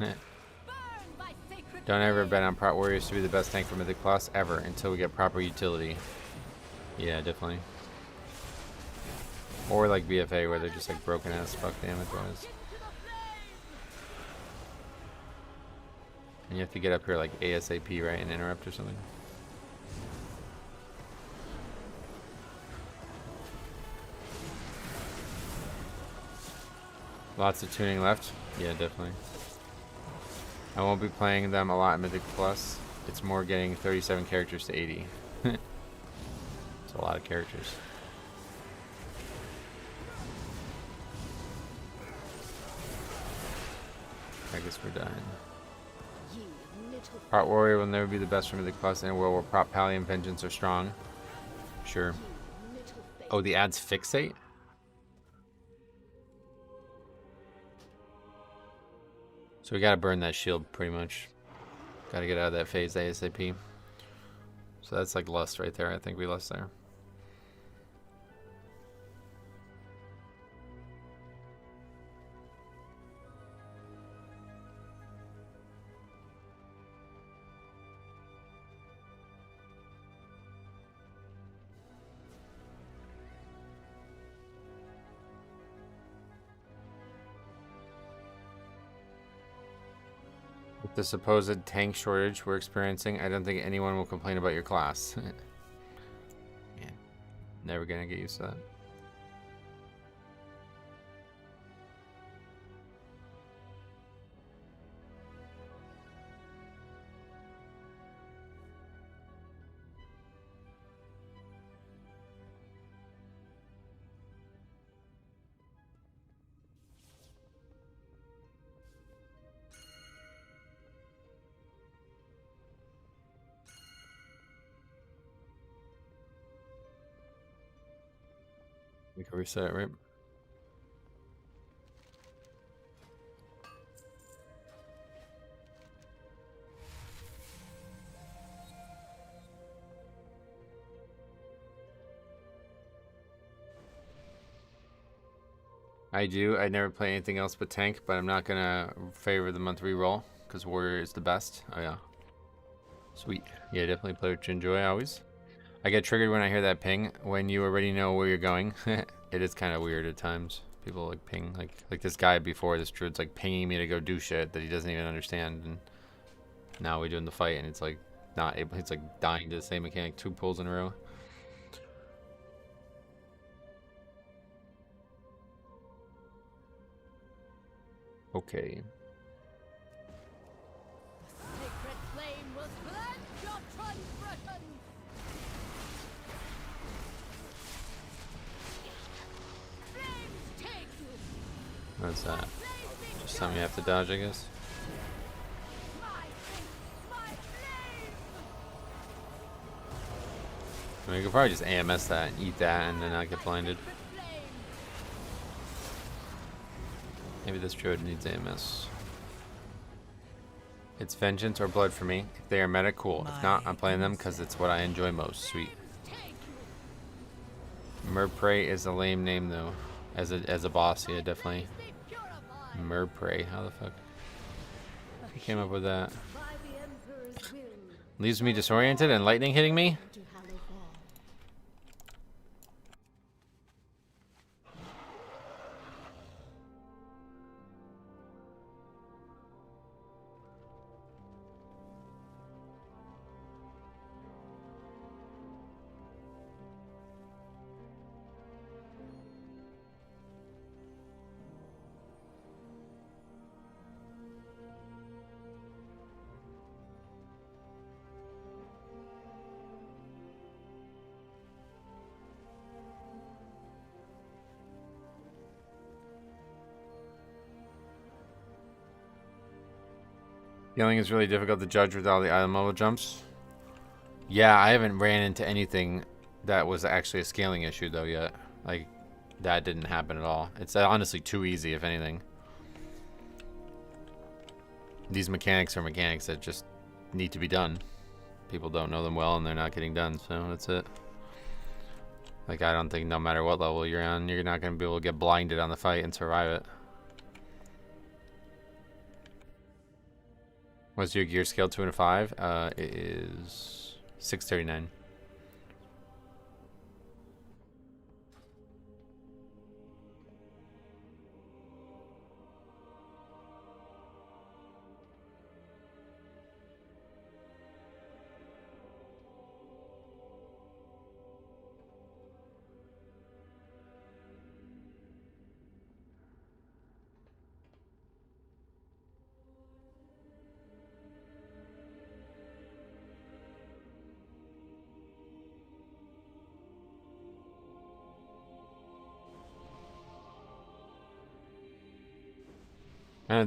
Don't ever bet on Prot Warriors to be the best tank for Mythic Plus ever until we get proper utility. Yeah, definitely. Or like BFA where they're just like broken ass fuck damage wise. And you have to get up here like ASAP, right, and interrupt or something. Lots of tuning left. Yeah, definitely. I won't be playing them a lot in Mythic Plus. It's more getting 37 characters to 80. It's a lot of characters. I guess we're done. Prot Warrior will never be the best for Mythic Plus in a world where Prot Pally and Vengeance are strong. Sure. Oh, the ads fixate? So we gotta burn that shield pretty much. Gotta get out of that phase ASAP. So that's like lust right there. I think we lust there. With the supposed tank shortage we're experiencing, I don't think anyone will complain about your class. Yeah, never gonna get used to that. We can reset it, right? I do. I never play anything else but tank, but I'm not gonna favor the month reroll because Warrior is the best. Oh yeah. Sweet. Yeah, definitely play what you enjoy always. I get triggered when I hear that ping when you already know where you're going. It is kind of weird at times. People like ping, like this guy before, this druid's like pinging me to go do shit that he doesn't even understand, and now we're doing the fight and it's like not able, it's like dying to the same mechanic 2 pulls in a row. Okay. Sacred flame will cleanse your transgressions. Flames take you. What's that? Just something you have to dodge, I guess. I mean, you could probably just AMS that and eat that and then not get blinded. Maybe this druid needs AMS. It's Vengeance or Blood for me. If they are meta, cool. If not, I'm playing them because it's what I enjoy most. Sweet. Murprey is a lame name though. As a boss, yeah, definitely. Murprey, how the fuck? Who came up with that? Leaves me disoriented and lightning hitting me? Healing is really difficult to judge with all the item level jumps. Yeah, I haven't ran into anything that was actually a scaling issue though yet. Like, that didn't happen at all. It's honestly too easy, if anything. These mechanics are mechanics that just need to be done. People don't know them well and they're not getting done, so that's it. Like, I don't think no matter what level you're on, you're not going to be able to get blinded on the fight and survive it. What's your gear scale 2 and 5? It is 639.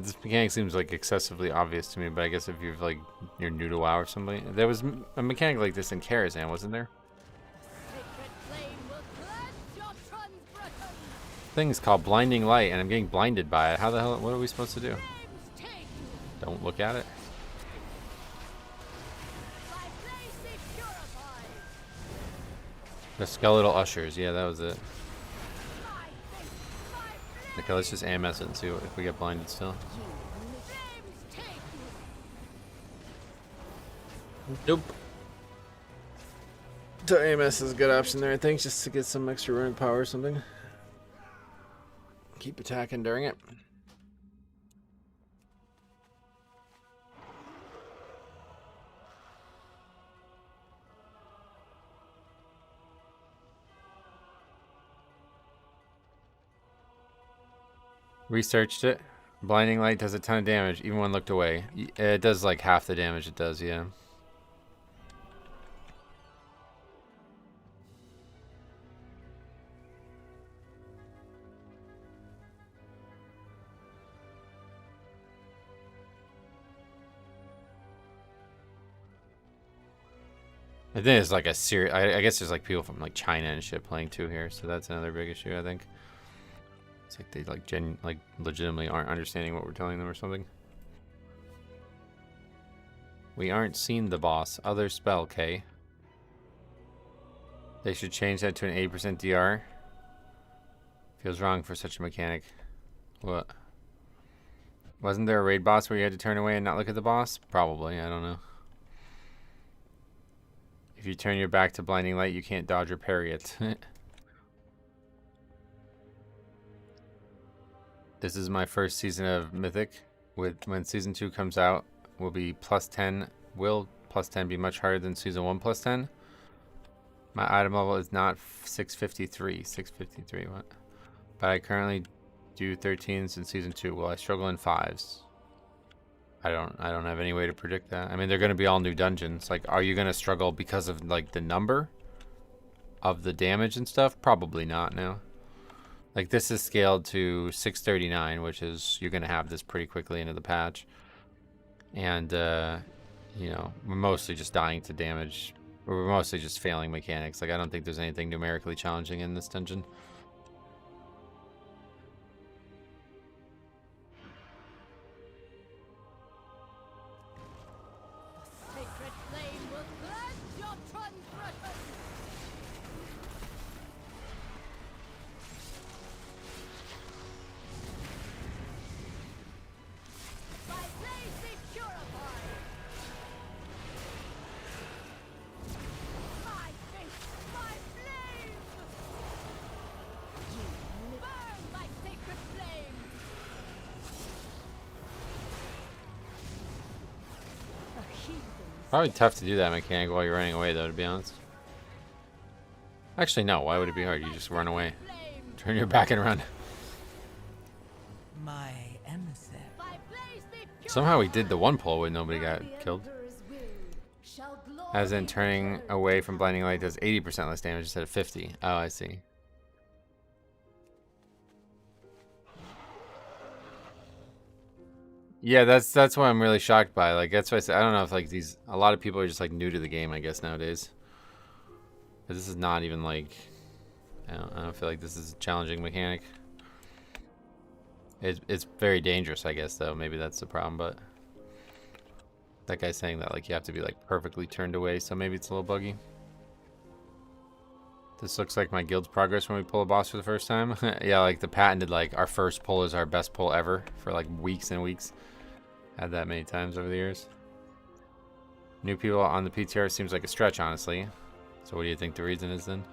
This mechanic seems like excessively obvious to me, but I guess if you're new to WoW or something. There was a mechanic like this in Karazhan, wasn't there? Thing's called Blinding Light, and I'm getting blinded by it. How the hell? What are we supposed to do? Don't look at it. The skeletal ushers. Yeah, that was it. Okay, let's just AMS it and see if we get blinded still. Nope. So AMS is a good option there, I think, just to get some extra running power or something. Keep attacking during it. Researched it. Blinding Light does a ton of damage, even when looked away. It does like half the damage it does, yeah. I think it's like a serious. I guess there's like people from like China and shit playing too here, so that's another big issue, I think. It's like they like legitimately aren't understanding what we're telling them or something. We aren't seen the boss. Other spell, K. They should change that to an 80% DR. Feels wrong for such a mechanic. What? Wasn't there a raid boss where you had to turn away and not look at the boss? Probably, I don't know. If you turn your back to Blinding Light, you can't dodge or parry it. This is my first season of Mythic. When season 2 comes out, will be plus 10. Will plus 10 be much harder than season 1 plus 10? My item level is not 653. 653, what? But I currently do 13s in season 2. Will I struggle in 5s? I don't have any way to predict that. I mean, they're going to be all new dungeons. Like, are you going to struggle because of like the number of the damage and stuff? Probably not now. Like, this is scaled to 639, which is, you're going to have this pretty quickly into the patch. And, you know, we're mostly just dying to damage. We're mostly just failing mechanics. Like, I don't think there's anything numerically challenging in this dungeon. Probably tough to do that mechanic while you're running away, though, to be honest. Actually, no. Why would it be hard? You just run away. Turn your back and run. My emissary. Somehow we did the one pull when nobody got killed. As in, turning away from Blinding Light does 80% less damage instead of 50. Oh, I see. Yeah, that's what I'm really shocked by. Like that's why I said I don't know if like a lot of people are just like new to the game, I guess nowadays. But this is not even like I don't feel like this is a challenging mechanic. It's very dangerous, I guess though. Maybe that's the problem, but that guy's saying that like you have to be like perfectly turned away, so maybe it's a little buggy. This looks like my guild's progress when we pull a boss for the first time. Yeah, like the patented like our first pull is our best pull ever for like weeks and weeks. Had that many times over the years. New people on the PTR seems like a stretch, honestly. So what do you think the reason is then?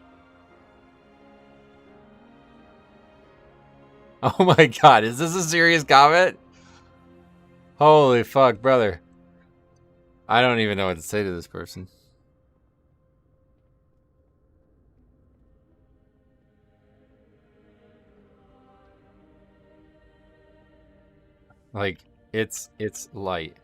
Oh my god, is this a serious comment? Holy fuck, brother. I don't even know what to say to this person. Like, it's light.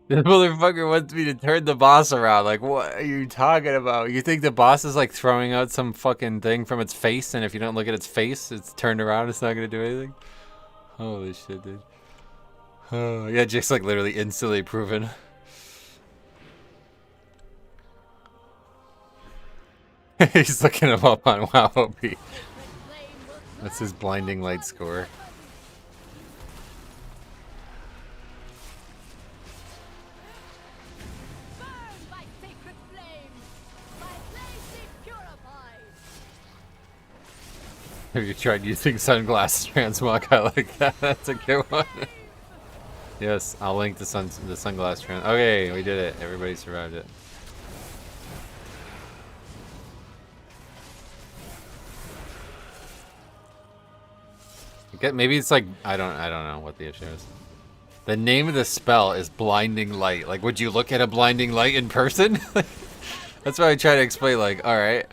This motherfucker wants me to turn the boss around. Like, what are you talking about? You think the boss is like throwing out some fucking thing from its face, and if you don't look at its face, it's turned around, it's not gonna do anything? Holy shit, dude. Oh, yeah, Jake's like literally instantly proven. He's looking him up on WoW OP. That's his blinding light score. Have you tried using sunglasses transmog? I like that. That's a good one. Yes, I'll link the sunglass trans. Okay, we did it. Everybody survived it. Maybe it's like I don't know what the issue is. The name of the spell is blinding light. Like, would you look at a blinding light in person? That's why I try to explain. Like, all right.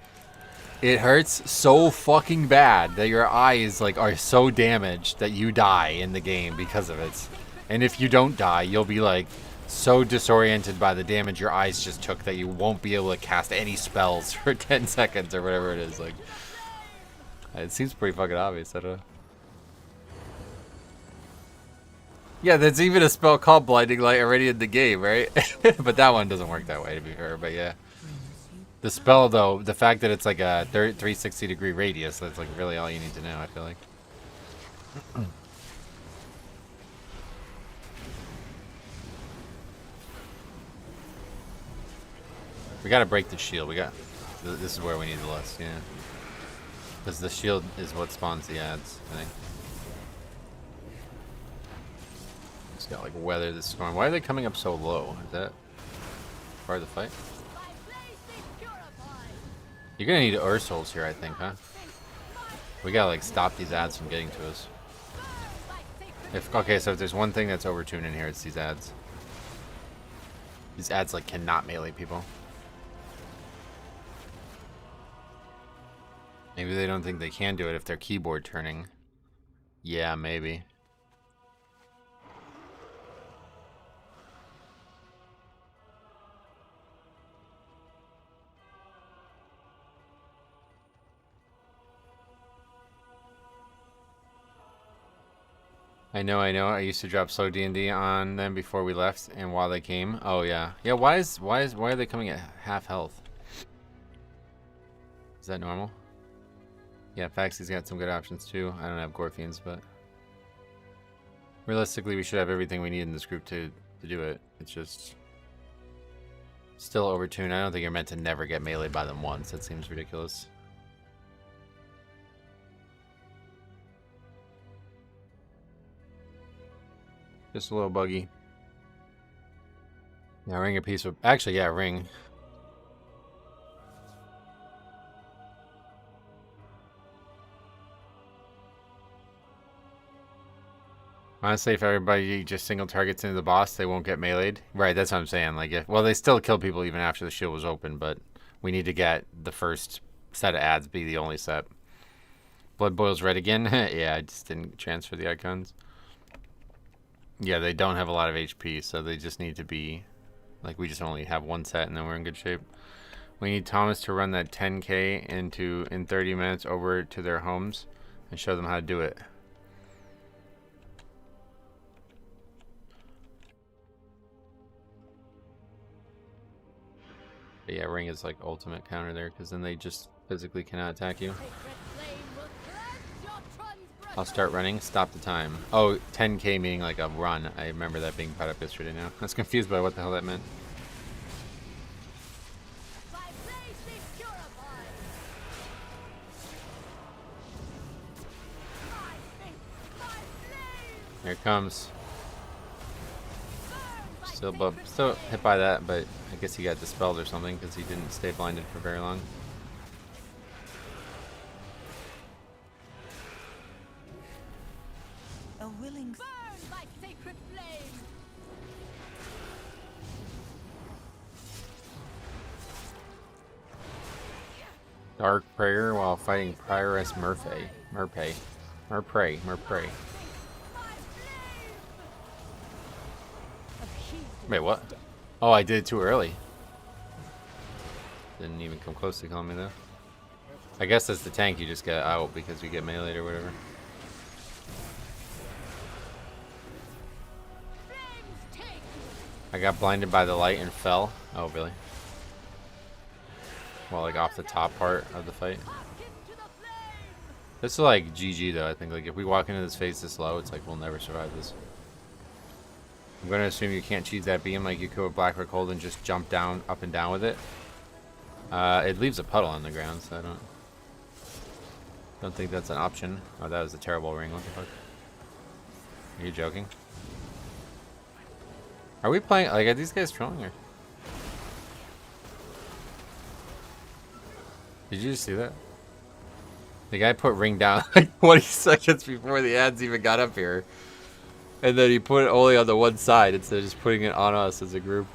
It hurts so fucking bad that your eyes like are so damaged that you die in the game because of it. And if you don't die, you'll be like so disoriented by the damage your eyes just took that you won't be able to cast any spells for 10 seconds or whatever it is. Like, it seems pretty fucking obvious. I don't know. Yeah, there's even a spell called Blinding Light already in the game, right? But that one doesn't work that way, to be fair. But yeah. The spell, though, the fact that it's like a 360-degree radius, that's like really all you need to know, I feel like. We gotta break the shield. This is where we need the lust, yeah. Because the shield is what spawns the ads, I think. Just got like weather the storm. Why are they coming up so low? Is that part of the fight? You're gonna need Ursouls here, I think, huh? We gotta like stop these ads from getting to us. Okay, so if there's one thing that's overtuned in here, it's these ads. These ads like cannot melee people. Maybe they don't think they can do it if they're keyboard turning. Yeah, maybe. I know. I used to drop slow D&D on them before we left and while they came. Oh yeah. Yeah, why are they coming at half health? Is that normal? Yeah, Faxy's got some good options too. I don't have Gorfians, but realistically we should have everything we need in this group to do it. It's just still overtuned. I don't think you're meant to never get meleeed by them once. That seems ridiculous. Just a little buggy. Yeah, ring a piece of... Actually, yeah, ring. Honestly, if everybody just single targets into the boss, they won't get meleeed. Right, that's what I'm saying. Like, well, they still kill people even after the shield was open, but we need to get the first set of ads be the only set. Blood boils red again. Yeah, I just didn't transfer the icons. Yeah, they don't have a lot of HP, so they just need to be, like, we just only have one set and then we're in good shape. We need Thomas to run that 10K in 30 minutes over to their homes and show them how to do it. But yeah, ring is like ultimate counter there, because then they just physically cannot attack you. I'll start running. Stop the time. Oh, 10K meaning like a run. I remember that being brought up yesterday now. I was confused by what the hell that meant. Here it comes. Still hit by that, but I guess he got dispelled or something because he didn't stay blinded for very long. A willing Burn by sacred flame. Dark prayer while fighting Prioress Murphy. Murpray. Wait, what? Oh, I did it too early. Didn't even come close to killing me though. I guess that's the tank, you just get out because you get meleeed or whatever. I got blinded by the light and fell. Oh, really? Well, like off the top part of the fight. This is like GG though, I think. Like if we walk into this phase this low, it's like we'll never survive this. I'm gonna assume you can't cheese that beam like you could with Black Rock Hold and just jump down, up and down with it. It leaves a puddle on the ground, so I don't think that's an option. Oh, that was a terrible ring. What the fuck? Are you joking? Are we playing? Like, are these guys trolling or? Did you just see that? The guy put ring down like 20 seconds before the ads even got up here. And then he put it only on the one side instead of just putting it on us as a group.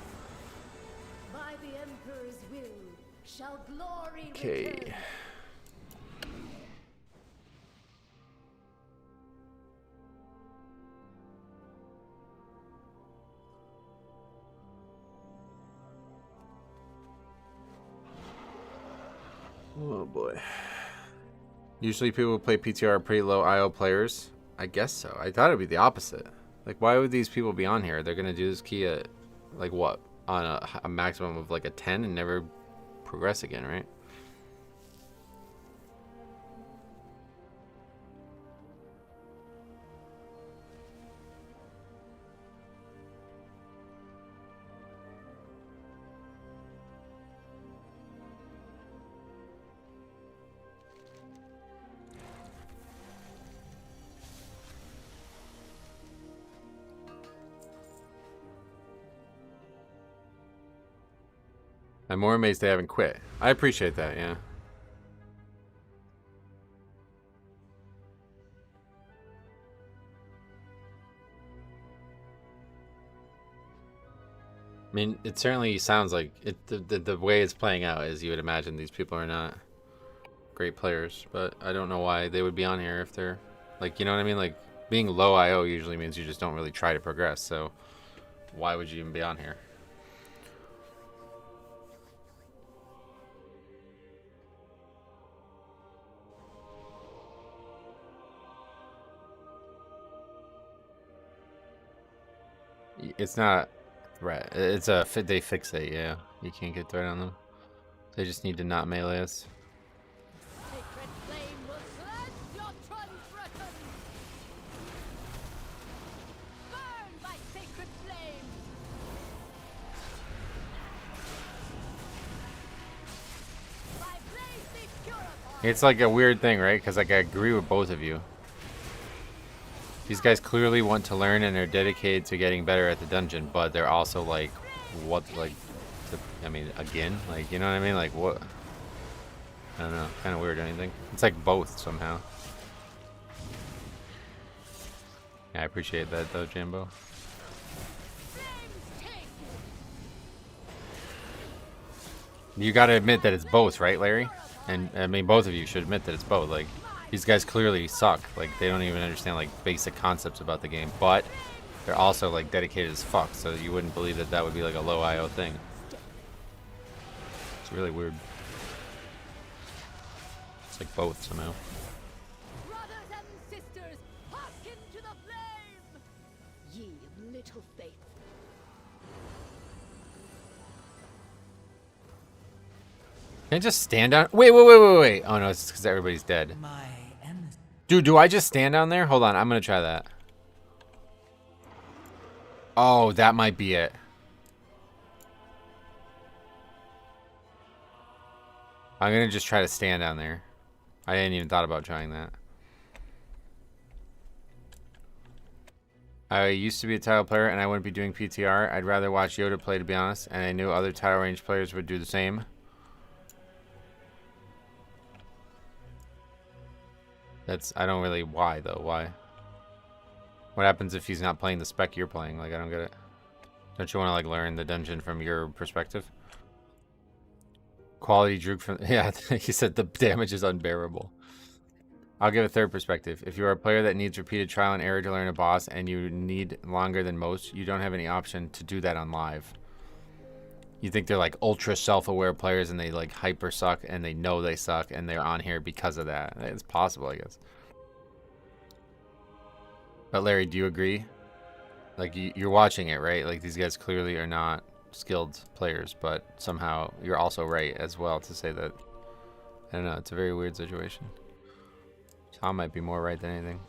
By the Emperor's will shall glory Okay. return. Oh boy. Usually people play PTR are pretty low IO players. I guess so. I thought it'd be the opposite. Like, why would these people be on here? They're gonna do this key at, like, what? On a maximum of like a 10 and never progress again, right? I'm more amazed they haven't quit. I appreciate that, yeah. I mean, it certainly sounds like it. The way it's playing out is you would imagine these people are not great players, but I don't know why they would be on here if they're, like, you know what I mean? Like, being low IO usually means you just don't really try to progress, so why would you even be on here? It's not right. It's a they fixate. Yeah, you can't get threat on them. They just need to not melee us. Sacred flame will cleanse your transgressions. Burn by sacred flame. By blaze be purified. It's like a weird thing, right? Because like I agree with both of you. These guys clearly want to learn and are dedicated to getting better at the dungeon, but they're also like, what, like, I mean, again, like, you know what I mean? Like, what? I don't know, kind of weird or anything. It's like both somehow. Yeah, I appreciate that though, Jambo. You gotta admit that it's both, right, Larry? And I mean, both of you should admit that it's both. Like, these guys clearly suck. Like, they don't even understand like basic concepts about the game, but they're also like dedicated as fuck. So you wouldn't believe that that would be like a low IO thing. It's really weird. It's like both somehow. Brothers and sisters, hearken to the flame! Ye of little faith. Can I just stand down? Wait. Oh no, it's because everybody's dead. My emissary. Dude, do I just stand down there? Hold on, I'm gonna try that. Oh, that might be it. I'm gonna just try to stand down there. I hadn't even thought about trying that. I used to be a title player and I wouldn't be doing PTR. I'd rather watch Yoda play, to be honest, and I knew other title range players would do the same. I don't really, why though? Why? What happens if he's not playing the spec you're playing? Like, I don't get it. Don't you want to like learn the dungeon from your perspective? Quality Droog from, yeah, he said the damage is unbearable. I'll give a third perspective. If you are a player that needs repeated trial and error to learn a boss and you need longer than most, you don't have any option to do that on live. You think they're like ultra self-aware players and they like hyper suck and they know they suck and they're on here because of that. It's possible, I guess. But Larry, do you agree? Like, you're watching it, right? Like, these guys clearly are not skilled players, but somehow you're also right as well to say that. I don't know, it's a very weird situation. Tom might be more right than anything.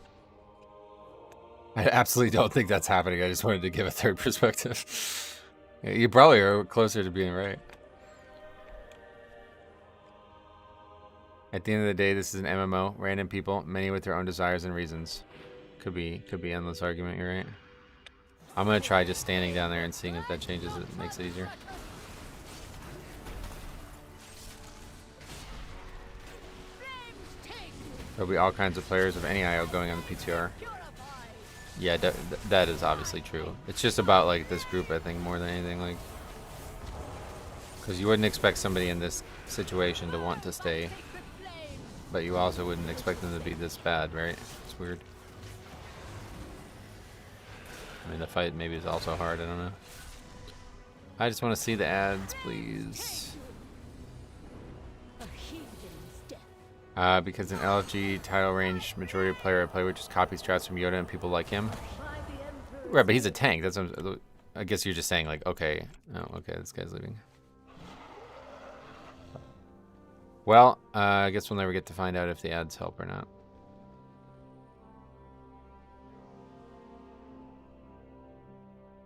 I absolutely don't think that's happening. I just wanted to give a third perspective. You probably are closer to being right. At the end of the day, this is an MMO. Random people, many with their own desires and reasons. Could be endless argument. You're right. I'm gonna try just standing down there and seeing if that changes it, makes it easier. There'll be all kinds of players of any IO going on the PTR. Yeah, that is obviously true. It's just about like this group, I think, more than anything, like, because you wouldn't expect somebody in this situation to want to stay, but you also wouldn't expect them to be this bad, right? It's weird. I mean, the fight maybe is also hard. I don't know. I just want to see the ads, please. Because in LFG title range, majority of player I play with just copy strats from Yoda and people like him. Right, but he's a tank. That's what I guess you're just saying, like, okay. Oh, okay, this guy's leaving. Well, I guess we'll never get to find out if the ads help or not.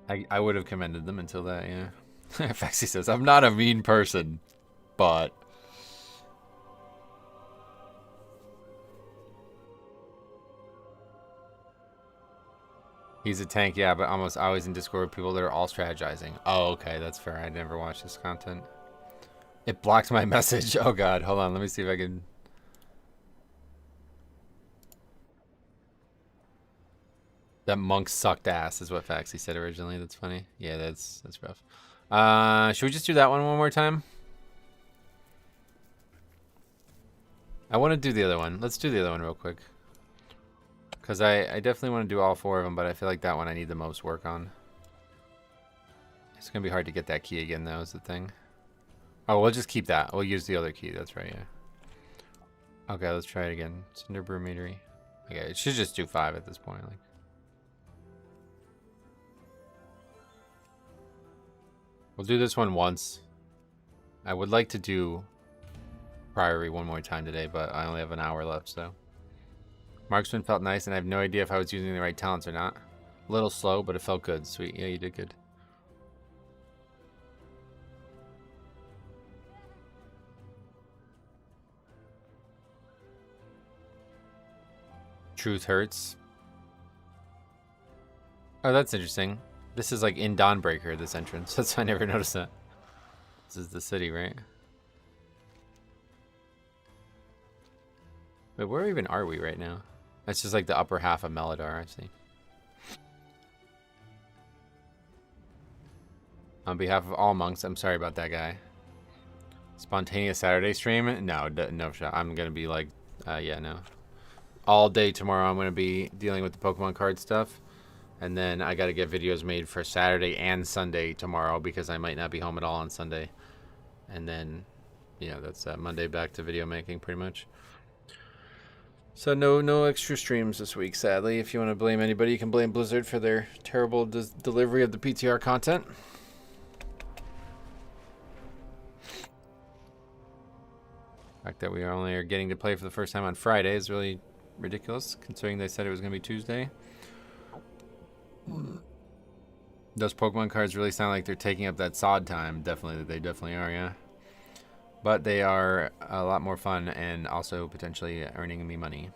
I would have commended them until that, yeah. Fexy says, I'm not a mean person, but... He's a tank, yeah, but almost always in Discord with people that are all strategizing. Oh, okay, that's fair. I never watched this content. It blocked my message. Oh god, hold on, let me see if I can... That monk sucked ass is what Faxi said originally. That's funny. Yeah, that's rough. Should we just do that one more time? I want to do the other one. Let's do the other one real quick. Because I definitely want to do all four of them, but I feel like that one I need the most work on. It's going to be hard to get that key again, though, is the thing. Oh, we'll just keep that. We'll use the other key. That's right, yeah. Okay, let's try it again. Cinder Brew Meadery. Okay, it should just do 5 at this point. Like. We'll do this one once. I would like to do Priory one more time today, but I only have an hour left, so. Marksman felt nice, and I have no idea if I was using the right talents or not. A little slow, but it felt good. Sweet. Yeah, you did good. Truth hurts. Oh, that's interesting. This is like in Dawnbreaker, this entrance. That's I never noticed that. This is the city, right? Wait, where even are we right now? That's just like the upper half of Meladar, I see. On behalf of all monks, I'm sorry about that guy. Spontaneous Saturday stream? No, no shot. I'm gonna be like, yeah, no. All day tomorrow I'm gonna be dealing with the Pokemon card stuff. And then I gotta get videos made for Saturday and Sunday tomorrow because I might not be home at all on Sunday. And then, yeah, that's Monday back to video making pretty much. So no extra streams this week, sadly. If you want to blame anybody, you can blame Blizzard for their terrible delivery of the PTR content. The fact that we are getting to play for the first time on Friday is really ridiculous, considering they said it was going to be Tuesday. Those Pokemon cards really sound like they're taking up that sod time. Definitely, they definitely are, yeah. But they are a lot more fun and also potentially earning me money.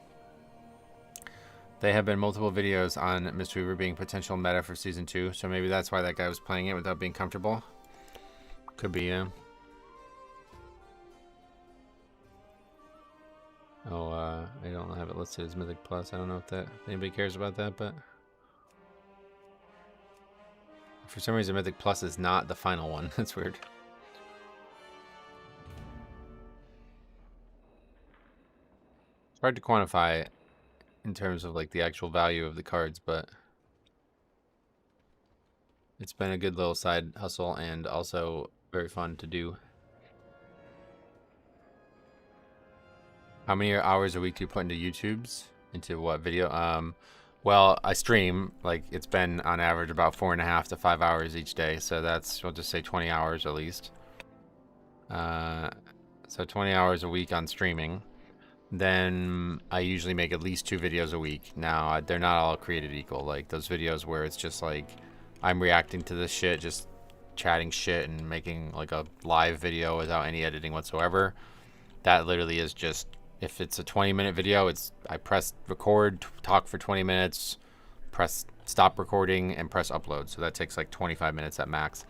There have been multiple videos on Mistweaver being potential meta for Season 2, so maybe that's why that guy was playing it without being comfortable. Could be, yeah. Oh, I don't have it listed as Mythic Plus. I don't know if anybody cares about that, but... For some reason, Mythic Plus is not the final one. That's weird. It's hard to quantify in terms of like the actual value of the cards, but it's been a good little side hustle and also very fun to do. How many hours a week do you put into YouTube's? Into what video? Well, I stream, like, it's been on average about 4.5 to 5 hours each day. So that's, we'll just say 20 hours at least. So 20 hours a week on streaming. Then I usually make at least 2 videos a week. Now, they're not all created equal. Like, those videos where it's just like, I'm reacting to this shit, just chatting shit and making, like, a live video without any editing whatsoever. That literally is just... If it's a 20-minute video, I press record, talk for 20 minutes, press stop recording, and press upload. So that takes like 25 minutes at max.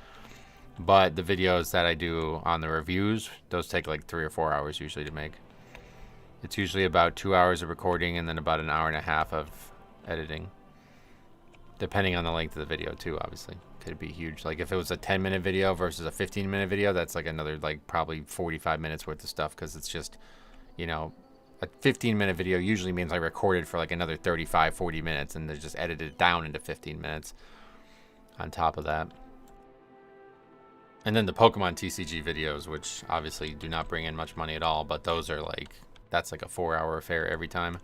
But the videos that I do on the reviews, those take like 3 or 4 hours usually to make. It's usually about 2 hours of recording and then about an hour and a half of editing. Depending on the length of the video too, obviously. Could be huge. Like if it was a 10-minute video versus a 15-minute video, that's like another like probably 45 minutes worth of stuff because it's just... You know, a 15-minute video usually means I recorded for like another 35, 40 minutes and they just edited it down into 15 minutes on top of that. And then the Pokemon TCG videos, which obviously do not bring in much money at all, but those are like, that's like a 4-hour affair every time.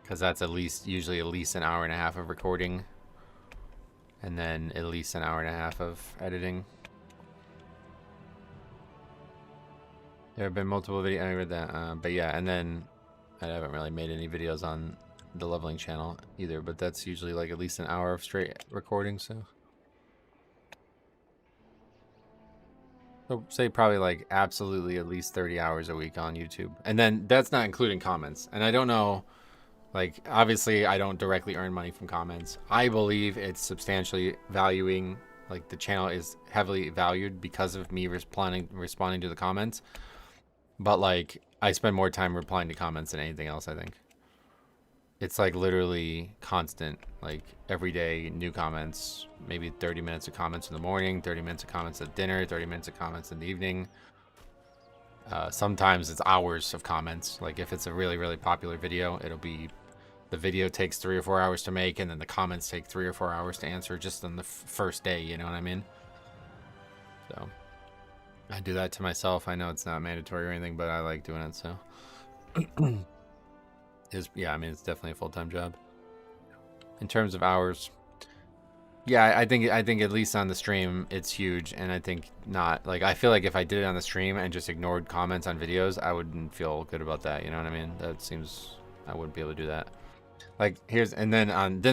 Because that's usually at least an hour and a half of recording. And then at least an hour and a half of editing. There have been multiple videos. I read that, but yeah, and then I haven't really made any videos on the leveling channel either. But that's usually like at least an hour of straight recording. So say probably like absolutely at least 30 hours a week on YouTube, and then that's not including comments. And I don't know, like obviously I don't directly earn money from comments. I believe it's substantially valuing. Like the channel is heavily valued because of me responding to the comments. But like I spend more time replying to comments than anything else, I think. It's like literally constant, like every day new comments, maybe 30 minutes of comments in the morning, 30 minutes of comments at dinner, 30 minutes of comments in the evening. Sometimes it's hours of comments. Like if it's a really, really popular video, it'll be the video takes 3 or 4 hours to make and then the comments take 3 or 4 hours to answer just on the first day, you know what I mean? So I do that to myself. I know it's not mandatory or anything, but I like doing it, so yeah, I mean it's definitely a full-time job. In terms of hours, yeah, I think at least on the stream it's huge, and I think not like I feel like if I did it on the stream and just ignored comments on videos, I wouldn't feel good about that, you know what I mean? That seems I wouldn't be able to do that. Like then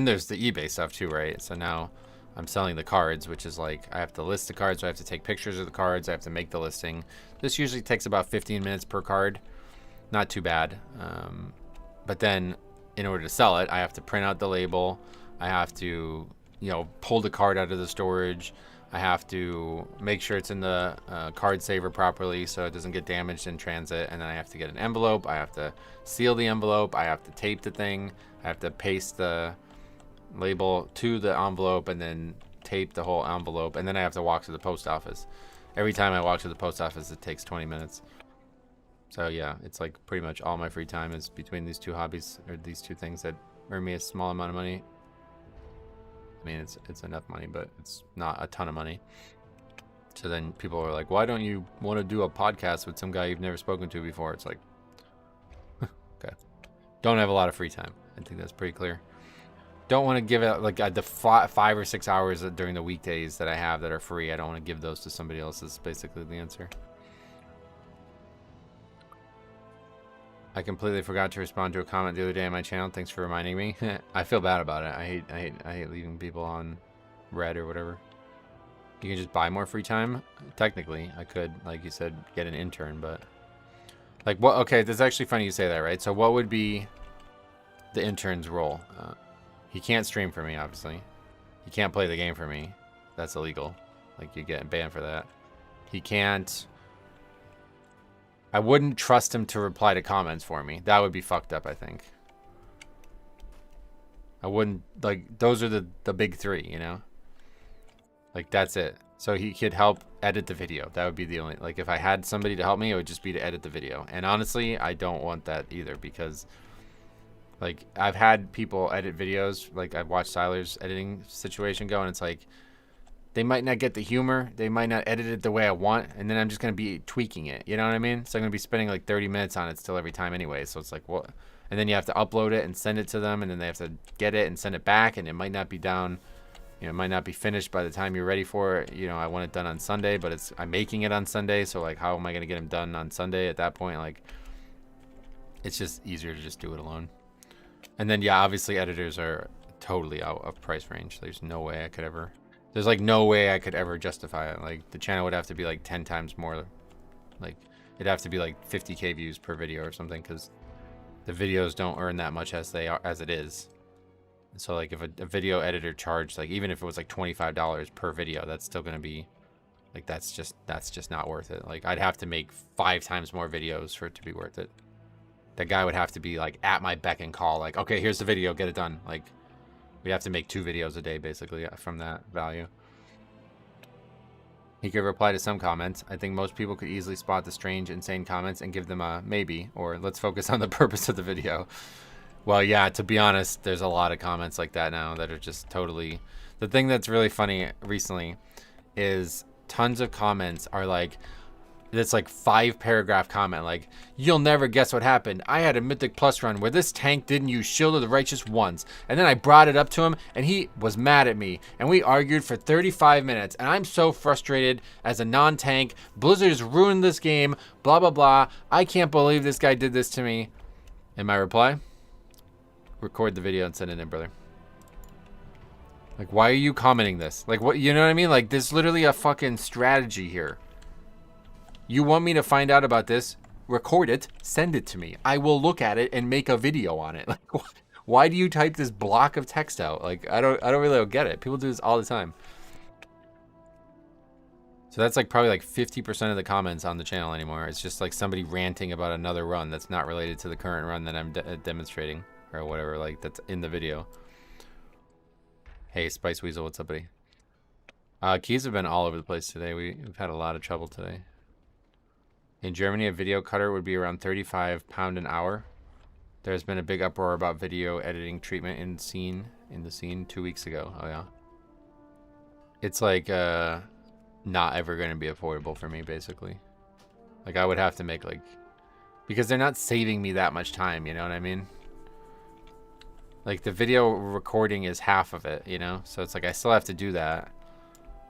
there's the eBay stuff too, right? So now I'm selling the cards, which is like I have to list the cards, so I have to take pictures of the cards, I have to make the listing. This usually takes about 15 minutes per card. Not too bad. But then in order to sell it, I have to print out the label. I have to, pull the card out of the storage. I have to make sure it's in the card saver properly so it doesn't get damaged in transit. And then I have to get an envelope. I have to seal the envelope. I have to tape the thing. I have to paste the label to the envelope and then tape the whole envelope, and then I have to walk to the post office. Every time I walk to the post office, it takes 20 minutes. So yeah, it's like pretty much all my free time is between these two hobbies, or these two things that earn me a small amount of money. I mean, it's enough money, but it's not a ton of money. So then people are like, why don't you want to do a podcast with some guy you've never spoken to before? It's like, okay. Don't have a lot of free time. I think that's pretty clear. Don't want to give it like the 5 or 6 hours during the weekdays that I have that are free. I don't want to give those to somebody else is basically the answer. I completely forgot to respond to a comment the other day on my channel. Thanks for reminding me. I feel bad about it. I hate leaving people on red or whatever. You can just buy more free time. Technically, I could, like you said, get an intern, but like what? Okay, that's actually funny you say that, right? So what would be the intern's role? He can't stream for me, obviously. He can't play the game for me. That's illegal. Like you get banned for that. He can't. I wouldn't trust him to reply to comments for me. That would be fucked up, I think. I wouldn't, like, those are the big three, you know? Like, that's it. So he could help edit the video. That would be the only, like, if I had somebody to help me, it would just be to edit the video. And honestly, I don't want that either because, like, I've had people edit videos. Like, I've watched Tyler's editing situation go, and it's like, they might not get the humor. They might not edit it the way I want. And then I'm just going to be tweaking it. You know what I mean? So I'm going to be spending like 30 minutes on it still every time anyway. So it's like, what? And then you have to upload it and send it to them. And then they have to get it and send it back. And it might not be down. You know, it might not be finished by the time you're ready for it. You know, I want it done on Sunday, but I'm making it on Sunday. So like, how am I going to get them done on Sunday at that point? Like, it's just easier to just do it alone. And then, yeah, obviously editors are totally out of price range. There's no way I could ever... There's like no way I could ever justify it. Like the channel would have to be like 10 times more. Like it'd have to be like 50K views per video or something because the videos don't earn that much as it is. So like if a video editor charged like even if it was like $25 per video, that's still gonna be like that's just not worth it. Like I'd have to make 5 times more videos for it to be worth it. That guy would have to be like at my beck and call. Like okay, here's the video, get it done. Like. We have to make 2 videos a day, basically, from that value. He could reply to some comments. I think most people could easily spot the strange, insane comments and give them a maybe, or let's focus on the purpose of the video. Well, yeah, to be honest, there's a lot of comments like that now that are just totally... The thing that's really funny recently is tons of comments are like... It's like 5-paragraph comment like, you'll never guess what happened. I had a Mythic Plus run where this tank didn't use Shield of the Righteous once. And then I brought it up to him and he was mad at me. And we argued for 35 minutes. And I'm so frustrated as a non-tank. Blizzard has ruined this game. Blah, blah, blah. I can't believe this guy did this to me. And my reply? Record the video and send it in, brother. Like, why are you commenting this? Like, what? You know what I mean? Like, there's literally a fucking strategy here. You want me to find out about this? Record it, send it to me. I will look at it and make a video on it. Like, why do you type this block of text out? Like, I don't really get it. People do this all the time. So that's like probably like 50% of the comments on the channel anymore. It's just like somebody ranting about another run that's not related to the current run that I'm demonstrating or whatever. Like that's in the video. Hey, Spice Weasel, what's up, buddy? Keys have been all over the place today. We've had a lot of trouble today. In Germany, a video cutter would be around £35 an hour. There's been a big uproar about video editing treatment in the scene 2 weeks ago. Oh yeah. It's like not ever going to be affordable for me, basically. Like I would have to make like, because they're not saving me that much time, you know what I mean? Like the video recording is half of it, you know? So it's like I still have to do that.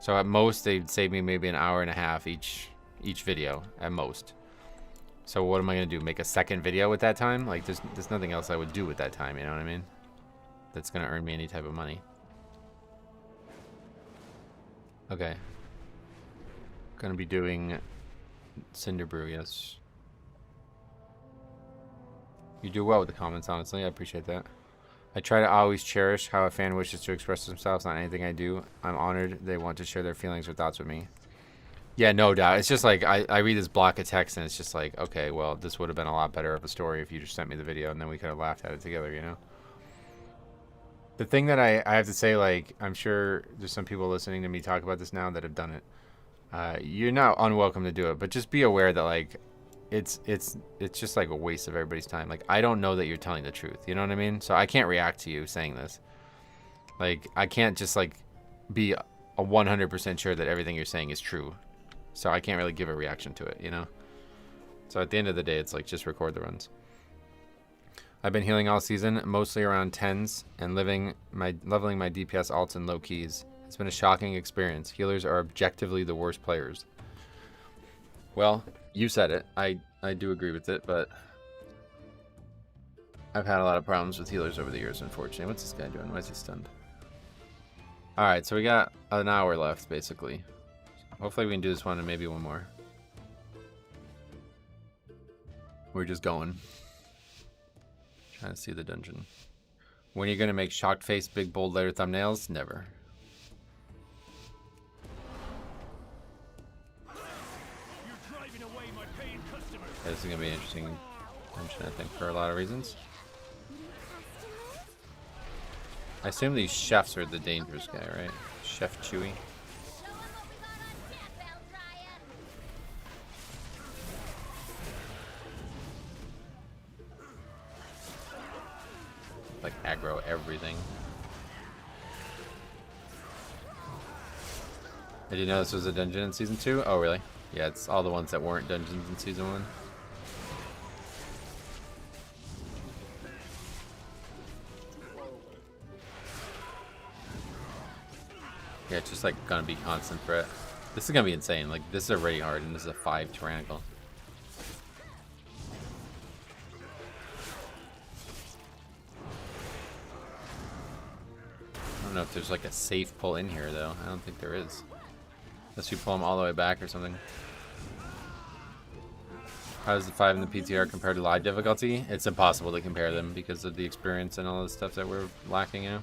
So at most they'd save me maybe an hour and a half each video at most. So what am I gonna do? Make a second video with that time? Like there's nothing else I would do with that time, you know what I mean? That's gonna earn me any type of money. Okay. Gonna be doing Cinder Brew, yes. You do well with the comments, honestly. I appreciate that. I try to always cherish how a fan wishes to express themselves on anything I do. I'm honored they want to share their feelings or thoughts with me. Yeah, no doubt. It's just like I read this block of text and it's just like, okay, well, this would have been a lot better of a story if you just sent me the video and then we could have laughed at it together, you know? The thing that I have to say, like, I'm sure there's some people listening to me talk about this now that have done it. You're not unwelcome to do it, but just be aware that, like, it's just like a waste of everybody's time. Like, I don't know that you're telling the truth. You know what I mean? So I can't react to you saying this. Like, I can't just, like, be a 100% sure that everything you're saying is true. So I can't really give a reaction to it, you know? So at the end of the day, it's like, just record the runs. I've been healing all season, mostly around 10s, and leveling my DPS alts and low keys. It's been a shocking experience. Healers are objectively the worst players. Well, you said it. I do agree with it, but I've had a lot of problems with healers over the years, unfortunately. What's this guy doing? Why is he stunned? Alright, so we got an hour left, basically. Hopefully we can do this one and maybe one more. We're just going. Trying to see the dungeon. When are you going to make shocked face, big, bold letter thumbnails? Never. Yeah, this is going to be an interesting dungeon, I think, for a lot of reasons. I assume these chefs are the dangerous guy, right? Chef Chewy. Like aggro everything. Did you know this was a dungeon in season 2? Oh, really? Yeah, it's all the ones that weren't dungeons in season 1. Yeah, it's just like gonna be constant threat. This is gonna be insane. Like, this is already hard, and this is a 5 tyrannical. I don't know if there's like a safe pull in here, though. I don't think there is. Unless you pull them all the way back or something. How does the 5 in the PTR compare to live difficulty? It's impossible to compare them because of the experience and all the stuff that we're lacking, you know?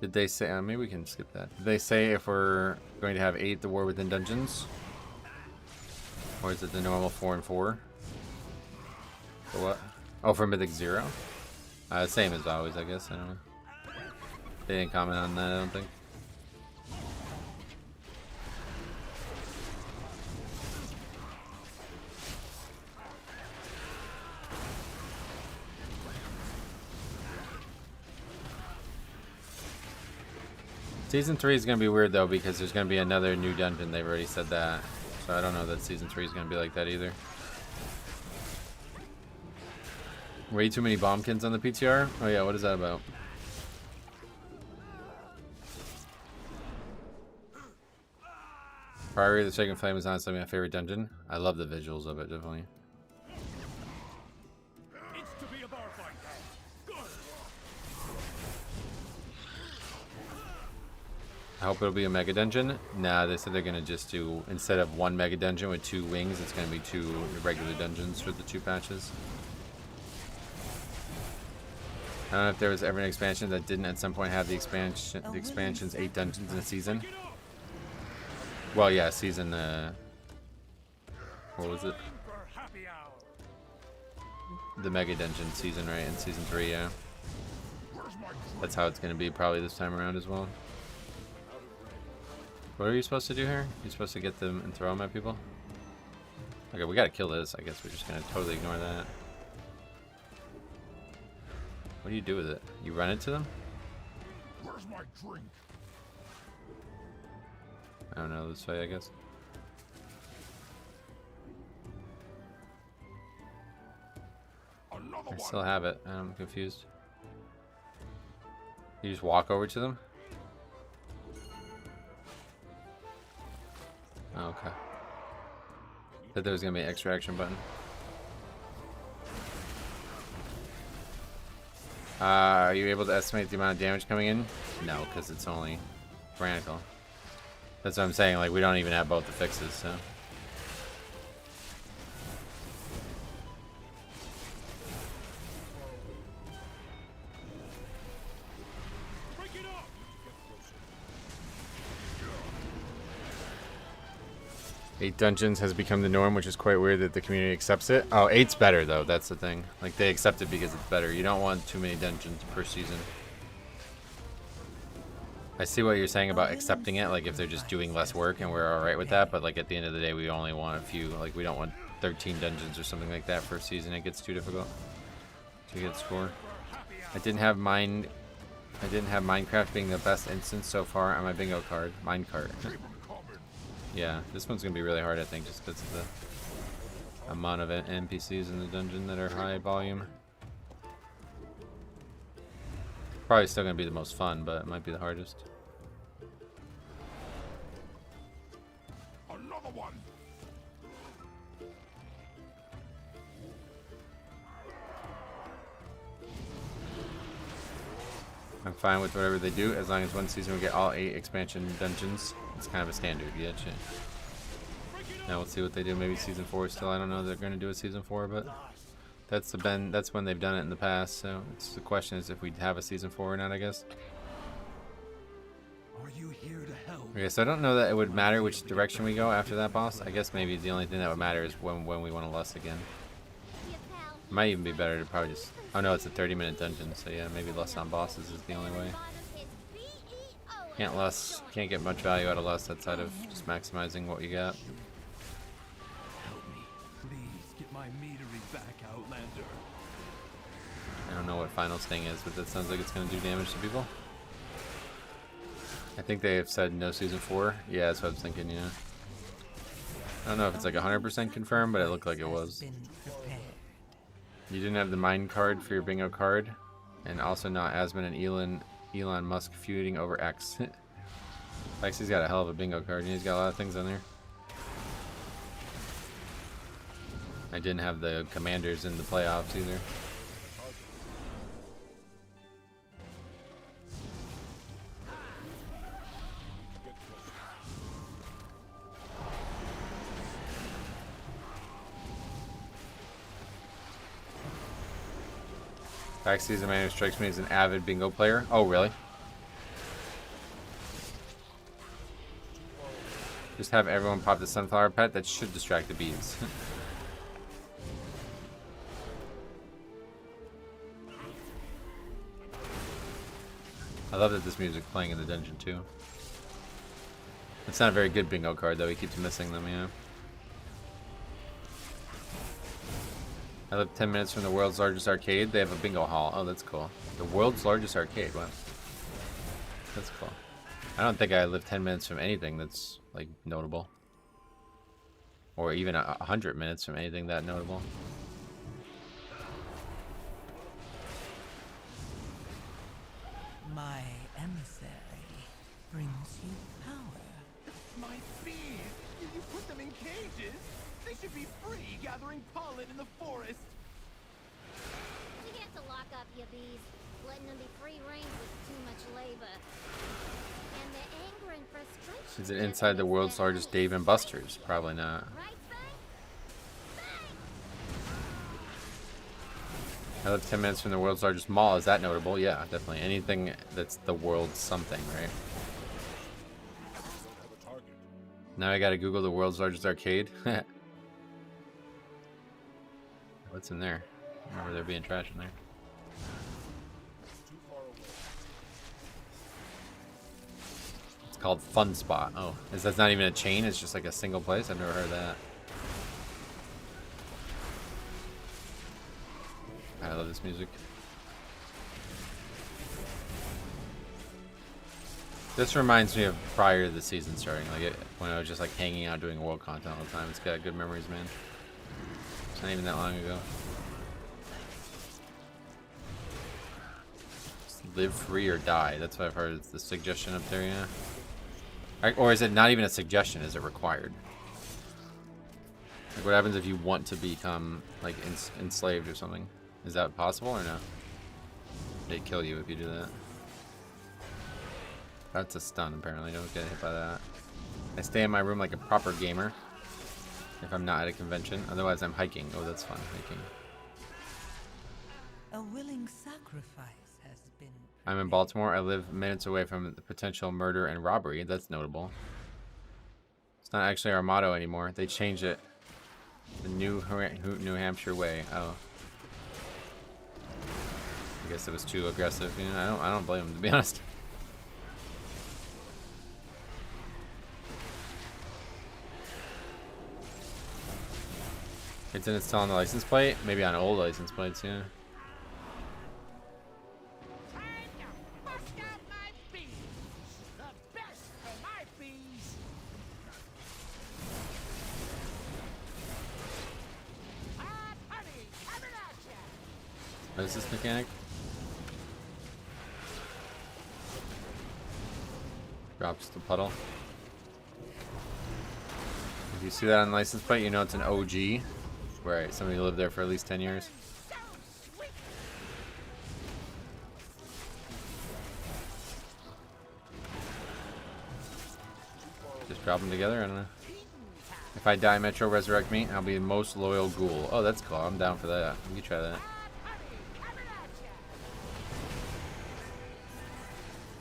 Did they say... maybe we can skip that. Did they say if we're going to have 8 the War Within Dungeons? Or is it the normal 4 and 4? For what? Oh, for Mythic 0? Same as always, I guess. I don't know. They didn't comment on that, I don't think. Season 3 is going to be weird, though, because there's going to be another new dungeon. They've already said that. So I don't know that Season 3 is going to be like that either. Way too many bombkins on the PTR? Oh yeah, what is that about? Priory of the Shaken Flame is honestly my favorite dungeon. I love the visuals of it, definitely. It's to be a bar fight. Good. I hope it'll be a mega dungeon. Nah, they said they're gonna just do, instead of 1 mega dungeon with 2 wings, it's gonna be 2 regular dungeons for the 2 patches. I don't know if there was ever an expansion that didn't at some point have the expansion's 8 dungeons in a season. Well, yeah, season, what was it? The mega dungeon season, right? In season 3, yeah. That's how it's gonna be probably this time around as well. What are you supposed to do here? You're supposed to get them and throw them at people? Okay, we gotta kill this. I guess we're just gonna totally ignore that. What do you do with it? You run into them? Where's my drink? I don't know, this way, I guess. I still have it. I'm confused. You just walk over to them? Oh, okay. Thought there was gonna be an extra action button. Are you able to estimate the amount of damage coming in? No, because it's only tyrannical. That's what I'm saying, like, we don't even have both the fixes, so. Break it up. 1 8 dungeons has become the norm, which is quite weird that the community accepts it. Oh, 8's better though. That's the thing. Like they accept it because it's better. You don't want too many dungeons per season. I see what you're saying about accepting it, like if they're just doing less work and we're alright with that, but like at the end of the day we only want a few, like we don't want 13 dungeons or something like that for a season. It gets too difficult to get score. I didn't have Minecraft being the best instance so far on my bingo card. Minecart. Yeah, this one's gonna be really hard I think just because of the amount of NPCs in the dungeon that are high volume. Probably still gonna be the most fun, but it might be the hardest. Another one. I'm fine with whatever they do as long as one season we get all 8 expansion dungeons. It's kind of a standard, yeah. Now we'll see what they do. Maybe season 4 still. I don't know if they're gonna do a season 4, but that's when they've done it in the past. So it's the question is if we have a season 4 or not, I guess. Are you here to help? Okay, so I don't know that it would matter which direction we go after that boss. I guess maybe the only thing that would matter is when we want to lust again. Might even be better to probably just... Oh no, it's a 30-minute dungeon, so yeah, maybe lust on bosses is the only way. Can't get much value out of lust outside of just maximizing what you got. Help me. Please get my meadery back, Outlander. I don't know what final sting is, but that sounds like it's going to do damage to people. I think they have said no season 4. Yeah, that's what I was thinking, yeah. I don't know if it's like 100% confirmed, but it looked like it was. You didn't have the mine card for your bingo card, and also not Asmon and Elon Musk feuding over X. X, he's got a hell of a bingo card, and he's got a lot of things on there. I didn't have the Commanders in the playoffs either. Backseas is a man who strikes me as an avid bingo player. Oh, really? Just have everyone pop the sunflower pet. That should distract the bees. I love that this music's playing in the dungeon too. It's not a very good bingo card though. He keeps missing them, yeah. I live 10 minutes from the world's largest arcade. They have a bingo hall. Oh, that's cool. The world's largest arcade. Wow. That's cool. I don't think I live 10 minutes from anything that's, like, notable. Or even 100 minutes from anything that notable. My emissary brings you power. My bees! You put them in cages? They should be free gathering pollen in the forest. We have to lock up your bees. Letting them be free range was too much labor. And the anger and frustration... Is it inside the world's largest Dave and Buster's? Probably not. Right, I live 10 minutes from the world's largest mall. Is that notable? Yeah, definitely. Anything that's the world's something, right? Now I gotta Google the world's largest arcade. What's in there? I remember there being trash in there. It's called Fun Spot. Oh, that's not even a chain? It's just like a single place? I've never heard of that. I love this music. This reminds me of prior to the season starting, like when I was just like hanging out doing world content all the time. It's got good memories, man. It's not even that long ago. Just live free or die. That's what I've heard. It's the suggestion up there, yeah. Or is it not even a suggestion? Is it required? Like what happens if you want to become like enslaved or something? Is that possible or no? They kill you if you do that. That's a stun, apparently. Don't get hit by that. I stay in my room like a proper gamer if I'm not at a convention. Otherwise, I'm hiking. Oh, that's fun, hiking. A willing sacrifice has been... I'm in Baltimore. I live minutes away from the potential murder and robbery. That's notable. It's not actually our motto anymore. They changed it. The New Hampshire way. Oh. I guess it was too aggressive. You know, I don't blame them, to be honest. It's in it's on the license plate, maybe on old license plates, yeah. What is this mechanic? Drops the puddle. If you see that on the license plate, you know it's an OG. Right, somebody lived there for at least 10 years. Just drop them together, I don't know. If I die, Metro resurrect me, I'll be the most loyal ghoul. Oh, that's cool. I'm down for that. You can try that.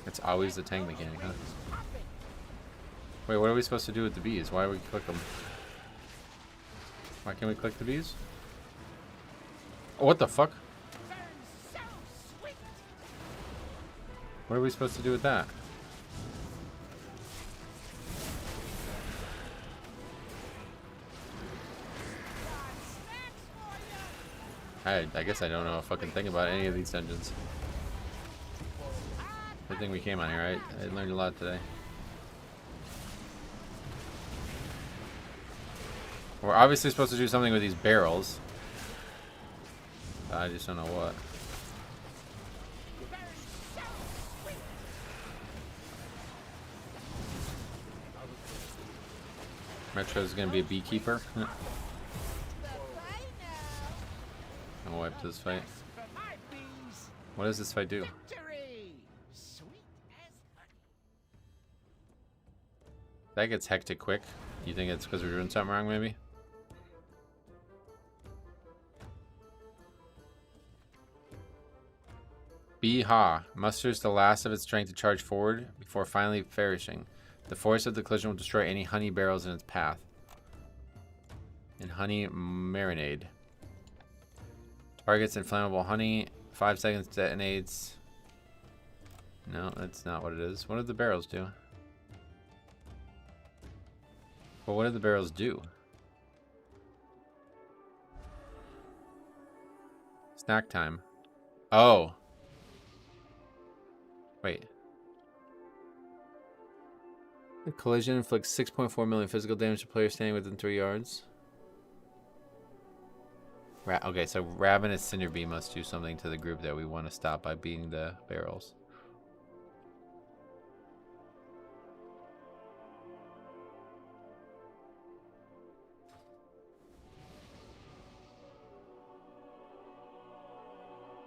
It's always the tank mechanic, huh? Wait, what are we supposed to do with the bees? Why do we click them? Why can't we click the bees? Oh, what the fuck? What are we supposed to do with that? I guess I don't know a fucking thing about any of these dungeons. Good thing we came on here, I learned a lot today. We're obviously supposed to do something with these barrels. I just don't know what. Metro's gonna be a beekeeper. I'm gonna wipe this fight. What does this fight do? That gets hectic quick. You think it's because we're doing something wrong, maybe? Bee-ha musters the last of its strength to charge forward before finally perishing. The force of the collision will destroy any honey barrels in its path. And honey marinade. Targets inflammable honey. 5 seconds detonates. No, that's not what it is. What did the barrels do? Well, what did the barrels do? Snack time. Oh. Wait. The collision inflicts 6.4 million physical damage to players standing within 3 yards. Okay, so Ravenous Cinderbee must do something to the group that we want to stop by beating the barrels.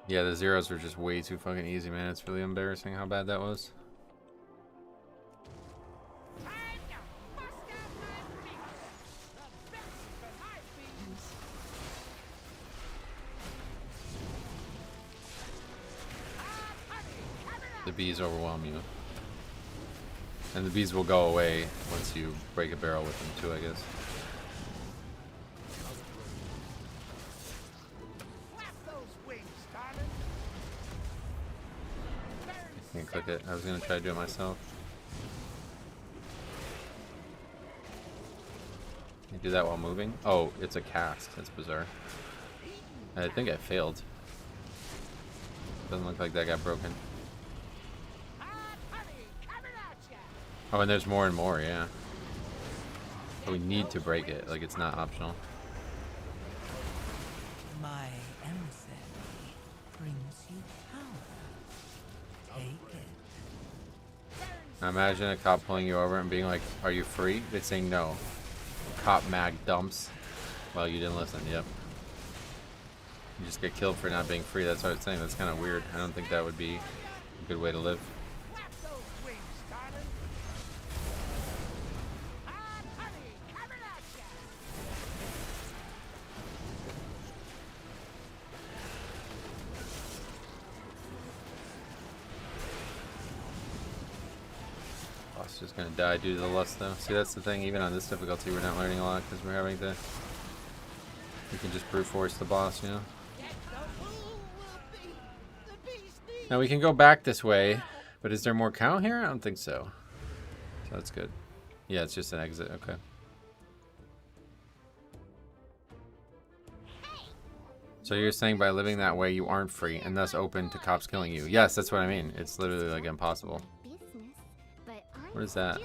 Yeah, the zeros were just way too fucking easy, man. It's really embarrassing how bad that was. The bees overwhelm you. And the bees will go away once you break a barrel with them too, I guess. I can't click it. I was gonna try to do it myself. Can you do that while moving? Oh, it's a cast. That's bizarre. I think I failed. Doesn't look like that got broken. Oh, and there's more and more, yeah. But we need to break it, like it's not optional. My emissary brings you power. Take it. Now imagine a cop pulling you over and being like, "Are you free?" They say no. Cop mag dumps. Well, you didn't listen, yep. You just get killed for not being free, that's what it's saying. That's kind of weird. I don't think that would be a good way to live. just gonna die due to the lust though. See, that's the thing, even on this difficulty we're not learning a lot because we're having to, we can just brute force the boss, you know. Now we can go back this way, but is there more count here? I don't think so. So that's good. Yeah, it's just an exit, okay. So you're saying by living that way you aren't free and thus open to cops killing you. Yes, that's what I mean. It's literally like impossible. What is that?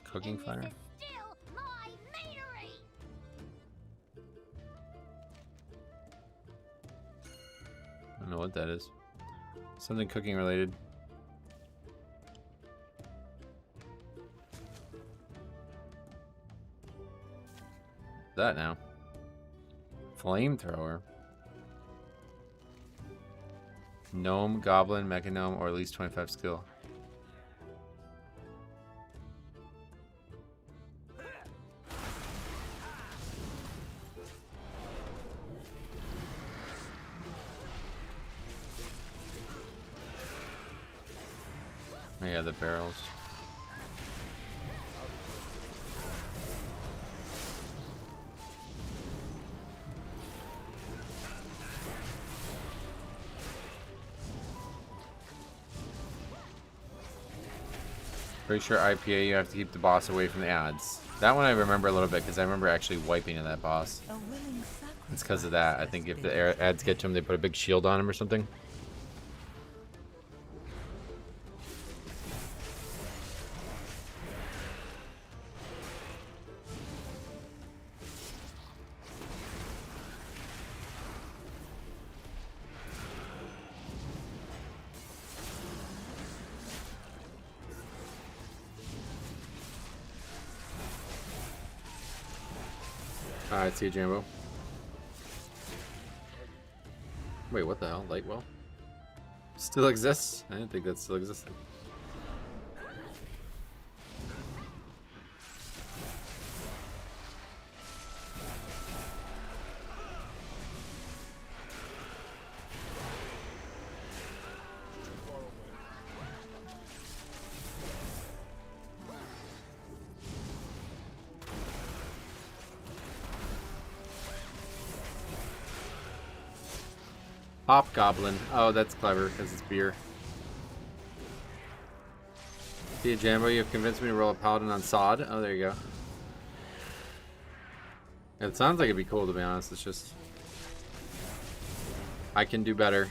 Cooking fire? I don't know what that is. Something cooking related. That now? Flamethrower. Gnome, goblin, mecha gnome, or at least 25 skill. Oh yeah, the barrels. Pretty sure IPA you have to keep the boss away from the ads. That one I remember a little bit because I remember actually wiping in that boss. It's because of that. I think if the ads get to him, they put a big shield on him or something. Alright, see you, Jambo. Wait, what the hell? Lightwell? Still exists? I didn't think that still existed. Hobgoblin. Oh, that's clever because it's beer. See you, Jambo. You have convinced me to roll a paladin on sod. Oh, there you go. It sounds like it'd be cool, to be honest. It's just I can do better.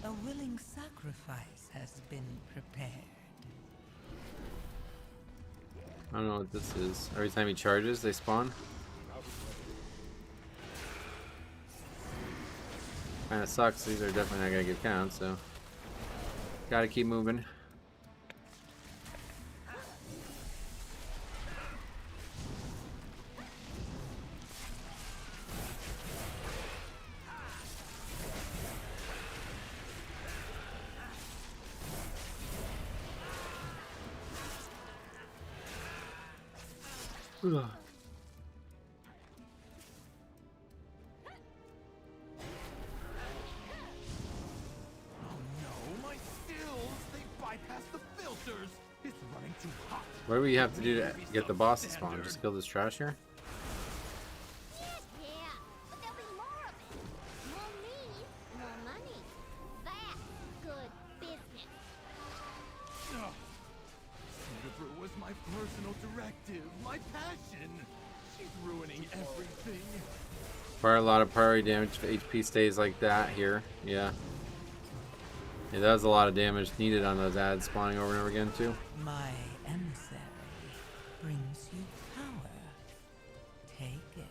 A willing sacrifice has been prepared. I don't know what this is. Every time he charges, they spawn. Kinda sucks. These are definitely not gonna get count, so gotta keep moving. Ugh. What do we have to do to get the boss to spawn? Just kill this trash here? Yeah, but there'll be more of it. More meat, more money. That's good business. River was my personal directive, my passion. She's ruining everything. Fire a lot of priority damage if HP stays like that here. Yeah. Yeah, that was a lot of damage needed on those ads spawning over and over again too. My emissary brings you power. Take it.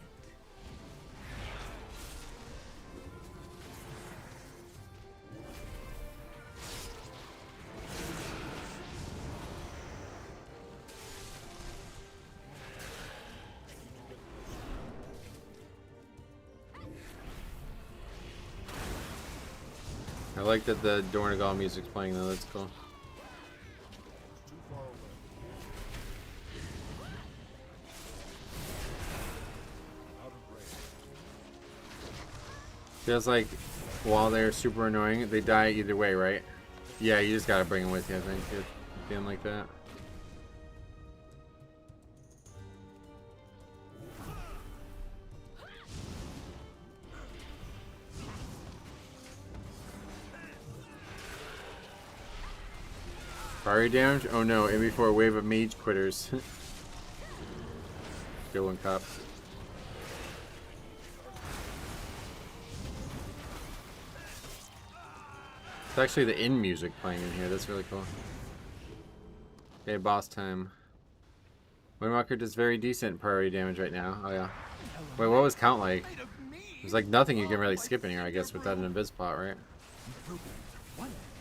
I like that the Dornagal music's playing though, that's cool. Feels like while they're super annoying, they die either way, right? Yeah, you just gotta bring them with you, I think, if you're feeling like that. Fiery damage? Oh no, in before a wave of mage quitters. Good one, cop. It's actually the in music playing in here. That's really cool. Okay, boss time. Windwalker does very decent priority damage right now. Oh yeah. Wait, what was count like? There's like nothing you can really skip in here, I guess, without an invis pot, right?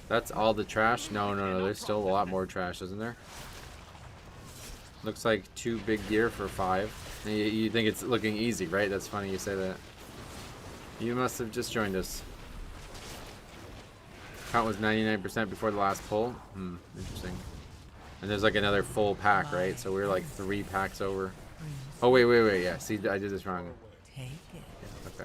That's all the trash? No, no, no. There's still a lot more trash, isn't there? Looks like 2 big gear for 5. And you think it's looking easy, right? That's funny you say that. You must have just joined us. Count was 99% before the last pull. Interesting. And there's like another full pack, right? So we're like 3 packs over. Oh, wait, wait, wait. Yeah, see, I did this wrong. Take it. Okay.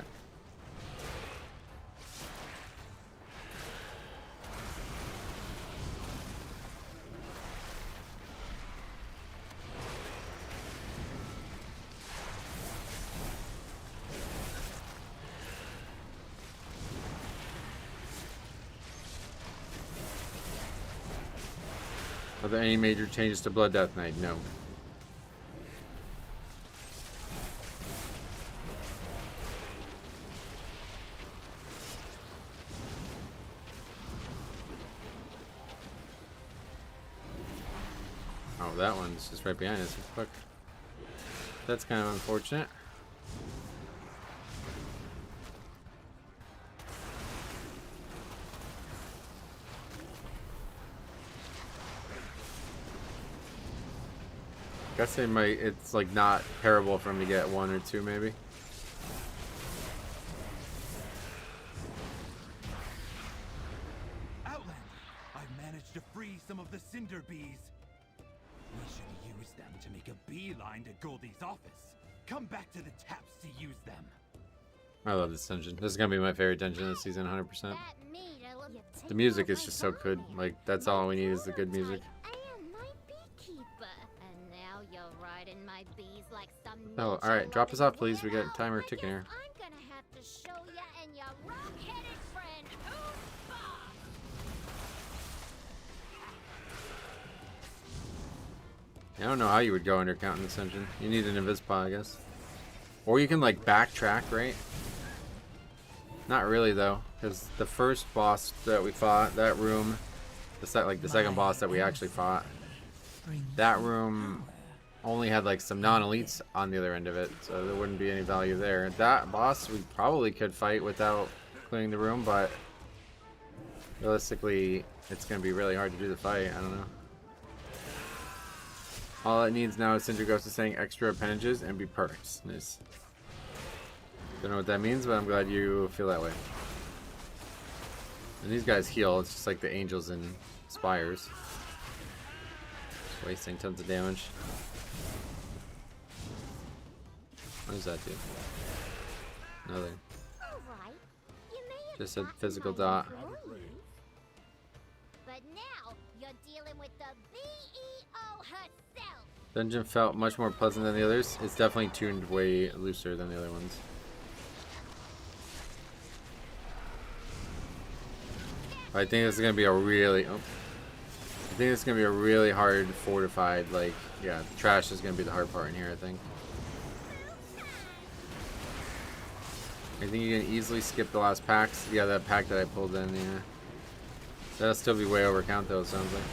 Are there any major changes to Blood Death Knight? No. Oh, that one's just right behind us. Fuck. That's kind of unfortunate. Guess they might. It's like not terrible for him to get 1 or 2, maybe. Outlander, I've managed to free some of the cinder bees. We should use them to make a beeline to Goldie's office. Come back to the taps to use them. I love this dungeon. This is gonna be my favorite dungeon this season, 100%. The music is just so good. Like that's all we need is the good music. Oh, all right. Drop us off, please. We got a timer ticking here. I'm gonna have to show ya and your rock-headed friend who's boss. I don't know how you would go under count in this dungeon. You need an invis pot, I guess. Or you can like backtrack, right? Not really though, because the first boss that we fought, that room, the second boss that we actually fought, that room only had like some non-elites on the other end of it, so there wouldn't be any value there. That boss we probably could fight without clearing the room, but realistically it's gonna be really hard to do the fight. I don't know. All it needs now is Cinder Ghost is saying extra appendages and be perks. Nice. Don't know what that means, but I'm glad you feel that way. And these guys heal. It's just like the angels and spires. Just wasting tons of damage. What does that do? Nothing. Just a physical dot. But now you're dealing with the BEO herself. Dungeon felt much more pleasant than the others. It's definitely tuned way looser than the other ones. I think this is gonna be a really hard fortified, like, yeah, the trash is gonna be the hard part in here, I think. I think you can easily skip the last packs. Yeah, that pack that I pulled in, yeah. That'll still be way over count though, it sounds like.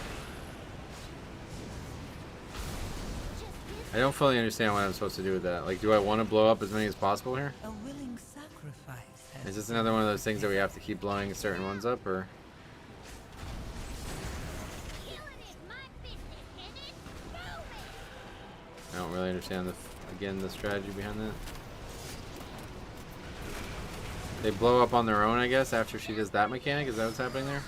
I don't fully understand what I'm supposed to do with that. Like, do I want to blow up as many as possible here? A willing sacrifice. Is this another one of those things that we have to keep blowing certain ones up, or? I don't really understand the strategy behind that. They blow up on their own, I guess, after she does that mechanic. Is that what's happening there?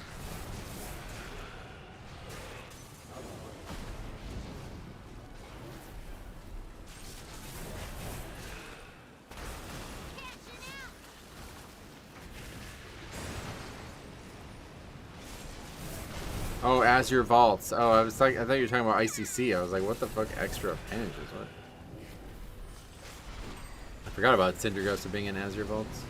Oh, Azure Vaults. Oh, I was like, I thought you were talking about ICC. I was like, what the fuck? Extra appendages? What? I forgot about Cinder Ghost being in Azure Vaults.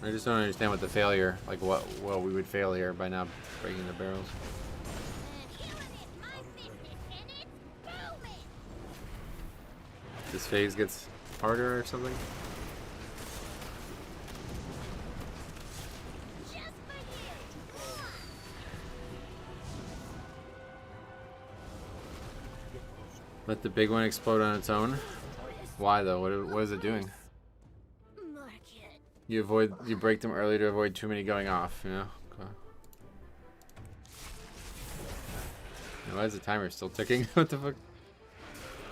I just don't understand what the failure, like what we would fail here by not breaking the barrels. This phase gets harder or something? Let the big one explode on its own? Why though? What is it doing? You break them early to avoid too many going off, you know? Okay. Why is the timer still ticking? What the fuck?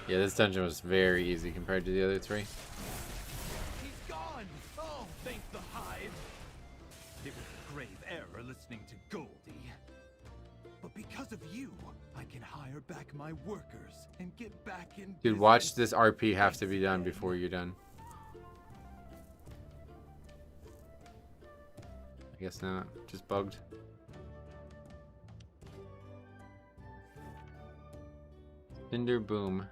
Yeah, this dungeon was very easy compared to the other three. He's gone! Oh, thank the hive! It was a grave error listening to Goldie. But because of you, I can hire back my workers and get back in Dude, business. watch this RP have to be done before you're done. I guess not. Just bugged. Cinder Boom.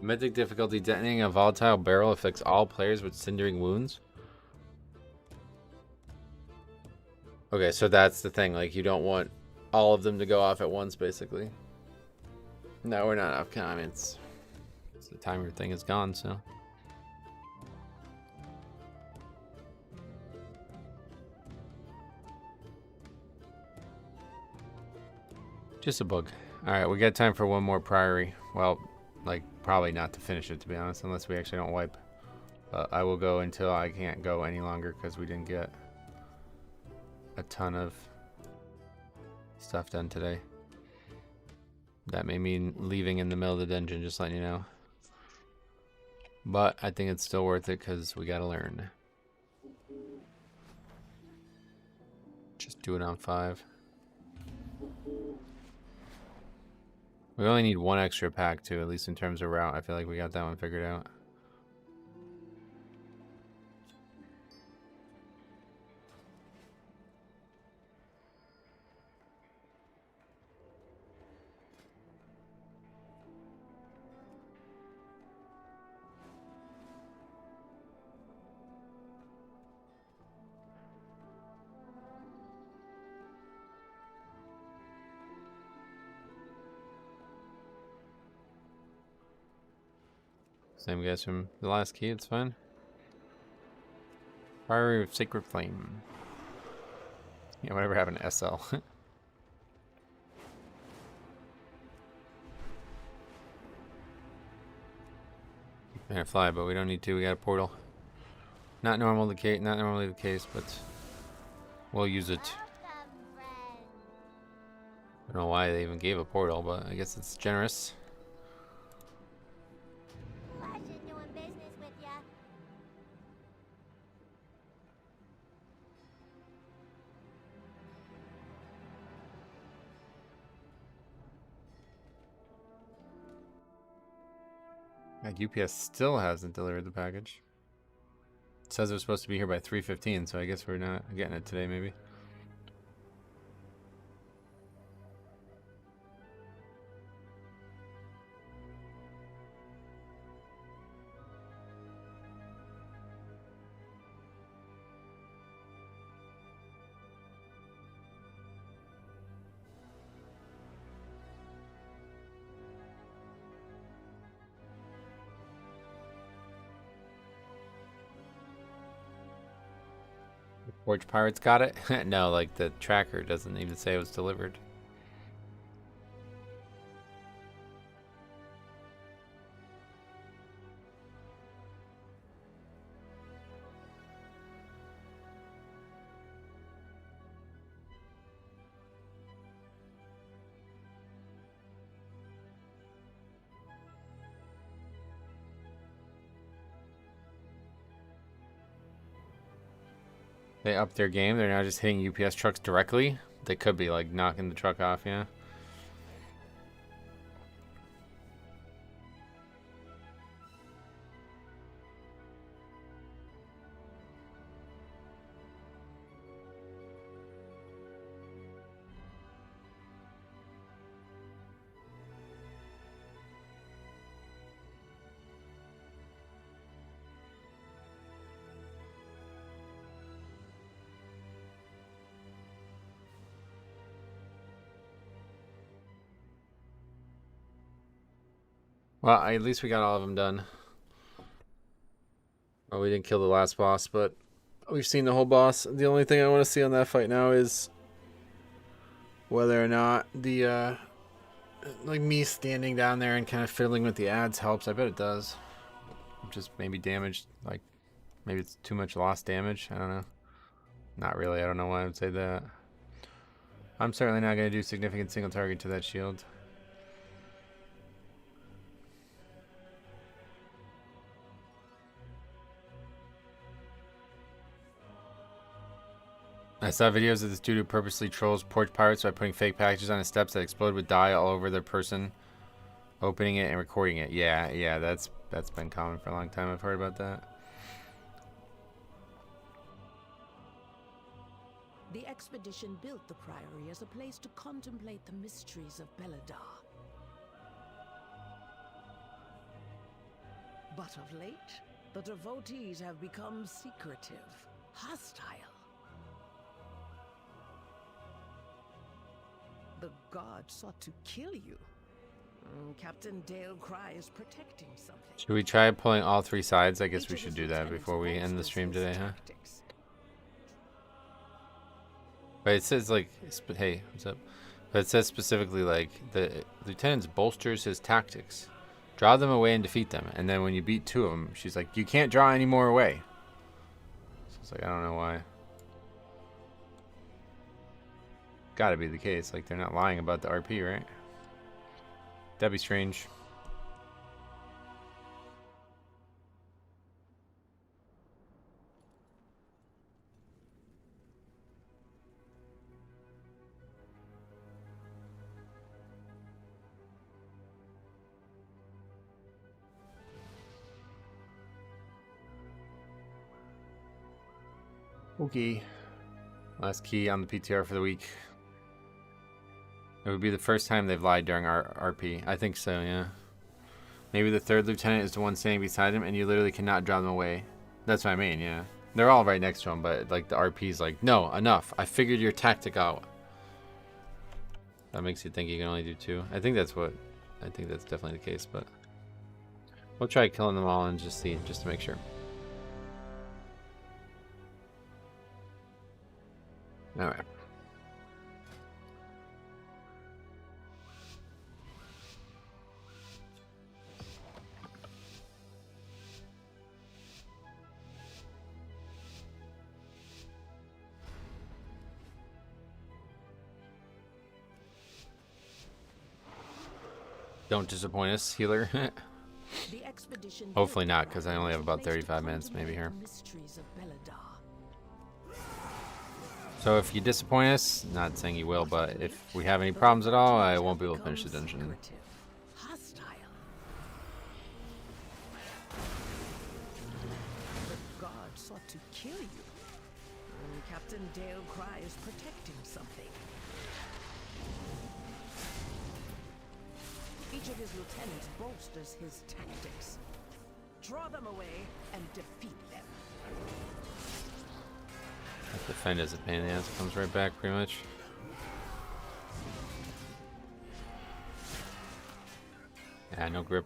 Mythic difficulty: detonating a volatile barrel affects all players with cindering wounds. Okay, so that's the thing. Like, you don't want all of them to go off at once, basically. No, we're not up. I mean, it's the timer thing is gone, so. Just a bug. Alright, we got time for one more Priory. Well, like, probably not to finish it, to be honest, unless we actually don't wipe. But I will go until I can't go any longer, because we didn't get a ton of stuff done today. That may mean leaving in the middle of the dungeon, just letting you know. But I think it's still worth it, because we gotta learn. Just do it on 5. We only need one extra pack too, at least in terms of route. I feel like we got that one figured out. Same guys from the last key, it's fine. Priory of Sacred Flame. Yeah, whatever happened to SL. Gonna fly, but we don't need to. We got a portal. Not normally the case, but we'll use it. I don't know why they even gave a portal, but I guess it's generous. UPS still hasn't delivered the package. It says it was supposed to be here by 3:15, so I guess we're not getting it today, maybe. Forge Pirates got it? No, like the tracker doesn't even say it was delivered. They upped their game. They're now just hitting UPS trucks directly. they could be like knocking the truck off, yeah. Well, at least we got all of them done. Well, we didn't kill the last boss, but we've seen the whole boss. The only thing I want to see on that fight now is whether or not the like me standing down there and kind of fiddling with the ads helps. I bet it does. Just maybe damage, like maybe it's too much lost damage. I don't know. Not really. I don't know why I would say that. I'm certainly not going to do significant single target to that shield. I saw videos of this dude who purposely trolls porch pirates by putting fake packages on his steps that explode with dye all over the person opening it and recording it. Yeah, that's been common for a long time. I've heard about that. The expedition built the Priory as a place to contemplate the mysteries of Belladar. But of late, the devotees have become secretive, hostile. The god sought to kill you. Captain Dale Cry is protecting something. Should we try pulling all three sides? I guess we should do that before we end the stream today, huh? But it says like, hey, what's up? But it says specifically like the lieutenant bolsters his tactics, draw them away and defeat them. And then when you beat two of them, she's like, you can't draw any more away. So it's like, I don't know why. Gotta be the case. Like, they're not lying about the RP, right? That'd be strange. Okay. Last key on the PTR for the week. It would be the first time they've lied during our RP. I think so, yeah. Maybe the third lieutenant is the one standing beside him and you literally cannot draw them away. That's what I mean, yeah. They're all right next to him, but like the RP's like, no, enough. I figured your tactic out. That makes you think you can only do two. I think that's definitely the case, but we'll try killing them all and just see, just to make sure. Alright. Don't disappoint us, healer. Hopefully not, because I only have about 35 minutes maybe here. So if you disappoint us, not saying you will, but if we have any problems at all, I won't be able to finish the dungeon. The god sought to kill you. Captain Dale Cry is protecting something. Each of his lieutenants bolsters his tactics. Draw them away and defeat them. Defend as a pain in the ass. Comes right back pretty much. Yeah, no grip.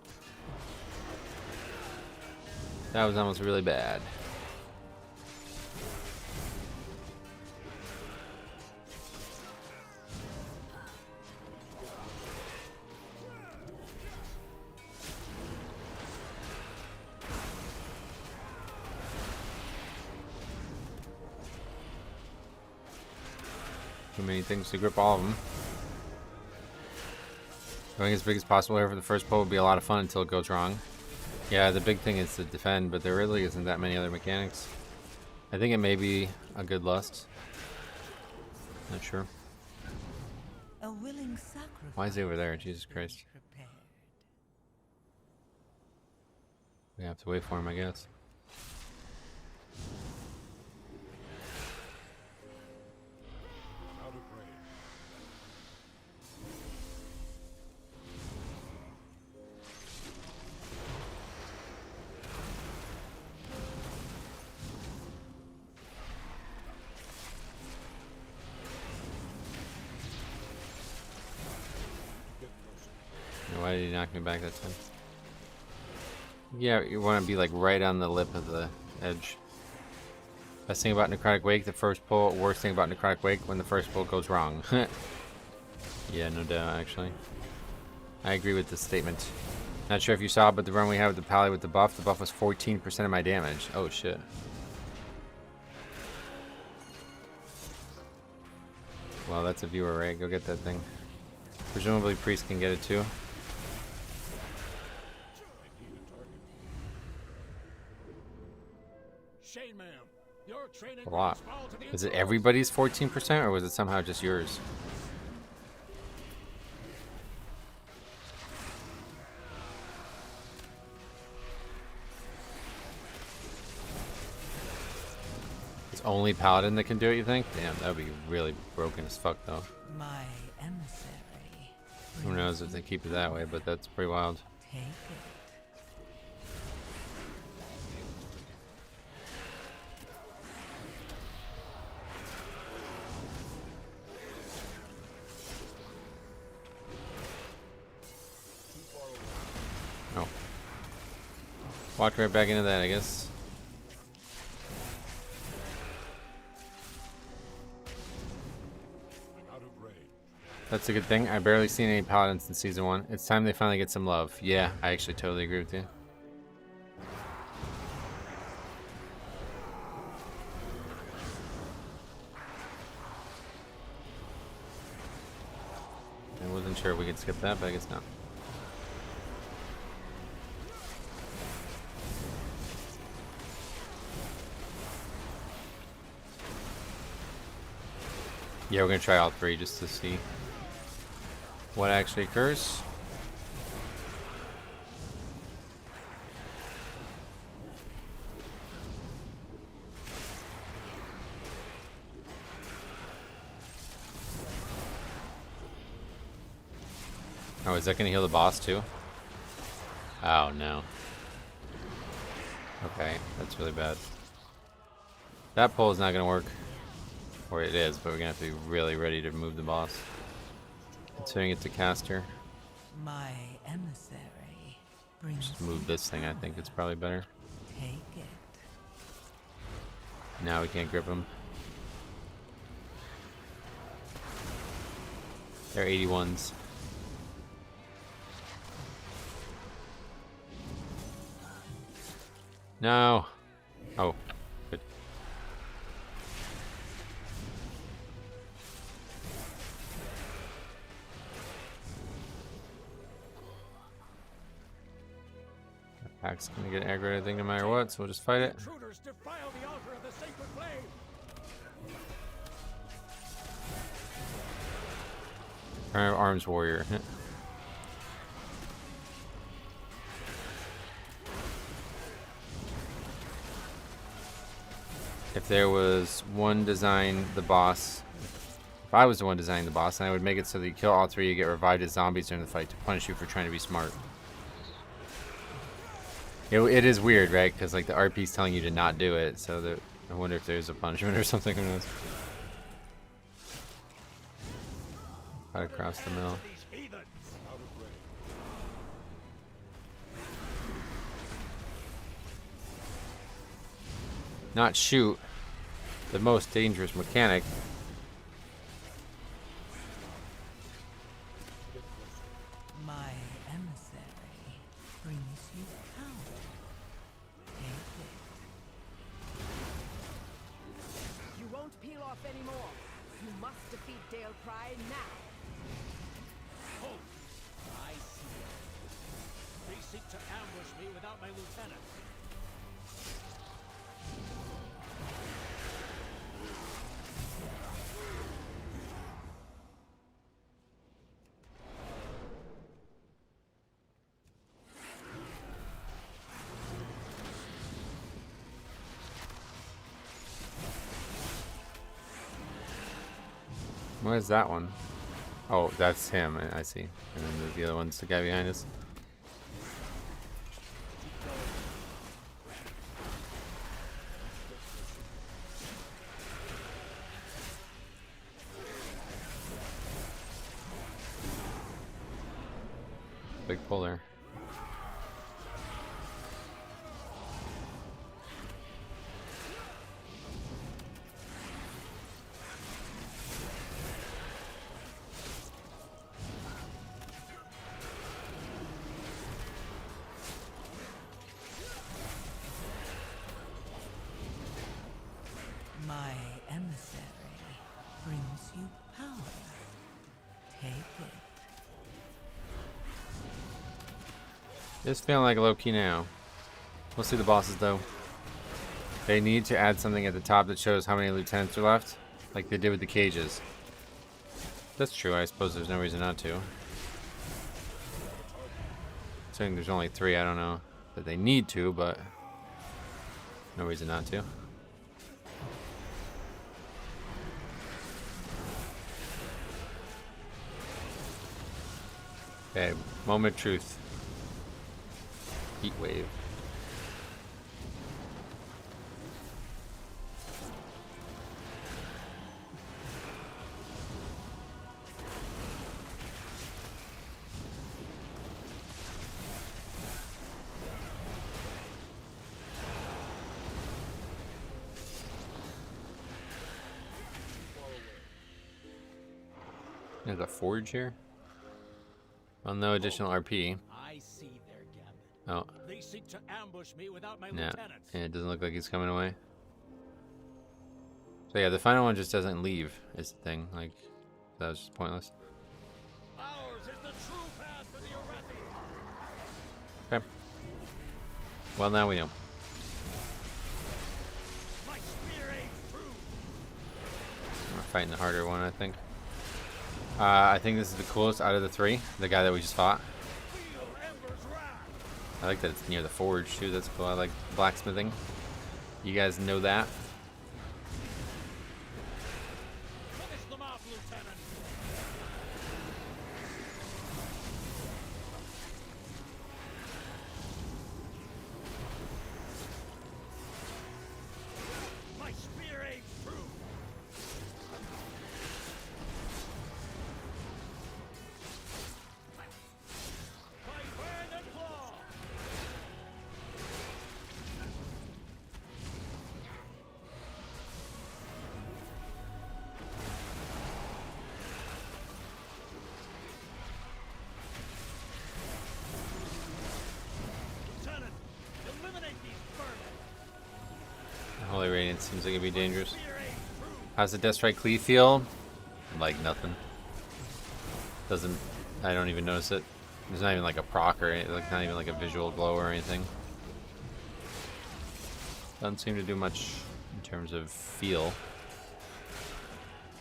That was almost really bad. Too many things to grip all of them. Going as big as possible here for the first pull would be a lot of fun until it goes wrong. Yeah, the big thing is to defend, but there really isn't that many other mechanics. I think it may be a good lust. Not sure. A willing sacrifice. Why is he over there? Jesus Christ. Prepared. We have to wait for him, I guess. Out of range. Why did he knock me back that time? Yeah, you want to be like right on the lip of the edge. Best thing about Necrotic Wake, the first pull. Worst thing about Necrotic Wake, when the first pull goes wrong. Yeah, no doubt, actually. I agree with this statement. Not sure if you saw, but the run we had with the Pally with the buff was 14% of my damage. Oh, shit. Well, that's a viewer, right? Go get that thing. Presumably Priest can get it too. Shane, ma'am, your training A lot. runs foul to the Is it introducers. everybody's 14% or was it somehow just yours? It's only Paladin that can do it, you think? Damn, that would be really broken as fuck, though. My emissary. Who knows if they keep it that way, but that's pretty wild. Take it. Oh. Walked right back into that, I guess. Out of range. That's a good thing. I barely seen any Paladins in Season 1. It's time they finally get some love. Yeah, I actually totally agree with you. I wasn't sure if we could skip that, but I guess not. Yeah, we're gonna try all three just to see what actually occurs. Oh, is that gonna heal the boss too? Oh no. Okay, that's really bad. That pull is not gonna work. Or it is, but we're gonna have to be really ready to move the boss. Considering it's a caster. My emissary brings Just move this thing, I think it's probably better. Take it. Now we can't grip him. They're 81s. No. Oh, good. Pack's gonna get aggro, I think, no matter what, so we'll just fight it. Intruders defile the altar of the sacred flame. Arms warrior. If there was one design the boss, if I was the one designing the boss, then I would make it so that you kill all three, you get revived as zombies during the fight to punish you for trying to be smart. It is weird, right? Because like the RP's telling you to not do it, so that I wonder if there's a punishment or something. Who knows? Cut across the middle. These heathens. Out of range. Not shoot. The most dangerous mechanic. My emissary brings you power. Take it. You won't peel off anymore. You must defeat Dale Cry now. Hold. I see it. They seek to ambush me without my lieutenant. Where's that one? Oh, that's him. I see. And then the other one's the guy behind us. Big pull there. My emissary brings you power. Take it. Just feeling like low-key now. We'll see the bosses though. They need to add something at the top that shows how many lieutenants are left, like they did with the cages. That's true, I suppose there's no reason not to. Saying there's only 3, I don't know that they need to, but no reason not to. Okay, moment of truth. Heat wave. There's a forge here. Well, no additional RP. I see their gambit. Oh. They seek to ambush me without my Yeah, lieutenants. and it doesn't look like he's coming away. So yeah, the final one just doesn't leave, is the thing. Like, that was just pointless. Ours is the true path to the Arathi. Okay. Well, now we know. My spear aims true. We're fighting the harder one, I think. I think this is the coolest out of the 3. The guy that we just fought. Feel Ember's wrath. I like that it's near the forge, too. That's cool. I like blacksmithing. You guys know that. Finish them off, Lieutenant. My spear aims true. My brand and claw. Lieutenant, eliminate these vermin. Holy Radiance seems like it'd be dangerous. Spear aims true. How's the Deathstrike Cleave feel? Like nothing. Doesn't. I don't even notice it. There's not even like a proc or anything, like not even like a visual glow or anything. Doesn't seem to do much in terms of feel.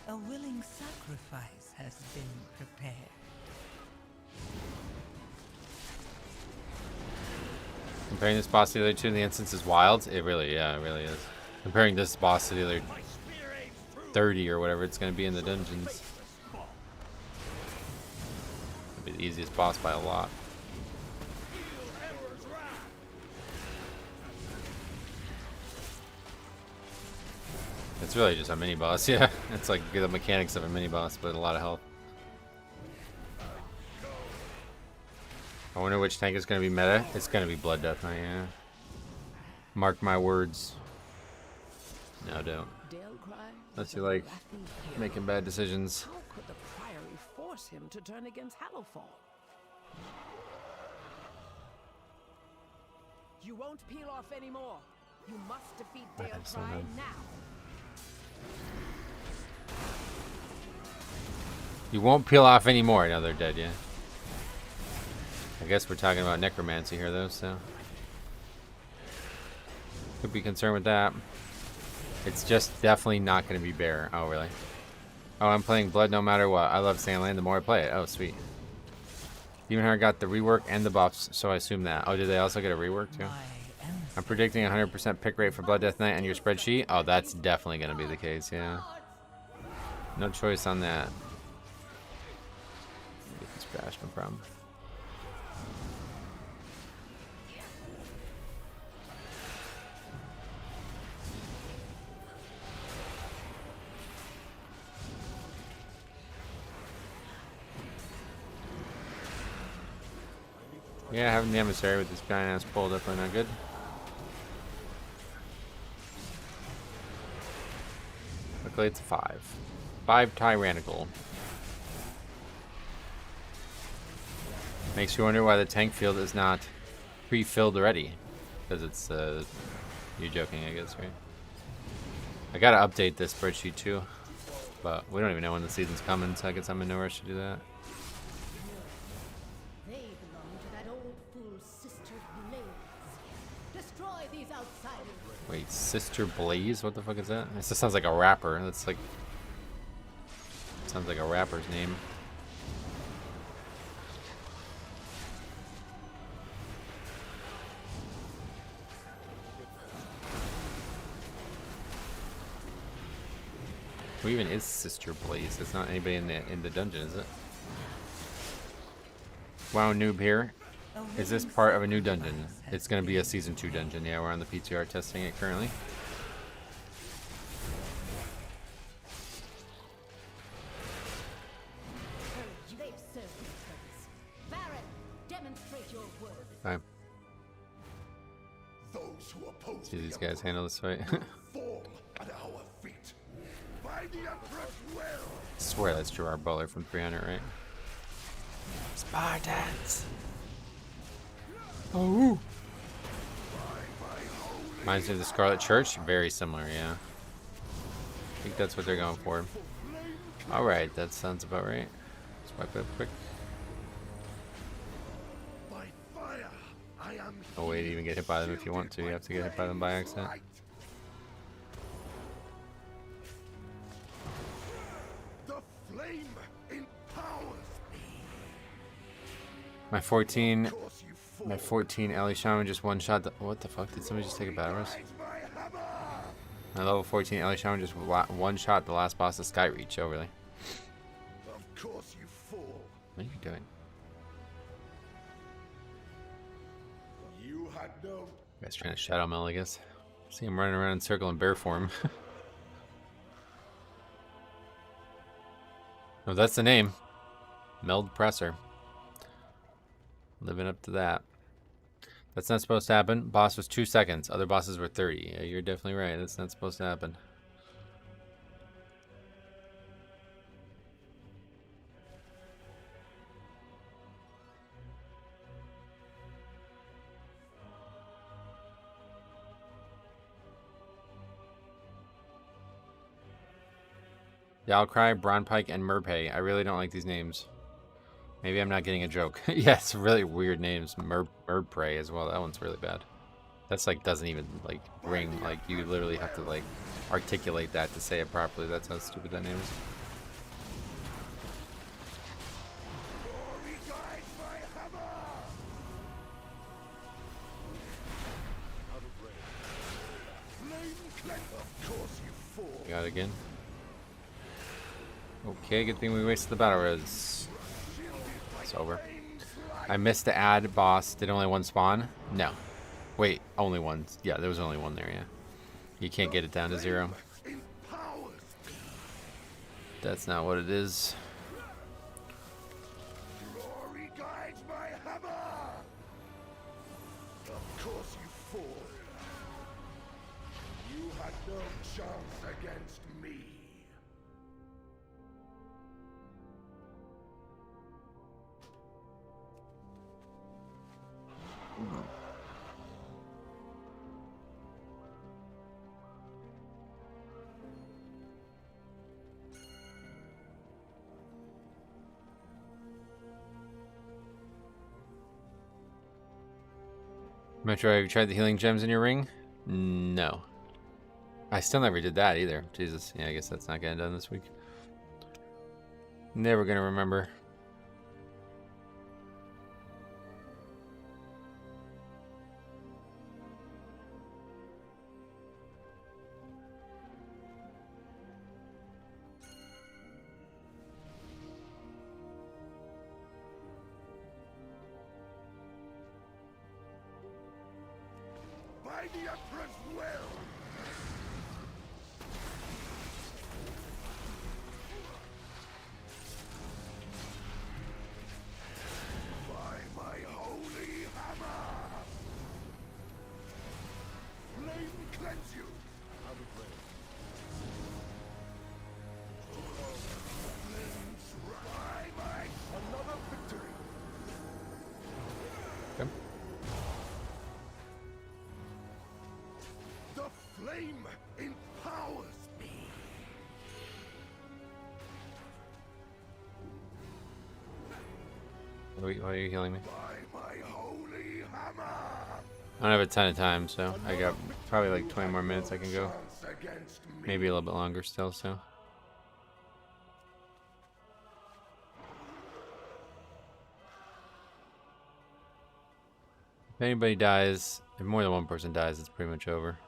A willing sacrifice has been prepared. Comparing this boss to the other 2 in the instance is wild. It really, yeah, it really is. Comparing this boss to the other My spear aims true. 30 or whatever it's going to be in the dungeons. Faceless fall. It'll be the easiest boss by a lot. Feel Ember's wrath. It's really just a mini boss, yeah. It's like the mechanics of a mini boss, but a lot of health. I wonder which tank is going to be meta. It's going to be Blood Death Knight, yeah. Mark my words. No, don't. Unless you like making bad decisions. How could the Priory force him to turn against Hallowfall? You won't peel off anymore. You must defeat I Dale still Cry know. now. You won't peel off anymore. Now they're dead, yeah. I guess we're talking about necromancy here, though, so could be concerned with that. It's just definitely not going to be Bear. Oh, really? Oh, I'm playing Blood no matter what. I love Sandland the more I play it. Oh, sweet. Demonheart got the rework and the buffs, so I assume that. Oh, did they also get a rework, too? I'm predicting 100% pick rate for Blood Death Knight on your spreadsheet. Oh, that's definitely going to be the case, yeah. No choice on that. Get this bash, no problem. Yeah, having the emissary with this giant ass pole definitely not good. Luckily it's a 5. 5 tyrannical. Makes you wonder why the tank field is not pre-filled already. Because it's, you're joking, I guess, right? I gotta update this spreadsheet too. But we don't even know when the season's coming, so I guess I'm in no rush to do that. They belong to that old fool Sister Blaze. Destroy these outsiders. Wait, Sister Blaze? What the fuck is that? This just sounds like a rapper. That's like... Sounds like a rapper's name. Who even is Sister Blaze? It's not anybody in the dungeon, is it? Wow, noob here. Is this part of a new dungeon? It's gonna be a season 2 dungeon. Yeah, we're on the PTR testing it currently. They have served their purpose. Baron, demonstrate your worth. Alright. Those who oppose See the these guys Emperor handle this fight. fall at our feet. By the Emperor's will. I swear that's Gerard Butler from 300, right? Spartans! Oh! Reminds me of the Scarlet Church? Very similar, yeah. I think that's what they're going for. Alright, that sounds about right. Swipe it up quick. By fire, I am No way to even get hit by them if you want to. You have to get hit by them by accident. The flame empowers me. My 14 Of course you fall. My 14 Ellie Shaman just one-shot the... What the fuck? Did somebody just take a battle rush? Rise my hammer. My level 14 Ellie Shaman just one-shot the last boss of Skyreach. Oh, really? Of course you fall. What are you doing? You had no. You guys trying to shadow meld, I guess. See him running around in circle in bear form. Oh, that's the name. Meld Presser. Living up to that. That's not supposed to happen. Boss was 2 seconds. Other bosses were 30. Yeah, you're definitely right. That's not supposed to happen. Yalcry, Bronpike, and Merpay. I really don't like these names. Maybe I'm not getting a joke. Yes, really weird names. Merprey as well. That one's really bad. That's like doesn't even like ring. Like you literally have to like articulate that to say it properly. That's how stupid that name is. Glory guide my hammer. Flame cleanse. Of course you fall. Got it again. Okay, good thing we wasted the battle res. It's over. I missed the ad boss. Did only one spawn? No. Wait, only one. Yeah, there was only one there, yeah. You can't get it down to 0. Empowers. That's not what it is. Glory guides my hammer. Of course you fall. You had no chance against me. Metro, have you tried the healing gems in your ring? No. I still never did that either. Jesus. Yeah, I guess that's not getting done this week. Never gonna remember. the Emperor's will! By my holy hammer! Flame cleanse you! Flames by my another victory! Okay. The flame empowers me! Why are you healing me? By my holy hammer! I don't have a ton of time, so I got probably like 20 more minutes I can go. Chance against me. Maybe a little bit longer still, so. If anybody dies, if more than one person dies, it's pretty much over.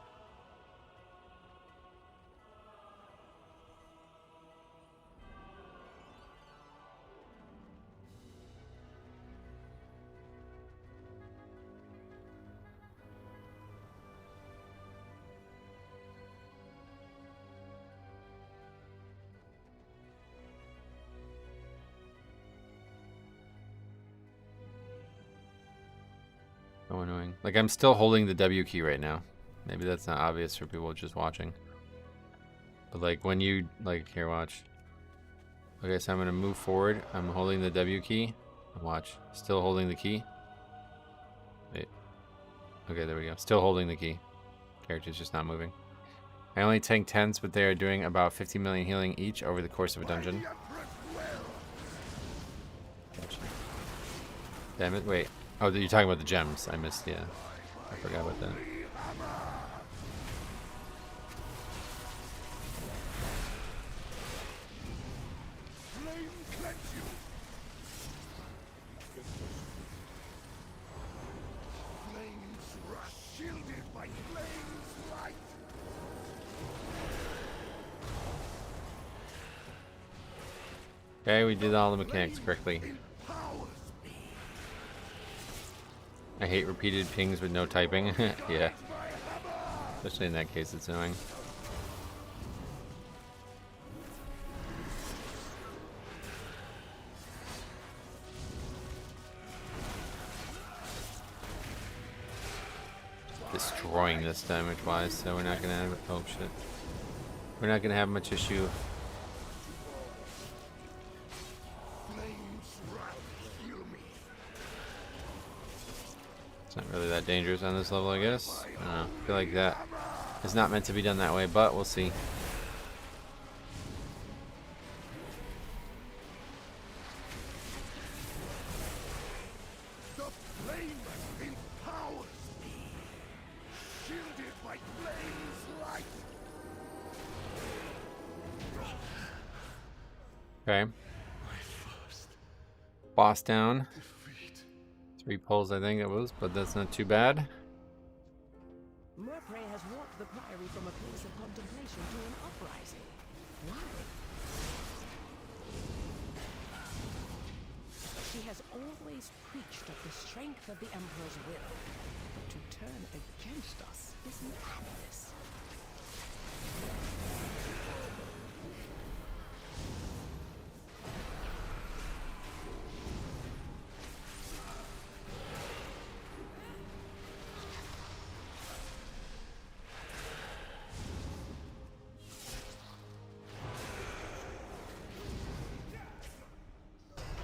So annoying. Like, I'm still holding the W key right now. Maybe that's not obvious for people just watching. But like when you, like, here, watch. Okay, so I'm gonna move forward. I'm holding the W key. Watch. Still holding the key. Wait. Okay, there we go. Still holding the key. Character's just not moving. I only tank 10s, but they are doing about 50 million healing each over the course of a dungeon. Gotcha. Damn it, wait. Oh, you're talking about the gems. I missed, yeah. I forgot about that. Flame cleanse you! Flames rush, shielded by flames light! Okay, we did all the mechanics correctly. Empowers me! I hate repeated pings with no typing. Yeah. Especially in that case, it's annoying. Destroying this damage-wise, so we're not gonna have. Oh shit. We're not gonna have much issue. Flames rush, heal me! It's not really that dangerous on this level, I guess. I don't know. I feel like that is not meant to be done that way, but we'll see. The flame empowers me! Shielded by flames light! Okay. Boss down. 3 pulls, I think it was, but that's not too bad. Murphy has walked the priory from a place of contemplation to an uprising. Why? She has always preached of the strength of the Emperor's will. But to turn against us is madness.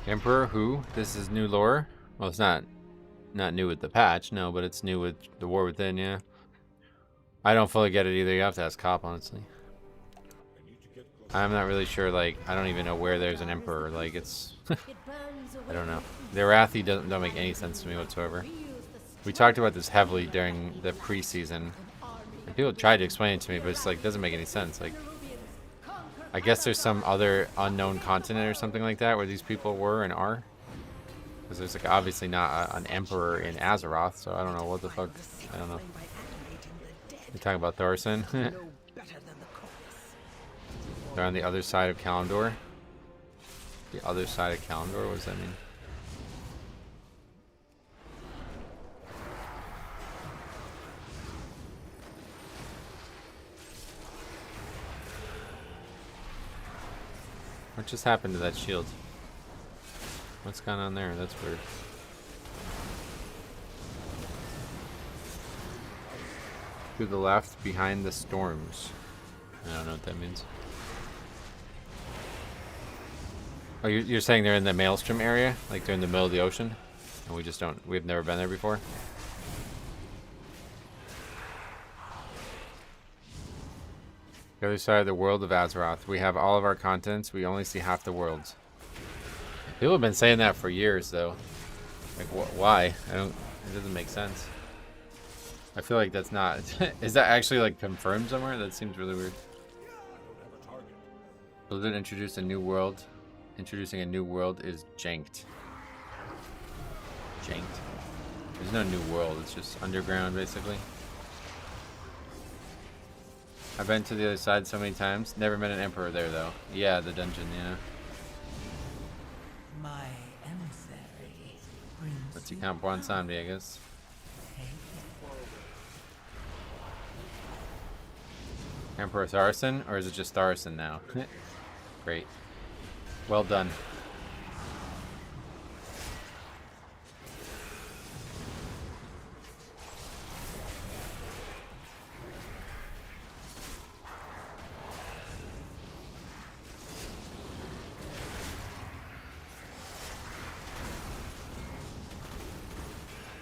Emperor who? This is new lore? Well, it's not new with the patch, no, but it's new with the War Within, yeah. I don't fully get it either. You have to ask Cop, honestly. I'm not really sure, like, I don't even know where there's an Emperor. Like, it's... I don't know. The Arathi don't make any sense to me whatsoever. We talked about this heavily during the preseason. And people tried to explain it to me, but it's like, doesn't make any sense. Like, I guess there's some other unknown continent or something like that where these people were and are. Because there's like obviously not an emperor in Azeroth, so I don't know what the fuck. I don't know. You're talking about Thorson? They're on the other side of Kalimdor. The other side of Kalimdor? What does that mean? What just happened to that shield? What's going on there? That's weird. To the left, behind the storms. I don't know what that means. Oh, you're saying they're in the Maelstrom area? Like they're in the middle of the ocean? And we just don't, we've never been there before? The other side of the world of Azeroth. We have all of our continents, we only see half the worlds. People have been saying that for years, though. Like, why? It doesn't make sense. I feel like that's not... Is that actually, like, confirmed somewhere? That seems really weird. Blizzard introduced a new world. Introducing a new world is janked. Janked? There's no new world, it's just underground, basically. I've been to the other side so many times. Never met an emperor there, though. Yeah, the dungeon, yeah. My emissary brings What's he count Bon Samdi, I guess. Emperor Tharson, or is it just Tharson now? Great. Well done.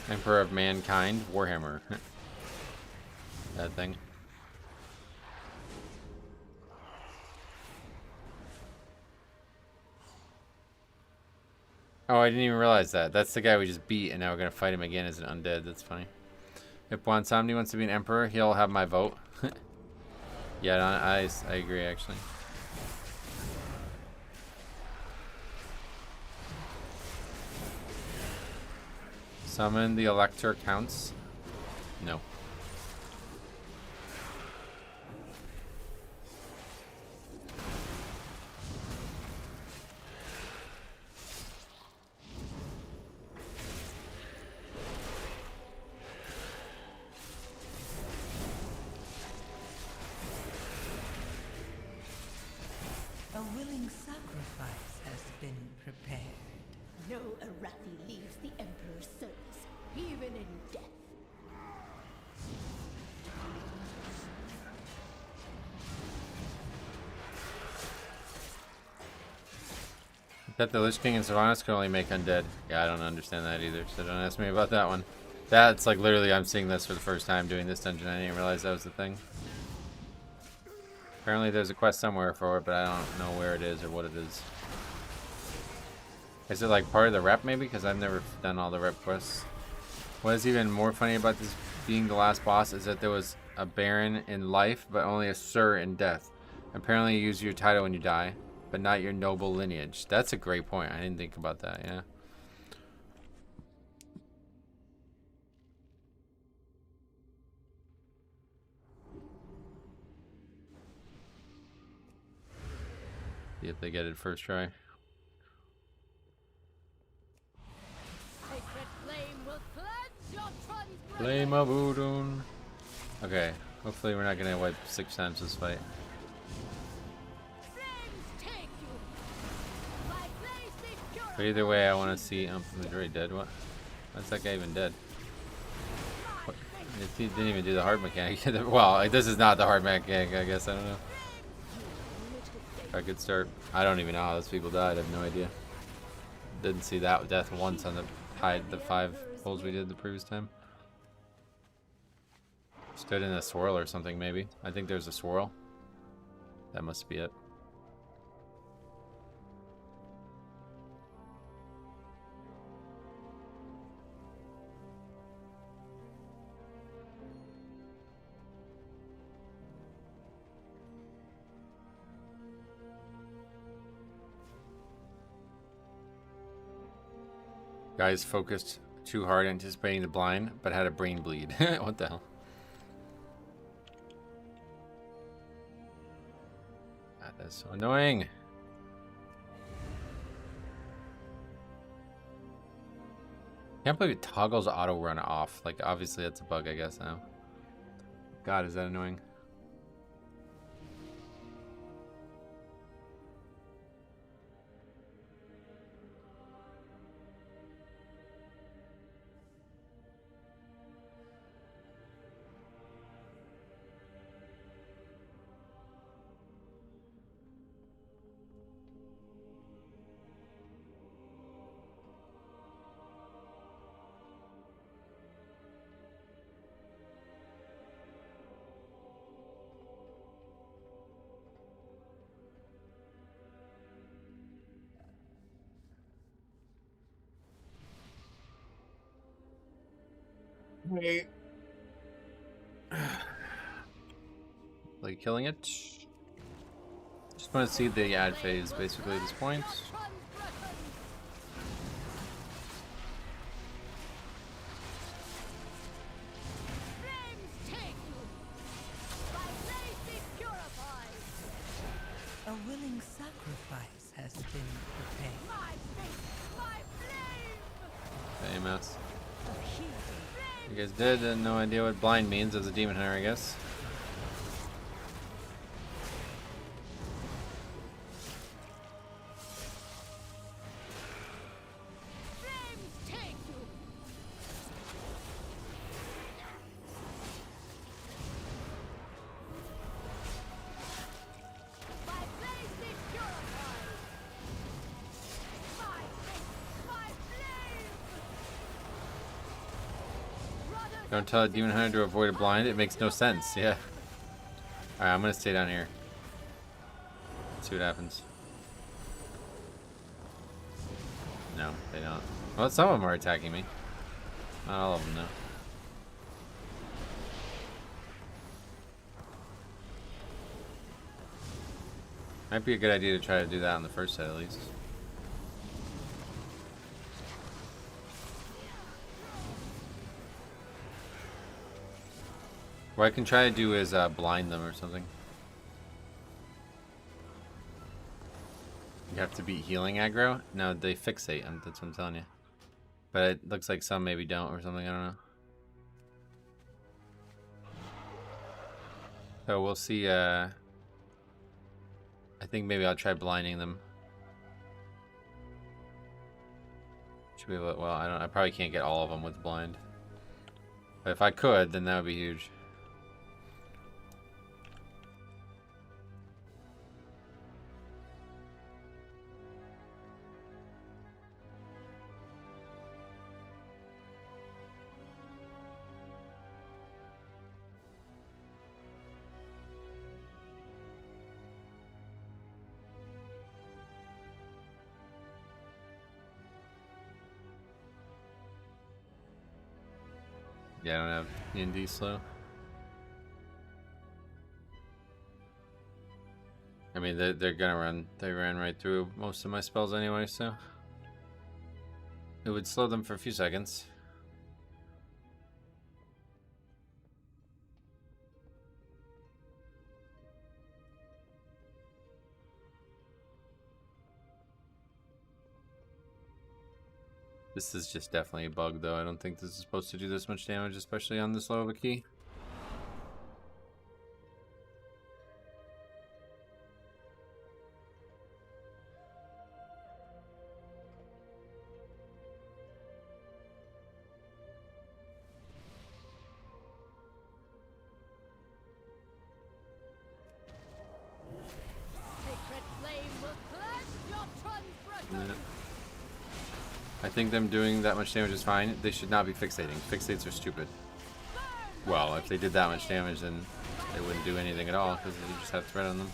Emperor of Mankind, Warhammer. That thing. Oh, I didn't even realize that. That's the guy we just beat, and now we're gonna fight him again as an undead. That's funny. If Bon Samdi wants to be an emperor, he'll have my vote. Yeah, I agree, actually. Summon the Elector counts? No. A willing sacrifice has been prepared. No Arathi leaves the Emperor's service, even in death. I bet the Lich King and Sylvanas can only make undead. Yeah, I don't understand that either, so don't ask me about that one. That's like literally, I'm seeing this for the first time doing this dungeon. I didn't realize that was the thing. Apparently there's a quest somewhere for it, but I don't know where it is or what it is. Is it like part of the rep maybe? Because I've never done all the rep quests. What is even more funny about this being the last boss is that there was a Baron in life, but only a Sir in death. Apparently you use your title when you die, but not your noble lineage. That's a great point. I didn't think about that, yeah. See if they get it first try. Sacred flame will cleanse your transgression. Flame of Udun. Okay, hopefully we're not gonna wipe 6 times this fight. Flames take you. My place be purified. But either way, I want to see. He's already dead. What? Why's that guy even dead? What? He didn't even do the hard mechanic. Well, like, this is not the hard mechanic, I guess. I don't know. If I could start. I don't even know how those people died. I have no idea. Didn't see that death once on the 5 pulls we did the previous time. Stood in a swirl or something, maybe. I think there's a swirl. That must be it. Guys focused too hard anticipating the blind, but had a brain bleed. What the hell? That is so annoying. Can't believe it toggles auto run off. Like, obviously that's a bug, I guess now. God, is that annoying? Okay. Like killing it. Just want to see the ad phase basically at this point. A willing sacrifice has been prepared. Famous. You guys did no idea what blind means as a demon hunter, I guess. Don't tell a demon hunter to avoid a blind. It makes no sense. Yeah. Alright, I'm gonna stay down here. See what happens. No, they don't. Well, some of them are attacking me. Not all of them, though. Might be a good idea to try to do that on the first set, at least. What I can try to do is blind them or something. You have to beat healing aggro? No, they fixate. That's what I'm telling you. But it looks like some maybe don't or something. I don't know. So we'll see. I think maybe I'll try blinding them. Should be able to, well, I probably can't get all of them with blind. But if I could, then that would be huge. Yeah, I don't have D&D slow. I mean, they're gonna run. They ran right through most of my spells anyway, so it would slow them for a few seconds. This is just definitely a bug, though. I don't think this is supposed to do this much damage, especially on this low of a key. I think them doing that much damage is fine. They should not be fixating. Fixates are stupid. Well, if they did that much damage, then they wouldn't do anything at all, because you just have threat on them.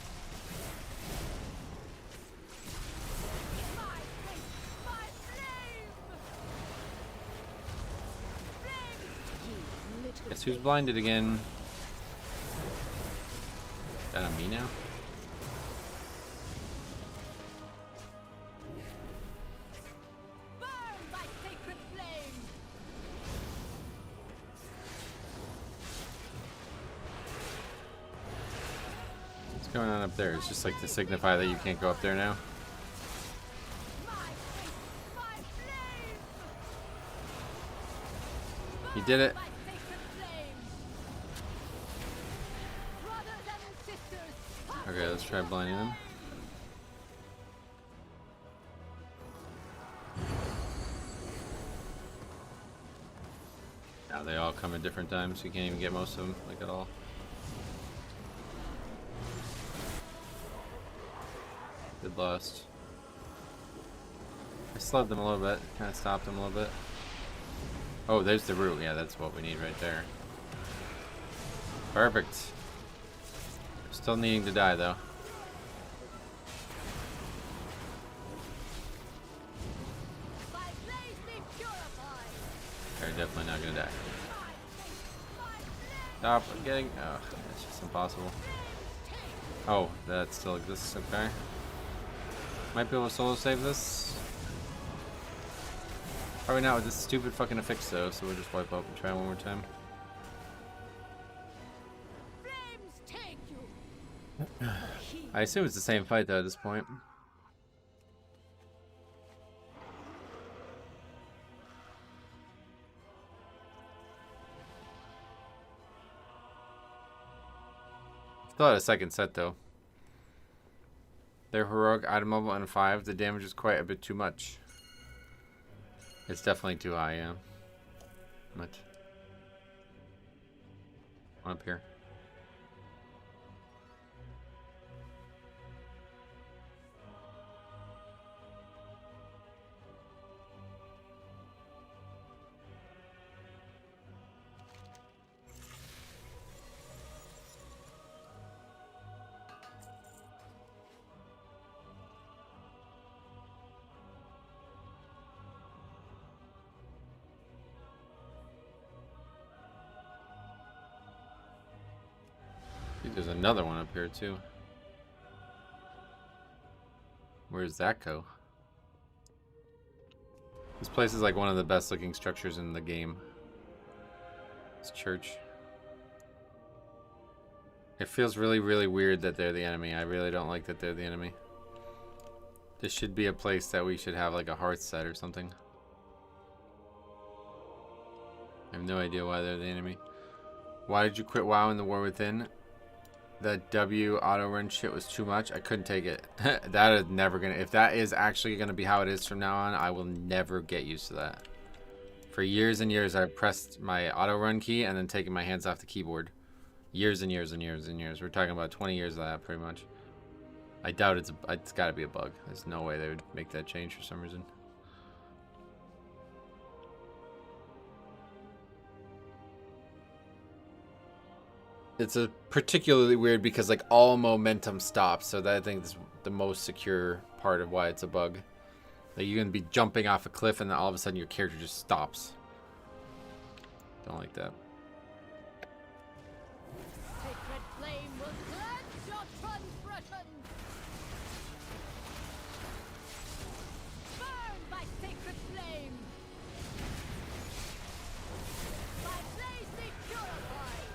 Guess who's blinded again? Is that on me now? What's going on up there? It's just like to signify that you can't go up there now. He did it. Okay, let's try blinding them. Now they all come at different times, so you can't even get most of them, like at all. Good lost. I slowed them a little bit, kind of stopped them a little bit. Oh, there's the root. Yeah, that's what we need right there. Perfect. Still needing to die, though. They're definitely not gonna die. Stop getting. Oh, it's just impossible. Oh, that still exists. Okay. Might be able to solo save this. Probably not with this stupid fucking affix though, so we'll just wipe up and try one more time. I assume it's the same fight though at this point. Still had a second set though. Their heroic item level and 5, the damage is quite a bit too much. It's definitely too high, yeah. Much. One up here. There's another one up here too. Where does that go? This place is like one of the best looking structures in the game. This church. It feels really, really weird that they're the enemy. I really don't like that they're the enemy. This should be a place that we should have like a hearth set or something. I have no idea why they're the enemy. Why did you quit WoW in the War Within? That W auto run shit was too much. I couldn't take it. That is never gonna. If that is actually gonna be how it is from now on, I will never get used to that. For years and years, I've pressed my auto run key and then taken my hands off the keyboard. Years and years and years and years. We're talking about 20 years of that, pretty much. I doubt it's got to be a bug. There's no way they would make that change for some reason. It's a particularly weird because like all momentum stops, so that I think is the most secure part of why it's a bug. Like you can be jumping off a cliff and then all of a sudden your character just stops. Don't like that. Sacred flame will cleanse your transgressions. Burn by sacred flame. By blaze be purified.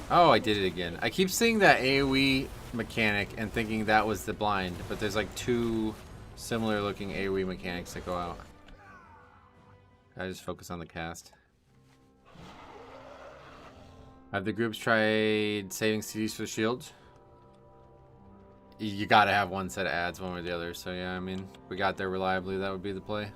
Oh, I did it again. I keep seeing that AoE mechanic and thinking that was the blind, but there's like two similar looking AoE mechanics that go out. I just focus on the cast. Have the groups tried saving CDs for the shield? You gotta have one set of ads, one or the other. So yeah, I mean, if we got there reliably, that would be the play.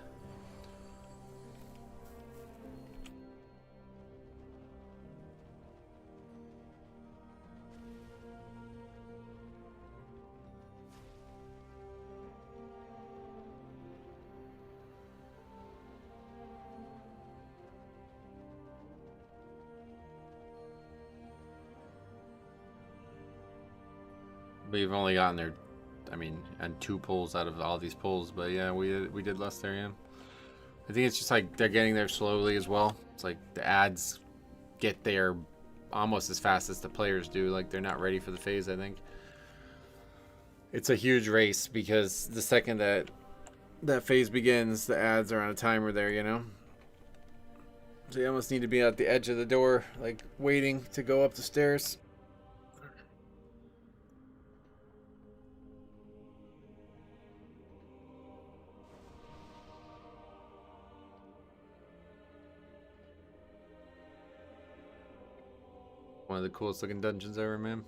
We've only gotten there, I mean, and 2 pulls out of all these pulls, but yeah, we did less there, yeah. I think it's just like they're getting there slowly as well. It's like the ads get there almost as fast as the players do. Like they're not ready for the phase, I think. It's a huge race because the second that phase begins, the ads are on a timer there, you know? So you almost need to be at the edge of the door, like waiting to go up the stairs. One of the coolest looking dungeons ever, man.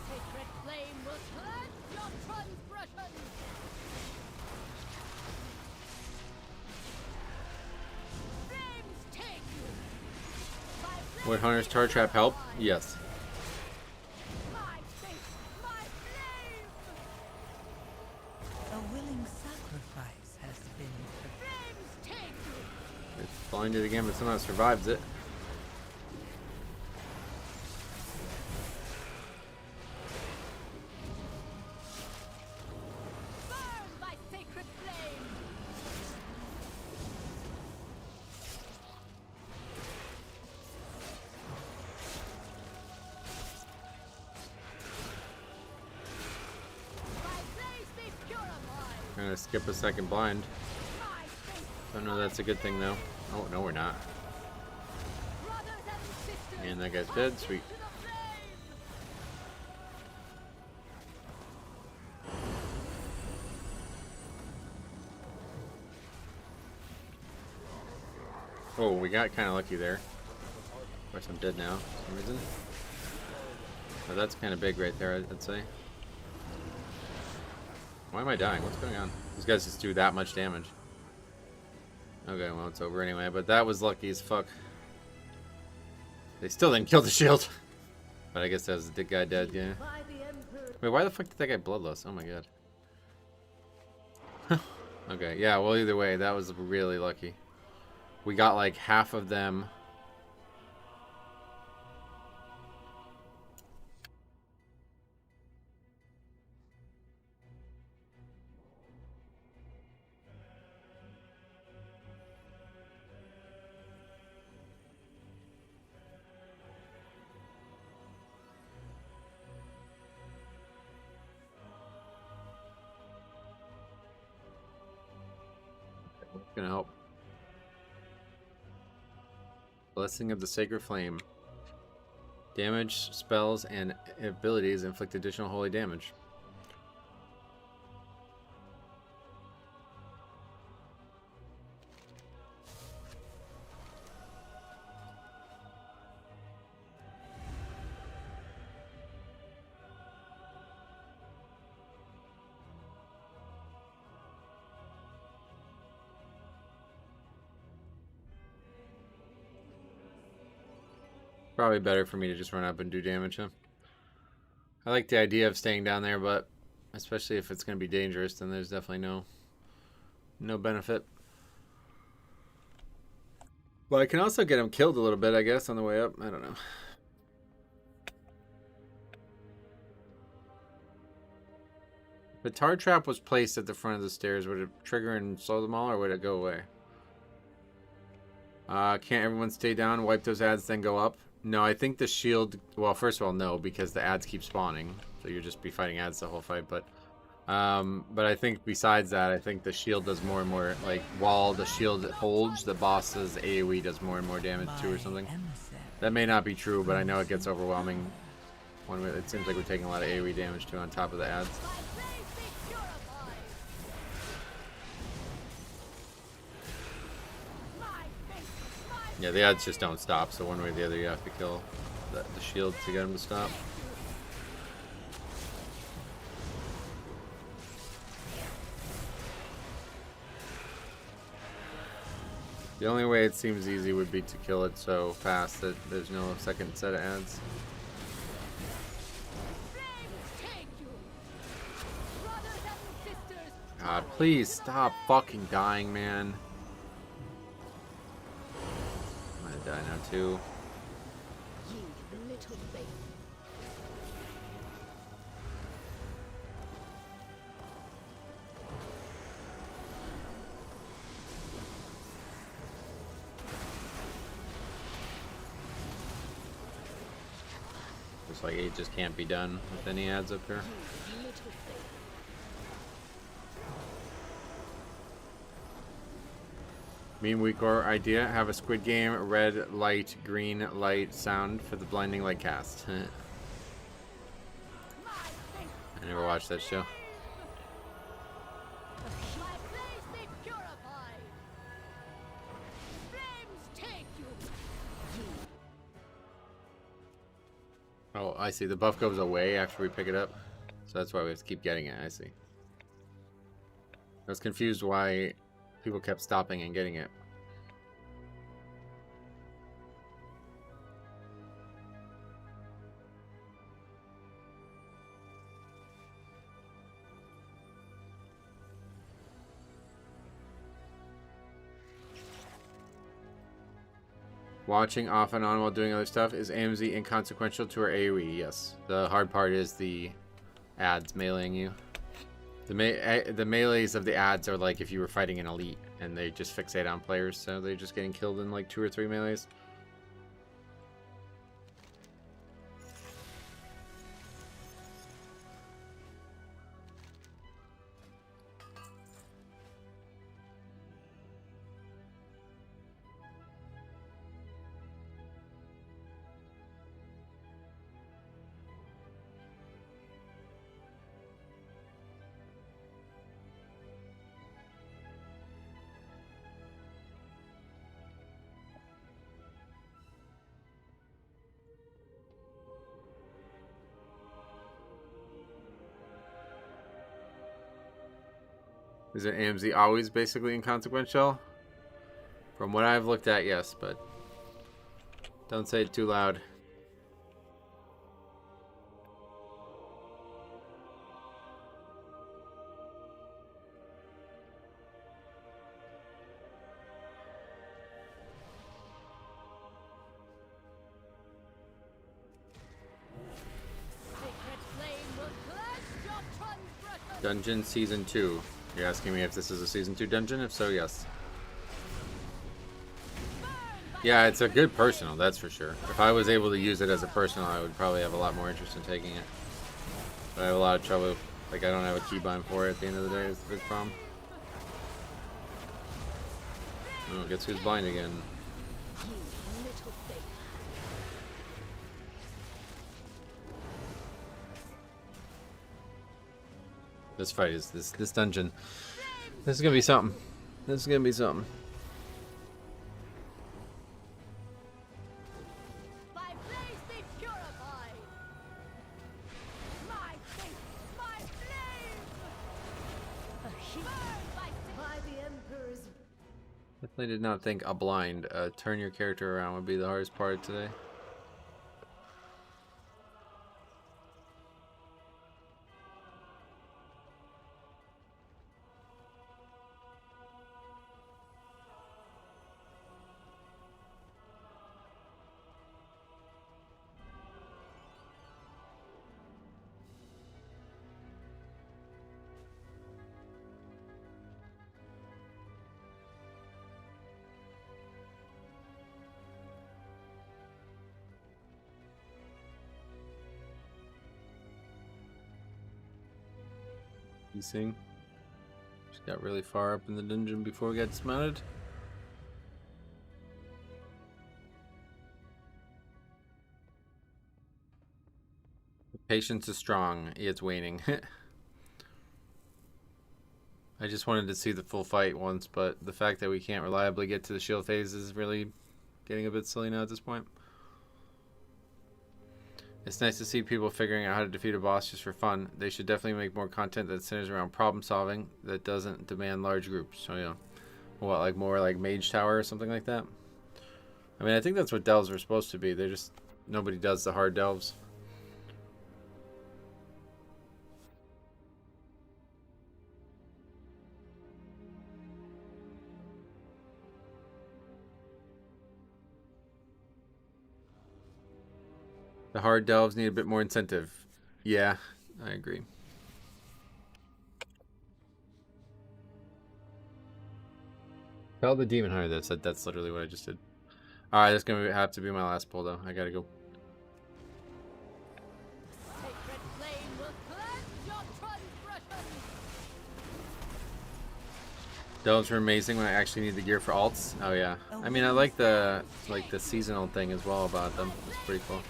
Sacred flame will cleanse your transgressions. Flames take you. Would Hunter's Tar Trap help? Yes. My faith, my flame. A willing sacrifice has been prepared. Flames take you. It's blinded again, but somehow survives it. Gonna skip a second blind. Don't know if that's a good thing though. Oh no, we're not. And that guy's dead. Sweet. Oh, we got kind of lucky there. Of course, I'm dead now for some reason. Oh, that's kind of big right there, I'd say. Why am I dying? What's going on? These guys just do that much damage. Okay, well, it's over anyway, but that was lucky as fuck. They still didn't kill the shield. But I guess that was the guy dead, yeah. Wait, why the fuck did that guy bloodless? Oh my god. Okay, yeah, well, either way, that was really lucky. We got like half of them. What's gonna help? Blessing of the Sacred Flame. Damage, spells, and abilities inflict additional holy damage. Probably better for me to just run up and do damage, huh? I like the idea of staying down there, but especially if it's going to be dangerous, then there's definitely no benefit. Well, I can also get him killed a little bit, I guess, on the way up. I don't know. If the tar trap was placed at the front of the stairs, would it trigger and slow them all, or would it go away? Can't everyone stay down, wipe those ads, then go up? No, I think the shield... Well, first of all, no, because the ads keep spawning. So you'll just be fighting ads the whole fight. But I think besides that, I think the shield does more and more... Like, while the shield holds, the boss's AoE does more and more damage too or something. That may not be true, but I know it gets overwhelming. It seems like we're taking a lot of AoE damage too on top of the ads. Yeah, the ads just don't stop, so one way or the other you have to kill the shield to get them to stop. The only way it seems easy would be to kill it so fast that there's no second set of ads. God, please stop fucking dying, man. Die now too. You little baby. Just like it just can't be done with any ads up here. Meme week or idea, have a Squid Game red light, green light sound for the blinding light cast. I never watched that show. Oh, I see. The buff goes away after we pick it up. So that's why we have to keep getting it. I see. I was confused why people kept stopping and getting it. Watching off and on while doing other stuff. Is AMZ inconsequential to our AoE? Yes. The hard part is the ads meleeing you. The melees of the ads are like if you were fighting an elite and they just fixate on players, so they're just getting killed in like 2 or 3 melees. Is it AMZ always basically inconsequential? From what I've looked at, yes, but don't say it too loud. Dungeon Season 2. You're asking me if this is a Season 2 dungeon? If so, yes. Yeah, it's a good personal, that's for sure. If I was able to use it as a personal, I would probably have a lot more interest in taking it. But I have a lot of trouble. Like, I don't have a keybind for it at the end of the day, is the big problem. Oh, guess who's blind again? This fight is this dungeon. This is gonna be something. This is gonna be something. Definitely did not think a blind turn your character around would be the hardest part today. Sing. Just got really far up in the dungeon before we got dismounted. Patience is strong. It's waning. I just wanted to see the full fight once, but the fact that we can't reliably get to the shield phase is really getting a bit silly now at this point. It's nice to see people figuring out how to defeat a boss just for fun. They should definitely make more content that centers around problem solving that doesn't demand large groups. So yeah, what, like more like Mage Tower or something like that? I mean, I think that's what delves are supposed to be. They're just, nobody does the hard delves. The hard delves need a bit more incentive. Yeah, I agree. Tell the demon hunter that. That's literally what I just did. Alright, that's gonna have to be my last pull though. I gotta go. Delves are amazing when I actually need the gear for alts. Oh yeah. I mean, I like the seasonal thing as well about them. It's pretty cool.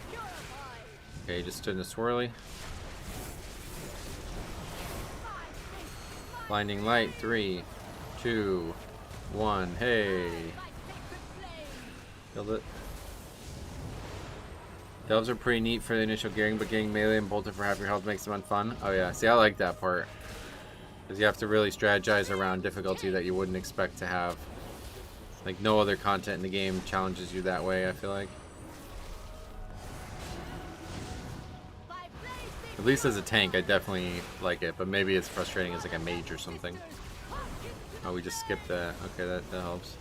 Okay, just stood in a swirly. Blinding light. 3, 2, 1. Hey. Killed it. Delves are pretty neat for the initial gearing, but getting melee and bolted for half your health makes them unfun. Oh yeah, see, I like that part. Because you have to really strategize around difficulty that you wouldn't expect to have. Like, no other content in the game challenges you that way, I feel like. At least as a tank, I definitely like it, but maybe it's frustrating as like a mage or something. Oh, we just skipped that. Okay, that helps.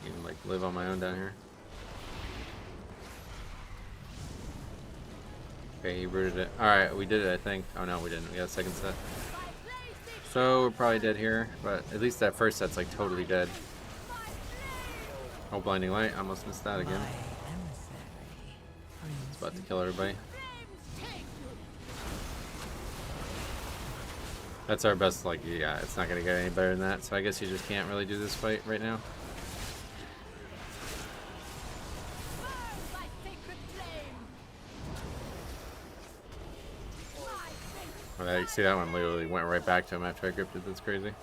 You can like live on my own down here. Okay, he rooted it. Alright, we did it, I think. Oh no, we didn't. We got a second set. So, we're probably dead here, but at least that first set's like totally dead. Oh, blinding light. I almost missed that again. It's about to kill everybody. That's our best, like, yeah, it's not going to get any better than that, so I guess you just can't really do this fight right now. You see that one literally went right back to him after I gripped it. That's crazy.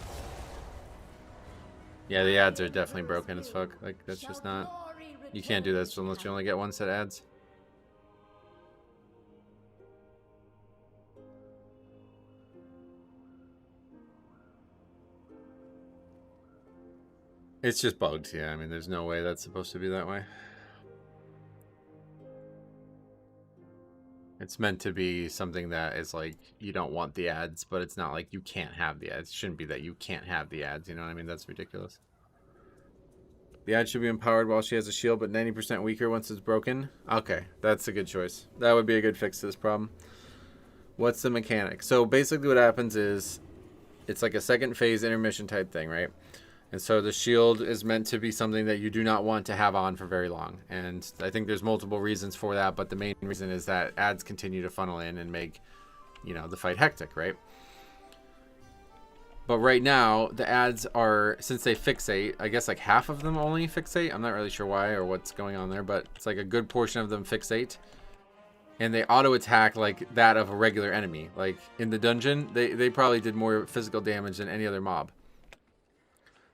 Yeah, the ads are definitely broken as fuck. Like, that's just not... You can't do this unless you only get one set ads. It's just bugged, yeah. I mean, there's no way that's supposed to be that way. It's meant to be something that is like, you don't want the ads, but it's not like you can't have the ads. It shouldn't be that you can't have the ads, you know what I mean? That's ridiculous. The ad should be empowered while she has a shield, but 90% weaker once it's broken. Okay, that's a good choice. That would be a good fix to this problem. What's the mechanic? So basically what happens is, it's like a second phase intermission type thing, right? And so the shield is meant to be something that you do not want to have on for very long. And I think there's multiple reasons for that, but the main reason is that ads continue to funnel in and make, you know, the fight hectic, right? But right now, the ads are, since they fixate, I guess like half of them only fixate. I'm not really sure why or what's going on there, but it's like a good portion of them fixate. And they auto attack like that of a regular enemy. Like in the dungeon, they probably did more physical damage than any other mob.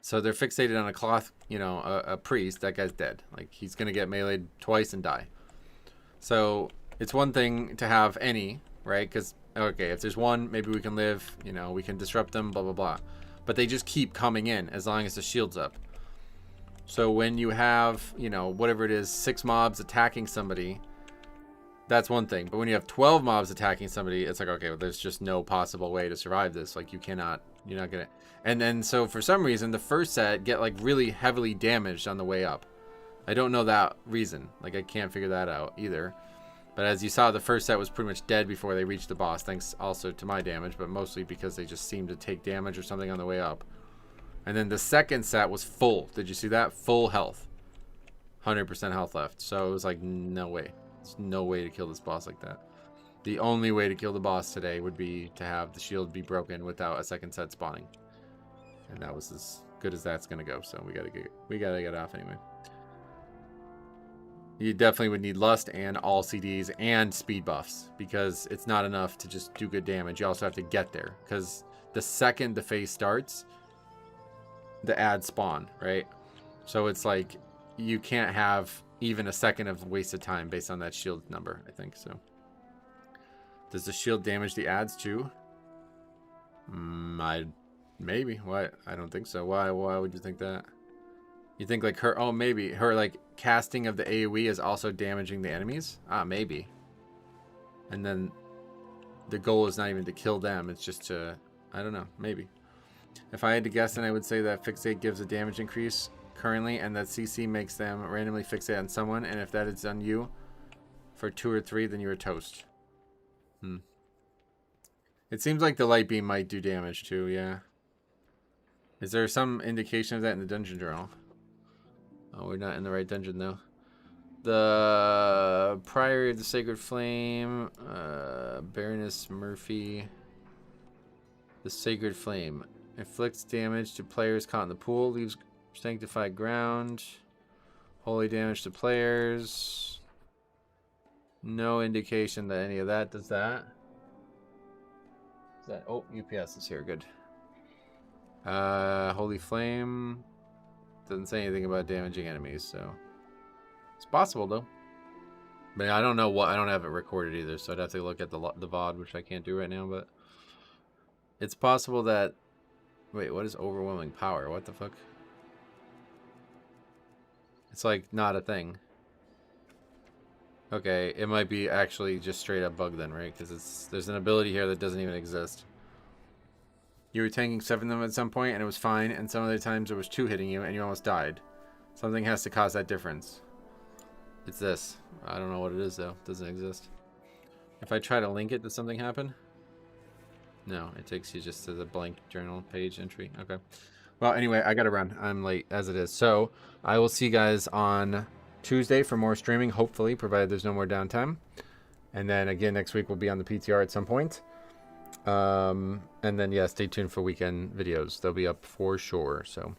So they're fixated on a cloth, you know, a priest. That guy's dead. Like, he's going to get meleeed twice and die. So it's one thing to have any, right? Because, okay, if there's one, maybe we can live, you know, we can disrupt them, blah, blah, blah. But they just keep coming in as long as the shield's up. So when you have, you know, whatever it is, 6 mobs attacking somebody, that's one thing. But when you have 12 mobs attacking somebody, it's like, okay, well, there's just no possible way to survive this. Like, you cannot, you're not going to... And then, so for some reason, the first set get, like, really heavily damaged on the way up. I don't know that reason. Like, I can't figure that out either. But as you saw, the first set was pretty much dead before they reached the boss, thanks also to my damage, but mostly because they just seemed to take damage or something on the way up. And then the second set was full. Did you see that? Full health. 100% health left. So it was like, no way. There's no way to kill this boss like that. The only way to kill the boss today would be to have the shield be broken without a second set spawning. And that was as good as that's gonna go. So we gotta get off anyway. You definitely would need Lust and all CDs and speed buffs, because it's not enough to just do good damage. You also have to get there, because the second the phase starts, the ads spawn, right? So it's like you can't have even a second of wasted time based on that shield number, I think. So does the shield damage the ads too? Maybe. Why? I don't think so. Why would you think that? You think like her, oh, maybe her like casting of the AoE is also damaging the enemies? Ah, maybe. And then the goal is not even to kill them, it's just to, I don't know, maybe. If I had to guess, then I would say that Fixate gives a damage increase currently, and that CC makes them randomly fixate on someone, and if that is on you for 2 or 3, then you're toast. It seems like the light beam might do damage too, yeah. Is there some indication of that in the dungeon journal? Oh, we're not in the right dungeon though. The Priory of the Sacred Flame, Baroness Murphy. The Sacred Flame inflicts damage to players caught in the pool, leaves sanctified ground. Holy damage to players. No indication that any of that does that. Is that? Oh, UPS is here. Good. Holy Flame doesn't say anything about damaging enemies, so it's possible though. But I don't know what, I don't have it recorded either, so I'd have to look at the VOD, which I can't do right now. But it's possible that. Wait, what is overwhelming power? What the fuck? It's like not a thing. Okay, it might be actually just straight up bug then, right? Because there's an ability here that doesn't even exist. You were tanking 7 of them at some point and it was fine, and some other times there was 2 hitting you and you almost died. Something has to cause that difference. It's this. I don't know what it is though. It doesn't exist. If I try to link it, does something happen? No, it takes you just to the blank journal page entry. Okay. Well, anyway, I gotta run. I'm late as it is. So I will see you guys on Tuesday for more streaming, hopefully, provided there's no more downtime. And then again, next week we'll be on the PTR at some point. And then, yeah, stay tuned for weekend videos. They'll be up for sure. So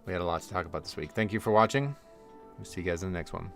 we had a lot to talk about this week. Thank you for watching. We'll see you guys in the next one.